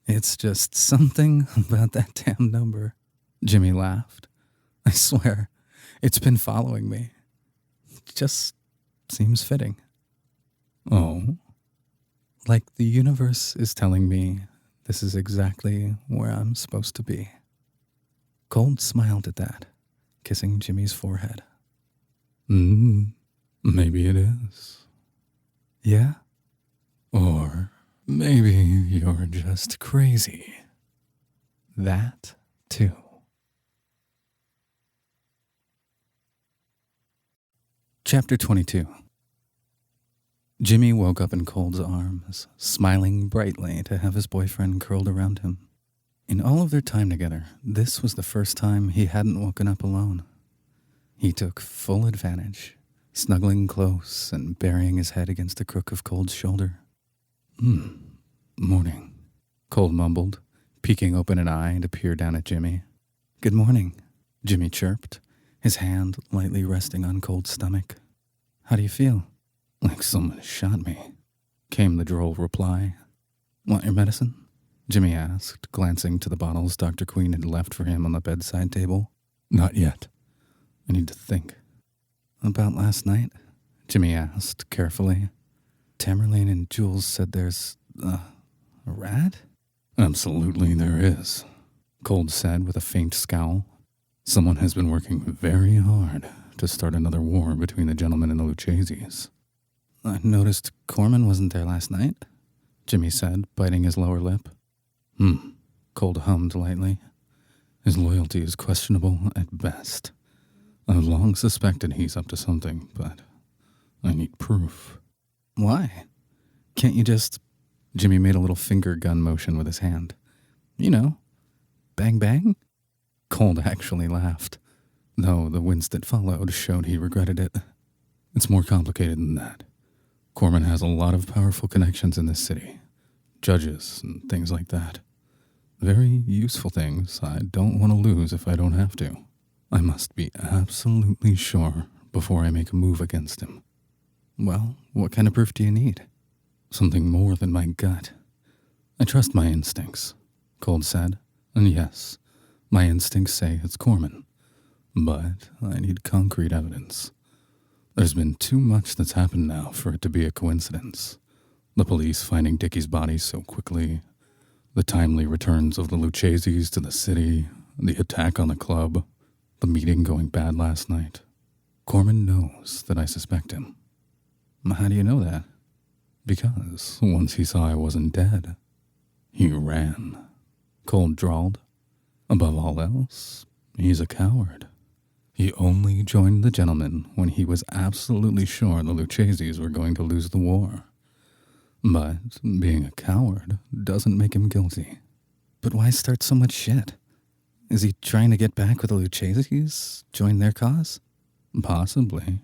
It's just something about that damn number, Jimmy laughed. I swear, it's been following me. Just seems fitting. Oh? Like the universe is telling me this is exactly where I'm supposed to be. Cold smiled at that, kissing Jimmy's forehead. Maybe it is. Yeah? Or maybe you're just crazy. That, too. Chapter 22. Jimmy woke up in Cold's arms, smiling brightly to have his boyfriend curled around him. In all of their time together, this was the first time he hadn't woken up alone. He took full advantage, snuggling close and burying his head against the crook of Cold's shoulder. Morning, Cold mumbled, peeking open an eye to peer down at Jimmy. Good morning, Jimmy chirped, his hand lightly resting on Cold's stomach. How do you feel? Like someone shot me, Came the droll reply. Want your medicine? Jimmy asked, glancing to the bottles Dr. Queen had left for him on the bedside table. Not yet. I need to think. About last night? Jimmy asked, carefully. Tamerlane and Jules said there's a rat? Absolutely there is, Cold said with a faint scowl. Someone has been working very hard to start another war between the gentlemen and the Lucchese's. I noticed Corman wasn't there last night, Jimmy said, biting his lower lip. Cold hummed lightly. His loyalty is questionable at best. I've long suspected he's up to something, but I need proof. Why? Can't you just... Jimmy made a little finger gun motion with his hand. You know, bang bang? Cold actually laughed, though the wince that followed showed he regretted it. It's more complicated than that. Corman has a lot of powerful connections in this city. Judges and things like that. Very useful things I don't want to lose if I don't have to. I must be absolutely sure before I make a move against him. Well, what kind of proof do you need? Something more than my gut. I trust my instincts, Cold said, and yes, my instincts say it's Corman. But I need concrete evidence. There's been too much that's happened now for it to be a coincidence. The police finding Dickie's body so quickly, the timely returns of the Lucchese's to the city, the attack on the club, the meeting going bad last night. Corman knows that I suspect him. How do you know that? Because once he saw I wasn't dead, he ran. Cold drawled. Above all else, he's a coward. He only joined the gentlemen when he was absolutely sure the Lucchese's were going to lose the war. But being a coward doesn't make him guilty. But why start so much shit? Is he trying to get back with the Lucchese's? Join their cause? Possibly,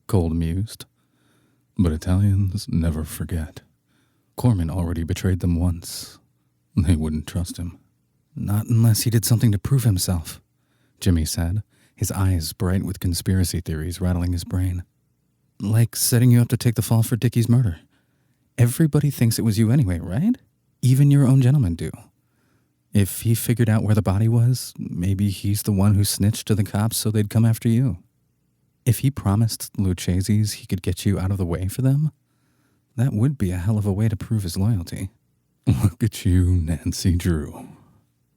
Cold mused. But Italians never forget. Corman already betrayed them once. They wouldn't trust him. Not unless he did something to prove himself, Jimmy said, his eyes bright with conspiracy theories rattling his brain. Like setting you up to take the fall for Dickie's murder. Everybody thinks it was you anyway, right? Even your own gentlemen do. If he figured out where the body was, maybe he's the one who snitched to the cops so they'd come after you. If he promised Lucchese's he could get you out of the way for them, that would be a hell of a way to prove his loyalty. Look at you, Nancy Drew.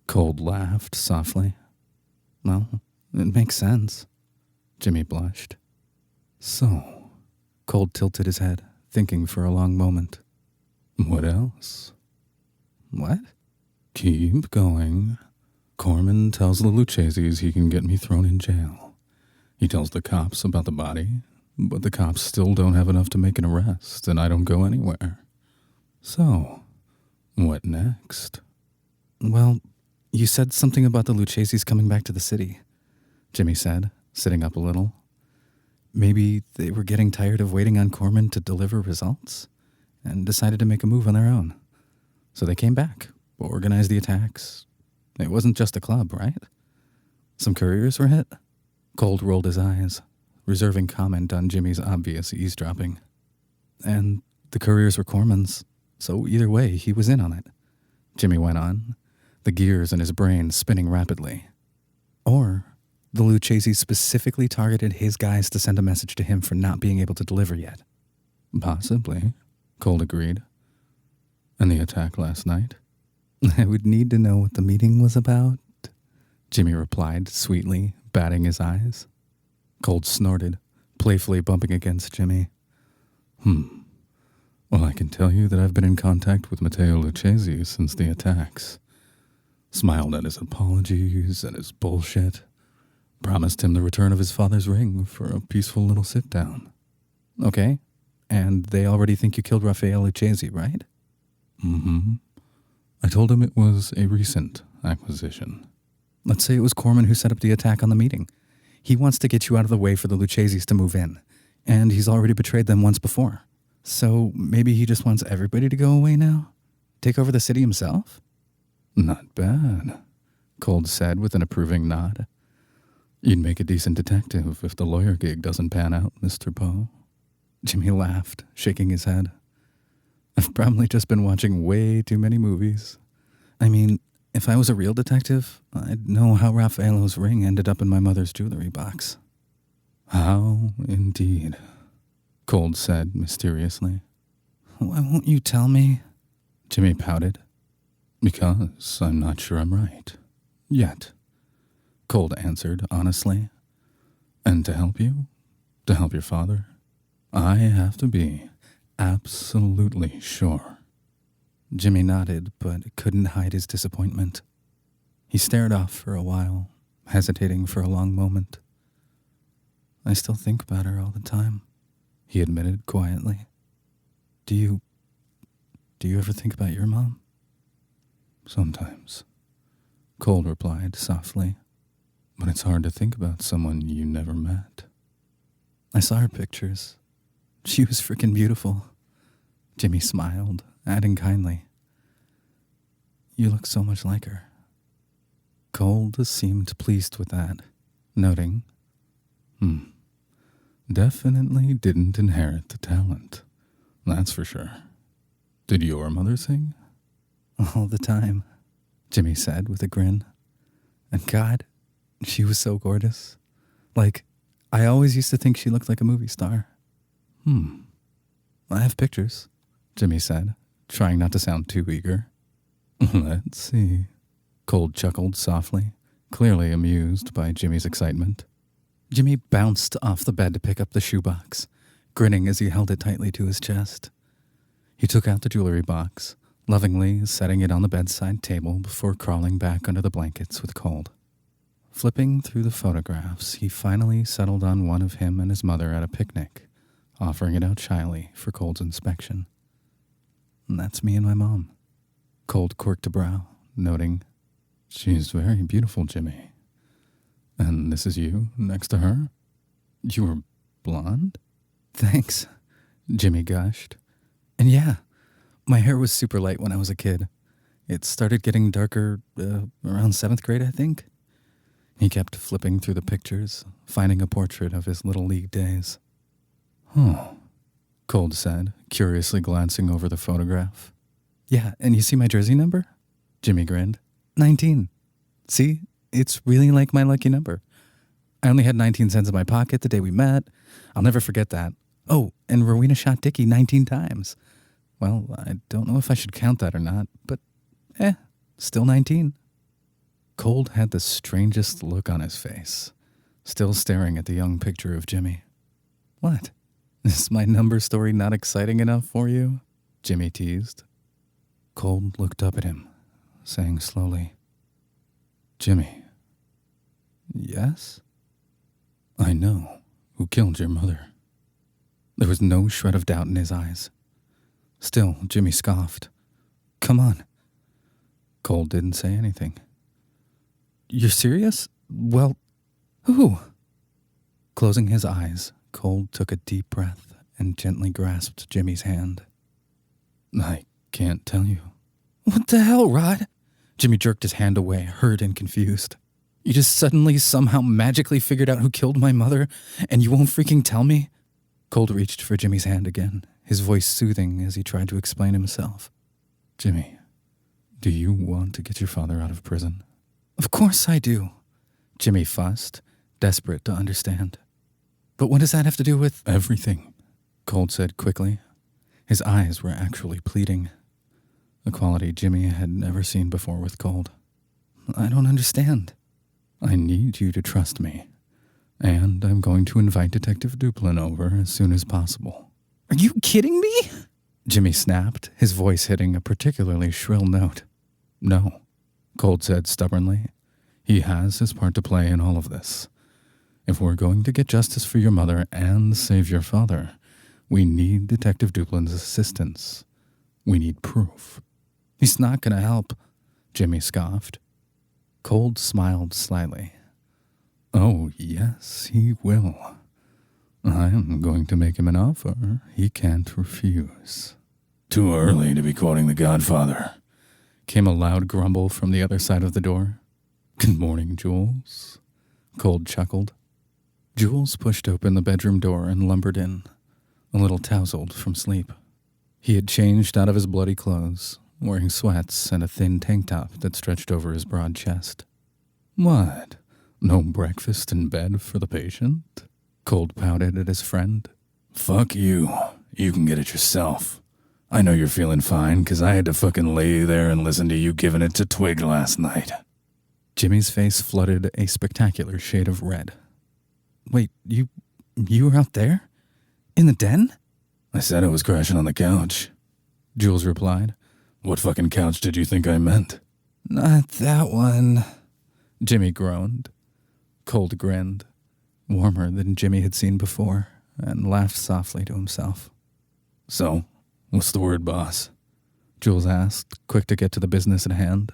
Cold laughed softly. Well, it makes sense. Jimmy blushed. So, Cold tilted his head, thinking for a long moment. What else? What? Keep going. Corman tells the Lucchese's he can get me thrown in jail. He tells the cops about the body, but the cops still don't have enough to make an arrest, and I don't go anywhere. So, what next? Well, you said something about the Lucchese's coming back to the city, Jimmy said, sitting up a little. Maybe they were getting tired of waiting on Corman to deliver results, and decided to make a move on their own. So they came back, organized the attacks. It wasn't just a club, right? Some couriers were hit? Cold rolled his eyes, reserving comment on Jimmy's obvious eavesdropping. And the couriers were Corman's, so either way, he was in on it. Jimmy went on, the gears in his brain spinning rapidly. Or the Lucchese's specifically targeted his guys to send a message to him for not being able to deliver yet. Possibly, Cold agreed. And the attack last night? I would need to know what the meeting was about, Jimmy replied sweetly, batting his eyes. Cold snorted, playfully bumping against Jimmy. Well, I can tell you that I've been in contact with Matteo Lucchese since the attacks. Smiled at his apologies and his bullshit. Promised him the return of his father's ring for a peaceful little sit-down. Okay, and they already think you killed Raffaele Lucchese, right? I told him it was a recent acquisition. Let's say it was Corman who set up the attack on the meeting. He wants to get you out of the way for the Lucchese's to move in, and he's already betrayed them once before. So maybe he just wants everybody to go away now? Take over the city himself? Not bad, Cold said with an approving nod. You'd make a decent detective if the lawyer gig doesn't pan out, Mr. Poe. Jimmy laughed, shaking his head. I've probably just been watching way too many movies. I mean, if I was a real detective, I'd know how Raffaello's ring ended up in my mother's jewelry box. How indeed, Cold said mysteriously. Why won't you tell me? Jimmy pouted. Because I'm not sure I'm right. Yet. Cold answered honestly. And to help you, to help your father, I have to be absolutely sure. Jimmy nodded, but couldn't hide his disappointment. He stared off for a while, hesitating for a long moment. I still think about her all the time, he admitted quietly. Do you ever think about your mom? Sometimes, Cold replied softly. but it's hard to think about someone you never met. I saw her pictures. She was freaking beautiful. Jimmy smiled, adding kindly, You look so much like her. Cold seemed pleased with that, noting, Definitely didn't inherit the talent. That's for sure. Did your mother sing? All the time, Jimmy said with a grin. And God, she was so gorgeous. Like, I always used to think she looked like a movie star. I have pictures, Jimmy said, trying not to sound too eager. Let's see. Cold chuckled softly, clearly amused by Jimmy's excitement. Jimmy bounced off the bed to pick up the shoebox, grinning as he held it tightly to his chest. He took out the jewelry box, lovingly setting it on the bedside table before crawling back under the blankets with Cold. Flipping through the photographs, he finally settled on one of him and his mother at a picnic, offering it out shyly for Cold's inspection. That's me and my mom. Cold quirked a brow, noting, She's very beautiful, Jimmy. And this is you next to her? You were blonde? Thanks, Jimmy gushed. And yeah, my hair was super light when I was a kid. It started getting darker around 7th grade, I think. He kept flipping through the pictures, finding a portrait of his Little League days. Cold said, curiously glancing over the photograph. Yeah, and you see my jersey number? Jimmy grinned. 19. See? It's really like my lucky number. I only had 19 cents in my pocket the day we met. I'll never forget that. Oh, and Rowena shot Dickie 19 times. Well, I don't know if I should count that or not, but still 19. Cold had the strangest look on his face, still staring at the young picture of Jimmy. What? Is my number story not exciting enough for you? Jimmy teased. Cold looked up at him, saying slowly, Jimmy. Yes? I know who killed your mother. There was no shred of doubt in his eyes. Still, Jimmy scoffed. Come on. Cold didn't say anything. You're serious? Well, who? Closing his eyes, Cold took a deep breath and gently grasped Jimmy's hand. I can't tell you. What the hell, Rod? Jimmy jerked his hand away, hurt and confused. You just suddenly somehow magically figured out who killed my mother, and you won't freaking tell me? Cold reached for Jimmy's hand again, his voice soothing as he tried to explain himself. Jimmy, do you want to get your father out of prison? Of course I do, Jimmy fussed, desperate to understand. But what does that have to do with... Everything, Cold said quickly. His eyes were actually pleading, a quality Jimmy had never seen before with Cold. I don't understand. I need you to trust me, and I'm going to invite Detective Duplin over as soon as possible. Are you kidding me? Jimmy snapped, his voice hitting a particularly shrill note. No, Cold said stubbornly. He has his part to play in all of this. If we're going to get justice for your mother and save your father, we need Detective Duplin's assistance. We need proof. He's not going to help, Jimmy scoffed. Cold smiled slightly. Oh, yes, he will. I am going to make him an offer he can't refuse. Too early to be quoting The Godfather, came a loud grumble from the other side of the door. Good morning, Jules. Cold chuckled. Jules pushed open the bedroom door and lumbered in, a little tousled from sleep. He had changed out of his bloody clothes, wearing sweats and a thin tank top that stretched over his broad chest. What? No breakfast in bed for the patient? Cold pouted at his friend. Fuck you. You can get it yourself. I know you're feeling fine, 'cause I had to fucking lay there and listen to you giving it to Twig last night. Jimmy's face flooded a spectacular shade of red. Wait, you were out there? In the den? I said I was crashing on the couch, Jules replied. What fucking couch did you think I meant? Not that one, Jimmy groaned. Cold grinned, warmer than Jimmy had seen before, and laughed softly to himself. So, what's the word, boss? Jules asked, quick to get to the business at hand.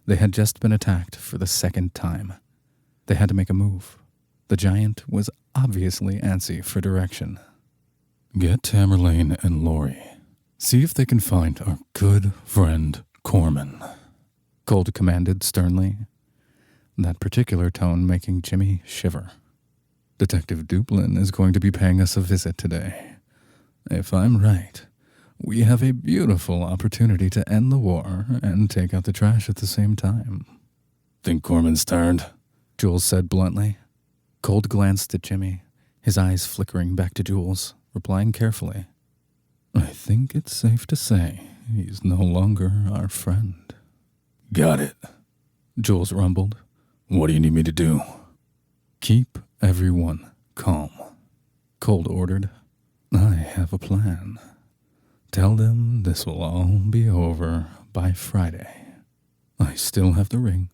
They had just been attacked for the second time. They had to make a move. The giant was obviously antsy for direction. Get Tamerlane and Laurie. See if they can find our good friend Corman, Cold commanded sternly, that particular tone making Jimmy shiver. Detective Duplin is going to be paying us a visit today. If I'm right, we have a beautiful opportunity to end the war and take out the trash at the same time. Think Corman's turned? Jules said bluntly. Cold glanced at Jimmy, his eyes flickering back to Jules, replying carefully. I think it's safe to say he's no longer our friend. Got it, Jules rumbled. What do you need me to do? Keep everyone calm, Cold ordered. I have a plan. Tell them this will all be over by Friday. I still have the ring,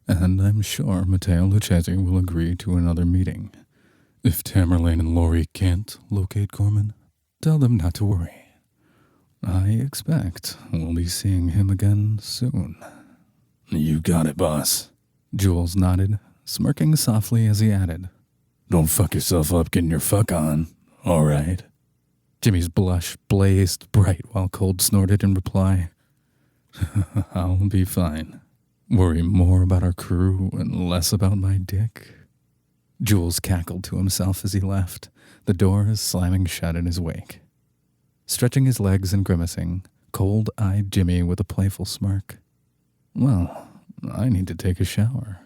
and I'm sure Matteo Lucchesi will agree to another meeting. If Tamerlane and Laurie can't locate Corman, tell them not to worry. I expect we'll be seeing him again soon. You got it, boss. Jules nodded, smirking softly as he added, Don't fuck yourself up getting your fuck on, all right? Jimmy's blush blazed bright while Cold snorted in reply. I'll be fine. Worry more about our crew and less about my dick. Jules cackled to himself as he left, the door slamming shut in his wake. Stretching his legs and grimacing, Cold eyed Jimmy with a playful smirk. Well, I need to take a shower.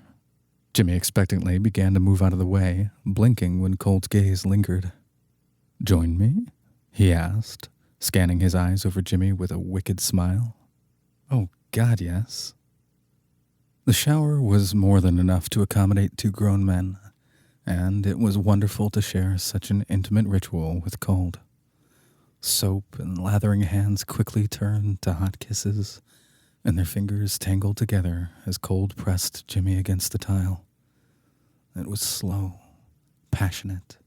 Jimmy expectantly began to move out of the way, blinking when Cold's gaze lingered. Join me? He asked, scanning his eyes over Jimmy with a wicked smile. Oh, God, yes. The shower was more than enough to accommodate two grown men, and it was wonderful to share such an intimate ritual with Cold. Soap and lathering hands quickly turned to hot kisses, and their fingers tangled together as Cold pressed Jimmy against the tile. It was slow, passionate,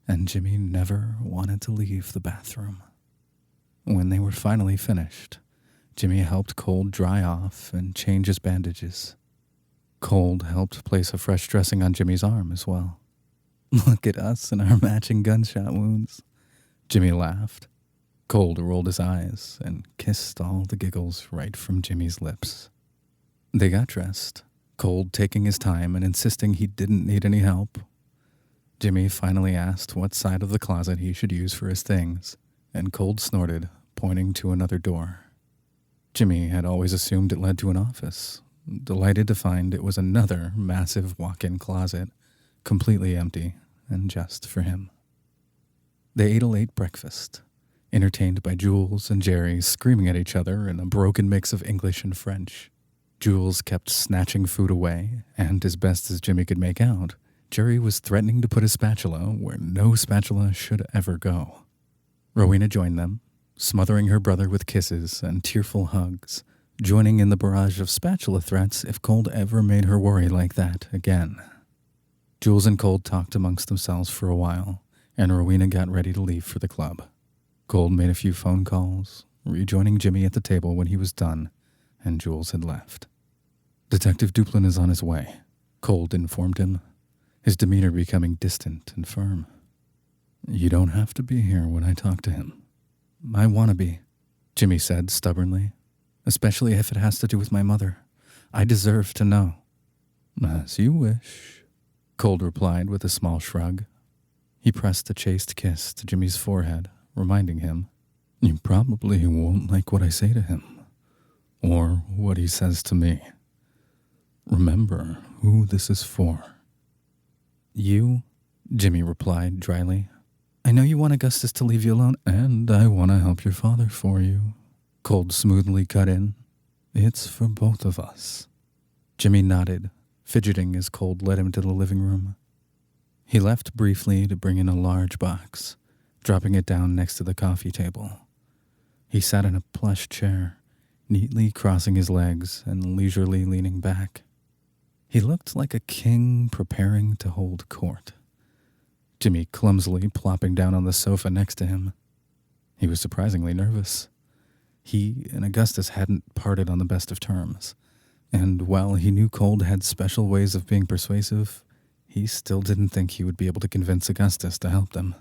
and Jimmy never wanted to leave the bathroom. When they were finally finished, Jimmy helped Cold dry off and change his bandages. Cold helped place a fresh dressing on Jimmy's arm as well. Look at us and our matching gunshot wounds. Jimmy laughed. Cold rolled his eyes and kissed all the giggles right from Jimmy's lips. They got dressed, Cold taking his time and insisting he didn't need any help. Jimmy finally asked what side of the closet he should use for his things, and Cold snorted, pointing to another door. Jimmy had always assumed it led to an office, delighted to find it was another massive walk-in closet, completely empty and just for him. They ate a late breakfast, entertained by Jules and Jerry screaming at each other in a broken mix of English and French. Jules kept snatching food away, and as best as Jimmy could make out, Jerry was threatening to put his spatula where no spatula should ever go. Rowena joined them, smothering her brother with kisses and tearful hugs, joining in the barrage of spatula threats if Cold ever made her worry like that again. Jules and Cold talked amongst themselves for a while, and Rowena got ready to leave for the club. Cold made a few phone calls, rejoining Jimmy at the table when he was done, and Jules had left. Detective Duplin is on his way, Cold informed him, his demeanor becoming distant and firm. You don't have to be here when I talk to him. I want to be, Jimmy said stubbornly, especially if it has to do with my mother. I deserve to know. As you wish, Cold replied with a small shrug. He pressed a chaste kiss to Jimmy's forehead, reminding him, you probably won't like what I say to him, or what he says to me. Remember who this is for. You, Jimmy replied dryly. I know you want Augustus to leave you alone, and I want to help your father for you. Cold smoothly cut in. It's for both of us. Jimmy nodded, fidgeting as Cold led him to the living room. He left briefly to bring in a large box, dropping it down next to the coffee table. He sat in a plush chair, neatly crossing his legs and leisurely leaning back. He looked like a king preparing to hold court. Jimmy clumsily plopping down on the sofa next to him. He was surprisingly nervous. He and Augustus hadn't parted on the best of terms, and while he knew Cold had special ways of being persuasive, he still didn't think he would be able to convince Augustus to help them.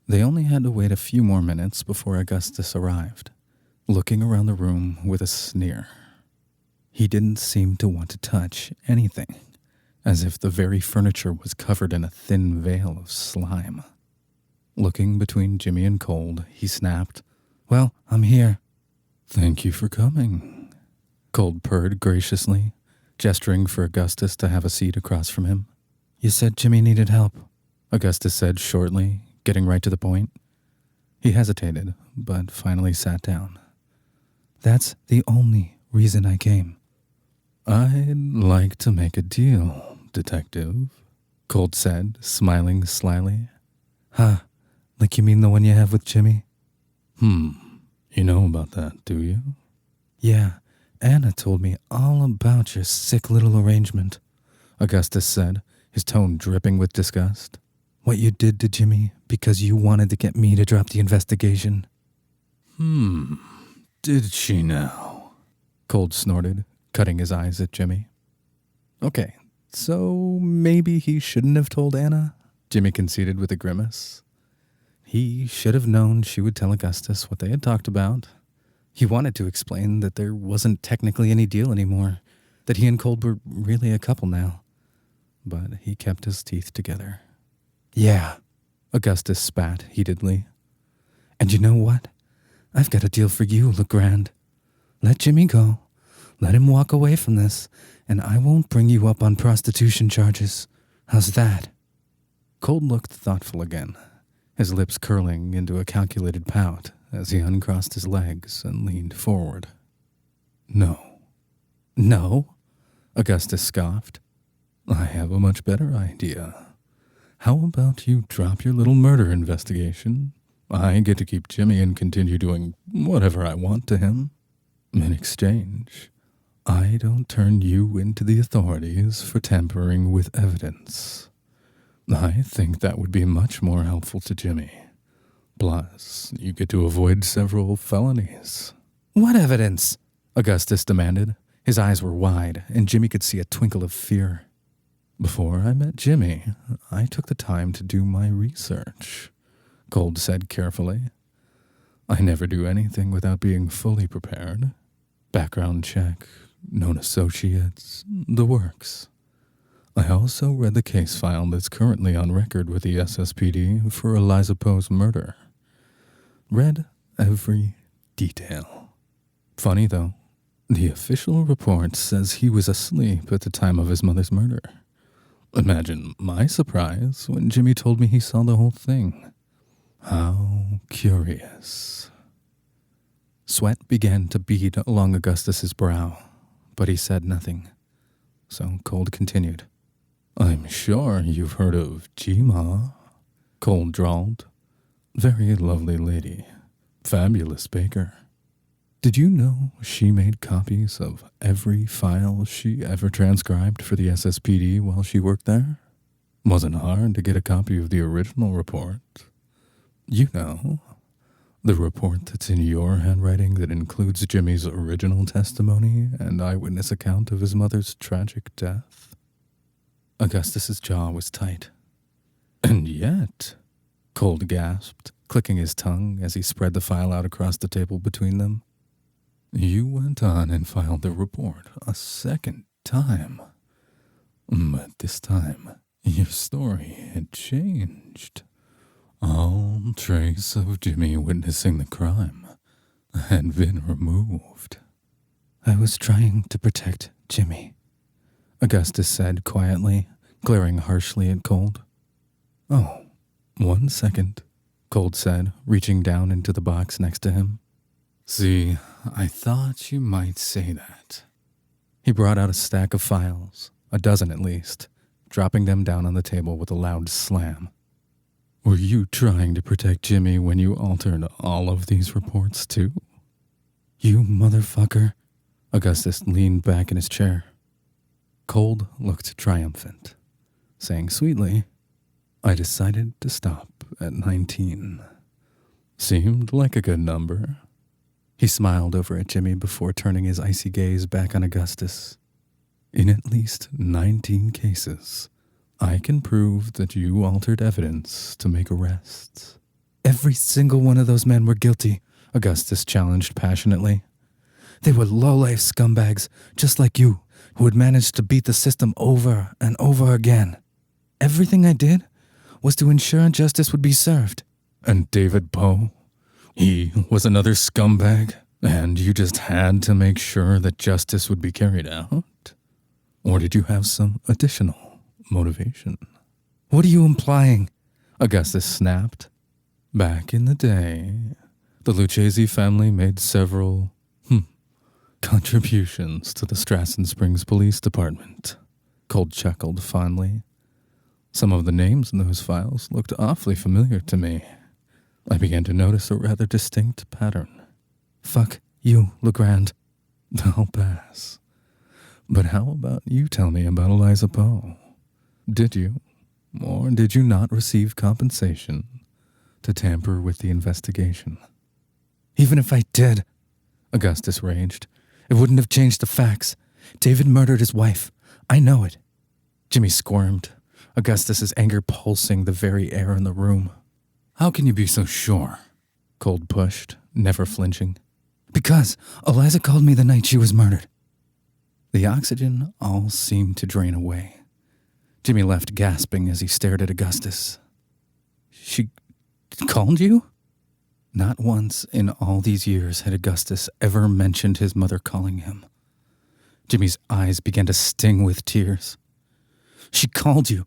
They only had to wait a few more minutes before Augustus arrived, looking around the room with a sneer. He didn't seem to want to touch anything, as if the very furniture was covered in a thin veil of slime. Looking between Jimmy and Cold, he snapped, "Well, I'm here." "Thank you for coming," Cold purred graciously, gesturing for Augustus to have a seat across from him. "You said Jimmy needed help," Augustus said shortly, getting right to the point. He hesitated, but finally sat down. "That's the only reason I came." "I'd like to make a deal, Detective," Cold said, smiling slyly. "Huh, like you mean the one you have with Jimmy?" You know about that, do you?" "Yeah, Anna told me all about your sick little arrangement," Augustus said, his tone dripping with disgust. "What you did to Jimmy because you wanted to get me to drop the investigation." Did she now?" Cold snorted, cutting his eyes at Jimmy. "Okay, so maybe he shouldn't have told Anna," Jimmy conceded with a grimace. He should have known she would tell Augustus what they had talked about. He wanted to explain that there wasn't technically any deal anymore, that he and Cold were really a couple now. But he kept his teeth together. "Yeah," Augustus spat heatedly. "And you know what? I've got a deal for you, Legrand. Let Jimmy go. Let him walk away from this, and I won't bring you up on prostitution charges. How's that?" Cold looked thoughtful again, his lips curling into a calculated pout as he uncrossed his legs and leaned forward. "No." "No?" Augustus scoffed. "I have a much better idea. How about you drop your little murder investigation? I get to keep Jimmy and continue doing whatever I want to him. In exchange, I don't turn you into the authorities for tampering with evidence. I think that would be much more helpful to Jimmy. Plus, you get to avoid several felonies." "What evidence?" Augustus demanded. His eyes were wide, and Jimmy could see a twinkle of fear. "Before I met Jimmy, I took the time to do my research," Cold said carefully. "I never do anything without being fully prepared. Background check, known associates, the works. I also read the case file that's currently on record with the SSPD for Eliza Poe's murder. Read every detail. Funny though, the official report says he was asleep at the time of his mother's murder. Imagine my surprise when Jimmy told me he saw the whole thing. How curious." Sweat began to bead along Augustus's brow, but he said nothing. So Cold continued. "I'm sure you've heard of Jima," Cold drawled. "Very lovely lady. Fabulous baker. Did you know she made copies of every file she ever transcribed for the SSPD while she worked there? Wasn't hard to get a copy of the original report. You know, the report that's in your handwriting that includes Jimmy's original testimony and eyewitness account of his mother's tragic death." Augustus's jaw was tight. "And yet," Cold gasped, clicking his tongue as he spread the file out across the table between them, "you went on and filed the report a second time. But this time, your story had changed. All trace of Jimmy witnessing the crime had been removed." "I was trying to protect Jimmy," Augustus said quietly, glaring harshly at Cold. "Oh, 1 second," Cold said, reaching down into the box next to him. "See, I thought you might say that. He brought out a stack of files, a dozen at least, dropping them down on the table with a loud slam. Were you trying to protect Jimmy when you altered all of these reports too? You motherfucker. Augustus leaned back in his chair. Cold looked triumphant, saying sweetly, I decided to stop at 19. Seemed like a good number. He smiled over at Jimmy before turning his icy gaze back on Augustus. In at least 19 cases, I can prove that you altered evidence to make arrests. Every single one of those men were guilty, Augustus challenged passionately. They were low-life scumbags, just like you, who had managed to beat the system over and over again. Everything I did was to ensure justice would be served. And David Poe? He was another scumbag, and you just had to make sure that justice would be carried out? Or did you have some additional motivation? What are you implying? Augustus snapped. Back in the day, the Lucchese family made several contributions to the Strassen Springs Police Department. Cold chuckled fondly. Some of the names in those files looked awfully familiar to me. I began to notice a rather distinct pattern. Fuck you, Legrand. I'll pass. But how about you tell me about Eliza Poe? Did you, or did you not receive compensation to tamper with the investigation? Even if I did, Augustus raged, it wouldn't have changed the facts. David murdered his wife. I know it. Jimmy squirmed, Augustus's anger pulsing the very air in the room. How can you be so sure? Cold pushed, never flinching. Because Eliza called me the night she was murdered. The oxygen all seemed to drain away. Jimmy left gasping as he stared at Augustus. She called you? Not once in all these years had Augustus ever mentioned his mother calling him. Jimmy's eyes began to sting with tears. She called you.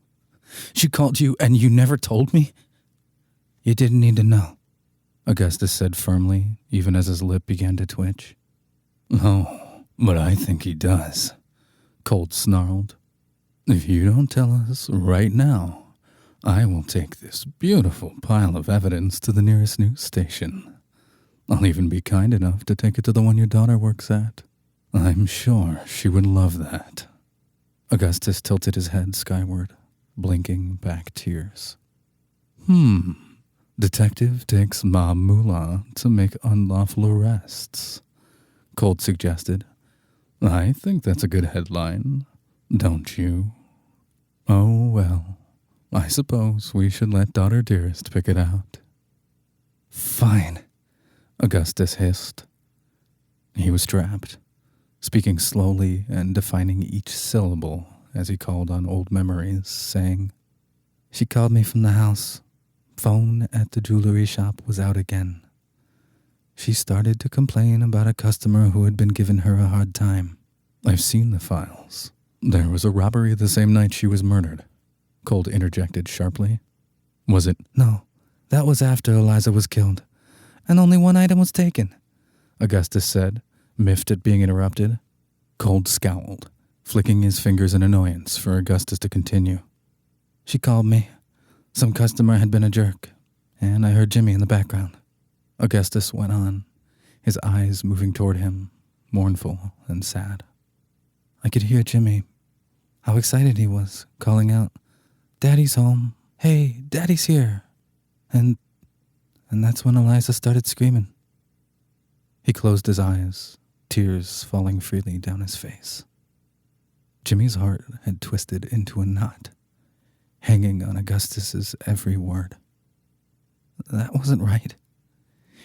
She called you and you never told me? You didn't need to know, Augustus said firmly, even as his lip began to twitch. Oh, but I think he does, Cold snarled. If you don't tell us right now, I will take this beautiful pile of evidence to the nearest news station. I'll even be kind enough to take it to the one your daughter works at. I'm sure she would love that. Augustus tilted his head skyward, blinking back tears. Detective takes Ma Moolah to make unlawful arrests, Cold suggested. I think that's a good headline, don't you? Oh, well, I suppose we should let Daughter Dearest pick it out. Fine, Augustus hissed. He was trapped, speaking slowly and defining each syllable as he called on old memories, saying, She called me from the house. Phone at the jewelry shop was out again. She started to complain about a customer who had been giving her a hard time. I've seen the files. There was a robbery the same night she was murdered, Cold interjected sharply. Was it? No, that was after Eliza was killed, and only one item was taken, Augustus said, miffed at being interrupted. Cold scowled, flicking his fingers in annoyance for Augustus to continue. She called me. Some customer had been a jerk, and I heard Jimmy in the background. Augustus went on, his eyes moving toward him, mournful and sad. I could hear Jimmy, how excited he was, calling out, Daddy's home. Hey, Daddy's here. And that's when Eliza started screaming. He closed his eyes, tears falling freely down his face. Jimmy's heart had twisted into a knot, hanging on Augustus's every word. That wasn't right.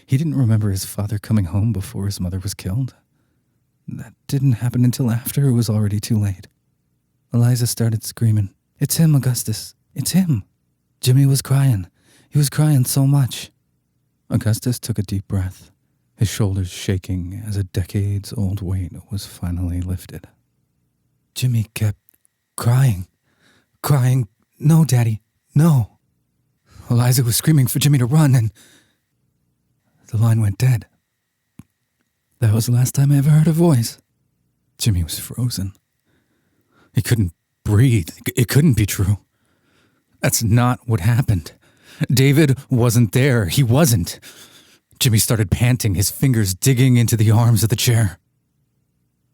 He didn't remember his father coming home before his mother was killed. That didn't happen until after it was already too late. Eliza started screaming, It's him, Augustus. It's him. Jimmy was crying. He was crying so much. Augustus took a deep breath, his shoulders shaking as a decades-old weight was finally lifted. Jimmy kept crying. No, Daddy, no. Eliza was screaming for Jimmy to run, and the line went dead. That was the last time I ever heard her voice. Jimmy was frozen. He couldn't breathe. It couldn't be true. That's not what happened. David wasn't there. He wasn't. Jimmy started panting, his fingers digging into the arms of the chair.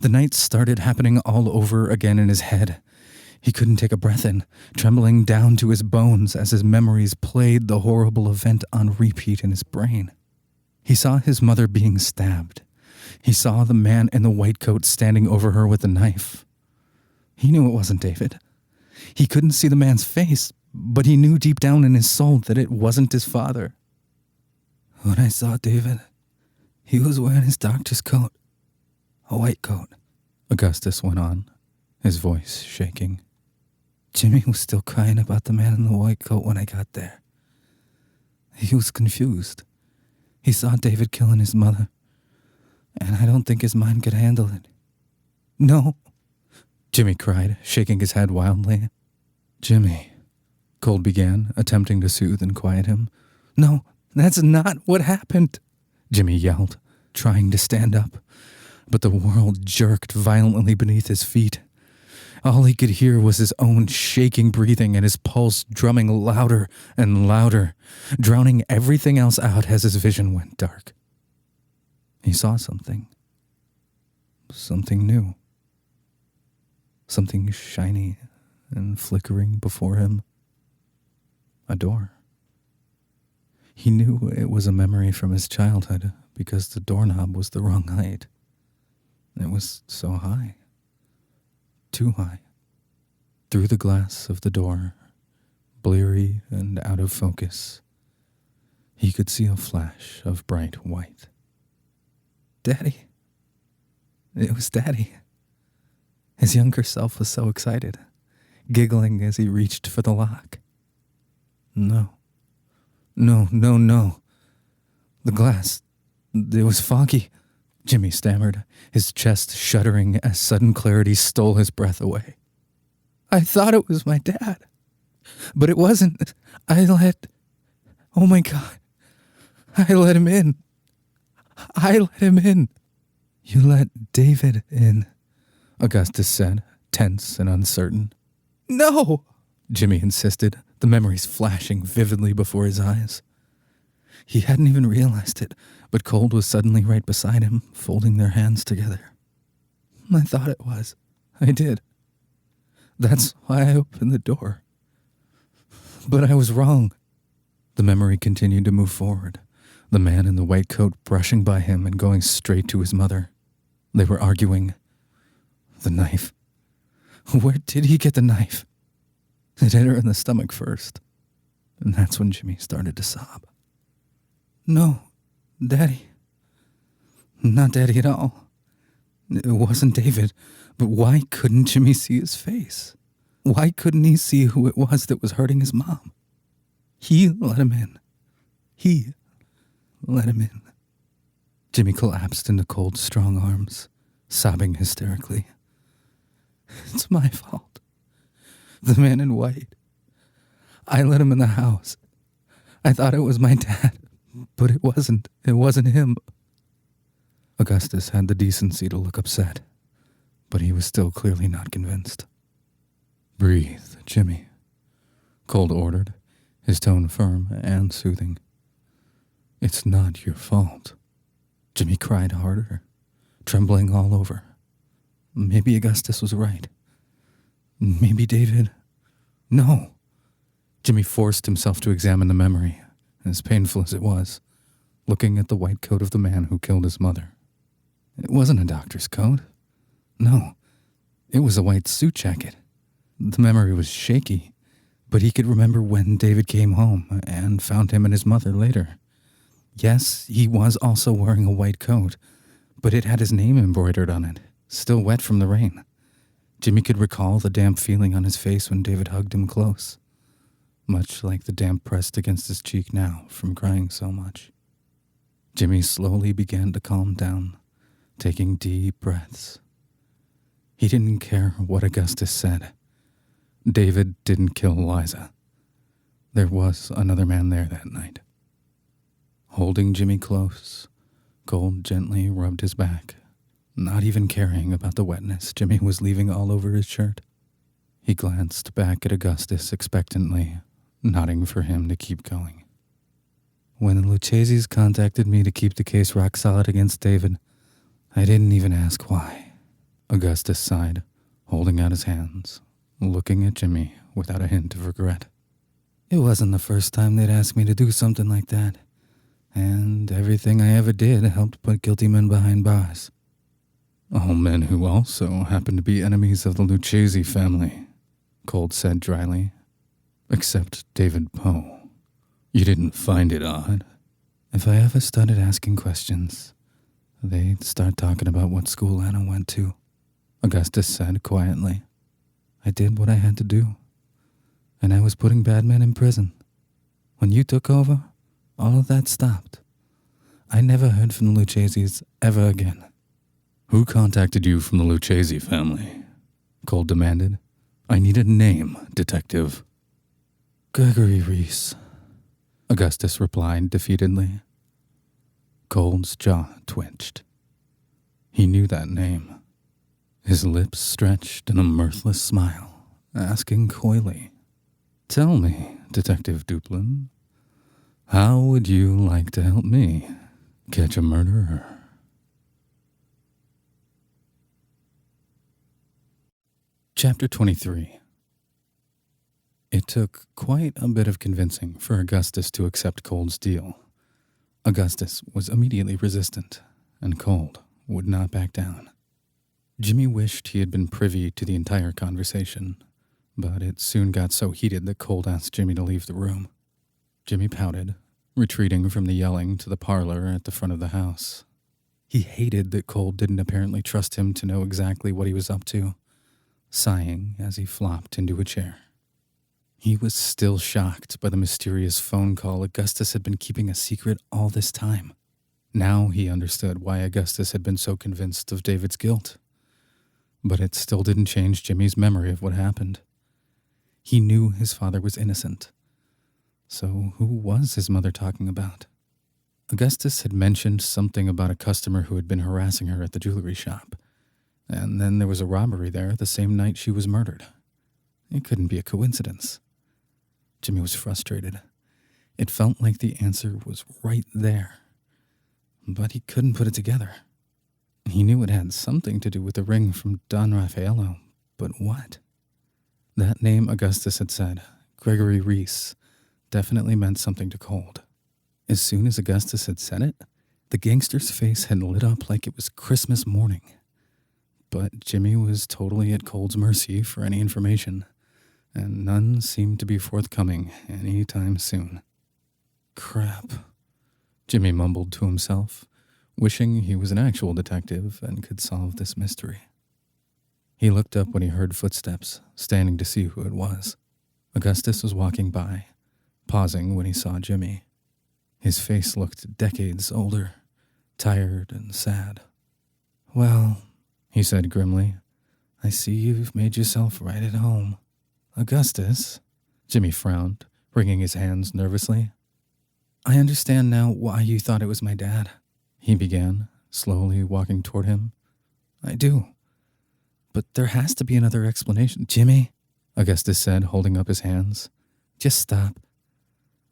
The night started happening all over again in his head. He couldn't take a breath in, trembling down to his bones as his memories played the horrible event on repeat in his brain. He saw his mother being stabbed. He saw the man in the white coat standing over her with a knife. He knew it wasn't David. He couldn't see the man's face, but he knew deep down in his soul that it wasn't his father. When I saw David, he was wearing his doctor's coat, a white coat, Augustus went on, his voice shaking. Jimmy was still crying about the man in the white coat when I got there. He was confused. He saw David killing his mother, and I don't think his mind could handle it. No, Jimmy cried, shaking his head wildly. Jimmy, Cold began, attempting to soothe and quiet him. No, that's not what happened, Jimmy yelled, trying to stand up, but the world jerked violently beneath his feet. All he could hear was his own shaking breathing and his pulse drumming louder and louder, drowning everything else out as his vision went dark. He saw something. Something new. Something shiny and flickering before him. A door. He knew it was a memory from his childhood because the doorknob was the wrong height. It was so high. Too high. Through the glass of the door, bleary and out of focus, he could see a flash of bright white. Daddy. It was Daddy. His younger self was so excited, giggling as he reached for the lock. No. The glass, it was foggy, Jimmy stammered, his chest shuddering as sudden clarity stole his breath away. I thought it was my dad, but it wasn't. Oh my God, I let him in. You let David in, Augustus said, tense and uncertain. No, Jimmy insisted, the memories flashing vividly before his eyes. He hadn't even realized it, but Cold was suddenly right beside him, folding their hands together. I thought it was. I did. That's why I opened the door. But I was wrong. The memory continued to move forward, the man in the white coat brushing by him and going straight to his mother. They were arguing. The knife. Where did he get the knife? It hit her in the stomach first, and that's when Jimmy started to sob. No, Daddy. Not Daddy at all. It wasn't David, but why couldn't Jimmy see his face? Why couldn't he see who it was that was hurting his mom? He let him in. He let him in. Jimmy collapsed into Cold's strong arms, sobbing hysterically. It's my fault. The man in white. I let him in the house. I thought it was my dad, but it wasn't. It wasn't him. Augustus had the decency to look upset, but he was still clearly not convinced. Breathe, Jimmy, Cold ordered, his tone firm and soothing. It's not your fault. Jimmy cried harder, trembling all over. Maybe Augustus was right. Maybe David... No. Jimmy forced himself to examine the memory, as painful as it was, looking at the white coat of the man who killed his mother. It wasn't a doctor's coat. No, it was a white suit jacket. The memory was shaky, but he could remember when David came home and found him and his mother later. Yes, he was also wearing a white coat, but it had his name embroidered on it, still wet from the rain. Jimmy could recall the damp feeling on his face when David hugged him close, much like the damp pressed against his cheek now from crying so much. Jimmy slowly began to calm down, taking deep breaths. He didn't care what Augustus said. David didn't kill Liza. There was another man there that night. Holding Jimmy close, Cold gently rubbed his back, not even caring about the wetness Jimmy was leaving all over his shirt. He glanced back at Augustus expectantly, nodding for him to keep going. When the Lucchese's contacted me to keep the case rock solid against David, I didn't even ask why. Augustus sighed, holding out his hands, looking at Jimmy without a hint of regret. It wasn't the first time they'd asked me to do something like that, and everything I ever did helped put guilty men behind bars. All men who also happen to be enemies of the Lucchese family, Cold said dryly. Except David Poe. You didn't find it odd? If I ever started asking questions, they'd start talking about what school Anna went to, Augustus said quietly. I did what I had to do, and I was putting bad men in prison. When you took over, all of that stopped. I never heard from the Lucchese's ever again. Who contacted you from the Lucchese family? Cold demanded. I need a name, detective. Gregory Reese, Augustus replied defeatedly. Cold's jaw twitched. He knew that name. His lips stretched in a mirthless smile, asking coyly, Tell me, Detective Duplin, how would you like to help me catch a murderer? Chapter 23. It took quite a bit of convincing for Augustus to accept Cold's deal. Augustus was immediately resistant, and Cold would not back down. Jimmy wished he had been privy to the entire conversation, but it soon got so heated that Cold asked Jimmy to leave the room. Jimmy pouted, retreating from the yelling to the parlor at the front of the house. He hated that Cold didn't apparently trust him to know exactly what he was up to, sighing as he flopped into a chair. He was still shocked by the mysterious phone call Augustus had been keeping a secret all this time. Now he understood why Augustus had been so convinced of David's guilt. But it still didn't change Jimmy's memory of what happened. He knew his father was innocent. So who was his mother talking about? Augustus had mentioned something about a customer who had been harassing her at the jewelry shop. And then there was a robbery there the same night she was murdered. It couldn't be a coincidence. Jimmy was frustrated. It felt like the answer was right there. But he couldn't put it together. He knew it had something to do with the ring from Don Raffaello, but what? That name Augustus had said, Gregory Reese, definitely meant something to Cold. As soon as Augustus had said it, the gangster's face had lit up like it was Christmas morning. But Jimmy was totally at Cold's mercy for any information, and none seemed to be forthcoming any time soon. Crap, Jimmy mumbled to himself, wishing he was an actual detective and could solve this mystery. He looked up when he heard footsteps, standing to see who it was. Augustus was walking by, pausing when he saw Jimmy. His face looked decades older, tired and sad. Well, he said grimly, I see you've made yourself right at home. Augustus, Jimmy frowned, wringing his hands nervously. I understand now why you thought it was my dad, he began, slowly walking toward him. I do. But there has to be another explanation. Jimmy, Augustus said, holding up his hands. Just stop.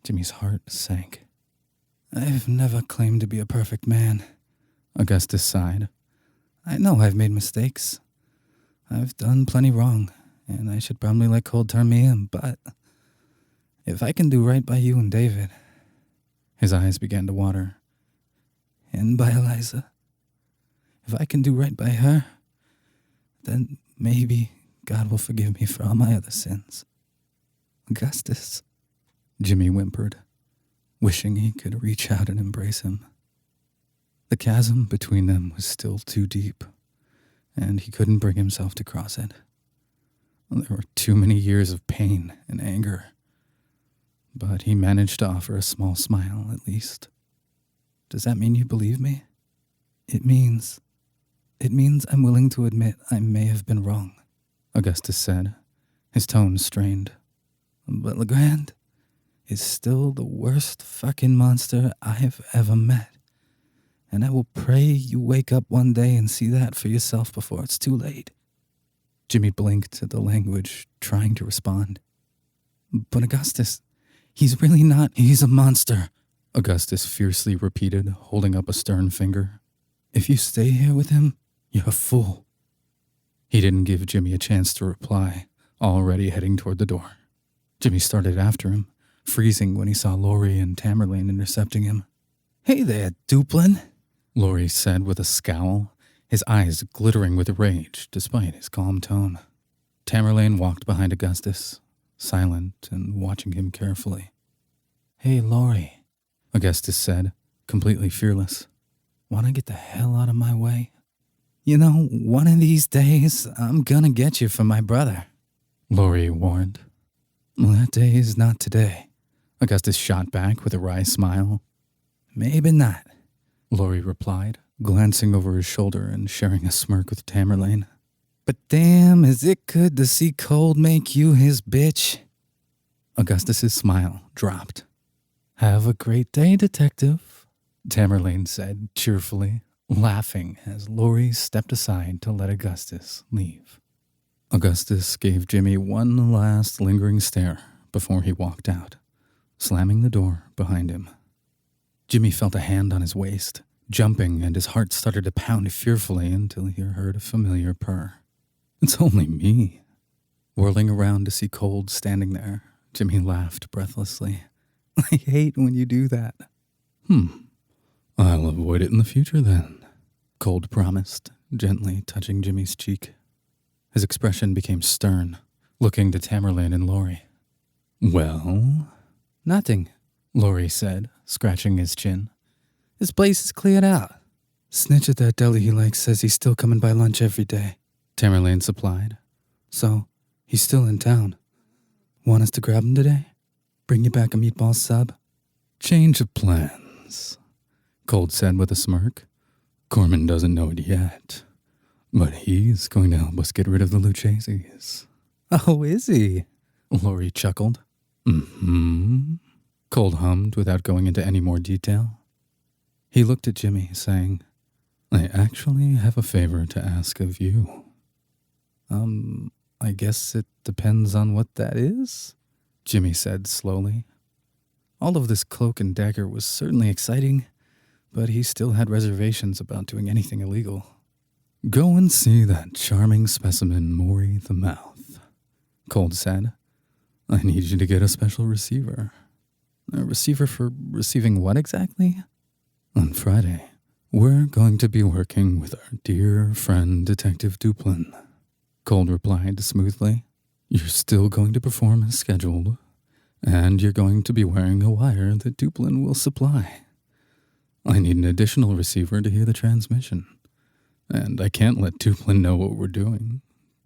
Jimmy's heart sank. I've never claimed to be a perfect man, Augustus sighed. I know I've made mistakes. I've done plenty wrong, and I should probably let Cold turn me in, but if I can do right by you and David... His eyes began to water. And by Eliza. If I can do right by her, then maybe God will forgive me for all my other sins. Augustus, Jimmy whimpered, wishing he could reach out and embrace him. The chasm between them was still too deep, and he couldn't bring himself to cross it. There were too many years of pain and anger. But he managed to offer a small smile, at least. Does that mean you believe me? It means I'm willing to admit I may have been wrong, Augustus said, his tone strained. But Legrand is still the worst fucking monster I've ever met. and I will pray you wake up one day and see that for yourself before it's too late. Jimmy blinked at the language, trying to respond. But Augustus, he's really not. He's a monster, Augustus fiercely repeated, holding up a stern finger. If you stay here with him, you're a fool. He didn't give Jimmy a chance to reply, already heading toward the door. Jimmy started after him, freezing when he saw Laurie and Tamerlane intercepting him. Hey there, Duplin, Laurie said with a scowl, his eyes glittering with rage despite his calm tone. Tamerlane walked behind Augustus, silent and watching him carefully. Hey, Laurie, Augustus said, completely fearless. Want to get the hell out of my way? You know, one of these days, I'm gonna get you for my brother, Laurie warned. Well, that day is not today, Augustus shot back with a wry smile. Maybe not, Laurie replied, glancing over his shoulder and sharing a smirk with Tamerlane. But damn, is it good to see Cold make you his bitch? Augustus's smile dropped. Have a great day, detective, Tamerlane said cheerfully, laughing as Laurie stepped aside to let Augustus leave. Augustus gave Jimmy one last lingering stare before he walked out, slamming the door behind him. Jimmy felt a hand on his waist, jumping, and his heart started to pound fearfully until he heard a familiar purr. It's only me. Whirling around to see Cold standing there, Jimmy laughed breathlessly. I hate when you do that. I'll avoid it in the future then, Cold promised, gently touching Jimmy's cheek. His expression became stern, looking to Tamerlane and Laurie. Well? Nothing, Laurie said, scratching his chin. This place is cleared out. Snitch at that deli he likes says he's still coming by lunch every day, Tamerlane supplied. So, he's still in town. Want us to grab him today? Bring you back a meatball sub? Change of plans, Cold said with a smirk. Corman doesn't know it yet, but he's going to help us get rid of the Lucchese's. Oh, is he? Laurie chuckled. Cold hummed without going into any more detail. He looked at Jimmy, saying, I actually have a favor to ask of you. I guess it depends on what that is, Jimmy said slowly. All of this cloak and dagger was certainly exciting, but he still had reservations about doing anything illegal. Go and see that charming specimen, Maury the Mouth, Cold said. I need you to get a special receiver. A receiver for receiving what exactly? On Friday, we're going to be working with our dear friend Detective Duplin, Cold replied smoothly. You're still going to perform as scheduled, and you're going to be wearing a wire that Duplin will supply. I need an additional receiver to hear the transmission, and I can't let Duplin know what we're doing.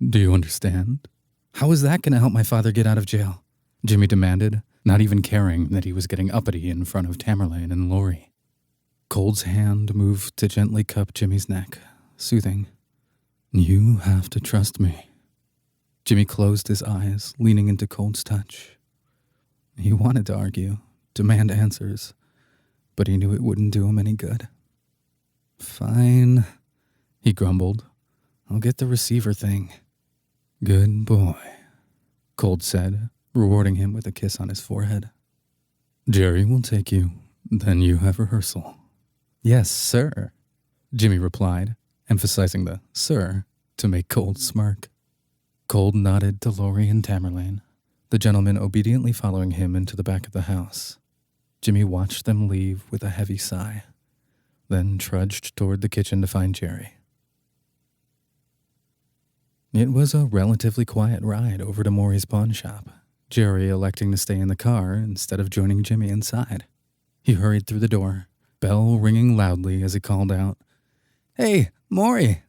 Do you understand? How is that going to help my father get out of jail? Jimmy demanded, not even caring that he was getting uppity in front of Tamerlane and Laurie. Cold's hand moved to gently cup Jimmy's neck, soothing. You have to trust me. Jimmy closed his eyes, leaning into Cold's touch. He wanted to argue, demand answers, but he knew it wouldn't do him any good. Fine, he grumbled. I'll get the receiver thing. Good boy, Cold said, rewarding him with a kiss on his forehead. Jerry will take you, then you have rehearsal. Yes, sir, Jimmy replied, emphasizing the sir to make Cold smirk. Cold nodded to Laurie and Tamerlane, the gentleman obediently following him into the back of the house. Jimmy watched them leave with a heavy sigh, then trudged toward the kitchen to find Jerry. It was a relatively quiet ride over to Maury's pawn shop, Jerry electing to stay in the car instead of joining Jimmy inside. He hurried through the door, bell ringing loudly as he called out, Hey, Maury!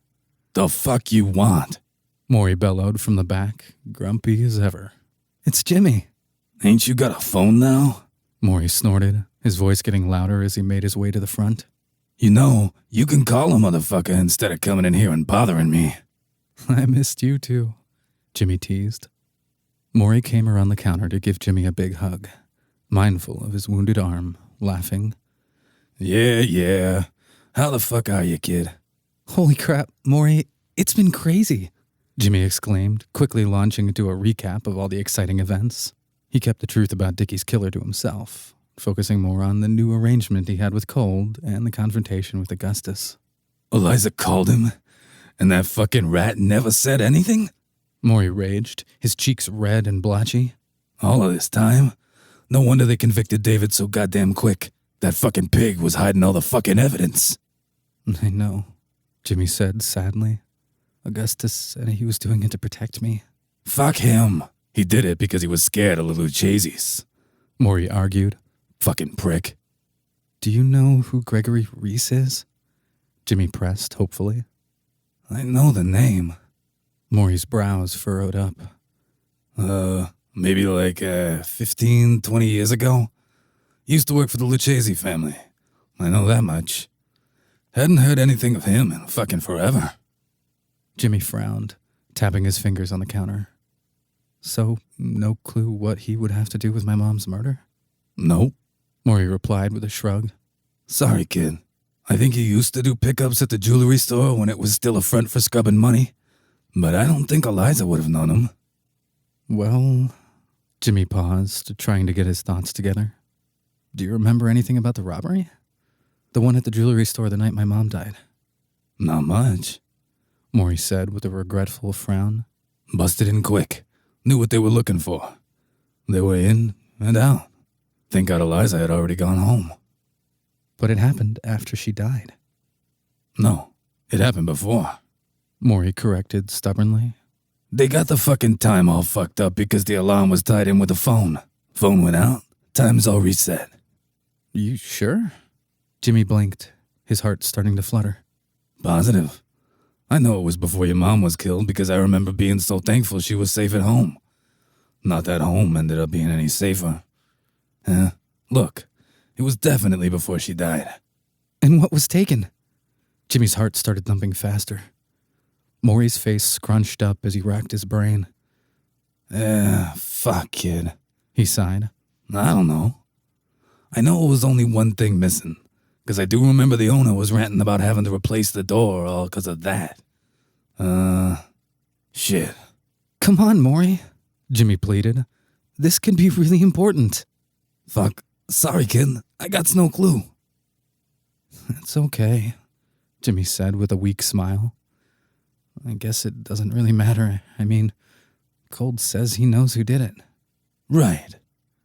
The fuck you want? Maury bellowed from the back, grumpy as ever. It's Jimmy. Ain't you got a phone now? Maury snorted, his voice getting louder as he made his way to the front. You know, you can call a motherfucker instead of coming in here and bothering me. I missed you too, Jimmy teased. Maury came around the counter to give Jimmy a big hug, mindful of his wounded arm, laughing. Yeah, How the fuck are you, kid? Holy crap, Maury, it's been crazy, Jimmy exclaimed, quickly launching into a recap of all the exciting events. He kept the truth about Dickie's killer to himself, focusing more on the new arrangement he had with Cold and the confrontation with Augustus. Eliza called him, and that fucking rat never said anything? Maury raged, his cheeks red and blotchy. All of this time? No wonder they convicted David so goddamn quick. That fucking pig was hiding all the fucking evidence. I know, Jimmy said sadly. Augustus said he was doing it to protect me. Fuck him. He did it because he was scared of the Lucchese's. Maury argued. Fucking prick. Do you know who Gregory Reese is? Jimmy pressed, hopefully. I know the name. Maury's brows furrowed up. Maybe like 15, 20 years ago. Used to work for the Lucchese family. I know that much. Hadn't heard anything of him in fucking forever. Jimmy frowned, tapping his fingers on the counter. So, no clue what he would have to do with my mom's murder? Nope, Maury replied with a shrug. Sorry, kid. I think he used to do pickups at the jewelry store when it was still a front for scrubbing money. But I don't think Eliza would have known him. Well, Jimmy paused, trying to get his thoughts together. Do you remember anything about the robbery? The one at the jewelry store the night my mom died. Not much, Maury said with a regretful frown. Busted in quick. Knew what they were looking for. They were in and out. Thank God Eliza had already gone home. But it happened after she died. No, it happened before, Maury corrected stubbornly. They got the fucking time all fucked up because the alarm was tied in with the phone. Phone went out, time's all reset. You sure? Jimmy blinked, his heart starting to flutter. Positive. I know it was before your mom was killed because I remember being so thankful she was safe at home. Not that home ended up being any safer. Look, it was definitely before she died. And what was taken? Jimmy's heart started thumping faster. Maury's face scrunched up as he racked his brain. Fuck, kid, he sighed. I don't know. I know it was only one thing missing, because I do remember the owner was ranting about having to replace the door all because of that. Shit. Come on, Maury, Jimmy pleaded. This could be really important. Fuck. Sorry, kid. I got no clue. It's okay, Jimmy said with a weak smile. I guess it doesn't really matter. I mean, Cold says he knows who did it. Right,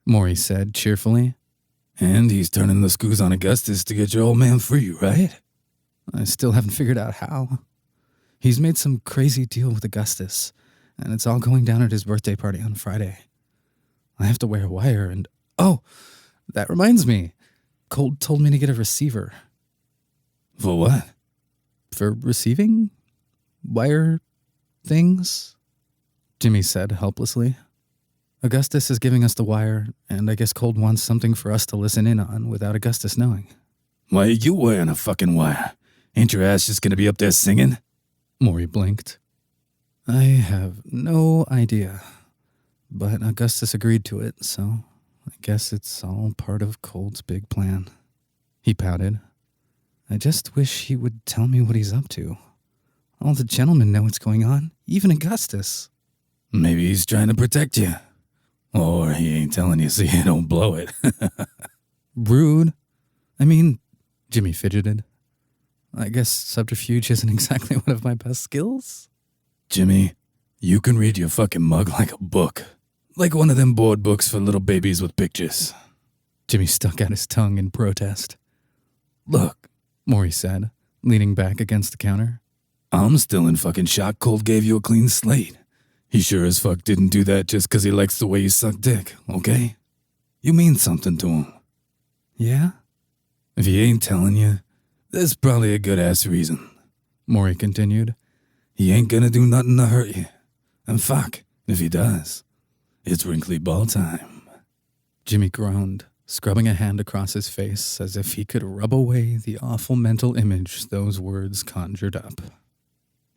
Maury said cheerfully. And he's turning the screws on Augustus to get your old man free, right? I still haven't figured out how. He's made some crazy deal with Augustus, and it's all going down at his birthday party on Friday. I have to wear a wire and... Oh, that reminds me. Cold told me to get a receiver. For what? For receiving wire things, Jimmy said helplessly. Augustus is giving us the wire, and I guess Cold wants something for us to listen in on without Augustus knowing. Why are you wearing a fucking wire? Ain't your ass just gonna be up there singing? Maury blinked. I have no idea, but Augustus agreed to it, so I guess it's all part of Cold's big plan. He pouted. I just wish he would tell me what he's up to. All the gentlemen know what's going on, even Augustus. Maybe he's trying to protect you. Or he ain't telling you so you don't blow it. Rude. I mean, Jimmy fidgeted. I guess subterfuge isn't exactly one of my best skills. Jimmy, you can read your fucking mug like a book. Like one of them board books for little babies with pictures. Jimmy stuck out his tongue in protest. Look, Maury said, leaning back against the counter. I'm still in fucking shock Cold gave you a clean slate. He sure as fuck didn't do that just 'cause he likes the way you suck dick, okay? You mean something to him. Yeah? If he ain't telling you, there's probably a good-ass reason. Maury continued. He ain't gonna do nothing to hurt you. And fuck, if he does, it's wrinkly ball time. Jimmy groaned, scrubbing a hand across his face as if he could rub away the awful mental image those words conjured up.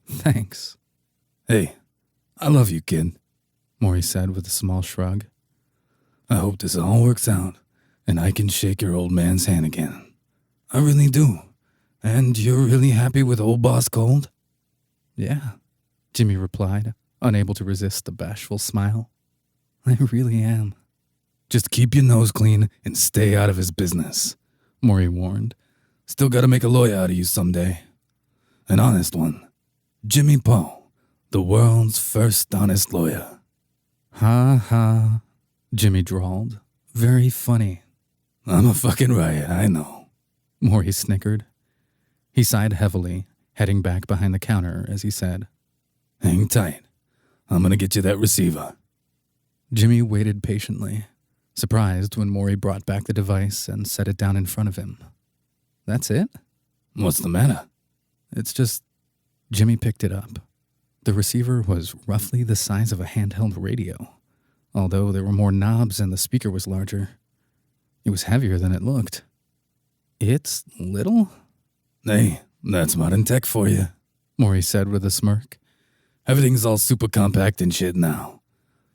Thanks. Hey, I love you, kid, Maury said with a small shrug. I hope this all works out, and I can shake your old man's hand again. I really do. And you're really happy with old Boss Cold? Yeah, Jimmy replied, unable to resist the bashful smile. I really am. Just keep your nose clean and stay out of his business, Maury warned. Still gotta make a lawyer out of you someday. An honest one. Jimmy Poe, the world's first honest lawyer. Ha ha, Jimmy drawled. Very funny. I'm a fucking riot, I know. Maury snickered. He sighed heavily, heading back behind the counter as he said, Hang tight. I'm gonna get you that receiver. Jimmy waited patiently, surprised when Maury brought back the device and set it down in front of him. That's it? What's the matter? It's just... Jimmy picked it up. The receiver was roughly the size of a handheld radio, although there were more knobs and the speaker was larger. It was heavier than it looked. It's little? Hey, that's modern tech for you, Maury said with a smirk. Everything's all super compact and shit now.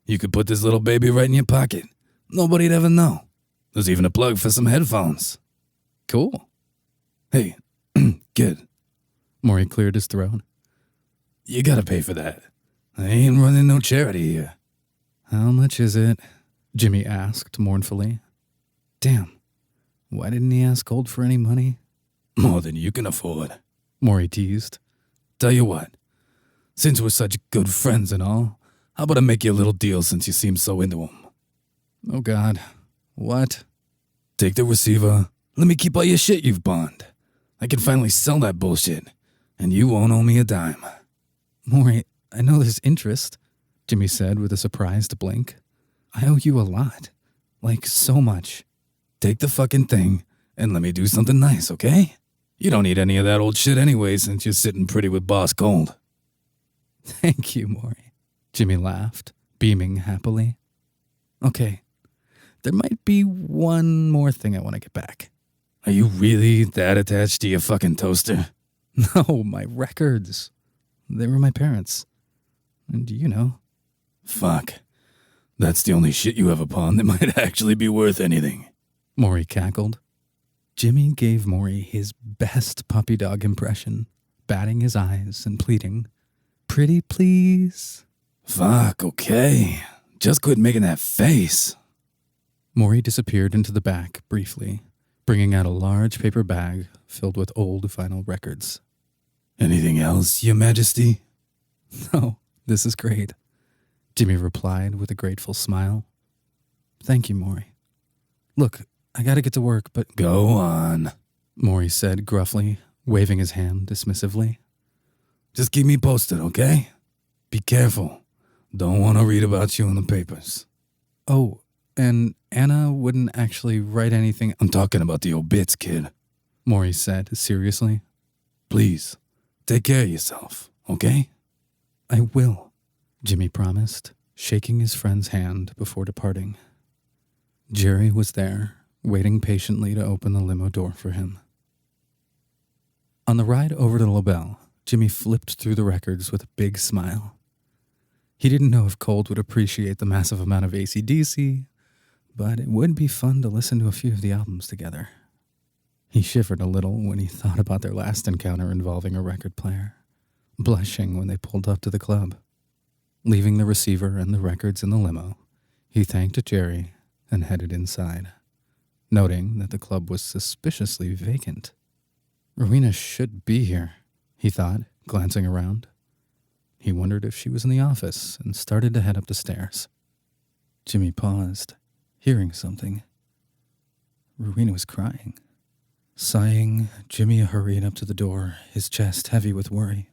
You could put this little baby right in your pocket. Nobody'd ever know. There's even a plug for some headphones. Cool. Hey, kid. Maury cleared his throat. You gotta pay for that. I ain't running no charity here. How much is it? Jimmy asked mournfully. Damn. Why didn't he ask Cold for any money? More than you can afford, Maury teased. Tell you what, since we're such good friends and all, how about I make you a little deal since you seem so into him? Oh, God. What? Take the receiver. Let me keep all your shit you've bonned. I can finally sell that bullshit, and you won't owe me a dime. Maury, I know there's interest, Jimmy said with a surprised blink. I owe you a lot. Like, so much. Take the fucking thing, and let me do something nice, okay? You don't need any of that old shit anyway since you're sitting pretty with Boss Cold. Thank you, Maury. Jimmy laughed, beaming happily. Okay, there might be one more thing I want to get back. Are you really that attached to your fucking toaster? No, my records. They were my parents. And you know. Fuck. That's the only shit you ever pawned that might actually be worth anything. Maury cackled. Jimmy gave Maury his best puppy dog impression, batting his eyes and pleading, Pretty please. Fuck, okay. Just quit making that face. Maury disappeared into the back briefly, bringing out a large paper bag filled with old vinyl records. Anything else, Your Majesty? No, this is great, Jimmy replied with a grateful smile. Thank you, Maury. Look, I gotta get to work, but... Go on, Maury said gruffly, waving his hand dismissively. Just keep me posted, okay? Be careful. Don't want to read about you in the papers. Oh, and Anna wouldn't actually write anything... I'm talking about the obits, kid, Maury said seriously. Please, take care of yourself, okay? I will, Jimmy promised, shaking his friend's hand before departing. Jerry was there, waiting patiently to open the limo door for him. On the ride over to LaBelle, Jimmy flipped through the records with a big smile. He didn't know if Cold would appreciate the massive amount of AC/DC, but it would be fun to listen to a few of the albums together. He shivered a little when he thought about their last encounter involving a record player, blushing when they pulled up to the club. Leaving the receiver and the records in the limo, he thanked Jerry and headed inside, noting that the club was suspiciously vacant. Rowena should be here, he thought, glancing around. He wondered if she was in the office and started to head up the stairs. Jimmy paused, hearing something. Rowena was crying. Sighing, Jimmy hurried up to the door, his chest heavy with worry.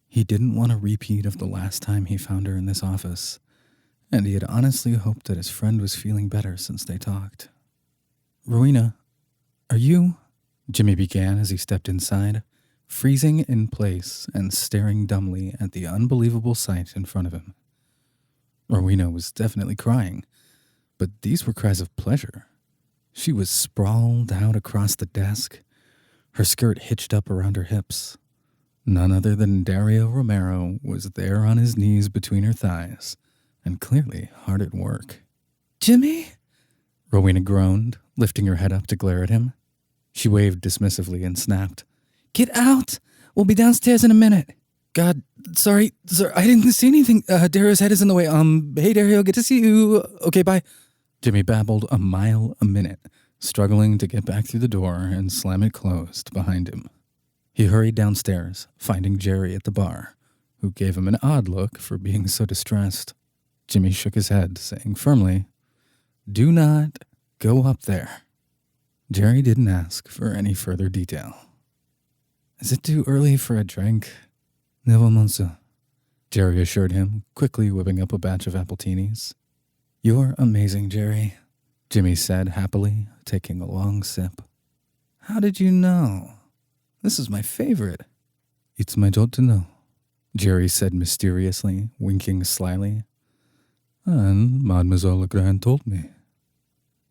He didn't want a repeat of the last time he found her in this office, and he had honestly hoped that his friend was feeling better since they talked. Rowena, are you... Jimmy began as he stepped inside, freezing in place and staring dumbly at the unbelievable sight in front of him. Rowena was definitely crying, but these were cries of pleasure. She was sprawled out across the desk, her skirt hitched up around her hips. None other than Dario Romero was there on his knees between her thighs, and clearly hard at work. "Jimmy?" Rowena groaned, lifting her head up to glare at him. She waved dismissively and snapped, Get out! We'll be downstairs in a minute. God, sorry, sir, I didn't see anything. Dario's head is in the way. Hey, Dario, good to see you. Okay, bye. Jimmy babbled a mile a minute, struggling to get back through the door and slam it closed behind him. He hurried downstairs, finding Jerry at the bar, who gave him an odd look for being so distressed. Jimmy shook his head, saying firmly, "Do not go up there." Jerry didn't ask for any further detail. "Is it too early for a drink?" "Never, monsieur," Jerry assured him, quickly whipping up a batch of appletinis. "You're amazing, Jerry," Jimmy said happily, taking a long sip. "How did you know? This is my favorite." "It's my job to know," Jerry said mysteriously, winking slyly. "And Mademoiselle Legrand told me."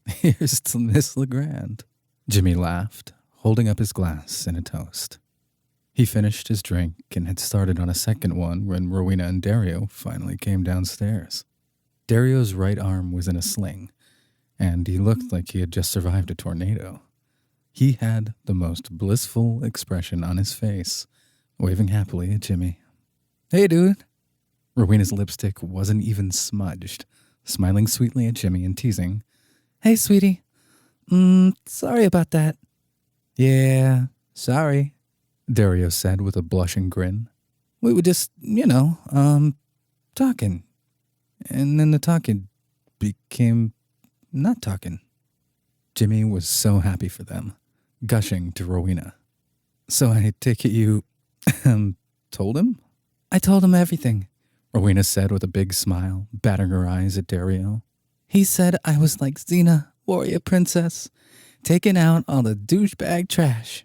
"Here's to Miss Legrand," Jimmy laughed, holding up his glass in a toast. He finished his drink and had started on a second one when Rowena and Dario finally came downstairs. Dario's right arm was in a sling, and he looked like he had just survived a tornado. He had the most blissful expression on his face, waving happily at Jimmy. "Hey, dude." Rowena's lipstick wasn't even smudged, smiling sweetly at Jimmy and teasing, "Hey, sweetie. Sorry about that." "Yeah, sorry," Dario said with a blushing grin. "We were just, talking. And then the talking became not talking." Jimmy was so happy for them, gushing to Rowena. "So I take it you, told him?" "I told him everything," Rowena said with a big smile, batting her eyes at Dario. "He said I was like Xena, warrior princess, taking out all the douchebag trash.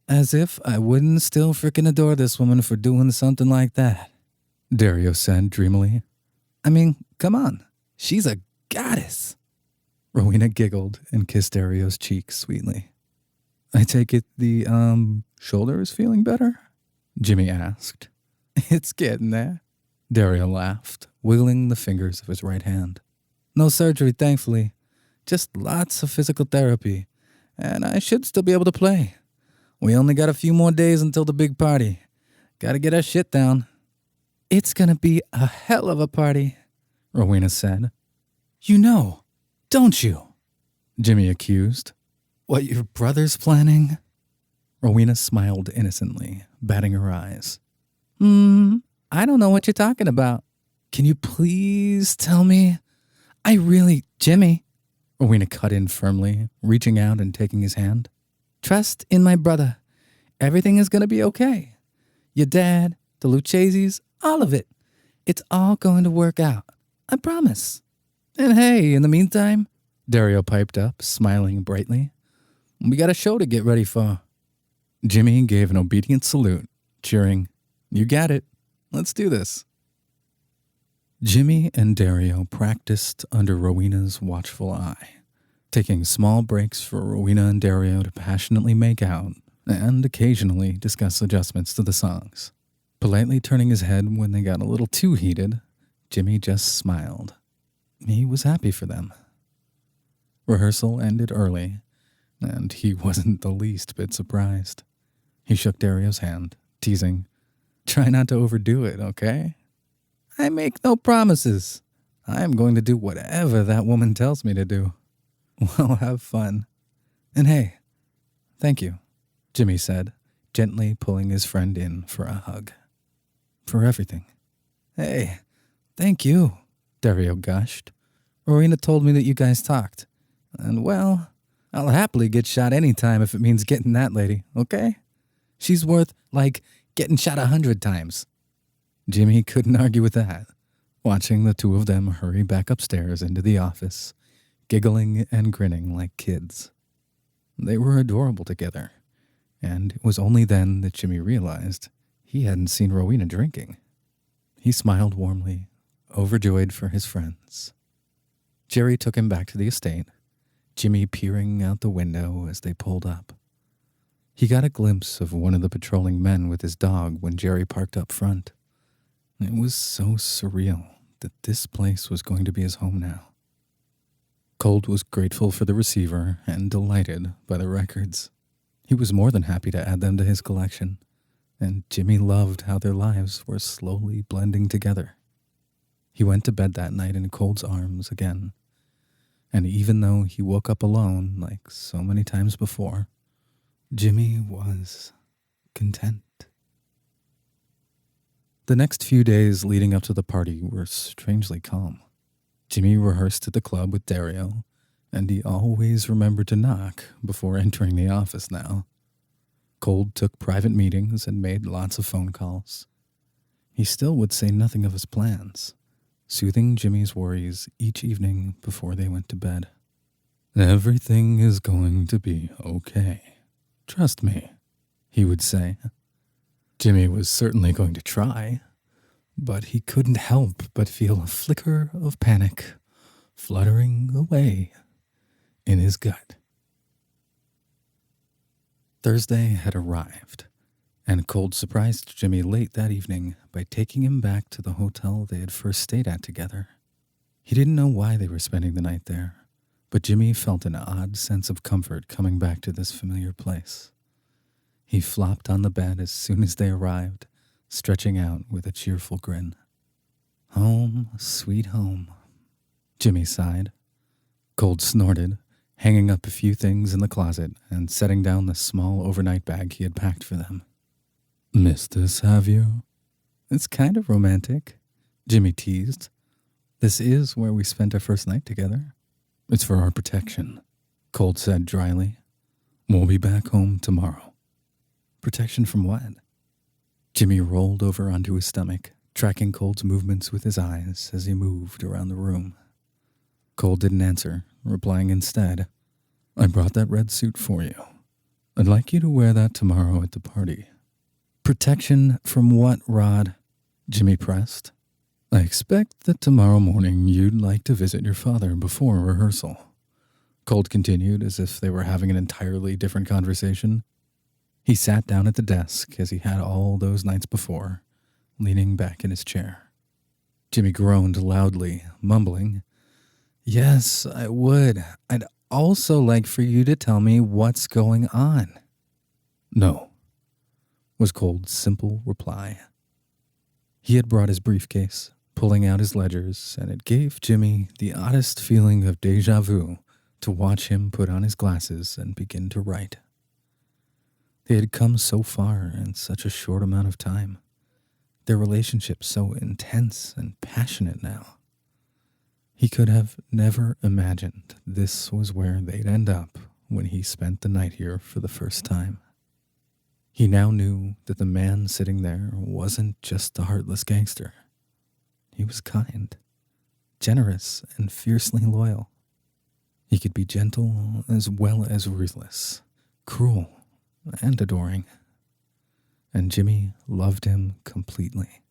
As if I wouldn't still frickin' adore this woman for doing something like that," Dario said dreamily. "I mean, come on. She's a goddess." Rowena giggled and kissed Dario's cheek sweetly. "I take it the, shoulder is feeling better?" Jimmy asked. "It's getting there," Dario laughed, wiggling the fingers of his right hand. "No surgery, thankfully. Just lots of physical therapy. And I should still be able to play. We only got a few more days until the big party. Gotta get our shit down." "It's gonna be a hell of a party," Rowena said. "You know, don't you?" Jimmy accused. "What your brother's planning?" Rowena smiled innocently, batting her eyes. I don't know what you're talking about. Can you please tell me?" Jimmy," Rowena cut in firmly, reaching out and taking his hand. "Trust in my brother. Everything is going to be okay. Your dad, the Lucchese's, all of it. It's all going to work out. I promise. And hey, in the meantime," Dario piped up, smiling brightly, "we got a show to get ready for." Jimmy gave an obedient salute, cheering, "You got it. Let's do this." Jimmy and Dario practiced under Rowena's watchful eye, taking small breaks for Rowena and Dario to passionately make out and occasionally discuss adjustments to the songs. Politely turning his head when they got a little too heated, Jimmy just smiled. He was happy for them. Rehearsal ended early, and he wasn't the least bit surprised. He shook Dario's hand, teasing, "Try not to overdo it, okay? I make no promises. I am going to do whatever that woman tells me to do. Well, have fun. And hey, thank you," Jimmy said, gently pulling his friend in for a hug. "For everything." "Hey, thank you," Dario gushed. "Rowena told me that you guys talked. And well, I'll happily get shot any time if it means getting that lady, okay? She's worth, getting shot 100 times. Jimmy couldn't argue with that, watching the two of them hurry back upstairs into the office, giggling and grinning like kids. They were adorable together, and it was only then that Jimmy realized he hadn't seen Rowena drinking. He smiled warmly, overjoyed for his friends. Jerry took him back to the estate, Jimmy peering out the window as they pulled up. He got a glimpse of one of the patrolling men with his dog when Jerry parked up front. It was so surreal that this place was going to be his home now. Colt was grateful for the receiver and delighted by the records. He was more than happy to add them to his collection, and Jimmy loved how their lives were slowly blending together. He went to bed that night in Cold's arms again, and even though he woke up alone like so many times before, Jimmy was content. The next few days leading up to the party were strangely calm. Jimmy rehearsed at the club with Dario, and he always remembered to knock before entering the office now. Cold took private meetings and made lots of phone calls. He still would say nothing of his plans, soothing Jimmy's worries each evening before they went to bed. "Everything is going to be okay. Trust me," he would say. Jimmy was certainly going to try, but he couldn't help but feel a flicker of panic fluttering away in his gut. Thursday had arrived, and Cold surprised Jimmy late that evening by taking him back to the hotel they had first stayed at together. He didn't know why they were spending the night there, but Jimmy felt an odd sense of comfort coming back to this familiar place. He flopped on the bed as soon as they arrived, stretching out with a cheerful grin. "Home, sweet home," Jimmy sighed. Cold snorted, hanging up a few things in the closet and setting down the small overnight bag he had packed for them. "Missed this, have you?" "It's kind of romantic," Jimmy teased. "This is where we spent our first night together." "It's for our protection," Cold said dryly. "We'll be back home tomorrow." "Protection from what?" Jimmy rolled over onto his stomach, tracking Cold's movements with his eyes as he moved around the room. Cold didn't answer, replying instead, "I brought that red suit for you. I'd like you to wear that tomorrow at the party." "Protection from what, Rod?" Jimmy pressed. "I expect that tomorrow morning you'd like to visit your father before rehearsal," Cold continued as if they were having an entirely different conversation. He sat down at the desk as he had all those nights before, leaning back in his chair. Jimmy groaned loudly, mumbling, "Yes, I would. I'd also like for you to tell me what's going on." "No," was Cold's simple reply. He had brought his briefcase, pulling out his ledgers, and it gave Jimmy the oddest feeling of déjà vu to watch him put on his glasses and begin to write. They had come so far in such a short amount of time, their relationship so intense and passionate now. He could have never imagined this was where they'd end up when he spent the night here for the first time. He now knew that the man sitting there wasn't just a heartless gangster. He was kind, generous, and fiercely loyal. He could be gentle as well as ruthless, cruel and adoring. And Jimmy loved him completely,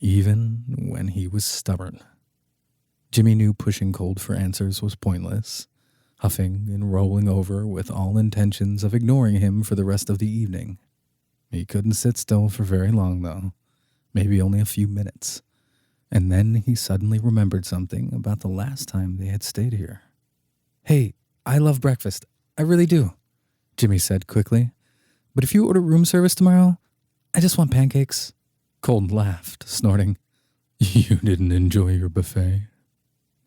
even when he was stubborn. Jimmy knew pushing Cold for answers was pointless, huffing and rolling over with all intentions of ignoring him for the rest of the evening. He couldn't sit still for very long, though, maybe only a few minutes, and then he suddenly remembered something about the last time they had stayed here. "Hey, I love breakfast. I really do," Jimmy said quickly. "But if you order room service tomorrow, I just want pancakes." Cold laughed, snorting, "You didn't enjoy your buffet?"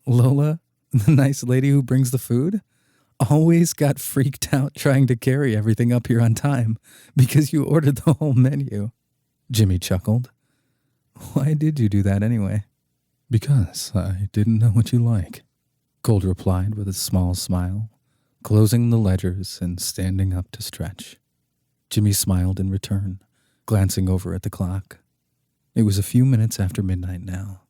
"Lola, the nice lady who brings the food, always got freaked out trying to carry everything up here on time because you ordered the whole menu." Jimmy chuckled. "Why did you do that anyway?" "Because I didn't know what you like," Cold replied with a small smile, closing the ledgers and standing up to stretch. Jimmy smiled in return, glancing over at the clock. It was a few minutes after midnight now.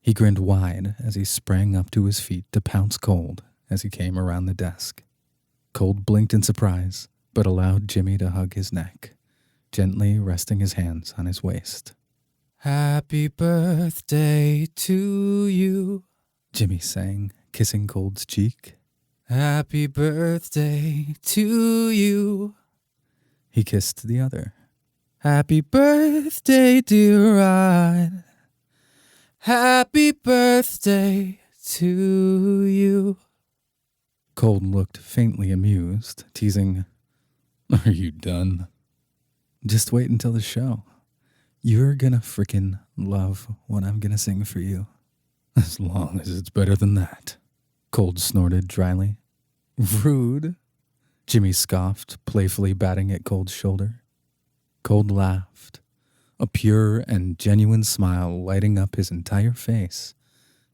He grinned wide as he sprang up to his feet to pounce Cold as he came around the desk. Cold blinked in surprise, but allowed Jimmy to hug his neck, gently resting his hands on his waist. "Happy birthday to you," Jimmy sang, kissing Cold's cheek. "Happy birthday to you." He kissed the other. "Happy birthday, dear Rod. Happy birthday to you." Cold looked faintly amused, teasing, Are you done? Just wait until the show. You're gonna frickin' love what I'm gonna sing for you. As long as it's better than that, Cold snorted dryly. Rude, Jimmy scoffed, playfully batting at Cold's shoulder. Cold laughed, a pure and genuine smile lighting up his entire face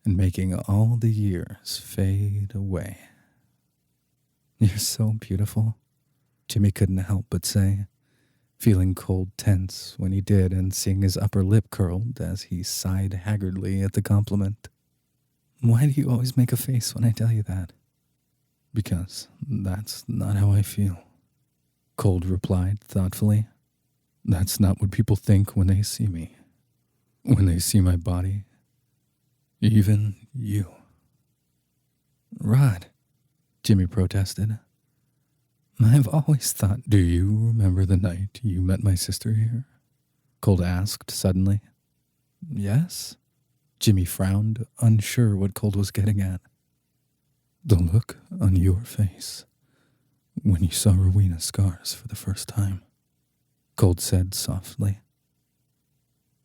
and making all the years fade away. You're so beautiful, Jimmy couldn't help but say, feeling Cold tense when he did and seeing his upper lip curled as he sighed haggardly at the compliment. Why do you always make a face when I tell you that? Because that's not how I feel, Cold replied thoughtfully. That's not what people think when they see me. When they see my body. Even you. Rod, Jimmy protested. I've always thought... Do you remember the night you met my sister here? Cold asked suddenly. Yes? Jimmy frowned, unsure what Cold was getting at. The look on your face when you saw Rowena's scars for the first time, Cold said softly.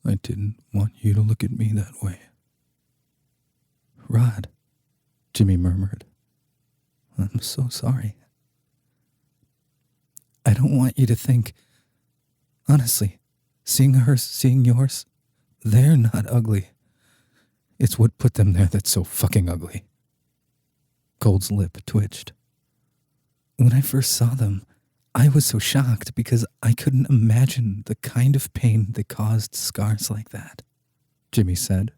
I didn't want you to look at me that way. Rod, Jimmy murmured. I'm so sorry. I don't want you to think... Honestly, seeing hers, seeing yours, they're not ugly. It's what put them there that's so fucking ugly. Cold's lip twitched. When I first saw them, I was so shocked because I couldn't imagine the kind of pain that caused scars like that, Jimmy said,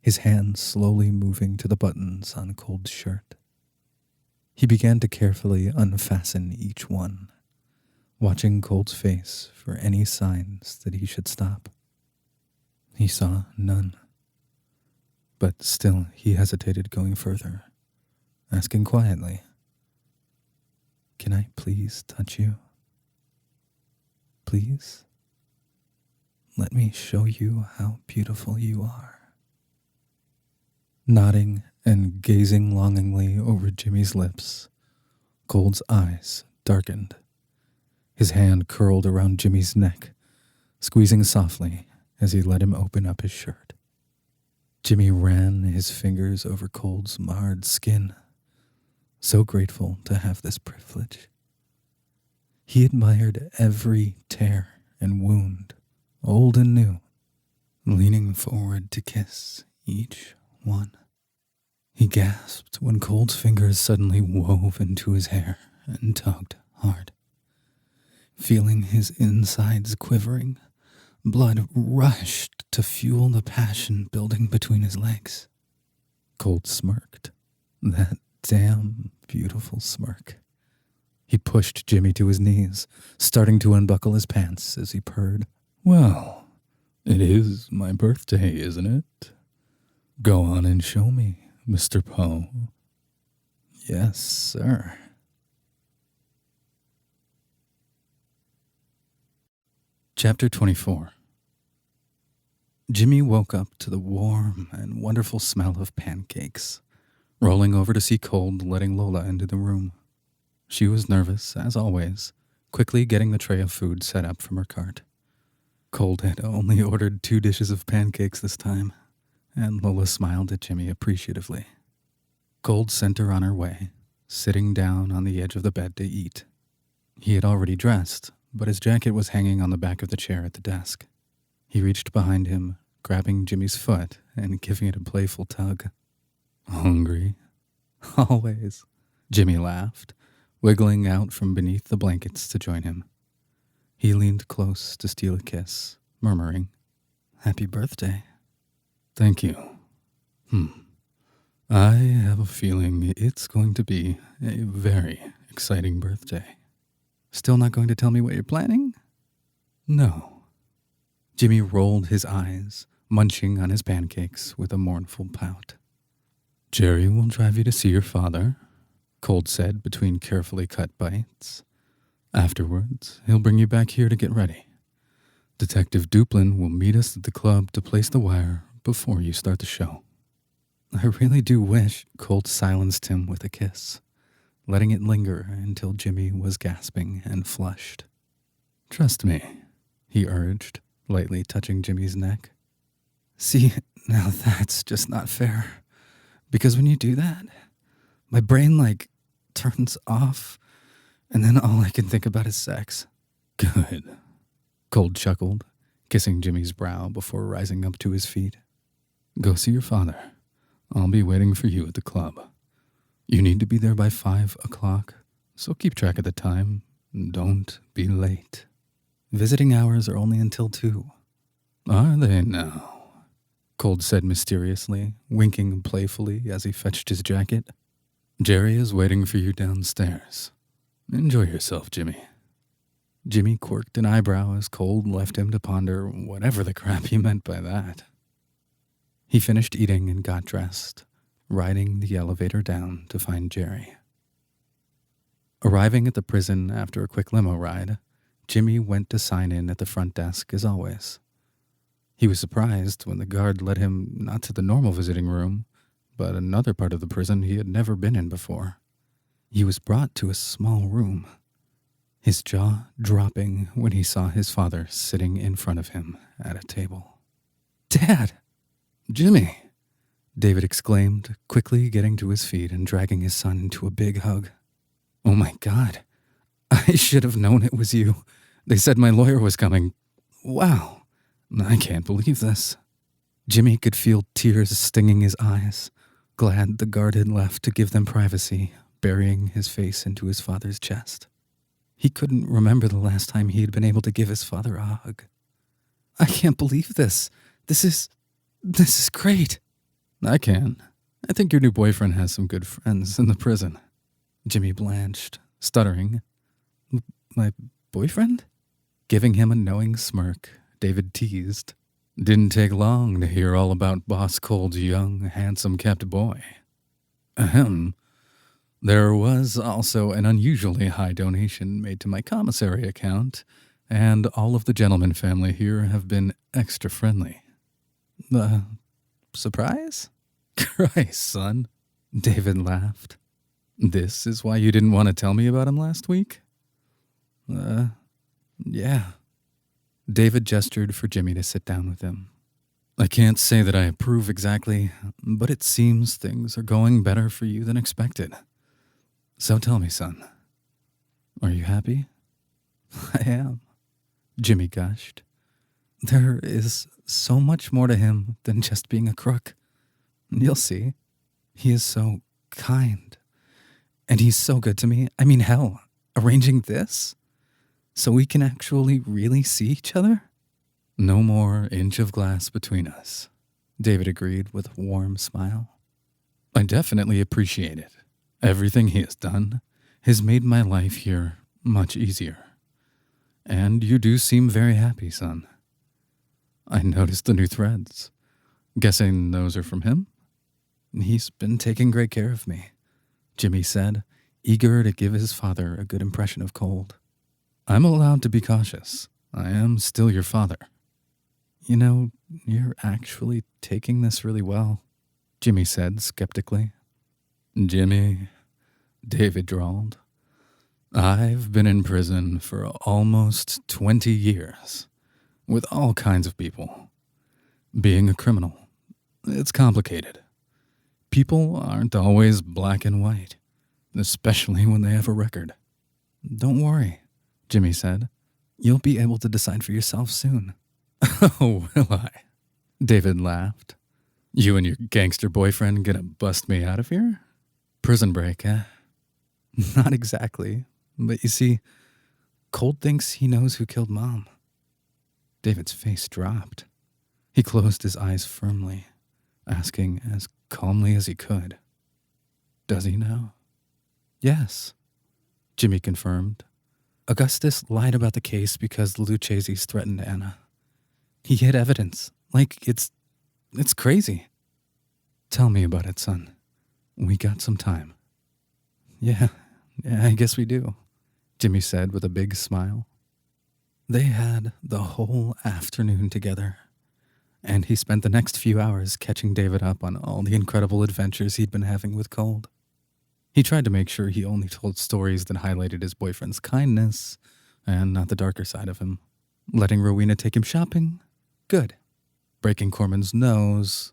his hand slowly moving to the buttons on Cold's shirt. He began to carefully unfasten each one, watching Cold's face for any signs that he should stop. He saw none, but still he hesitated going further, asking quietly, Can I please touch you? Please? Let me show you how beautiful you are. Nodding and gazing longingly over Jimmy's lips, Cold's eyes darkened. His hand curled around Jimmy's neck, squeezing softly as he let him open up his shirt. Jimmy ran his fingers over Cold's marred skin, so grateful to have this privilege. He admired every tear and wound, old and new, leaning forward to kiss each one. He gasped when Cold's fingers suddenly wove into his hair and tugged hard. Feeling his insides quivering, blood rushed to fuel the passion building between his legs. Cold smirked. That damn beautiful smirk. He pushed Jimmy to his knees, starting to unbuckle his pants as he purred. Well, it is my birthday, isn't it? Go on and show me, Mr. Poe. Yes, sir. Chapter 24. Jimmy woke up to the warm and wonderful smell of pancakes, rolling over to see Cold letting Lola into the room. She was nervous, as always, quickly getting the tray of food set up from her cart. Cold had only ordered 2 dishes of pancakes this time, and Lola smiled at Jimmy appreciatively. Cold sent her on her way, sitting down on the edge of the bed to eat. He had already dressed, but his jacket was hanging on the back of the chair at the desk. He reached behind him, grabbing Jimmy's foot and giving it a playful tug. Hungry? Always, Jimmy laughed, wiggling out from beneath the blankets to join him. He leaned close to steal a kiss, murmuring, Happy birthday. Thank you. I have a feeling it's going to be a very exciting birthday. Still not going to tell me what you're planning? No. Jimmy rolled his eyes, munching on his pancakes with a mournful pout. Jerry will drive you to see your father, Cold said between carefully cut bites. Afterwards, he'll bring you back here to get ready. Detective Duplin will meet us at the club to place the wire before you start the show. I really do wish, Cold silenced him with a kiss. letting it linger until Jimmy was gasping and flushed. "Trust me," he urged, lightly touching Jimmy's neck. "See, now that's just not fair. Because when you do that, my brain, turns off, and then all I can think about is sex." Good. Cold chuckled, kissing Jimmy's brow before rising up to his feet. "Go see your father. I'll be waiting for you at the club. You need to be there by 5 o'clock, so keep track of the time. Don't be late." "Visiting hours are only until 2. "Are they now?" Cold said mysteriously, winking playfully as he fetched his jacket. "Jerry is waiting for you downstairs. Enjoy yourself, Jimmy." Jimmy quirked an eyebrow as Cold left him to ponder whatever the crap he meant by that. He finished eating and got dressed, riding the elevator down to find Jerry. Arriving at the prison after a quick limo ride, Jimmy went to sign in at the front desk as always. He was surprised when the guard led him not to the normal visiting room, but another part of the prison he had never been in before. He was brought to a small room, his jaw dropping when he saw his father sitting in front of him at a table. "Dad!" "Jimmy!" David exclaimed, quickly getting to his feet and dragging his son into a big hug. "Oh my God. I should have known it was you. They said my lawyer was coming. Wow. I can't believe this." Jimmy could feel tears stinging his eyes, glad the guard had left to give them privacy, burying his face into his father's chest. He couldn't remember the last time he had been able to give his father a hug. "I can't believe this. This is great." "I can. I think your new boyfriend has some good friends in the prison." Jimmy blanched, stuttering. "My boyfriend?" Giving him a knowing smirk, David teased. "Didn't take long to hear all about Boss Cold's young, handsome-kept boy. Ahem. There was also an unusually high donation made to my commissary account, and all of the gentleman family here have been extra friendly." Surprise?" "Christ, son," David laughed. "This is why you didn't want to tell me about him last week?" Yeah. David gestured for Jimmy to sit down with him. "I can't say that I approve exactly, but it seems things are going better for you than expected. So tell me, son, are you happy?" "I am," Jimmy gushed. "There is so much more to him than just being a crook. You'll see. He is so kind. And he's so good to me. I mean, hell, arranging this so we can actually really see each other?" "No more inch of glass between us," David agreed with a warm smile. "I definitely appreciate it. Everything he has done has made my life here much easier. And you do seem very happy, son. I noticed the new threads. Guessing those are from him?" "He's been taking great care of me," Jimmy said, eager to give his father a good impression of Cold. "I'm allowed to be cautious. I am still your father." "You know, you're actually taking this really well," Jimmy said skeptically. "Jimmy," David drawled, "I've been in prison for almost 20 years, with all kinds of people. Being a criminal, it's complicated. People aren't always black and white, especially when they have a record." "Don't worry," Jimmy said. "You'll be able to decide for yourself soon." "Oh, will I?" David laughed. "You and your gangster boyfriend gonna bust me out of here? Prison break, eh?" "Not exactly. But you see, Cold thinks he knows who killed Mom." David's face dropped. He closed his eyes firmly, asking as calmly as he could, "Does he know?" "Yes," Jimmy confirmed. "Augustus lied about the case because the Lucchese's threatened Anna. He hid evidence. It's crazy." "Tell me about it, son. We got some time." Yeah, I guess we do," Jimmy said with a big smile. They had the whole afternoon together, and he spent the next few hours catching David up on all the incredible adventures he'd been having with Cold. He tried to make sure he only told stories that highlighted his boyfriend's kindness and not the darker side of him. Letting Rowena take him shopping? Good. Breaking Corman's nose?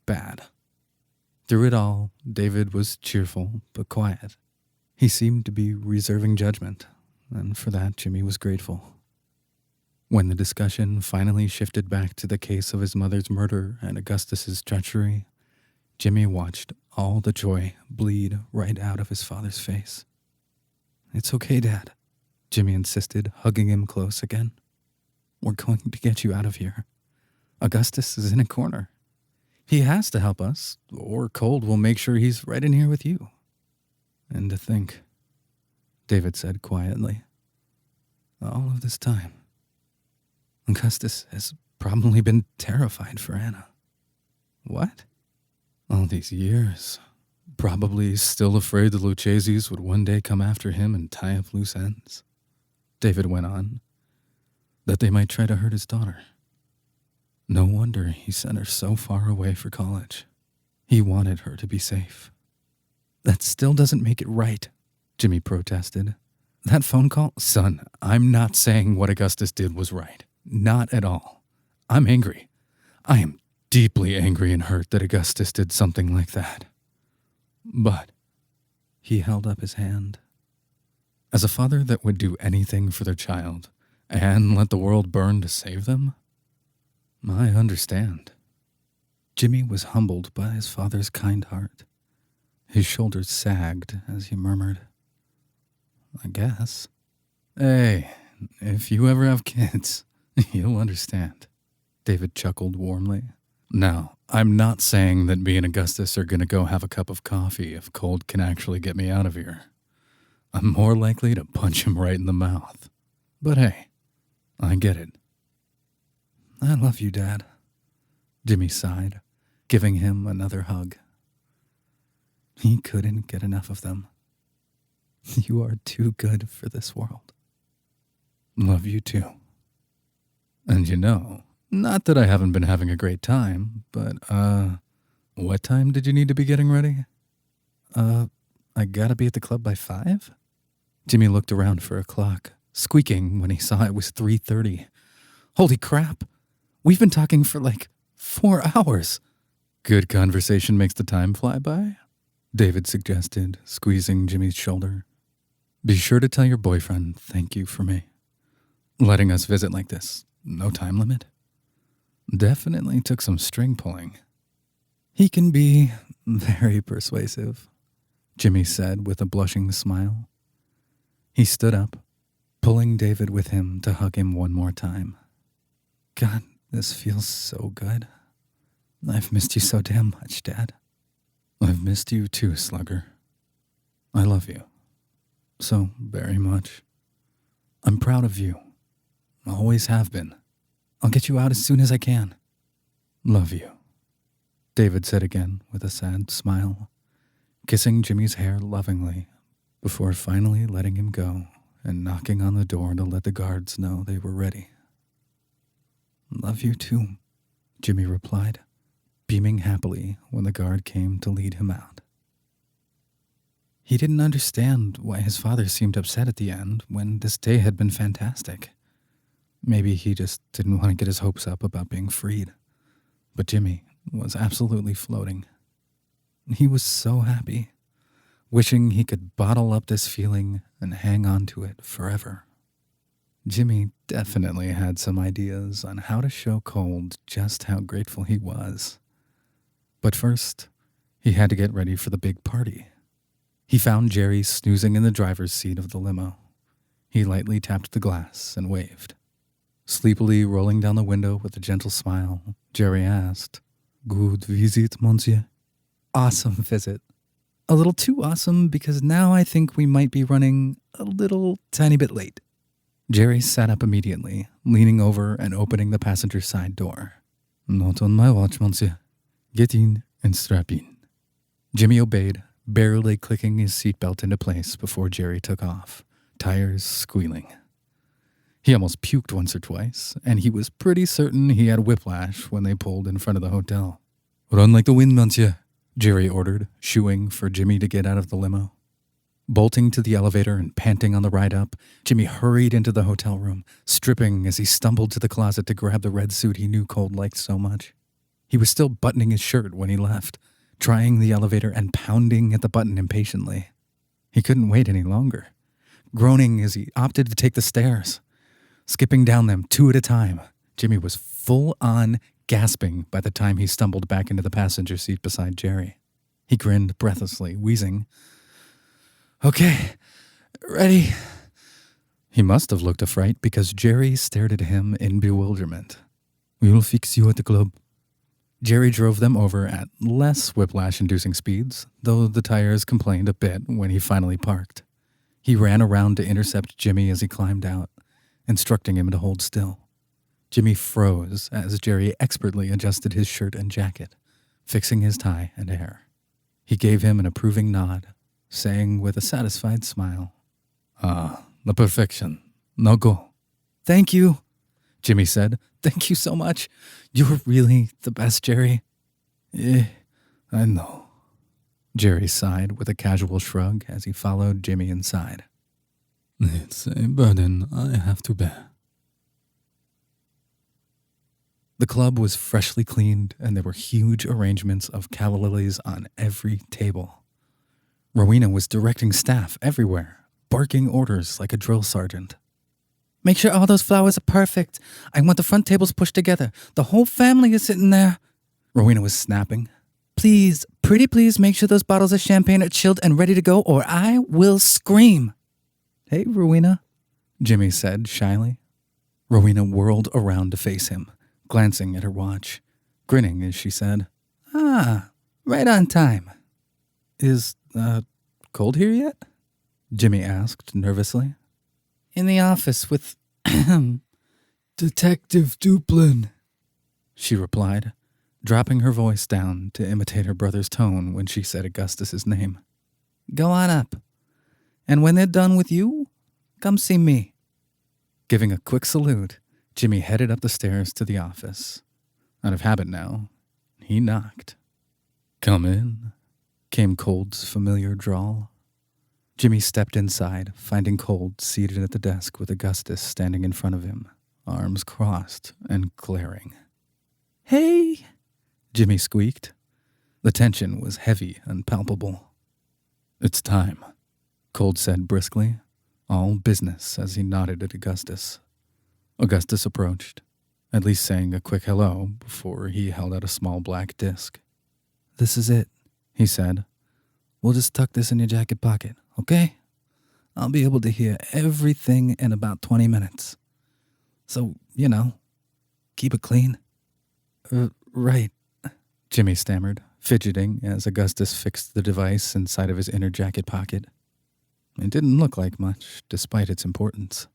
Bad. Through it all, David was cheerful but quiet. He seemed to be reserving judgment, and for that Jimmy was grateful. When the discussion finally shifted back to the case of his mother's murder and Augustus's treachery, Jimmy watched all the joy bleed right out of his father's face. "It's okay, Dad," Jimmy insisted, hugging him close again. "We're going to get you out of here. Augustus is in a corner. He has to help us, or Cold will make sure he's right in here with you." "And to think," David said quietly, "all of this time, Augustus has probably been terrified for Anna." "What?" "All these years. Probably still afraid the Lucchese's would one day come after him and tie up loose ends." David went on. "That they might try to hurt his daughter. No wonder he sent her so far away for college. He wanted her to be safe." "That still doesn't make it right," Jimmy protested. "That phone call? Son, I'm not saying what Augustus did was right. Not at all. I'm angry. I am deeply angry and hurt that Augustus did something like that. But," he held up his hand, "as a father that would do anything for their child and let the world burn to save them, I understand." Jimmy was humbled by his father's kind heart. His shoulders sagged as he murmured, "I guess." "Hey, if you ever have kids, you'll understand," David chuckled warmly. "Now, I'm not saying that me and Augustus are going to go have a cup of coffee if Cold can actually get me out of here. I'm more likely to punch him right in the mouth. But hey, I get it." "I love you, Dad," Jimmy sighed, giving him another hug. He couldn't get enough of them. "You are too good for this world." "Love you too. And you know, not that I haven't been having a great time, but, what time did you need to be getting ready?" I gotta be at the club by 5? Jimmy looked around for a clock, squeaking when he saw it was 3:30. Holy crap! We've been talking for like 4 hours. "Good conversation makes the time fly by," David suggested, squeezing Jimmy's shoulder. "Be sure to tell your boyfriend thank you for me. Letting us visit like this, no time limit. Definitely took some string pulling." "He can be very persuasive," Jimmy said with a blushing smile. He stood up, pulling David with him to hug him one more time. "God, this feels so good. I've missed you so damn much, Dad." "I've missed you too, Slugger. I love you. So very much. I'm proud of you. Always have been. I'll get you out as soon as I can." "Love you," David said again with a sad smile, kissing Jimmy's hair lovingly before finally letting him go and knocking on the door to let the guards know they were ready. "Love you too," Jimmy replied, beaming happily when the guard came to lead him out. He didn't understand why his father seemed upset at the end when this day had been fantastic. Maybe he just didn't want to get his hopes up about being freed. But Jimmy was absolutely floating. He was so happy, wishing he could bottle up this feeling and hang on to it forever. Jimmy definitely had some ideas on how to show Cold just how grateful he was. But first, he had to get ready for the big party. He found Jerry snoozing in the driver's seat of the limo. He lightly tapped the glass and waved. Sleepily rolling down the window with a gentle smile, Jerry asked, "Good visit, monsieur?" "Awesome visit. A little too awesome because now I think we might be running a little tiny bit late." Jerry sat up immediately, leaning over and opening the passenger side door. "Not on my watch, monsieur. Get in and strap in." Jimmy obeyed, barely clicking his seatbelt into place before Jerry took off, tires squealing. He almost puked once or twice, and he was pretty certain he had whiplash when they pulled in front of the hotel. "Run like the wind, monsieur," Jerry ordered, shooing for Jimmy to get out of the limo. Bolting to the elevator and panting on the ride up, Jimmy hurried into the hotel room, stripping as he stumbled to the closet to grab the red suit he knew Cold liked so much. He was still buttoning his shirt when he left, trying the elevator and pounding at the button impatiently. He couldn't wait any longer, groaning as he opted to take the stairs. Skipping down them 2 at a time, Jimmy was full-on gasping by the time he stumbled back into the passenger seat beside Jerry. He grinned breathlessly, wheezing, "Okay, ready." He must have looked a fright because Jerry stared at him in bewilderment. "We will fix you at the club." Jerry drove them over at less whiplash-inducing speeds, though the tires complained a bit when he finally parked. He ran around to intercept Jimmy as he climbed out, instructing him to hold still. Jimmy froze as Jerry expertly adjusted his shirt and jacket, fixing his tie and hair. He gave him an approving nod, saying with a satisfied smile, "Ah, the perfection. Now go." "Thank you," Jimmy said. "Thank you so much. You're really the best, Jerry." I know." Jerry sighed with a casual shrug as he followed Jimmy inside. "It's a burden I have to bear." The club was freshly cleaned, and there were huge arrangements of calla lilies on every table. Rowena was directing staff everywhere, barking orders like a drill sergeant. "Make sure all those flowers are perfect. I want the front tables pushed together. The whole family is sitting there." Rowena was snapping. "Please, pretty please make sure those bottles of champagne are chilled and ready to go, or I will scream." "Hey, Rowena," Jimmy said shyly. Rowena whirled around to face him, glancing at her watch, grinning as she said, "Ah, right on time." "Is, Cold here yet?" Jimmy asked nervously. "In the office with Detective Duplin," she replied, dropping her voice down to imitate her brother's tone when she said Augustus's name. "Go on up. And when they're done with you, come see me." Giving a quick salute, Jimmy headed up the stairs to the office. Out of habit now, he knocked. "Come in," came Cold's familiar drawl. Jimmy stepped inside, finding Cold seated at the desk with Augustus standing in front of him, arms crossed and glaring. "Hey," Jimmy squeaked. The tension was heavy and palpable. "It's time," Cold said briskly, all business as he nodded at Augustus. Augustus approached, at least saying a quick hello before he held out a small black disc. "This is it," he said. "We'll just tuck this in your jacket pocket, okay? I'll be able to hear everything in about 20 minutes. So, keep it clean." Right," Jimmy stammered, fidgeting as Augustus fixed the device inside of his inner jacket pocket. It didn't look like much, despite its importance.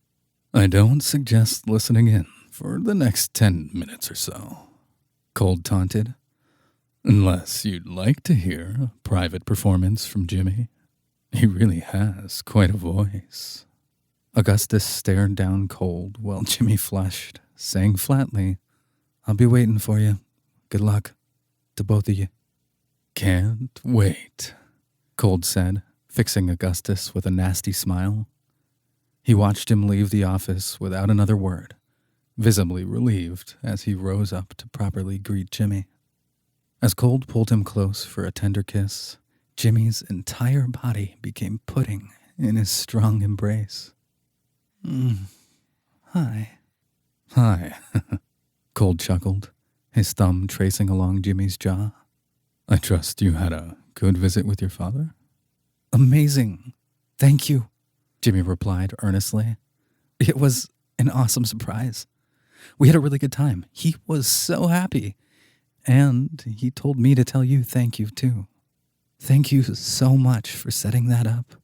"I don't suggest listening in for the next 10 minutes or so," Cold taunted. "Unless you'd like to hear a private performance from Jimmy. He really has quite a voice." Augustus stared down Cold while Jimmy flushed, saying flatly, "I'll be waiting for you. Good luck to both of you." "Can't wait," Cold said, fixing Augustus with a nasty smile. He watched him leave the office without another word, visibly relieved as he rose up to properly greet Jimmy. As Cold pulled him close for a tender kiss, Jimmy's entire body became pudding in his strong embrace. Hi. "Hi," Cold chuckled, his thumb tracing along Jimmy's jaw. "I trust you had a good visit with your father?" "Amazing. Thank you," Jimmy replied earnestly. "It was an awesome surprise. We had a really good time. He was so happy. And he told me to tell you thank you, too. Thank you so much for setting that up."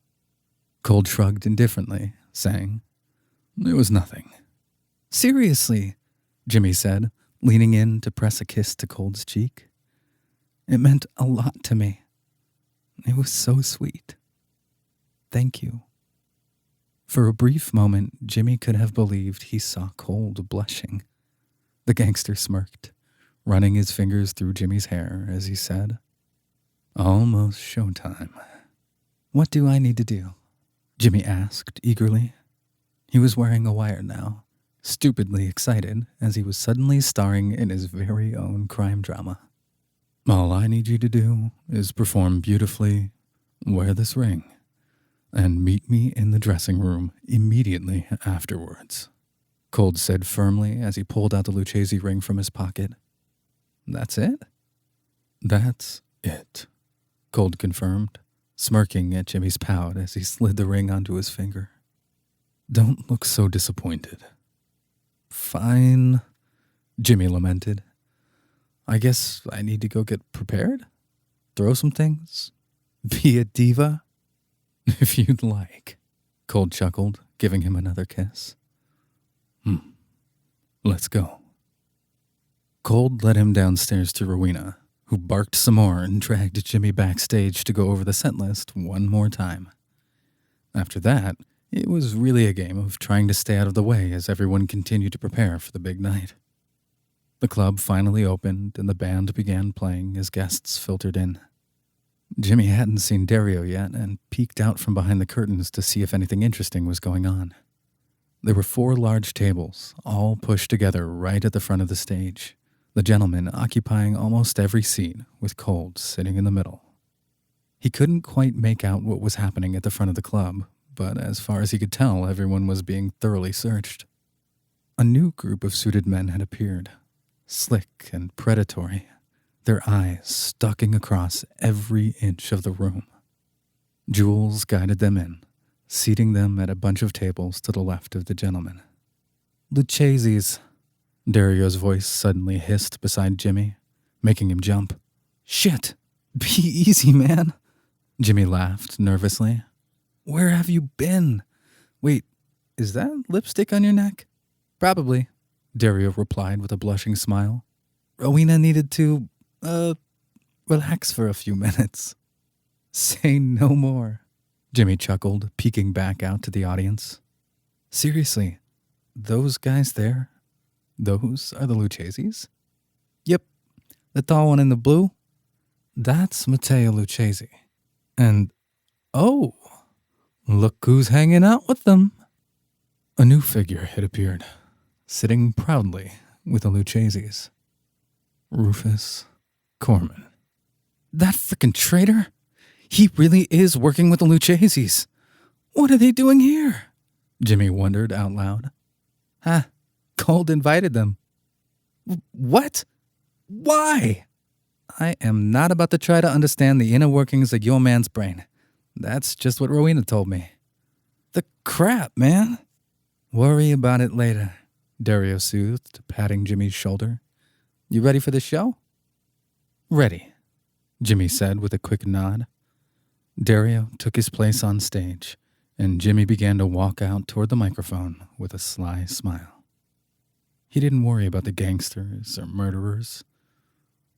Cold shrugged indifferently, saying, "It was nothing." "Seriously," Jimmy said, leaning in to press a kiss to Cold's cheek. "It meant a lot to me. It was so sweet. Thank you." For a brief moment, Jimmy could have believed he saw Cold blushing. The gangster smirked, running his fingers through Jimmy's hair as he said, "Almost showtime. What do I need to do?" Jimmy asked eagerly. He was wearing a wire now, stupidly excited as he was suddenly starring in his very own crime drama. All I need you to do is perform beautifully, wear this ring, and meet me in the dressing room immediately afterwards, Cold said firmly as he pulled out the Lucchese ring from his pocket. That's it? That's it, Cold confirmed, smirking at Jimmy's pout as he slid the ring onto his finger. Don't look so disappointed. Fine, Jimmy lamented. I guess I need to go get prepared? Throw some things? Be a diva? If you'd like, Cold chuckled, giving him another kiss. Let's go. Cold led him downstairs to Rowena, who barked some more and dragged Jimmy backstage to go over the set list one more time. After that, it was really a game of trying to stay out of the way as everyone continued to prepare for the big night. The club finally opened and the band began playing as guests filtered in. Jimmy hadn't seen Dario yet and peeked out from behind the curtains to see if anything interesting was going on. There were 4 large tables, all pushed together right at the front of the stage, the gentlemen occupying almost every seat, with Cold sitting in the middle. He couldn't quite make out what was happening at the front of the club, but as far as he could tell, everyone was being thoroughly searched. A new group of suited men had appeared, slick and predatory, their eyes stalking across every inch of the room. Jules guided them in, seating them at a bunch of tables to the left of the gentlemen. Lucchese's, Dario's voice suddenly hissed beside Jimmy, making him jump. Shit! Be easy, man! Jimmy laughed nervously. Where have you been? Wait, is that lipstick on your neck? Probably, Dario replied with a blushing smile. Rowena needed to, relax for a few minutes. Say no more, Jimmy chuckled, peeking back out to the audience. Seriously, those guys there, those are the Lucchese's? Yep, the tall one in the blue, that's Matteo Lucchese. And, oh, look who's hanging out with them. A new figure had appeared, sitting proudly with the Lucchese's. Rufus Corman. That frickin' traitor? He really is working with the Lucchese's. What are they doing here? Jimmy wondered out loud. Cold invited them. What? Why? I am not about to try to understand the inner workings of your man's brain. That's just what Rowena told me. The crap, man. Worry about it later, Dario soothed, patting Jimmy's shoulder. You ready for the show? Ready, Jimmy said with a quick nod. Dario took his place on stage, and Jimmy began to walk out toward the microphone with a sly smile. He didn't worry about the gangsters or murderers.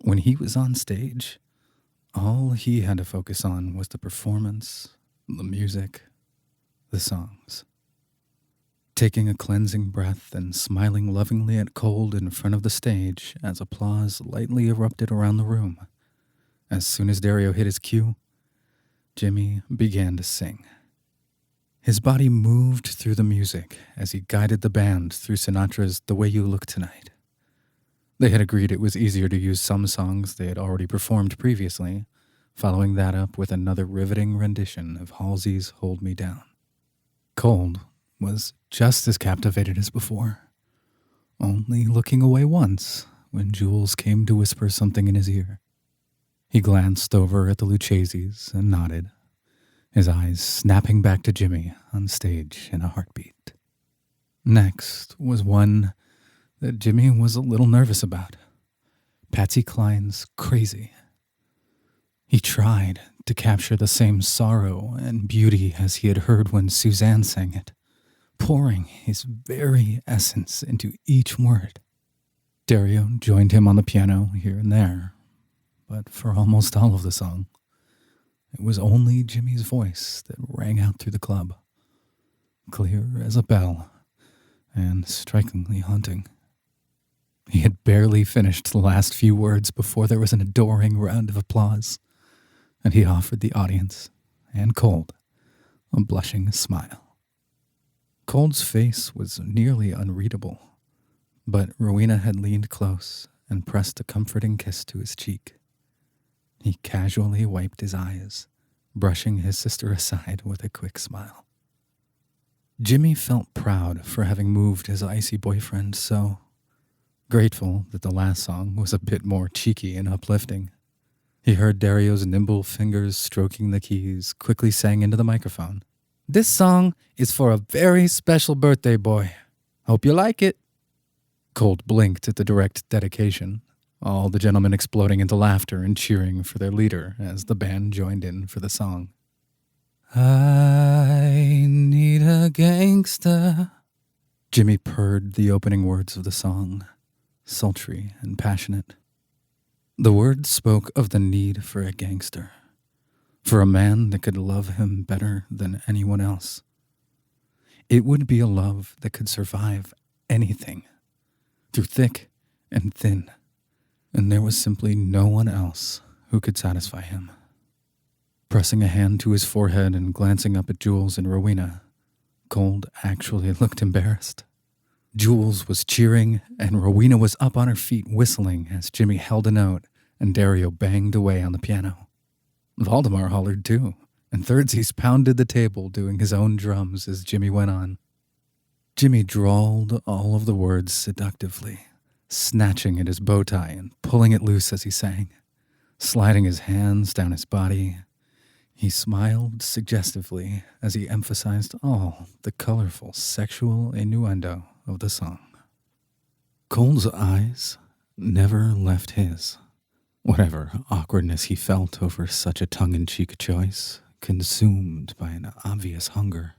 When he was on stage, all he had to focus on was the performance, the music, the songs. Taking a cleansing breath and smiling lovingly at Cold in front of the stage as applause lightly erupted around the room. As soon as Dario hit his cue, Jimmy began to sing. His body moved through the music as he guided the band through Sinatra's The Way You Look Tonight. They had agreed it was easier to use some songs they had already performed previously, following that up with another riveting rendition of Halsey's Hold Me Down. Cold was just as captivated as before, only looking away once when Jules came to whisper something in his ear. He glanced over at the Lucchese's and nodded, his eyes snapping back to Jimmy on stage in a heartbeat. Next was one that Jimmy was a little nervous about. Patsy Cline's Crazy. He tried to capture the same sorrow and beauty as he had heard when Suzanne sang it, pouring his very essence into each word. Dario joined him on the piano here and there, but for almost all of the song, it was only Jimmy's voice that rang out through the club, clear as a bell and strikingly haunting. He had barely finished the last few words before there was an adoring round of applause, and he offered the audience, and Cold, a blushing smile. Cold's face was nearly unreadable, but Rowena had leaned close and pressed a comforting kiss to his cheek. He casually wiped his eyes, brushing his sister aside with a quick smile. Jimmy felt proud for having moved his icy boyfriend so, grateful that the last song was a bit more cheeky and uplifting. He heard Dario's nimble fingers stroking the keys, quickly sang into the microphone. "This song is for a very special birthday boy. Hope you like it." Cold blinked at the direct dedication, all the gentlemen exploding into laughter and cheering for their leader as the band joined in for the song. "I need a gangster." Jimmy purred the opening words of the song, sultry and passionate. The words spoke of the need for a gangster, for a man that could love him better than anyone else. It would be a love that could survive anything, through thick and thin, and there was simply no one else who could satisfy him. Pressing a hand to his forehead and glancing up at Jules and Rowena, Cold actually looked embarrassed. Jules was cheering, and Rowena was up on her feet whistling as Jimmy held a note and Dario banged away on the piano. Valdemar hollered too, and Thirdsies pounded the table doing his own drums as Jimmy went on. Jimmy drawled all of the words seductively, snatching at his bow tie and pulling it loose as he sang. Sliding his hands down his body, he smiled suggestively as he emphasized all the colorful sexual innuendo of the song. Cold's eyes never left his. Whatever awkwardness he felt over such a tongue-in-cheek choice, consumed by an obvious hunger.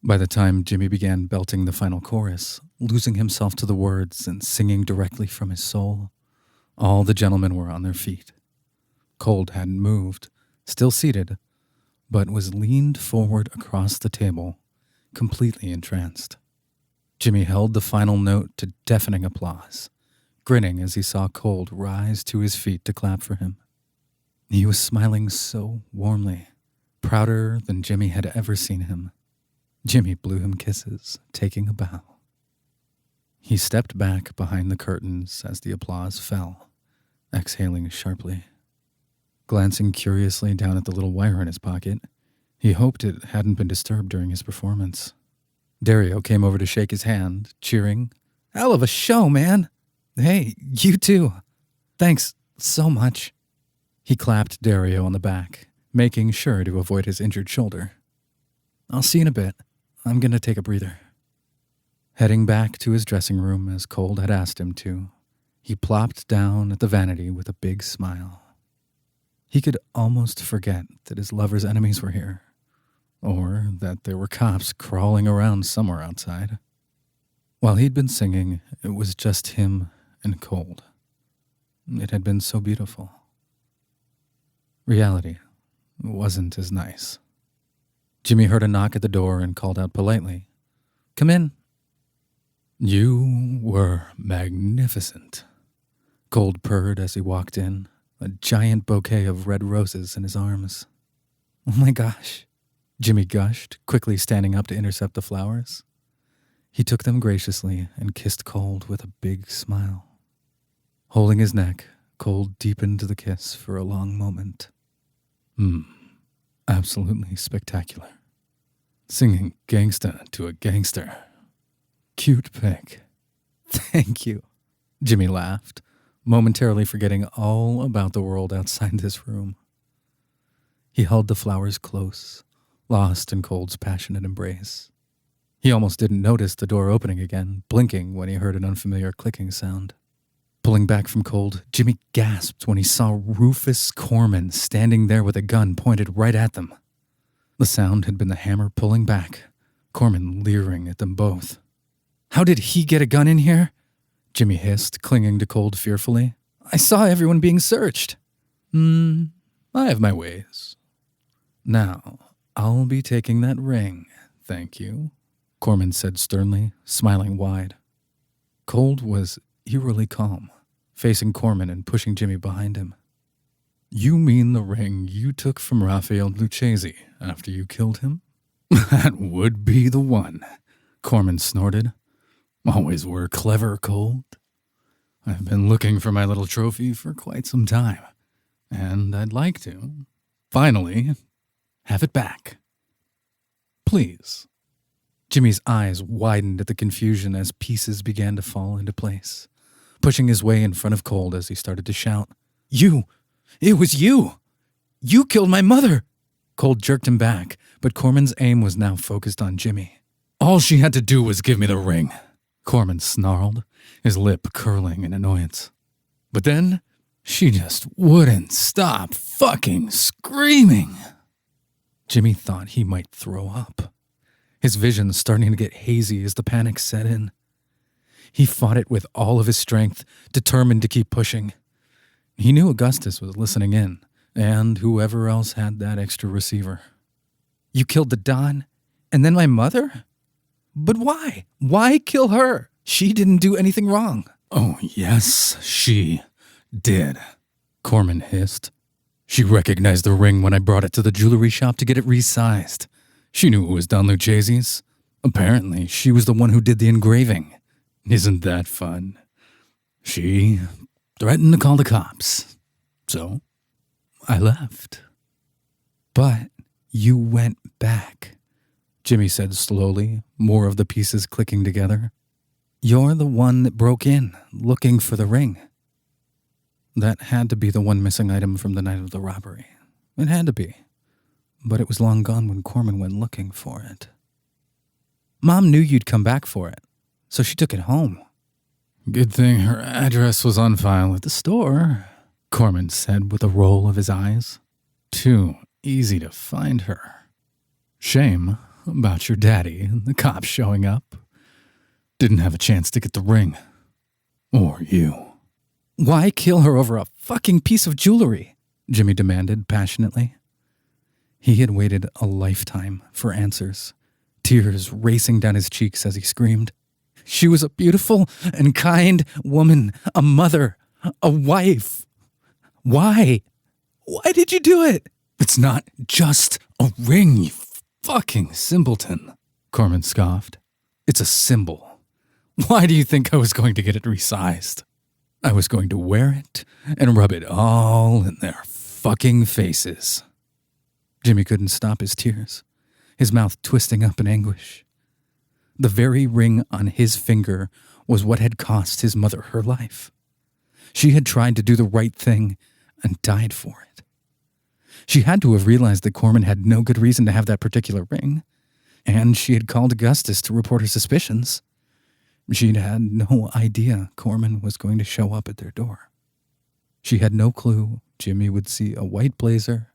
By the time Jimmy began belting the final chorus, losing himself to the words and singing directly from his soul, all the gentlemen were on their feet. Cold hadn't moved, still seated, but was leaned forward across the table, completely entranced. Jimmy held the final note to deafening applause, grinning as he saw Cold rise to his feet to clap for him. He was smiling so warmly, prouder than Jimmy had ever seen him. Jimmy blew him kisses, taking a bow. He stepped back behind the curtains as the applause fell, exhaling sharply. Glancing curiously down at the little wire in his pocket, he hoped it hadn't been disturbed during his performance. Dario came over to shake his hand, cheering, "Hell of a show, man! Hey, you too! Thanks so much." He clapped Dario on the back, making sure to avoid his injured shoulder. "I'll see you in a bit. I'm going to take a breather." Heading back to his dressing room as Cold had asked him to, he plopped down at the vanity with a big smile. He could almost forget that his lover's enemies were here, or that there were cops crawling around somewhere outside. While he'd been singing, it was just him and Cold. It had been so beautiful. Reality wasn't as nice. Jimmy heard a knock at the door and called out politely, "Come in." "You were magnificent," Cold purred as he walked in, a giant bouquet of red roses in his arms. "Oh my gosh," Jimmy gushed, quickly standing up to intercept the flowers. He took them graciously and kissed Cold with a big smile. Holding his neck, Cold deepened the kiss for a long moment. Absolutely spectacular. Singing gangsta to a gangster. Cute pic. Thank you. Jimmy laughed, momentarily forgetting all about the world outside this room. He held the flowers close, lost in Cold's passionate embrace. He almost didn't notice the door opening again, blinking when he heard an unfamiliar clicking sound. Pulling back from Cold, Jimmy gasped when he saw Rufus Corman standing there with a gun pointed right at them. The sound had been the hammer pulling back, Corman leering at them both. "How did he get a gun in here?" Jimmy hissed, clinging to Cold fearfully. "I saw everyone being searched." I have my ways. Now, I'll be taking that ring, thank you," Corman said sternly, smiling wide. Cold was eerily calm, facing Corman and pushing Jimmy behind him. "You mean the ring you took from Raphael Lucchesi after you killed him?" That would be the one, Corman snorted. Always were clever, Cold. I've been looking for my little trophy for quite some time, and I'd like to, finally, have it back. Please. Jimmy's eyes widened at the confusion as pieces began to fall into place, pushing his way in front of Cold as he started to shout, "You! It was you! You killed my mother!" Cold jerked him back, but Corman's aim was now focused on Jimmy. "All she had to do was give me the ring," Corman snarled, his lip curling in annoyance. "But then, she just wouldn't stop fucking screaming." Jimmy thought he might throw up, his vision starting to get hazy as the panic set in. He fought it with all of his strength, determined to keep pushing. He knew Augustus was listening in, and whoever else had that extra receiver. "You killed the Don, and then my mother? But why? Why kill her? She didn't do anything wrong." "Oh, yes, she did," Corman hissed. "She recognized the ring when I brought it to the jewelry shop to get it resized. She knew it was Don Lucchese's. Apparently, she was the one who did the engraving. Isn't that fun? She threatened to call the cops. So, I left." "But you went back," Jimmy said slowly, more of the pieces clicking together. "You're the one that broke in, looking for the ring." That had to be the one missing item from the night of the robbery. It had to be. But it was long gone when Corman went looking for it. "Mom knew you'd come back for it, so she took it home." "Good thing her address was on file at the store," Corman said with a roll of his eyes. "Too easy to find her. Shame about your daddy and the cops showing up. Didn't have a chance to get the ring. Or you." "Why kill her over a fucking piece of jewelry?" Jimmy demanded passionately. He had waited a lifetime for answers, tears racing down his cheeks as he screamed. "She was a beautiful and kind woman, a mother, a wife. Why? Why did you do it?" "It's not just a ring, you fucking simpleton," Corman scoffed. "It's a symbol. Why do you think I was going to get it resized? I was going to wear it and rub it all in their fucking faces." Jimmy couldn't stop his tears, his mouth twisting up in anguish. The very ring on his finger was what had cost his mother her life. She had tried to do the right thing and died for it. She had to have realized that Corman had no good reason to have that particular ring, and she had called Augustus to report her suspicions. She'd had no idea Corman was going to show up at their door. She had no clue Jimmy would see a white blazer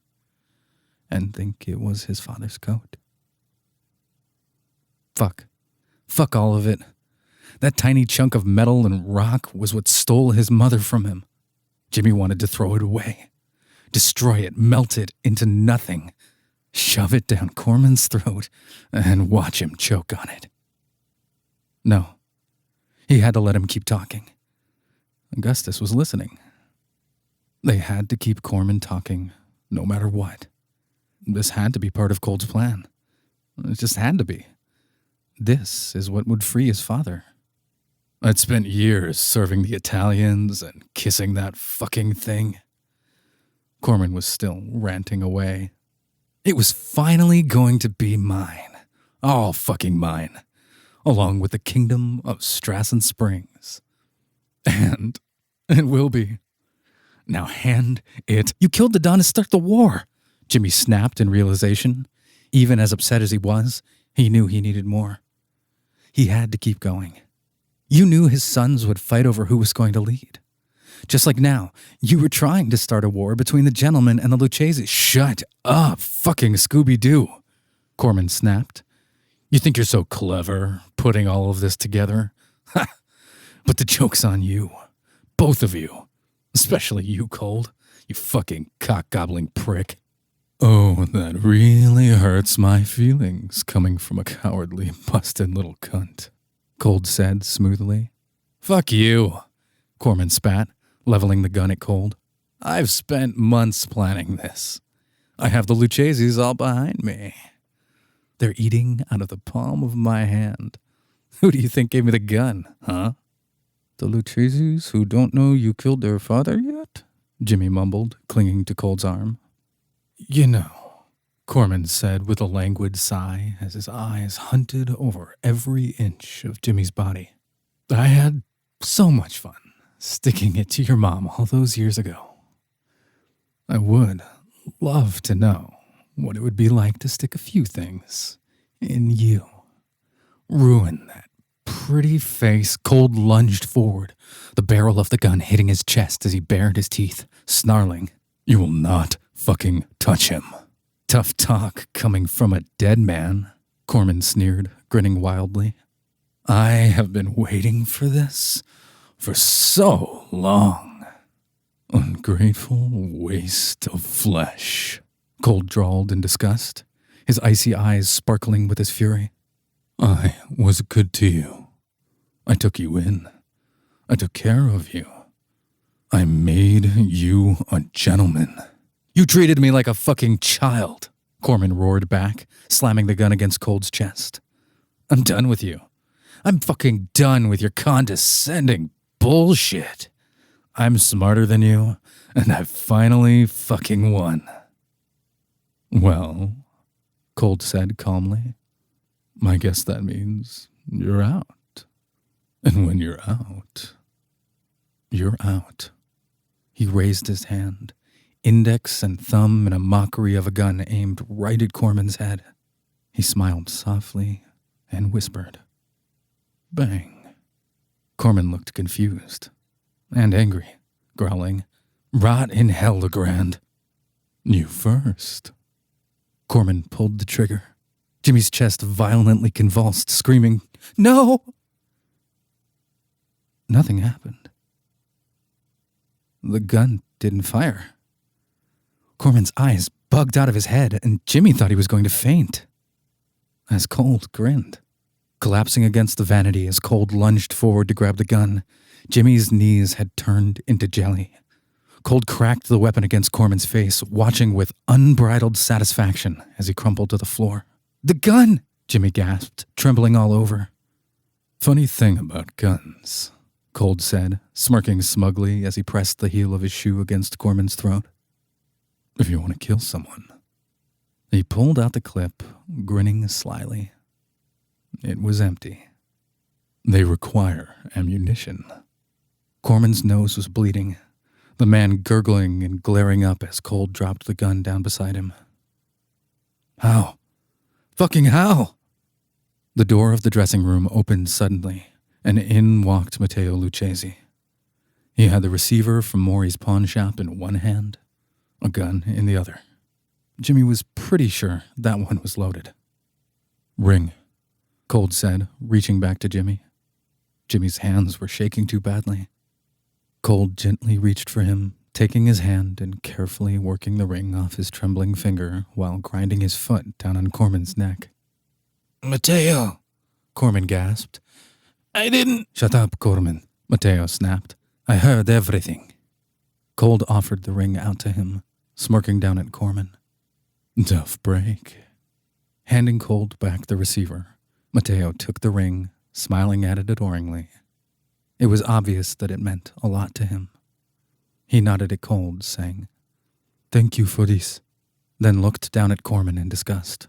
and think it was his father's coat. Fuck all of it. That tiny chunk of metal and rock was what stole his mother from him. Jimmy wanted to throw it away, destroy it, melt it into nothing, shove it down Corman's throat, and watch him choke on it. No. He had to let him keep talking. Augustus was listening. They had to keep Corman talking, no matter what. This had to be part of Cold's plan. It just had to be. This is what would free his father. "I'd spent years serving the Italians and kissing that fucking thing." Corman was still ranting away. "It was finally going to be mine. All fucking mine. Along with the kingdom of Strassen Springs. And it will be. Now hand it." "You killed the Don to start the war," Jimmy snapped in realization. Even as upset as he was, he knew he needed more. He had to keep going. You knew his sons would fight over who was going to lead. Just like now, you were trying to start a war between the gentlemen and the Lucchese. "Shut up, fucking Scooby-Doo," Corman snapped. "You think you're so clever, putting all of this together? Ha! But the joke's on you. Both of you. Especially you, Cold. You fucking cock-gobbling prick." "Oh, that really hurts my feelings, coming from a cowardly, busted little cunt," Cold said smoothly. "Fuck you," Corman spat, leveling the gun at Cold. "I've spent months planning this. I have the Lucchese's all behind me. They're eating out of the palm of my hand. Who do you think gave me the gun, huh? The Lucchese's who don't know you killed their father yet? Jimmy mumbled, clinging to Cold's arm. You know, Corman said with a languid sigh as his eyes hunted over every inch of Jimmy's body. I had so much fun sticking it to your mom all those years ago. I would love to know what it would be like to stick a few things in you. Ruin that pretty face. Cold lunged forward, the barrel of the gun hitting his chest as he bared his teeth, snarling, You will not fucking touch him. Tough talk coming from a dead man, Corman sneered, grinning wildly. I have been waiting for this for so long. Ungrateful waste of flesh, Cold drawled in disgust, his icy eyes sparkling with his fury. I was good to you. I took you in. I took care of you. I made you a gentleman. You treated me like a fucking child, Corman roared back, slamming the gun against Cold's chest. I'm done with you. I'm fucking done with your condescending bullshit. I'm smarter than you, and I've finally fucking won. Well, Cold said calmly, I guess that means you're out. And when you're out, you're out. He raised his hand, index and thumb in a mockery of a gun aimed right at Corman's head. He smiled softly and whispered, Bang. Corman looked confused and angry, growling, Rot in hell, Legrand. You first. Corman pulled the trigger. Jimmy's chest violently convulsed, screaming, No! Nothing happened. The gun didn't fire. Corman's eyes bugged out of his head, and Jimmy thought he was going to faint. As Cold grinned, collapsing against the vanity as Cold lunged forward to grab the gun, Jimmy's knees had turned into jelly. Cold cracked the weapon against Corman's face, watching with unbridled satisfaction as he crumpled to the floor. The gun! Jimmy gasped, trembling all over. Funny thing about guns, Cold said, smirking smugly as he pressed the heel of his shoe against Corman's throat. If you want to kill someone. He pulled out the clip, grinning slyly. It was empty. They require ammunition. Corman's nose was bleeding, the man gurgling and glaring up as Cold dropped the gun down beside him. How? Fucking how? The door of the dressing room opened suddenly, and in walked Matteo Lucchese. He had the receiver from Maury's pawn shop in one hand, a gun in the other. Jimmy was pretty sure that one was loaded. Ring, Cold said, reaching back to Jimmy. Jimmy's hands were shaking too badly. Cold gently reached for him, taking his hand and carefully working the ring off his trembling finger while grinding his foot down on Corman's neck. Matteo, Corman gasped. I didn't... Shut up, Corman, Matteo snapped. I heard everything. Cold offered the ring out to him, smirking down at Corman. Tough break. Handing Cold back the receiver, Matteo took the ring, smiling at it adoringly. It was obvious that it meant a lot to him. He nodded at Cold, saying, Thank you for this, then looked down at Corman in disgust.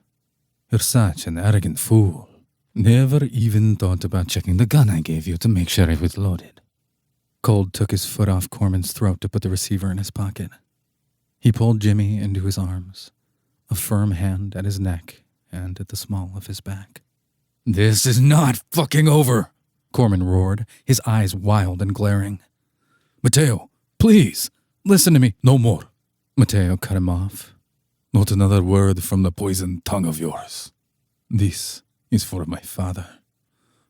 You're such an arrogant fool. Never even thought about checking the gun I gave you to make sure it was loaded. Cold took his foot off Corman's throat to put the receiver in his pocket. He pulled Jimmy into his arms, a firm hand at his neck and at the small of his back. This is not fucking over, Corman roared, his eyes wild and glaring. Matteo, please, listen to me. No more. Matteo cut him off. Not another word from the poisoned tongue of yours. This is for my father.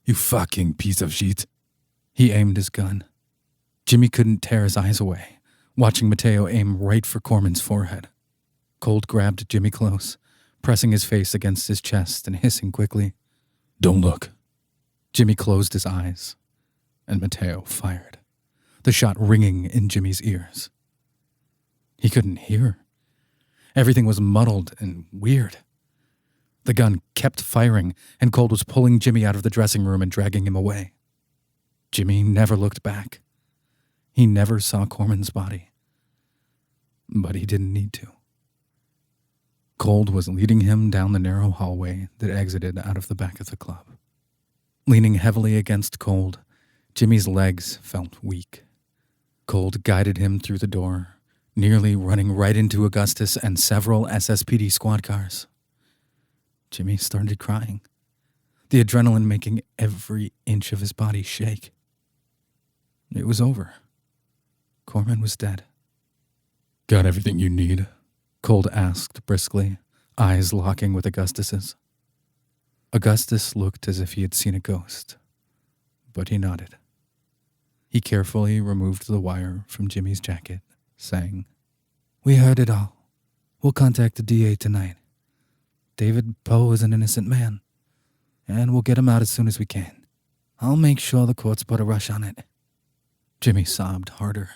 You fucking piece of shit. He aimed his gun. Jimmy couldn't tear his eyes away, watching Matteo aim right for Corman's forehead. Cold grabbed Jimmy close, pressing his face against his chest and hissing quickly, Don't look. Jimmy closed his eyes, and Matteo fired, the shot ringing in Jimmy's ears. He couldn't hear. Everything was muddled and weird. The gun kept firing, and Cold was pulling Jimmy out of the dressing room and dragging him away. Jimmy never looked back. He never saw Corman's body. But he didn't need to. Cold was leading him down the narrow hallway that exited out of the back of the club. Leaning heavily against Cold, Jimmy's legs felt weak. Cold guided him through the door, nearly running right into Augustus and several SSPD squad cars. Jimmy started crying, the adrenaline making every inch of his body shake. It was over. Corman was dead. Got everything you need? Cold asked briskly, eyes locking with Augustus's. Augustus looked as if he had seen a ghost, but he nodded. He carefully removed the wire from Jimmy's jacket, saying, "We heard it all. We'll contact the DA tonight. David Poe is an innocent man, and we'll get him out as soon as we can. I'll make sure the courts put a rush on it." Jimmy sobbed harder,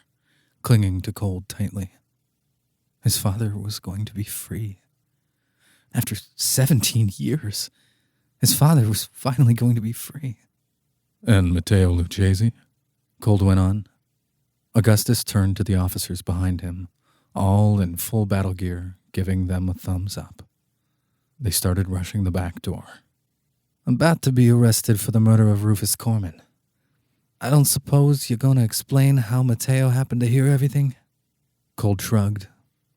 clinging to Cold tightly. His father was going to be free. After 17 years, his father was finally going to be free. And Matteo Lucchesi? Cold went on. Augustus turned to the officers behind him, all in full battle gear, giving them a thumbs up. They started rushing the back door. "About to be arrested for the murder of Rufus Corman. I don't suppose you're going to explain how Matteo happened to hear everything?" Cold shrugged,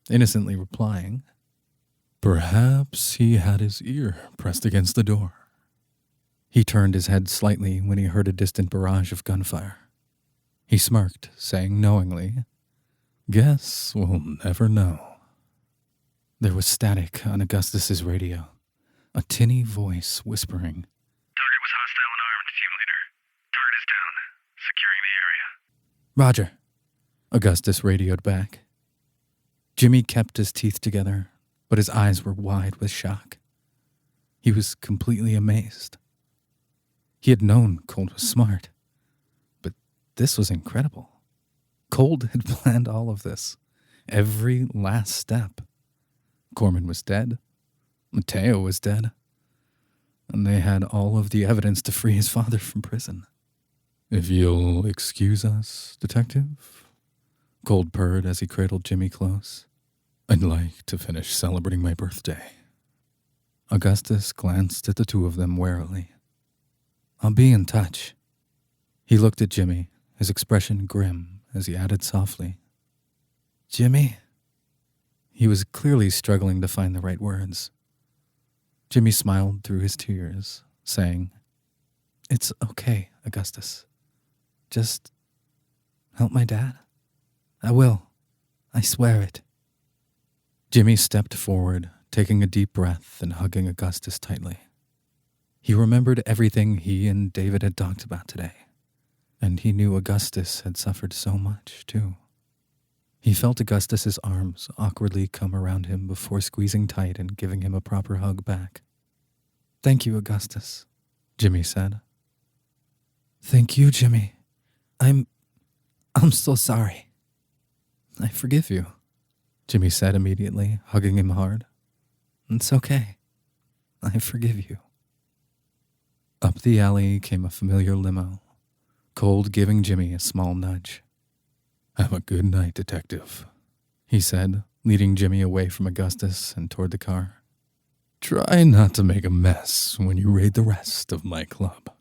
innocently replying, "Perhaps he had his ear pressed against the door." He turned his head slightly when he heard a distant barrage of gunfire. He smirked, saying knowingly, "Guess we'll never know." There was static on Augustus's radio, a tinny voice whispering, "Target was hostile and armed, Team Leader. Target is down. Securing the area." "Roger," Augustus radioed back. Jimmy kept his teeth together, but his eyes were wide with shock. He was completely amazed. He had known Cold was smart, but this was incredible. Cold had planned all of this, every last step. Corman was dead. Matteo was dead. And they had all of the evidence to free his father from prison. "If you'll excuse us, Detective," Cold purred as he cradled Jimmy close. "I'd like to finish celebrating my birthday." Augustus glanced at the two of them warily. "I'll be in touch." He looked at Jimmy, his expression grim, as he added softly, "Jimmy?" He was clearly struggling to find the right words. Jimmy smiled through his tears, saying, "It's okay, Augustus. Just help my dad. I will. I swear it." Jimmy stepped forward, taking a deep breath and hugging Augustus tightly. He remembered everything he and David had talked about today, and he knew Augustus had suffered so much, too. He felt Augustus's arms awkwardly come around him before squeezing tight and giving him a proper hug back. "Thank you, Augustus," Jimmy said. "Thank you, Jimmy. I'm so sorry." "I forgive you," Jimmy said immediately, hugging him hard. "It's okay. I forgive you." Up the alley came a familiar limo, Cold giving Jimmy a small nudge. "Have a good night, Detective," he said, leading Jimmy away from Augustus and toward the car. "Try not to make a mess when you raid the rest of my club."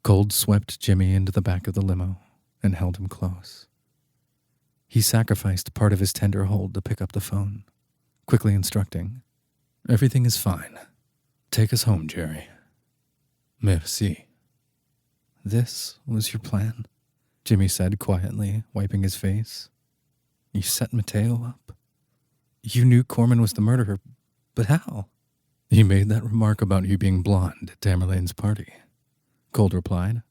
Cold swept Jimmy into the back of the limo and held him close. He sacrificed part of his tender hold to pick up the phone, quickly instructing, "Everything is fine. Take us home, Jerry." "Merci." "This was your plan?" Jimmy said quietly, wiping his face. "You set Matteo up? You knew Corman was the murderer, but how?" "He made that remark about you being blonde at Tamerlane's party," Cold replied.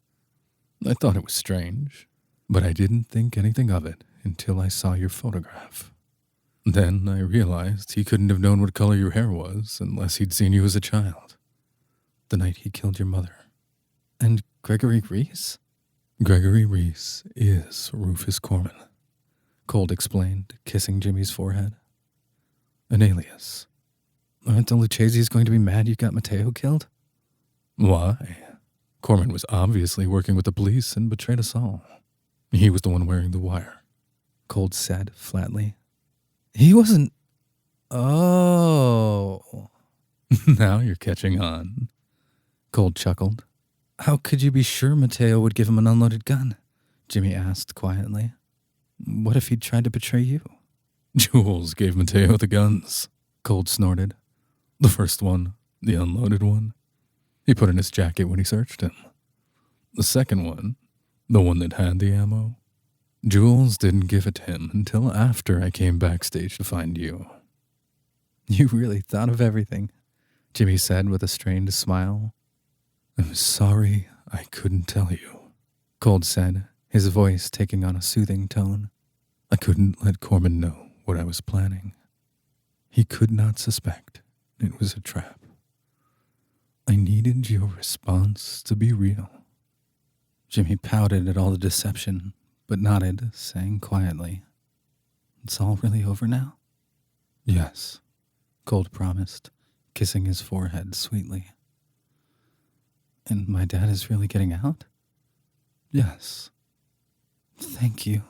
"I thought it was strange, but I didn't think anything of it until I saw your photograph. Then I realized he couldn't have known what color your hair was unless he'd seen you as a child. The night he killed your mother. And Gregory Reese? Gregory Reese is Rufus Corman," Cold explained, kissing Jimmy's forehead. "An alias. Aren't the Lucchese's going to be mad you got Mateo killed? Why? Corman was obviously working with the police and betrayed us all. He was the one wearing the wire. Cold said flatly. He wasn't... Oh. Now you're catching on. Cold chuckled. How could you be sure Mateo would give him an unloaded gun? Jimmy asked quietly. What if he'd tried to betray you? Jules gave Mateo the guns. Cold snorted. The first one, the unloaded one, he put in his jacket when he searched him. The second one, the one that had the ammo, Jules didn't give it to him until after I came backstage to find you. You really thought of everything, Jimmy said with a strained smile. I'm sorry I couldn't tell you, Cold said, his voice taking on a soothing tone. I couldn't let Corman know what I was planning. He could not suspect it was a trap. I needed your response to be real. Jimmy pouted at all the deception, but nodded, saying quietly, It's all really over now? Yes, Cold promised, kissing his forehead sweetly. And my dad is really getting out? Yes. Thank you.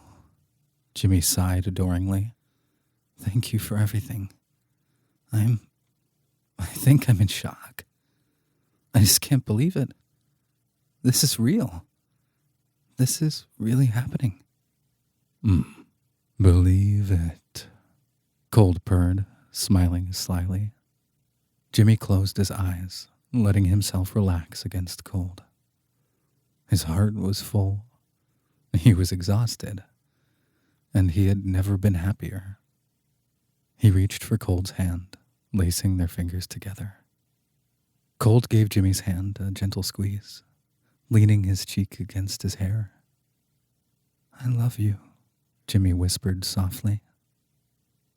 Jimmy sighed adoringly. Thank you for everything. I think I'm in shock. I just can't believe it. This is real. This is really happening. Believe it. Cold purred, smiling slyly. Jimmy closed his eyes, letting himself relax against Cold. His heart was full. He was exhausted, and he had never been happier. He reached for Cold's hand, lacing their fingers together. Cold gave Jimmy's hand a gentle squeeze, leaning his cheek against his hair. I love you, Jimmy whispered softly.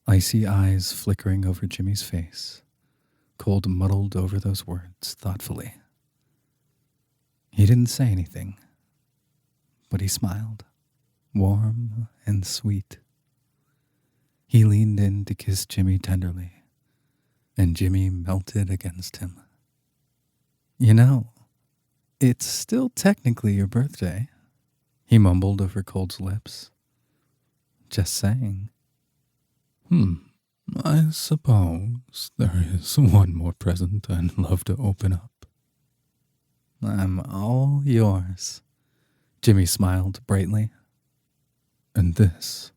Icy eyes flickering over Jimmy's face, Cold muddled over those words thoughtfully. He didn't say anything, but he smiled, warm and sweet. He leaned in to kiss Jimmy tenderly, and Jimmy melted against him. You know, it's still technically your birthday, he mumbled over Cold's lips. Just saying. I suppose there is one more present I'd love to open up. I'm all yours, Jimmy smiled brightly. And this,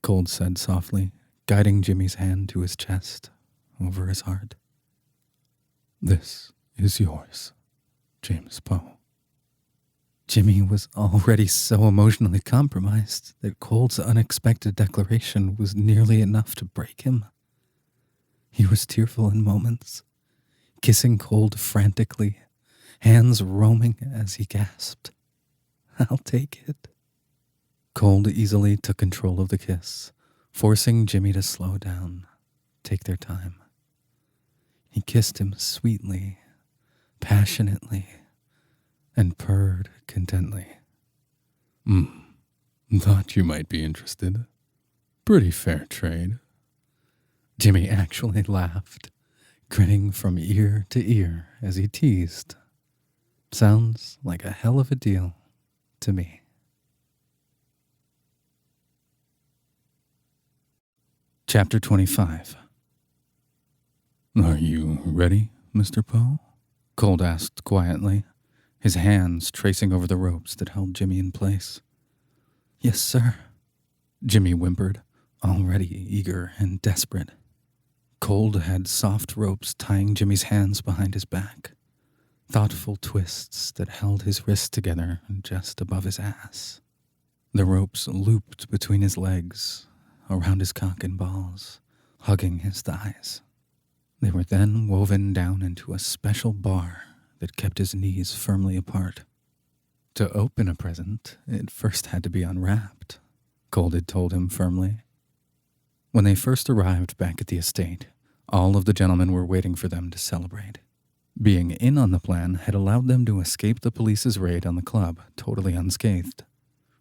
Cold said softly, guiding Jimmy's hand to his chest, over his heart. This is yours, James Poe. Jimmy was already so emotionally compromised that Cold's unexpected declaration was nearly enough to break him. He was tearful in moments, kissing Cold frantically, hands roaming as he gasped, I'll take it. Cold easily took control of the kiss, forcing Jimmy to slow down, take their time. He kissed him sweetly, passionately, and purred contently. Thought you might be interested. Pretty fair trade. Jimmy actually laughed, grinning from ear to ear as he teased. Sounds like a hell of a deal to me. Chapter 25. Are you ready, Mr. Poe? Cold asked quietly, his hands tracing over the ropes that held Jimmy in place. Yes, sir, Jimmy whimpered, already eager and desperate. Cold had soft ropes tying Jimmy's hands behind his back, thoughtful twists that held his wrists together just above his ass. The ropes looped between his legs, around his cock and balls, hugging his thighs. They were then woven down into a special bar that kept his knees firmly apart. To open a present, it first had to be unwrapped, Cold had told him firmly. When they first arrived back at the estate, all of the gentlemen were waiting for them to celebrate. Being in on the plan had allowed them to escape the police's raid on the club totally unscathed.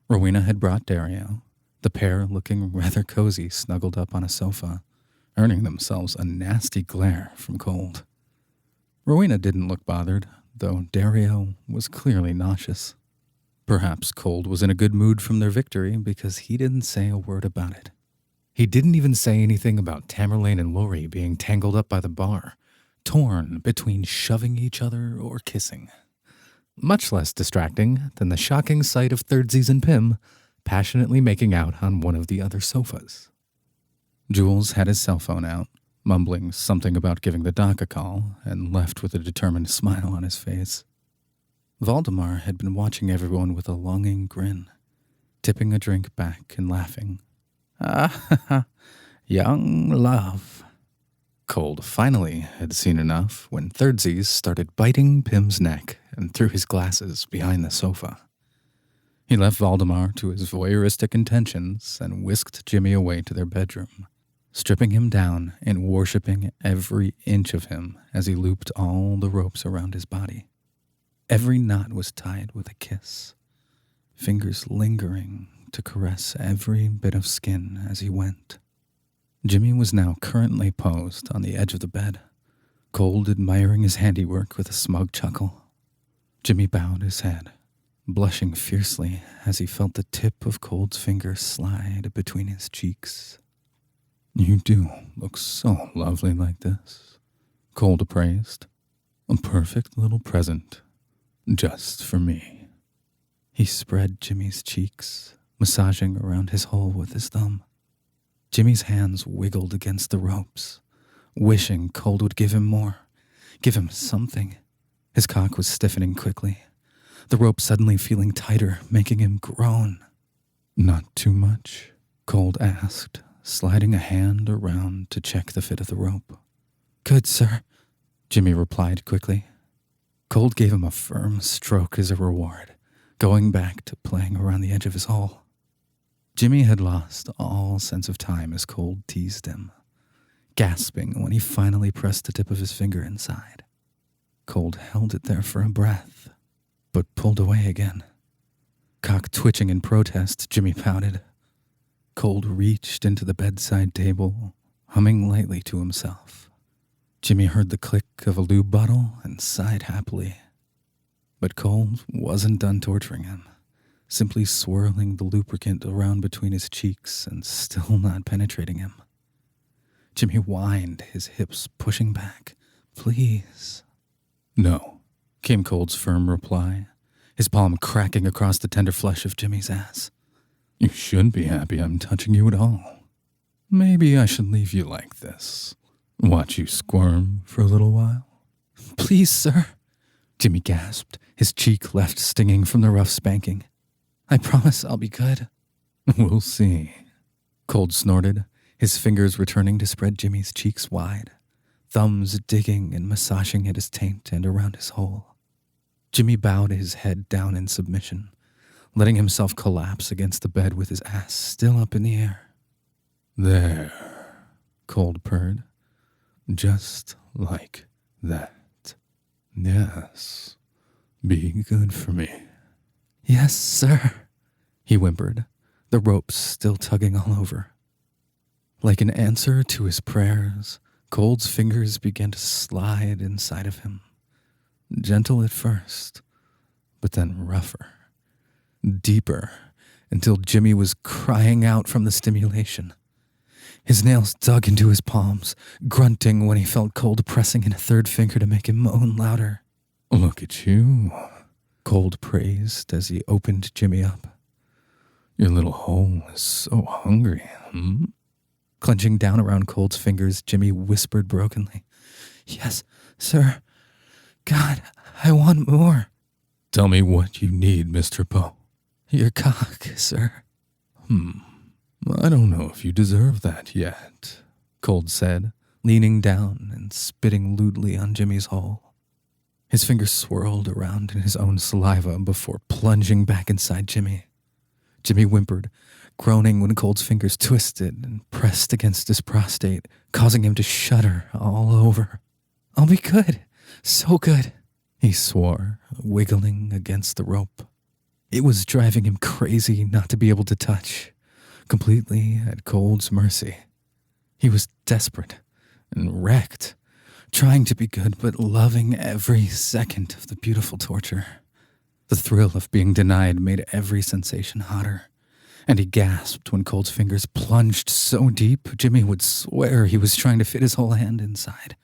Rowena had brought Dario, the pair looking rather cozy snuggled up on a sofa, earning themselves a nasty glare from Cold. Rowena didn't look bothered, though Dario was clearly nauseous. Perhaps Cold was in a good mood from their victory because he didn't say a word about it. He didn't even say anything about Tamerlane and Lori being tangled up by the bar, torn between shoving each other or kissing. Much less distracting than the shocking sight of Thirdsies and Pym passionately making out on one of the other sofas. Jules had his cell phone out, mumbling something about giving the doc a call, and left with a determined smile on his face. Valdemar had been watching everyone with a longing grin, tipping a drink back and laughing. Ah, young love. Cold finally had seen enough when Thirdsies started biting Pym's neck and threw his glasses behind the sofa. He left Valdemar to his voyeuristic intentions and whisked Jimmy away to their bedroom, stripping him down and worshipping every inch of him as he looped all the ropes around his body. Every knot was tied with a kiss, fingers lingering to caress every bit of skin as he went. Jimmy was now currently posed on the edge of the bed, Cold admiring his handiwork with a smug chuckle. Jimmy bowed his head, blushing fiercely as he felt the tip of Cold's finger slide between his cheeks. "You do look so lovely like this," Cold appraised. "A perfect little present, just for me." He spread Jimmy's cheeks, massaging around his hole with his thumb. Jimmy's hands wiggled against the ropes, wishing Cold would give him more, give him something. His cock was stiffening quickly, the rope suddenly feeling tighter, making him groan. "Not too much?" Cold asked, sliding a hand around to check the fit of the rope. "Good, sir," Jimmy replied quickly. Cold gave him a firm stroke as a reward, going back to playing around the edge of his hole. Jimmy had lost all sense of time as Cold teased him, gasping when he finally pressed the tip of his finger inside. Cold held it there for a breath, but pulled away again. Cock twitching in protest, Jimmy pouted. Cold reached into the bedside table, humming lightly to himself. Jimmy heard the click of a lube bottle and sighed happily. But Cold wasn't done torturing him, simply swirling the lubricant around between his cheeks and still not penetrating him. Jimmy whined, his hips pushing back. "Please." "No," came Cold's firm reply, his palm cracking across the tender flesh of Jimmy's ass. "You should be happy I'm touching you at all. Maybe I should leave you like this. Watch you squirm for a little while." "Please, sir," Jimmy gasped, his cheek left stinging from the rough spanking. "I promise I'll be good." "We'll see," Cold snorted, his fingers returning to spread Jimmy's cheeks wide, thumbs digging and massaging at his taint and around his hole. Jimmy bowed his head down in submission, letting himself collapse against the bed with his ass still up in the air. "There," Cold purred. "Just like that. Yes, be good for me." "Yes, sir," he whimpered, the ropes still tugging all over. Like an answer to his prayers, Cold's fingers began to slide inside of him, gentle at first, but then rougher, deeper, until Jimmy was crying out from the stimulation. His nails dug into his palms, grunting when he felt Cold pressing in a third finger to make him moan louder. "Look at you," Cold praised as he opened Jimmy up. "Your little hole is so hungry, hmm?" Clenching down around Cold's fingers, Jimmy whispered brokenly, "Yes, sir. God, I want more." "Tell me what you need, Mr. Poe." "Your cock, sir." "I don't know if you deserve that yet," Cold said, leaning down and spitting lewdly on Jimmy's hole. His fingers swirled around in his own saliva before plunging back inside Jimmy. Jimmy whimpered, groaning when Cold's fingers twisted and pressed against his prostate, causing him to shudder all over. "I'll be good, so good," he swore, wiggling against the rope. It was driving him crazy not to be able to touch, completely at Cold's mercy. He was desperate and wrecked, trying to be good but loving every second of the beautiful torture. The thrill of being denied made every sensation hotter, and he gasped when Cold's fingers plunged so deep Jimmy would swear he was trying to fit his whole hand inside.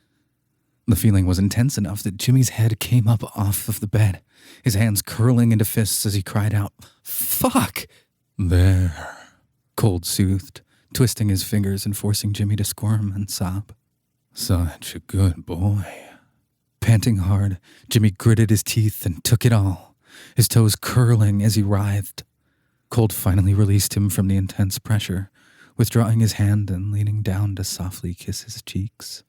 The feeling was intense enough that Jimmy's head came up off of the bed, his hands curling into fists as he cried out, "Fuck!" There. Cold soothed, twisting his fingers and forcing Jimmy to squirm and sob. Such a good boy. Panting hard, Jimmy gritted his teeth and took it all, his toes curling as he writhed. Cold finally released him from the intense pressure, withdrawing his hand and leaning down to softly kiss his cheeks.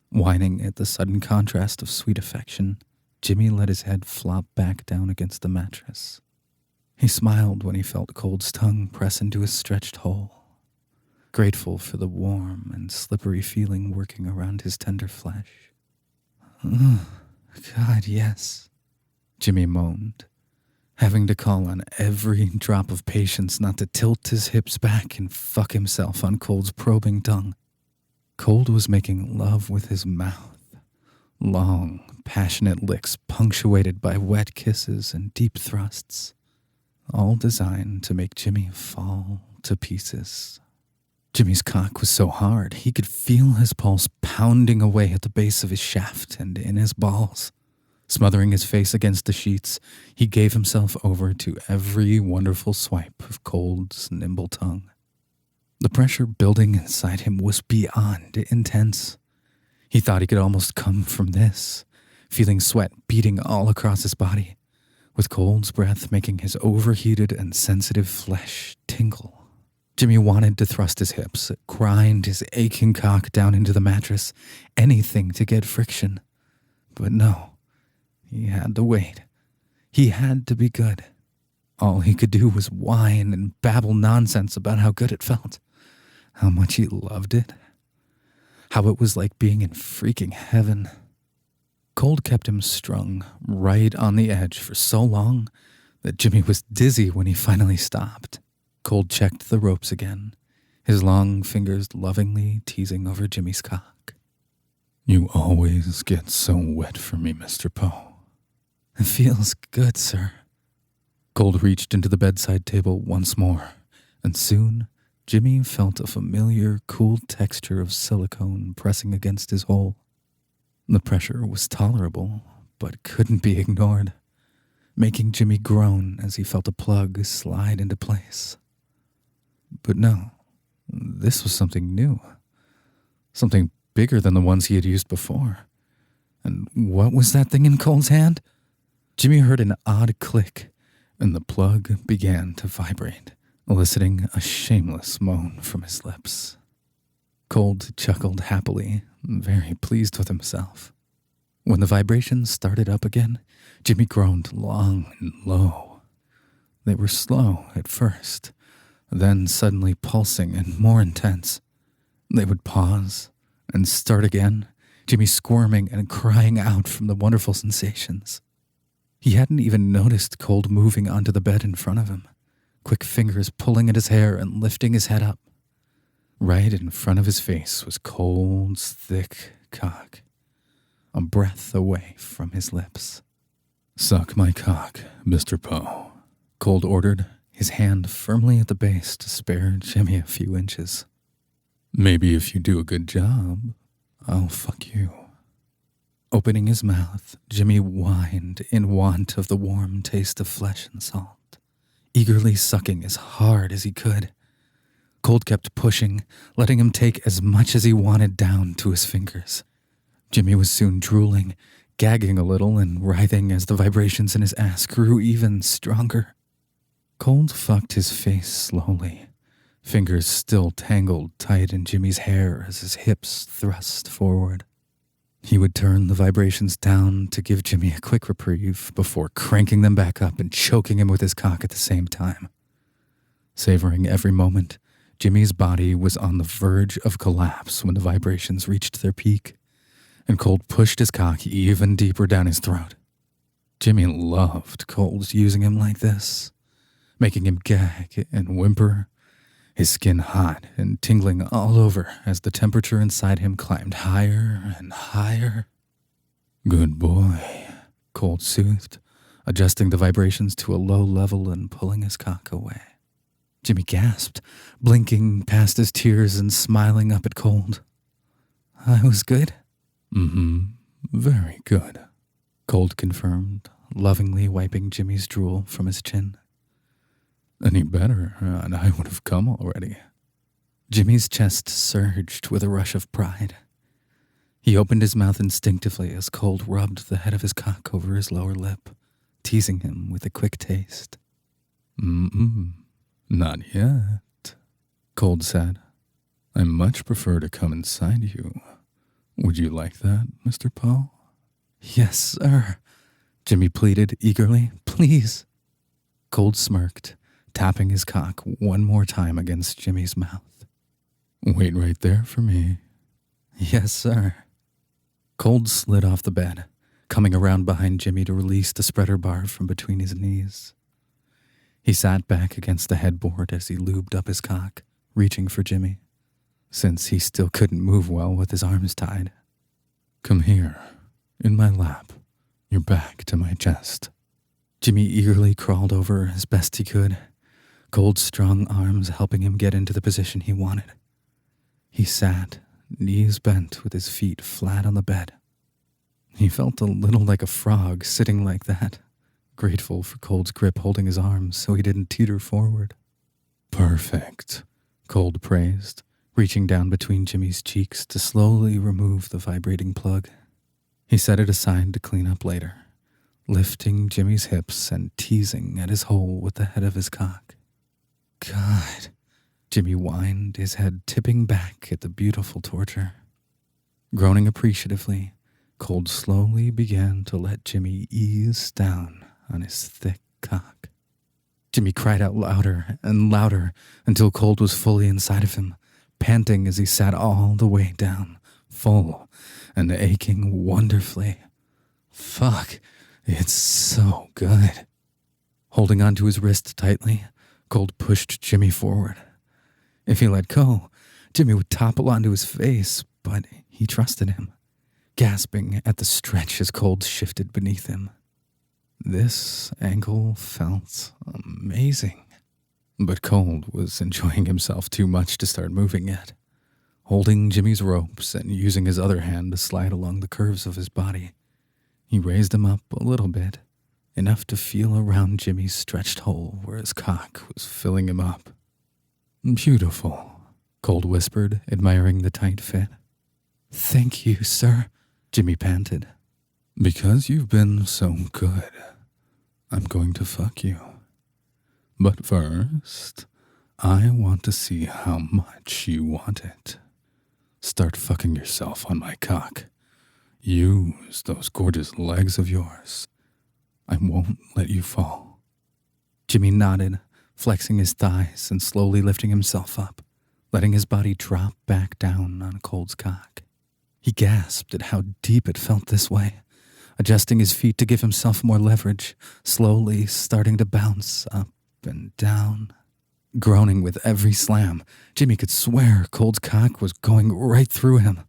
Whining at the sudden contrast of sweet affection, Jimmy let his head flop back down against the mattress. He smiled when he felt Cold's tongue press into his stretched hole, grateful for the warm and slippery feeling working around his tender flesh. God, yes, Jimmy moaned, having to call on every drop of patience not to tilt his hips back and fuck himself on Cold's probing tongue. Cold was making love with his mouth, long, passionate licks punctuated by wet kisses and deep thrusts, all designed to make Jimmy fall to pieces. Jimmy's cock was so hard he could feel his pulse pounding away at the base of his shaft and in his balls. Smothering his face against the sheets, he gave himself over to every wonderful swipe of Cold's nimble tongue. The pressure building inside him was beyond intense. He thought he could almost come from this, feeling sweat beating all across his body, with Cold's breath making his overheated and sensitive flesh tingle. Jimmy wanted to thrust his hips, grind his aching cock down into the mattress, anything to get friction. But no, he had to wait. He had to be good. All he could do was whine and babble nonsense about how good it felt, how much he loved it, how it was like being in freaking heaven. Cold kept him strung right on the edge for so long that Jimmy was dizzy when he finally stopped. Cold checked the ropes again, his long fingers lovingly teasing over Jimmy's cock. You always get so wet for me, Mr. Poe. It feels good, sir. Cold reached into the bedside table once more, and soon Jimmy felt a familiar, cool texture of silicone pressing against his hole. The pressure was tolerable, but couldn't be ignored, making Jimmy groan as he felt a plug slide into place. But no, this was something new, something bigger than the ones he had used before. And what was that thing in Cole's hand? Jimmy heard an odd click, and the plug began to vibrate, eliciting a shameless moan from his lips. Cold chuckled happily, very pleased with himself. When the vibrations started up again, Jimmy groaned long and low. They were slow at first, then suddenly pulsing and more intense. They would pause and start again, Jimmy squirming and crying out from the wonderful sensations. He hadn't even noticed Cold moving onto the bed in front of him, quick fingers pulling at his hair and lifting his head up. Right in front of his face was Cold's thick cock, a breath away from his lips. Suck my cock, Mr. Poe, Cold ordered, his hand firmly at the base to spare Jimmy a few inches. Maybe if you do a good job, I'll fuck you. Opening his mouth, Jimmy whined in want of the warm taste of flesh and salt, eagerly sucking as hard as he could. Cold kept pushing, letting him take as much as he wanted down to his fingers. Jimmy was soon drooling, gagging a little and writhing as the vibrations in his ass grew even stronger. Cold fucked his face slowly, fingers still tangled tight in Jimmy's hair as his hips thrust forward. He would turn the vibrations down to give Jimmy a quick reprieve before cranking them back up and choking him with his cock at the same time. Savoring every moment, Jimmy's body was on the verge of collapse when the vibrations reached their peak, and Cold pushed his cock even deeper down his throat. Jimmy loved Cold using him like this, making him gag and whimper, his skin hot and tingling all over as the temperature inside him climbed higher and higher. Good boy, Cold soothed, adjusting the vibrations to a low level and pulling his cock away. Jimmy gasped, blinking past his tears and smiling up at Cold. I was good? Very good, Cold confirmed, lovingly wiping Jimmy's drool from his chin. Any better, and I would have come already. Jimmy's chest surged with a rush of pride. He opened his mouth instinctively as Cold rubbed the head of his cock over his lower lip, teasing him with a quick taste. Not yet, Cold said. I much prefer to come inside you. Would you like that, Mr. Poe? Yes, sir, Jimmy pleaded eagerly. Please. Cold smirked, tapping his cock one more time against Jimmy's mouth. Wait right there for me. Yes, sir. Cold slid off the bed, coming around behind Jimmy to release the spreader bar from between his knees. He sat back against the headboard as he lubed up his cock, reaching for Jimmy, since he still couldn't move well with his arms tied. Come here, in my lap, your back to my chest. Jimmy eagerly crawled over as best he could, Cold's strong arms helping him get into the position he wanted. He sat, knees bent with his feet flat on the bed. He felt a little like a frog sitting like that, grateful for Cold's grip holding his arms so he didn't teeter forward. Perfect, Cold praised, reaching down between Jimmy's cheeks to slowly remove the vibrating plug. He set it aside to clean up later, lifting Jimmy's hips and teasing at his hole with the head of his cock. God, Jimmy whined, his head tipping back at the beautiful torture. Groaning appreciatively, Cold slowly began to let Jimmy ease down on his thick cock. Jimmy cried out louder and louder until Cold was fully inside of him, panting as he sat all the way down, full and aching wonderfully. Fuck, it's so good. Holding onto his wrist tightly, Cold pushed Jimmy forward. If he let go, Jimmy would topple onto his face, but he trusted him, gasping at the stretch as Cold shifted beneath him. This angle felt amazing, but Cold was enjoying himself too much to start moving yet. Holding Jimmy's ropes and using his other hand to slide along the curves of his body, he raised him up a little bit, enough to feel around Jimmy's stretched hole where his cock was filling him up. Beautiful, Cold whispered, admiring the tight fit. Thank you, sir, Jimmy panted. Because you've been so good, I'm going to fuck you. But first, I want to see how much you want it. Start fucking yourself on my cock. Use those gorgeous legs of yours. I won't let you fall. Jimmy nodded, flexing his thighs and slowly lifting himself up, letting his body drop back down on Cold's cock. He gasped at how deep it felt this way, adjusting his feet to give himself more leverage, slowly starting to bounce up and down. Groaning with every slam, Jimmy could swear Cold's cock was going right through him.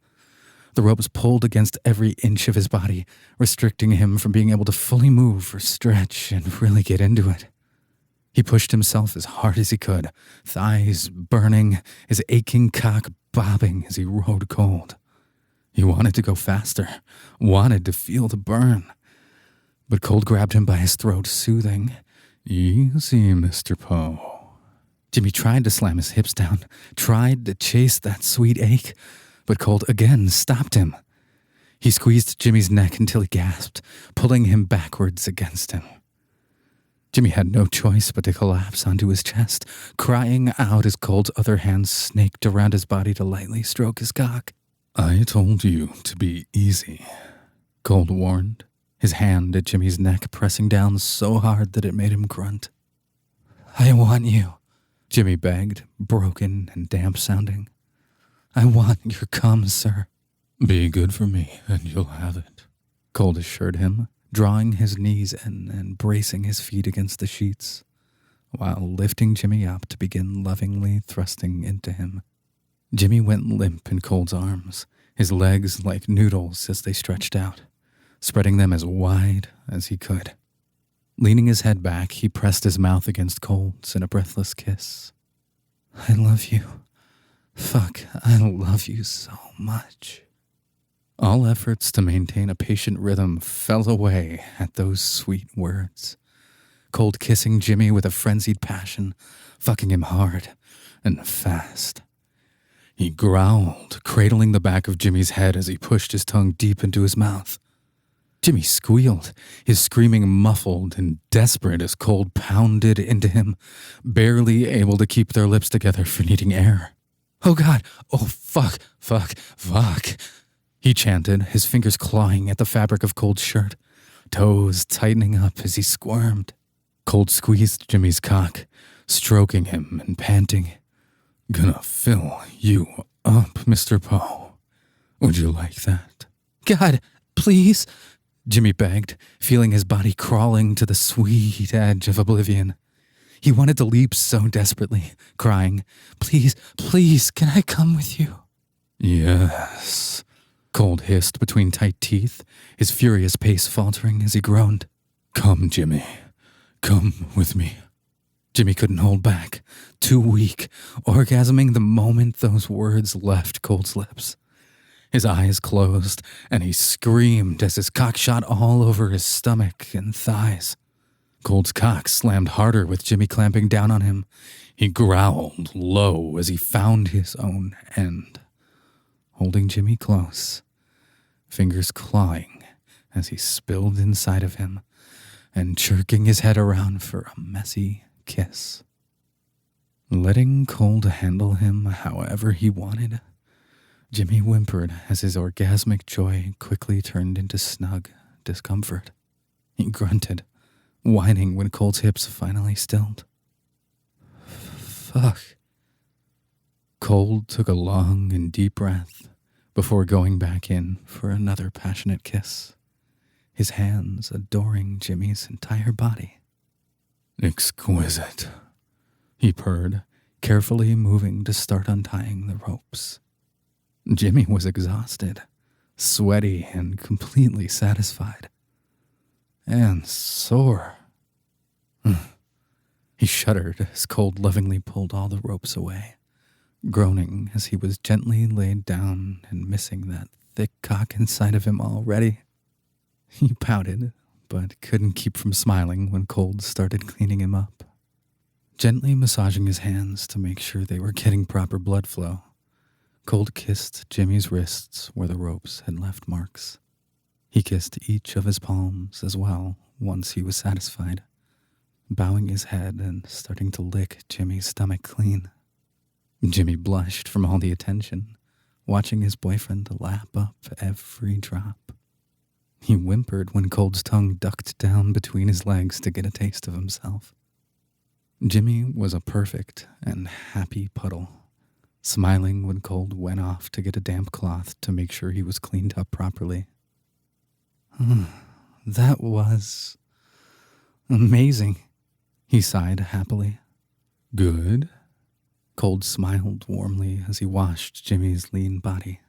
The ropes pulled against every inch of his body, restricting him from being able to fully move or stretch and really get into it. He pushed himself as hard as he could, thighs burning, his aching cock bobbing as he rode Cold. He wanted to go faster, wanted to feel the burn. But Cold grabbed him by his throat, soothing. Easy, Mr. Poe. Jimmy tried to slam his hips down, tried to chase that sweet ache, but Cold again stopped him. He squeezed Jimmy's neck until he gasped, pulling him backwards against him. Jimmy had no choice but to collapse onto his chest, crying out as Cold's other hand snaked around his body to lightly stroke his cock. I told you to be easy, Cold warned, his hand at Jimmy's neck pressing down so hard that it made him grunt. I want you, Jimmy begged, broken and damp-sounding. I want your cum, sir. Be good for me, and you'll have it, Cold assured him, drawing his knees in and bracing his feet against the sheets. while lifting Jimmy up to begin lovingly thrusting into him. Jimmy went limp in Cold's arms, his legs like noodles as they stretched out, spreading them as wide as he could. Leaning his head back, he pressed his mouth against Cold's in a breathless kiss. I love you. Fuck, I love you so much. All efforts to maintain a patient rhythm fell away at those sweet words. Cold kissing Jimmy with a frenzied passion, fucking him hard and fast. He growled, cradling the back of Jimmy's head as he pushed his tongue deep into his mouth. Jimmy squealed, his screaming muffled and desperate as Cold pounded into him, barely able to keep their lips together for needing air. Oh God, oh fuck, he chanted, his fingers clawing at the fabric of Cold's shirt, toes tightening up as he squirmed. Cold squeezed Jimmy's cock, stroking him and panting. Gonna fill you up, Mr. Poe. Would you like that? God, please, Jimmy begged, feeling his body crawling to the sweet edge of oblivion. He wanted to leap so desperately, crying, Please, please, can I come with you? Yes, Cold hissed between tight teeth, his furious pace faltering as he groaned. Come, Jimmy. Come with me. Jimmy couldn't hold back, too weak, orgasming the moment those words left Cold's lips. His eyes closed, and he screamed as his cock shot all over his stomach and thighs. Cold's cock slammed harder with Jimmy clamping down on him. He growled low as he found his own end, holding Jimmy close, fingers clawing as he spilled inside of him and jerking his head around for a messy kiss. Letting Cold handle him however he wanted, Jimmy whimpered as his orgasmic joy quickly turned into snug discomfort. He grunted, whining when Cold's hips finally stilled. Fuck. Cold took a long and deep breath before going back in for another passionate kiss, his hands adoring Jimmy's entire body. Exquisite, he purred, carefully moving to start untying the ropes. Jimmy was exhausted, sweaty, and completely satisfied. And sore. He shuddered as Cold lovingly pulled all the ropes away, groaning as he was gently laid down and missing that thick cock inside of him already. He pouted, but couldn't keep from smiling when Cold started cleaning him up. Gently massaging his hands to make sure they were getting proper blood flow, Cold kissed Jimmy's wrists where the ropes had left marks. He kissed each of his palms as well once he was satisfied, bowing his head and starting to lick Jimmy's stomach clean. Jimmy blushed from all the attention, watching his boyfriend lap up every drop. He whimpered when Cold's tongue ducked down between his legs to get a taste of himself. Jimmy was a perfect and happy puddle, smiling when Cold went off to get a damp cloth to make sure he was cleaned up properly. That was amazing, he sighed happily. Good? Cold smiled warmly as he washed Jimmy's lean body.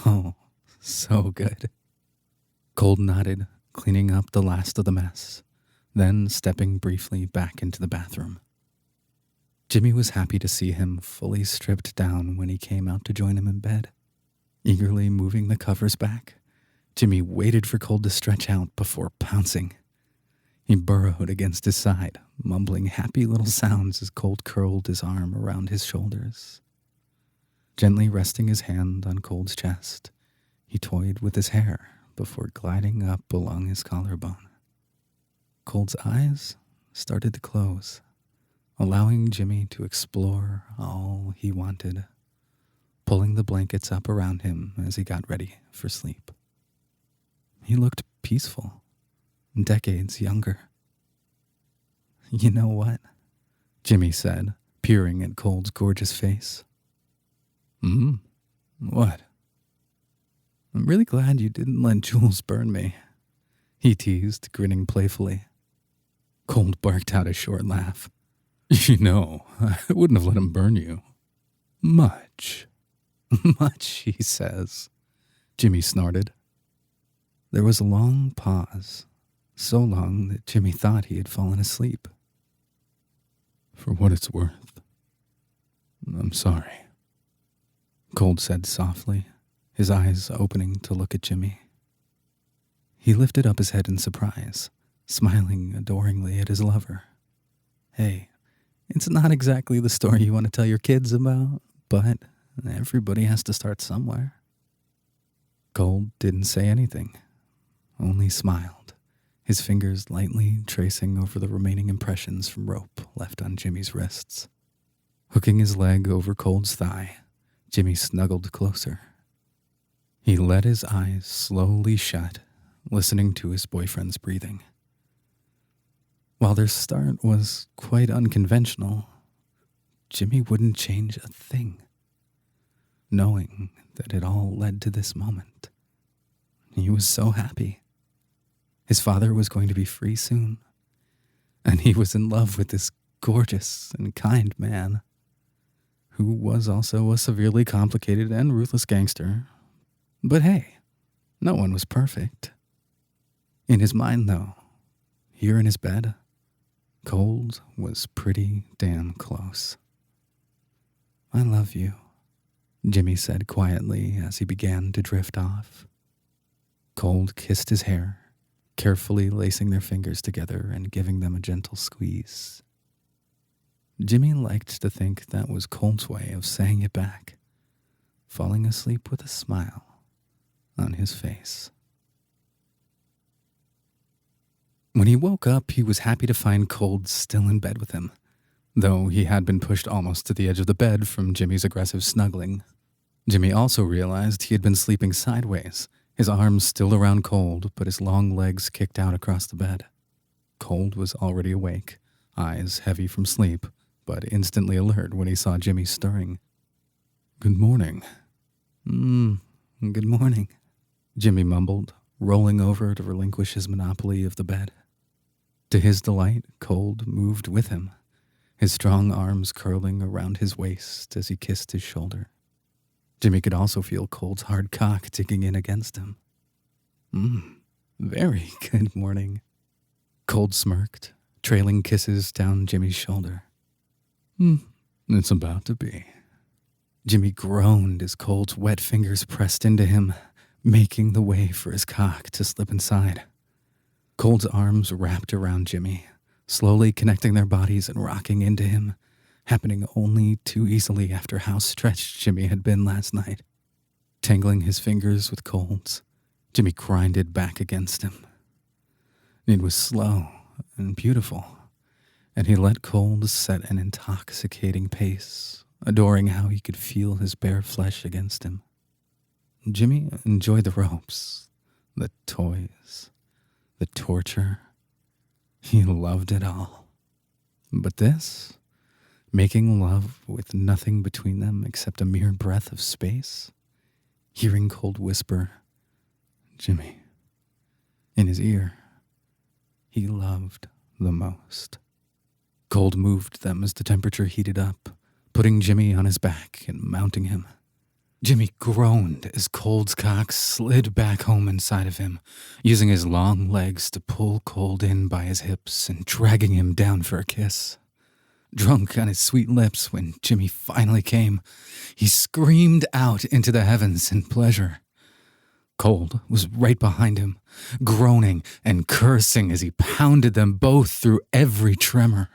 Oh, so good. Cold nodded, cleaning up the last of the mess, then stepping briefly back into the bathroom. Jimmy was happy to see him fully stripped down when he came out to join him in bed. Eagerly moving the covers back, Jimmy waited for Cold to stretch out before pouncing. He burrowed against his side, mumbling happy little sounds as Cold curled his arm around his shoulders. Gently resting his hand on Cold's chest, he toyed with his hair before gliding up along his collarbone. Cold's eyes started to close, allowing Jimmy to explore all he wanted, pulling the blankets up around him as he got ready for sleep. He looked peaceful, decades younger. You know what? Jimmy said, peering at Cold's gorgeous face. What? I'm really glad you didn't let Jules burn me, he teased, grinning playfully. Cold barked out a short laugh. You know, I wouldn't have let him burn you. Much. Much, he says. Jimmy snorted. There was a long pause, so long that Jimmy thought he had fallen asleep. For what it's worth, I'm sorry, Cold said softly, his eyes opening to look at Jimmy. He lifted up his head in surprise, smiling adoringly at his lover. Hey, it's not exactly the story you want to tell your kids about, but everybody has to start somewhere. Cold didn't say anything, only smiled, his fingers lightly tracing over the remaining impressions from rope left on Jimmy's wrists. Hooking his leg over Cold's thigh, Jimmy snuggled closer. He let his eyes slowly shut, listening to his boyfriend's breathing. While their start was quite unconventional, Jimmy wouldn't change a thing. Knowing that it all led to this moment, he was so happy. His father was going to be free soon, and he was in love with this gorgeous and kind man, who was also a severely complicated and ruthless gangster. But hey, no one was perfect. In his mind, though, here in his bed, Cold was pretty damn close. I love you, Jimmy said quietly as he began to drift off. Cold kissed his hair, carefully lacing their fingers together and giving them a gentle squeeze. Jimmy liked to think that was Cold's way of saying it back, falling asleep with a smile on his face. When he woke up, he was happy to find Cold still in bed with him, though he had been pushed almost to the edge of the bed from Jimmy's aggressive snuggling. Jimmy also realized he had been sleeping sideways, his arms still around Cold, but his long legs kicked out across the bed. Cold was already awake, eyes heavy from sleep, but instantly alert when he saw Jimmy stirring. Good morning. Good morning, Jimmy mumbled, rolling over to relinquish his monopoly of the bed. To his delight, Cold moved with him, his strong arms curling around his waist as he kissed his shoulder. Jimmy could also feel Cold's hard cock digging in against him. Very good morning. Cold smirked, trailing kisses down Jimmy's shoulder. It's about to be. Jimmy groaned as Cold's wet fingers pressed into him, making the way for his cock to slip inside. Cold's arms wrapped around Jimmy, slowly connecting their bodies and rocking into him, happening only too easily after how stretched Jimmy had been last night. Tangling his fingers with Cold's, Jimmy grinded back against him. It was slow and beautiful, and he let Cold set an intoxicating pace, adoring how he could feel his bare flesh against him. Jimmy enjoyed the ropes, the toys, the torture. He loved it all. But this, making love with nothing between them except a mere breath of space, hearing Cold whisper, Jimmy, in his ear, he loved the most. Cold moved them as the temperature heated up, putting Jimmy on his back and mounting him. Jimmy groaned as Cold's cock slid back home inside of him, using his long legs to pull Cold in by his hips and dragging him down for a kiss. Drunk on his sweet lips when Jimmy finally came, he screamed out into the heavens in pleasure. Cold was right behind him, groaning and cursing as he pounded them both through every tremor.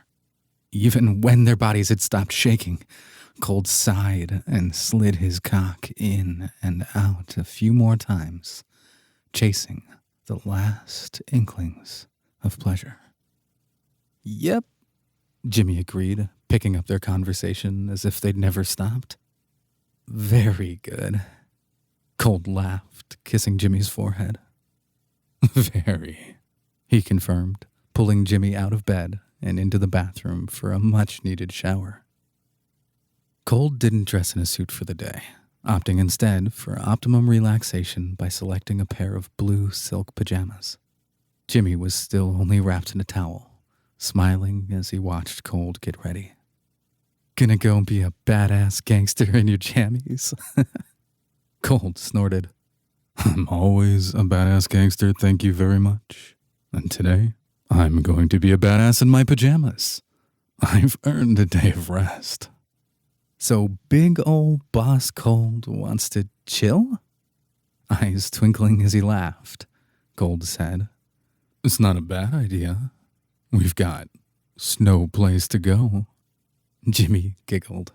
Even when their bodies had stopped shaking, Cold sighed and slid his cock in and out a few more times, chasing the last inklings of pleasure. Yep, Jimmy agreed, picking up their conversation as if they'd never stopped. Very good. Cold laughed, kissing Jimmy's forehead. Very, he confirmed, pulling Jimmy out of bed and into the bathroom for a much-needed shower. Cold didn't dress in a suit for the day, opting instead for optimum relaxation by selecting a pair of blue silk pajamas. Jimmy was still only wrapped in a towel, smiling as he watched Cold get ready. Gonna go be a badass gangster in your jammies? Cold snorted. I'm always a badass gangster, thank you very much. And today, I'm going to be a badass in my pajamas. I've earned a day of rest. So big old boss Cold wants to chill? Eyes twinkling as he laughed, Cold said. It's not a bad idea. We've got no place to go. Jimmy giggled.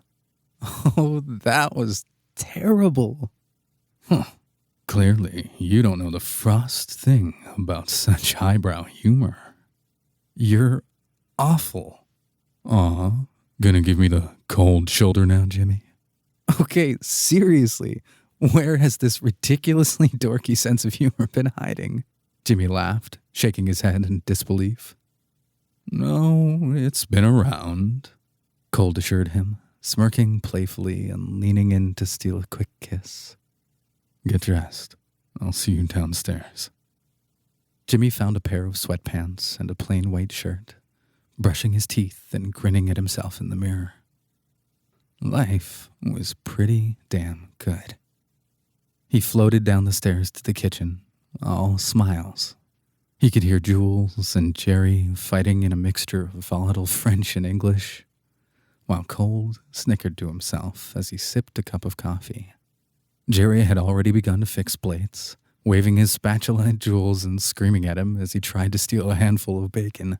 Oh, that was terrible. Clearly, you don't know the frost thing about such highbrow humor. You're awful. Aw, gonna give me the cold shoulder now, Jimmy? Okay, seriously, where has this ridiculously dorky sense of humor been hiding? Jimmy laughed, shaking his head in disbelief. No, it's been around, Cold assured him, smirking playfully and leaning in to steal a quick kiss. Get dressed. I'll see you downstairs. Jimmy found a pair of sweatpants and a plain white shirt, brushing his teeth and grinning at himself in the mirror. Life was pretty damn good. He floated down the stairs to the kitchen, all smiles. He could hear Jules and Jerry fighting in a mixture of volatile French and English, while Cold snickered to himself as he sipped a cup of coffee. Jerry had already begun to fix plates, waving his spatula at Jules and screaming at him as he tried to steal a handful of bacon.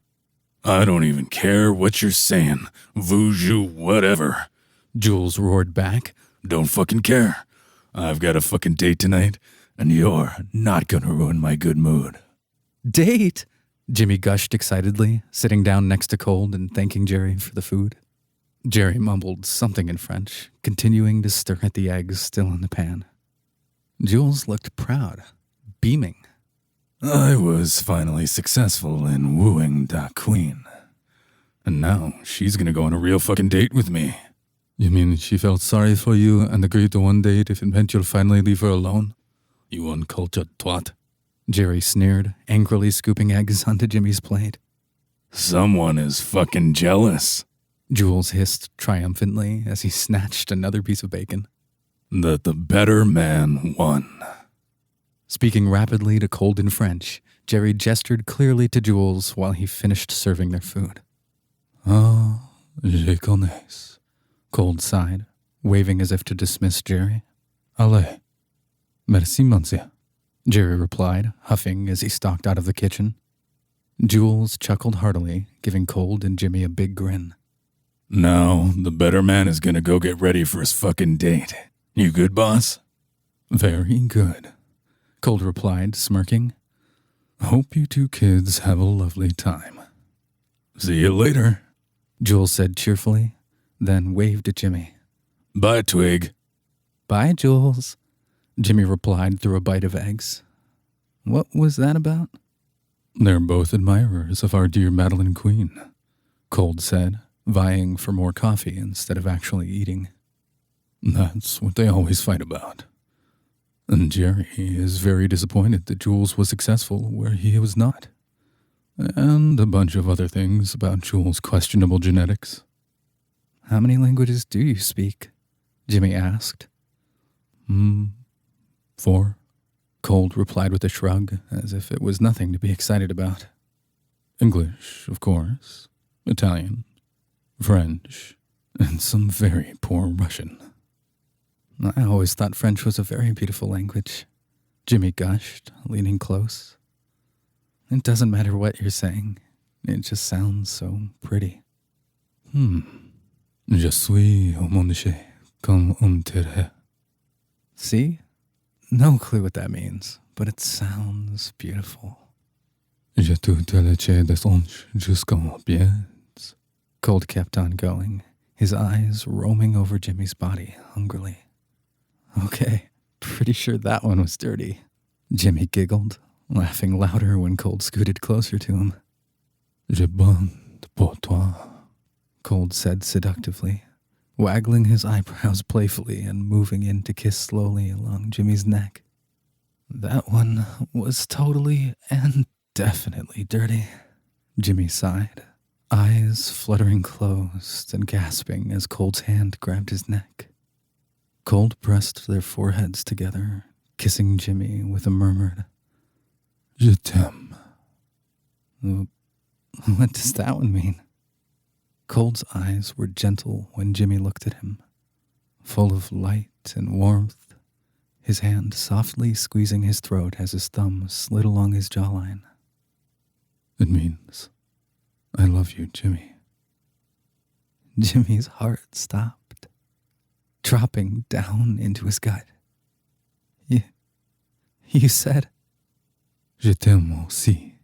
I don't even care what you're saying, voodoo, whatever, Jules roared back. Don't fucking care. I've got a fucking date tonight, and you're not gonna ruin my good mood. Date? Jimmy gushed excitedly, sitting down next to Cold and thanking Jerry for the food. Jerry mumbled something in French, continuing to stir at the eggs still in the pan. Jules looked proud, beaming. I was finally successful in wooing da queen. And now she's gonna go on a real fucking date with me. You mean she felt sorry for you and agreed to one date if it meant you'll finally leave her alone? You uncultured twat. Jerry sneered, angrily scooping eggs onto Jimmy's plate. Someone is fucking jealous, Jules hissed triumphantly as he snatched another piece of bacon. That the better man won. Speaking rapidly to Cold in French, Jerry gestured clearly to Jules while he finished serving their food. Ah, je connais. Cold sighed, waving as if to dismiss Jerry. Allez. Merci, monsieur. Jerry replied, huffing as he stalked out of the kitchen. Jules chuckled heartily, giving Cold and Jimmy a big grin. Now, the better man is gonna go get ready for his fucking date. You good, boss? Very good, Cold replied, smirking. Hope you two kids have a lovely time. See you later, Jules said cheerfully, then waved at Jimmy. Bye, Twig. Bye, Jules, Jimmy replied through a bite of eggs. What was that about? They're both admirers of our dear Madeline Queen, Cold said, vying for more coffee instead of actually eating. That's what they always fight about. And Jerry is very disappointed that Jules was successful where he was not. And a bunch of other things about Jules' questionable genetics. How many languages do you speak? Jimmy asked. 4. Cold replied with a shrug, as if it was nothing to be excited about. English, of course. Italian. French. And some very poor Russian. I always thought French was a very beautiful language, Jimmy gushed, leaning close. It doesn't matter what you're saying. It just sounds so pretty. Je suis au monde comme un terre. See? No clue what that means, but it sounds beautiful. Je te leche des anges jusqu'aux pieds. Cold kept on going, his eyes roaming over Jimmy's body hungrily. Okay, pretty sure that one was dirty. Jimmy giggled, laughing louder when Cold scooted closer to him. Je bande pour toi, Cold said seductively, waggling his eyebrows playfully and moving in to kiss slowly along Jimmy's neck. That one was totally and definitely dirty, Jimmy sighed, eyes fluttering closed and gasping as Cold's hand grabbed his neck. Cold pressed their foreheads together, kissing Jimmy with a murmured, Je t'aime. What does that one mean? Cold's eyes were gentle when Jimmy looked at him, full of light and warmth, his hand softly squeezing his throat as his thumb slid along his jawline. It means I love you, Jimmy. Jimmy's heart stopped, dropping down into his gut. You said, Je t'aime aussi,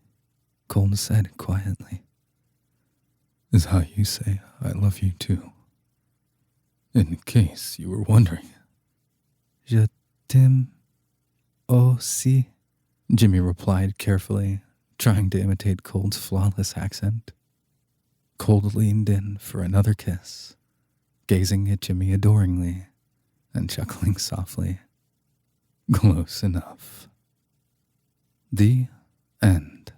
Cold said quietly. is how you say I love you too. In case you were wondering. Je t'aime aussi, Jimmy replied carefully, trying to imitate Cold's flawless accent. Cold leaned in for another kiss, gazing at Jimmy adoringly and chuckling softly. Close enough. The end.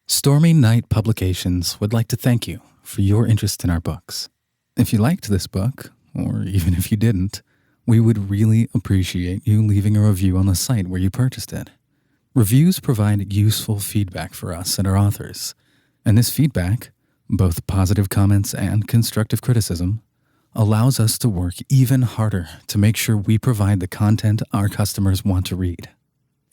Stormy Night Publications would like to thank you for your interest in our books. If you liked this book, or even if you didn't, we would really appreciate you leaving a review on the site where you purchased it. Reviews provide useful feedback for us and our authors, and this feedback, both positive comments and constructive criticism, allows us to work even harder to make sure we provide the content our customers want to read.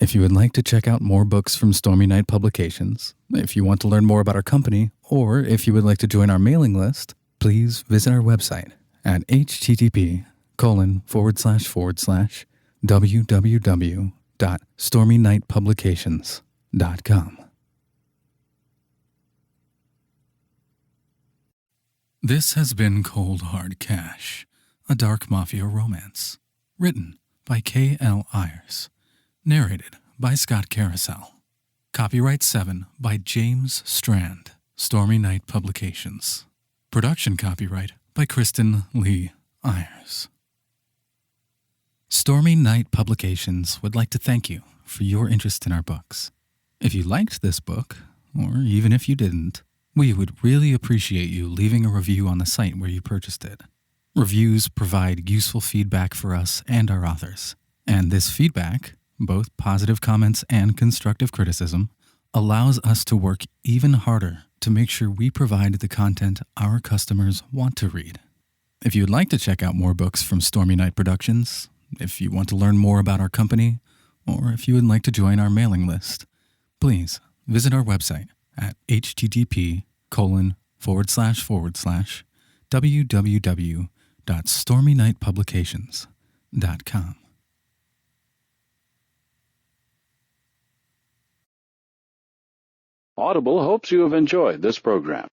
If you would like to check out more books from Stormy Night Publications, if you want to learn more about our company, or if you would like to join our mailing list, please visit our website at http://www.stormynightpublications.com. This has been Cold Hard Cash, a dark mafia romance. Written by K.L. Ayers. Narrated by Scott Carousel. Copyright 7 by James Strand, Stormy Night Publications. Production copyright by Kristen Lee Ayers. Stormy Night Publications would like to thank you for your interest in our books. If you liked this book, or even if you didn't, we would really appreciate you leaving a review on the site where you purchased it. Reviews provide useful feedback for us and our authors, and this feedback, both positive comments and constructive criticism, allows us to work even harder to make sure we provide the content our customers want to read. If you'd like to check out more books from Stormy Night Productions, if you want to learn more about our company, or if you would like to join our mailing list, please visit our website at http://www.stormynightpublications.com. Audible hopes you have enjoyed this program.